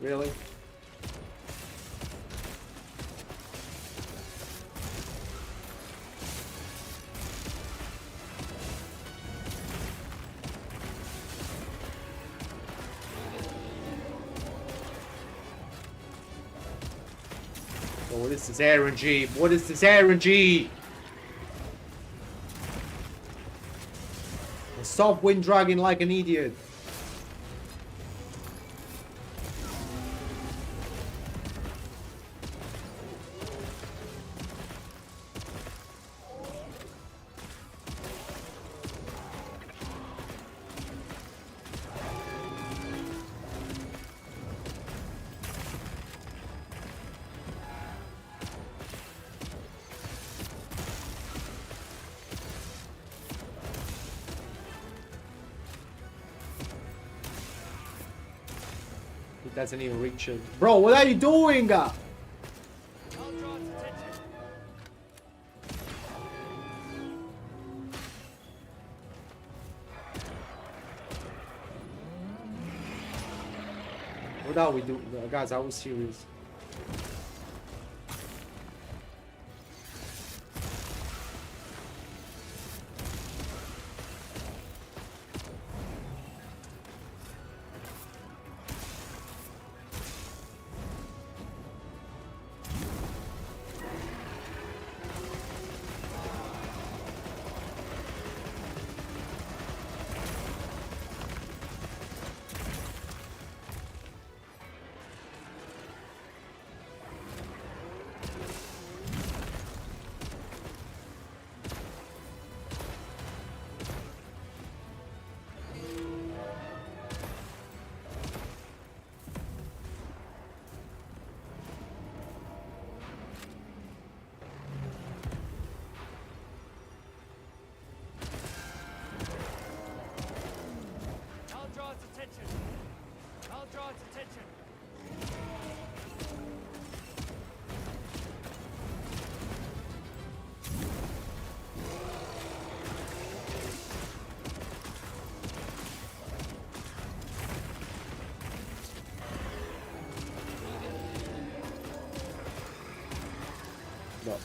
Really? Oh, what is this RNG? What is this RNG? Stop wind dragging like an idiot. It doesn't even reach it. Bro, what are you doing? I'll draw its attention. What are we doing? Guys, are we serious? I'll draw its attention. I'll draw its attention. No.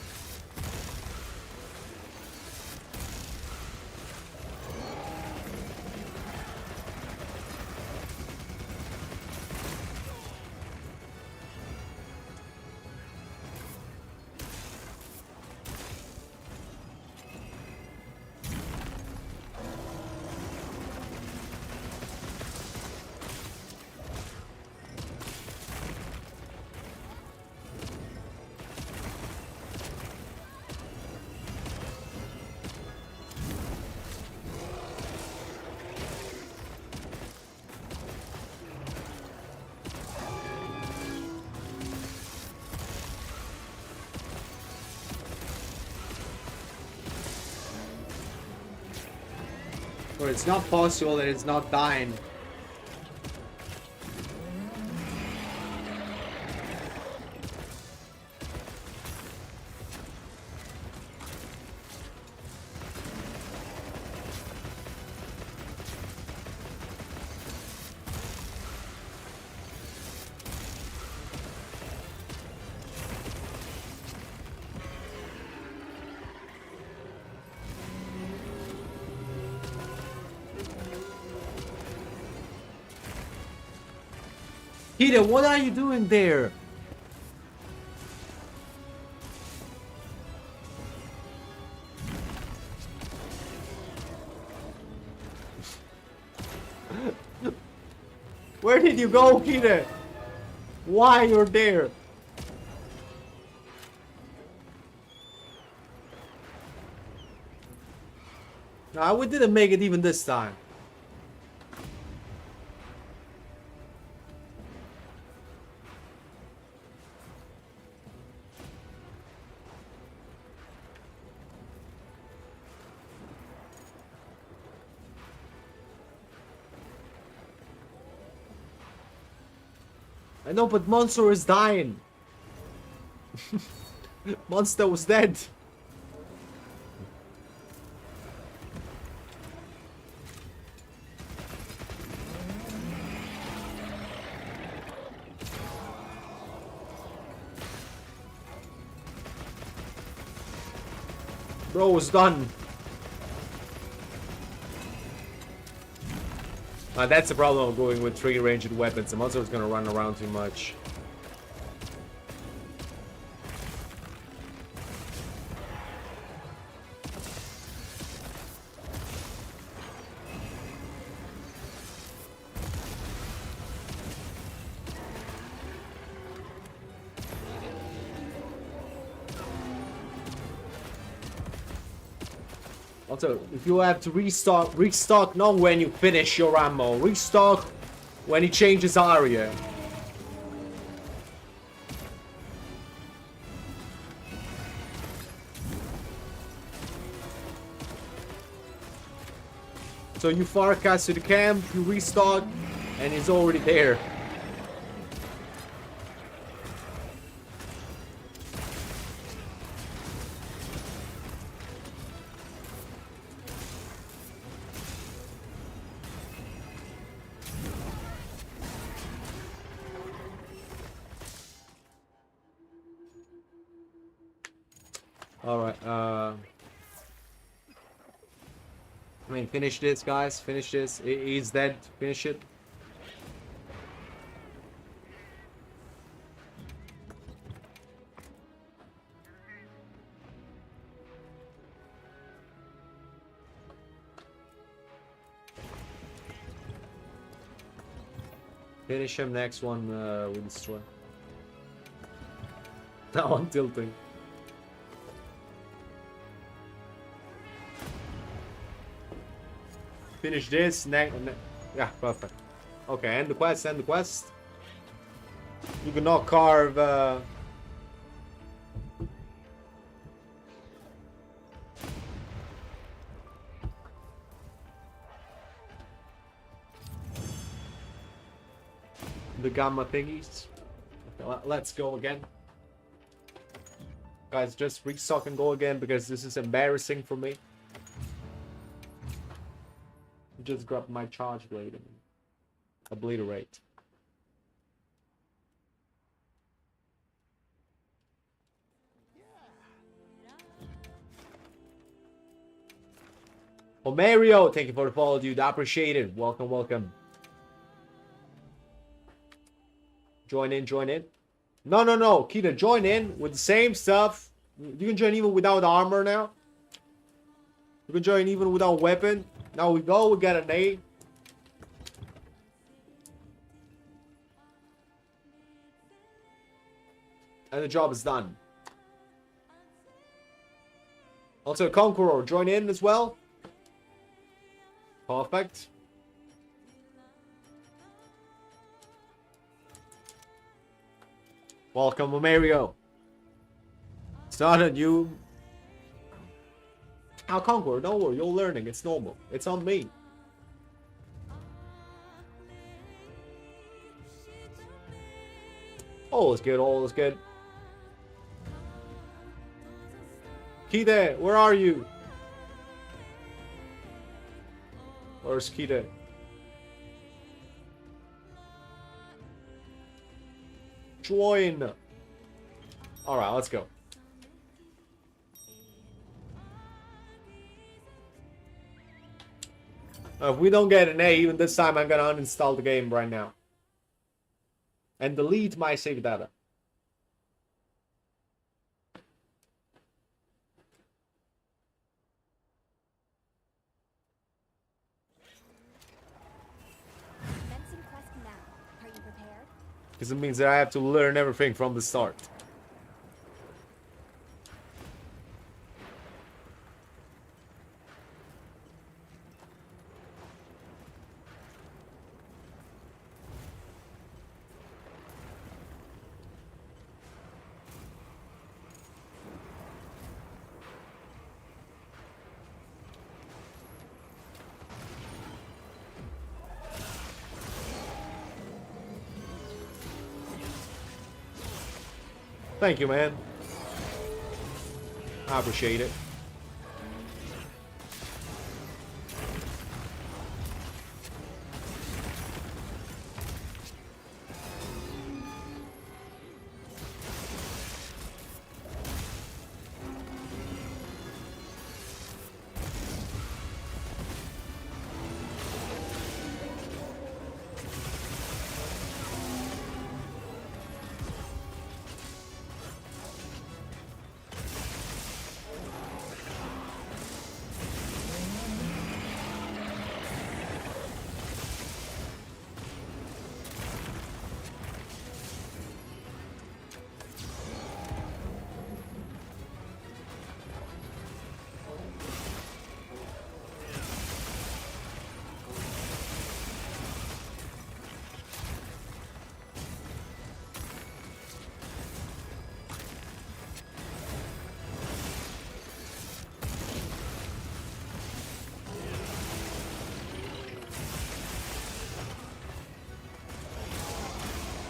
Or it's not possible that it's not dying. Peter, what are you doing there? Where did you go, Peter? Why you're there? No, we didn't make it even this time. I know, but Monster is dying. Monster was dead. Bro was done. That's the problem of going with 3 ranged weapons. The monster is gonna run around too much. Also, if you have to restock not when you finish your ammo. Restock when he changes area. So you forecast to the camp, you restock, and he's already there. Alright, I mean, finish this, guys. Finish this. He's dead. Finish it. Finish him. Next one, we destroy. Now I'm tilting. Finish this, yeah, perfect. Okay, end the quest, end the quest. You cannot carve, the gamma thingies. Okay, let's go again. Guys, just restock and go again because this is embarrassing for me. Just grab my charge blade and obliterate. Oh, Mario, thank you for the follow, dude. I appreciate it. Welcome, welcome. Join in, join in. No, Kita, join in with the same stuff. You can join even without armor now. You can join even without weapon. Now we go, we got an A. And the job is done. Also, Conqueror, join in as well. Perfect. Welcome, Mario. It's not on you. I'll Conqueror, don't worry, you're learning, it's normal. It's on me. All is good, all is good. Kide, where are you? Where's Kide? Join. Alright, let's go. If we don't get an A even this time, I'm gonna uninstall the game right now. and delete my save data. Commencing quest now. Are you prepared? Because it means that I have to learn everything from the start. Thank you, man. I appreciate it.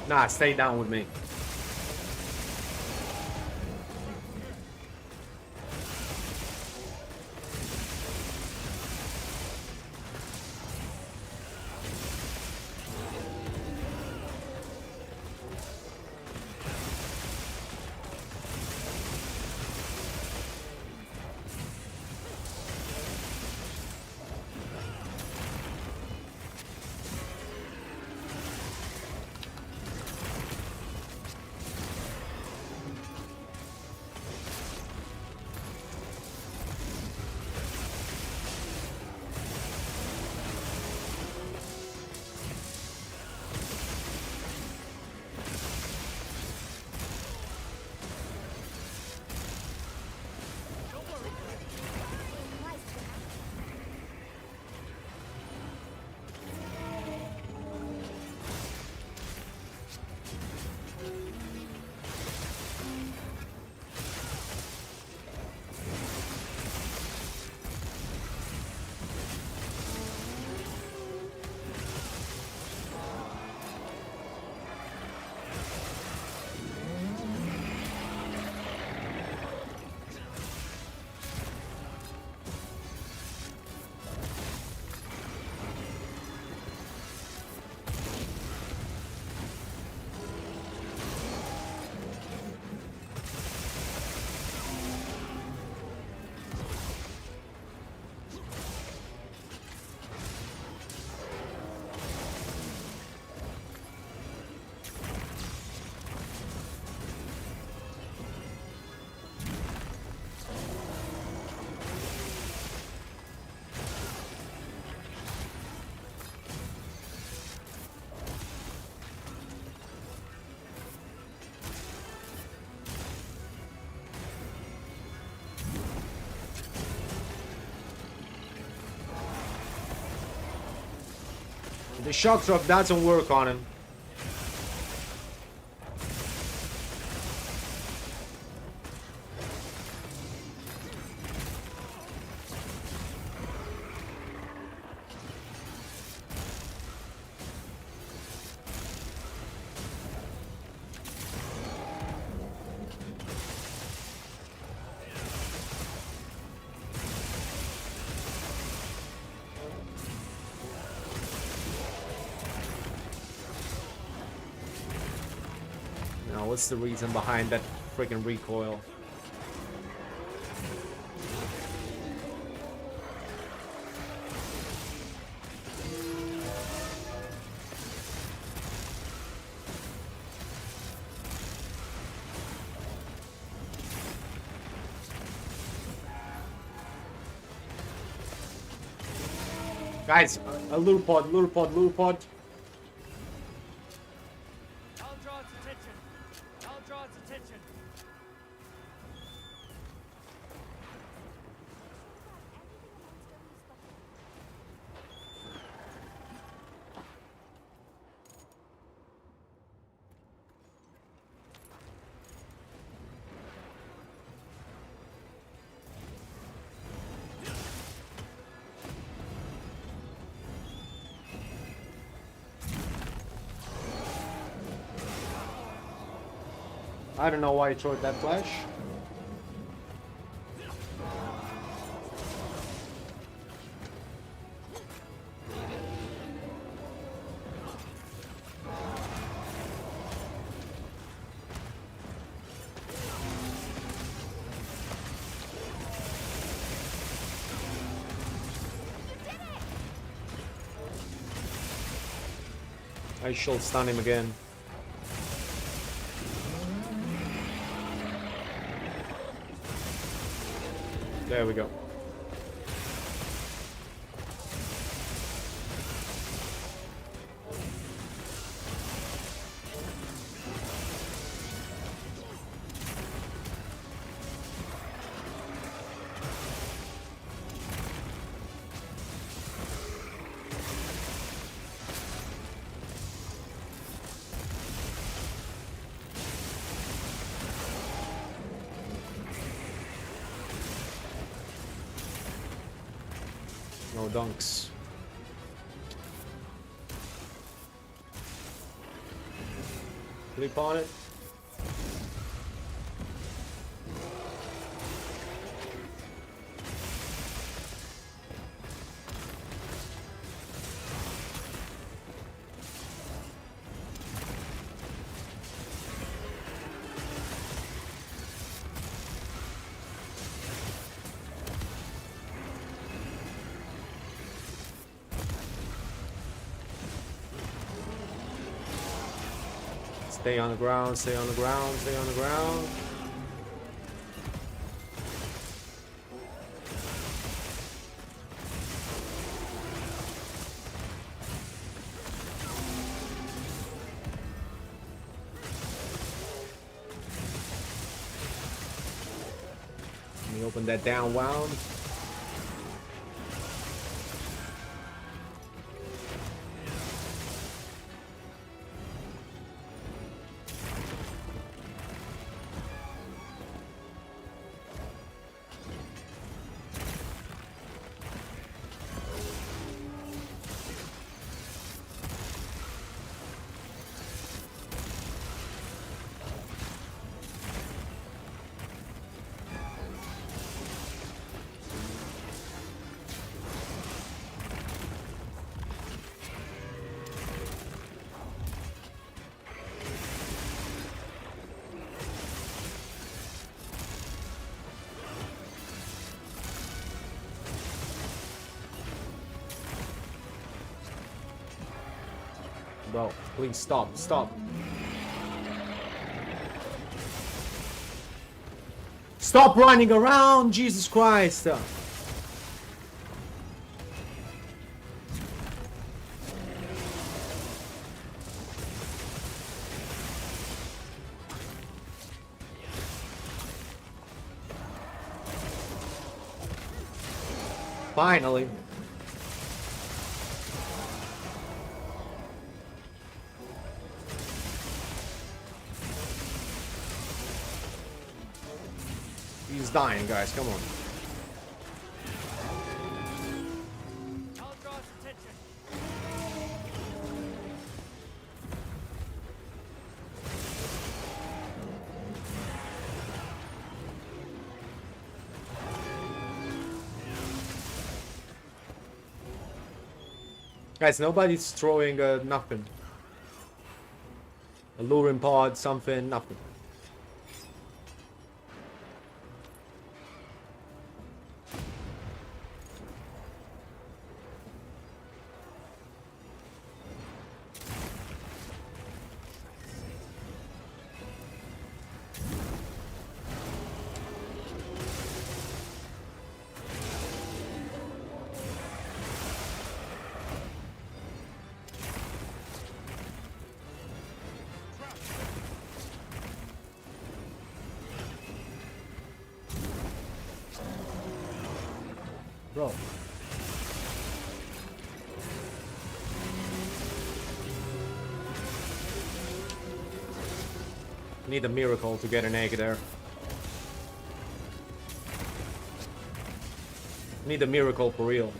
Nah, stay down with me. The shock drop doesn't work on him. Now, what's the reason behind that freaking recoil? Guys, a lure pod, lure pod, lure pod. I'll draw its attention. I'll draw its attention. I don't know why he threw that flash. I shall stun him again. There we go. No dunks. Clip on it. Stay on the ground, stay on the ground, stay on the ground. Let me open that down wound. Bro, please stop, stop. Stop running around, Jesus Christ. Finally. He's dying, guys. Come on. I'll draw its attention. Guys, nobody's throwing nothing. A luring pod, something, nothing. go. Need a miracle to get an egg there. Need a miracle for real.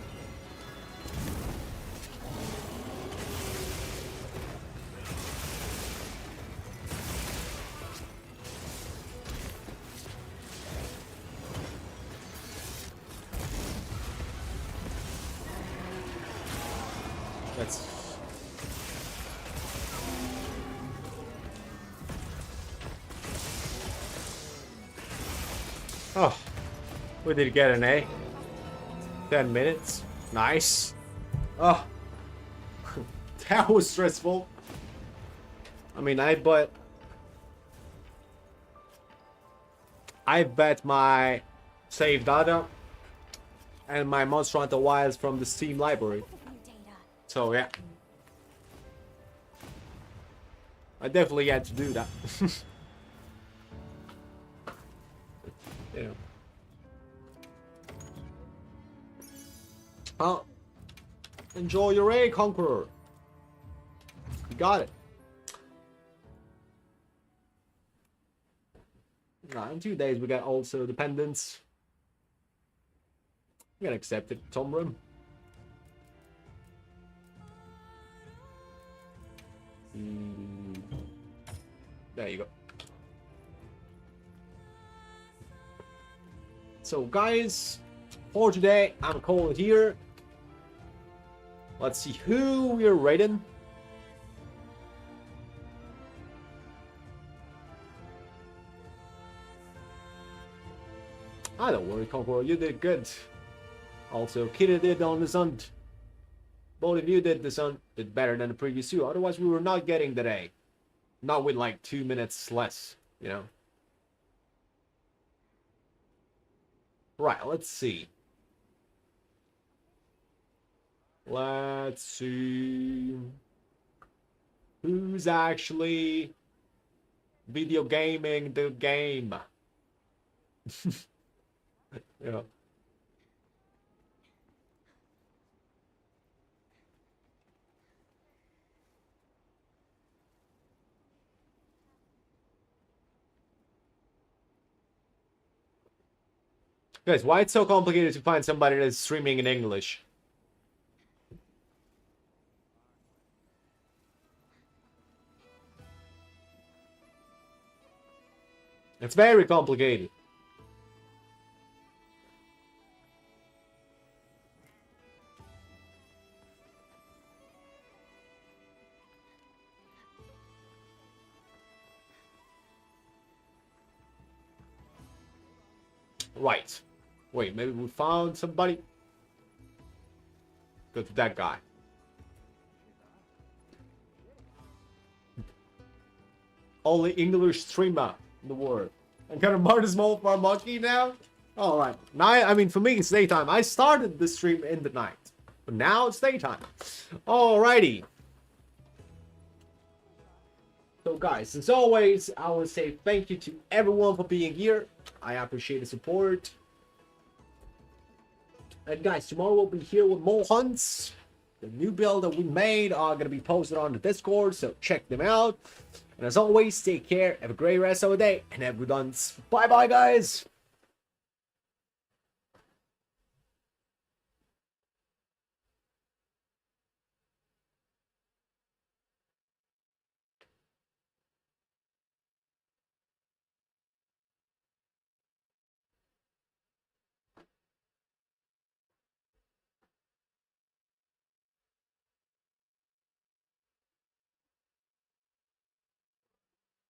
That's... Oh, we did get an A. 10 minutes. Nice. Oh, that was stressful. I mean, I bet my save data and my Monster Hunter Wilds from the Steam library. New data. So yeah, I definitely had to do that. Yeah. Oh, enjoy your A, Conqueror. You got it. Nah, in 2 days we got also dependence. I'm gonna accept it, Tom Room. There you go. So guys, for today, I'm calling it here. Let's see who we're rating. I don't worry, Conqueror, you did good. Also, Kitty did on the sun. Both of you did the sun did better than the previous two. Otherwise, we were not getting that A. Not with like 2 minutes less, you know. Right, let's see. Let's see. Who's actually video gaming the game? Yeah. Guys, why it's so complicated to find somebody that's streaming in English? It's very complicated. Right. Wait, maybe we found somebody? Go to that guy. Only English streamer in the world. I'm kind of more small for a monkey now? Alright. Now, I mean, for me, it's daytime. I started the stream in the night. But now it's daytime. Alrighty. So, guys, as always, I want to say thank you to everyone for being here. I appreciate the support. And guys, tomorrow we'll be here with more hunts. The new build that we made are going to be posted on the Discord, so check them out. And as always, take care, have a great rest of the day, and have good hunts. Bye bye, guys!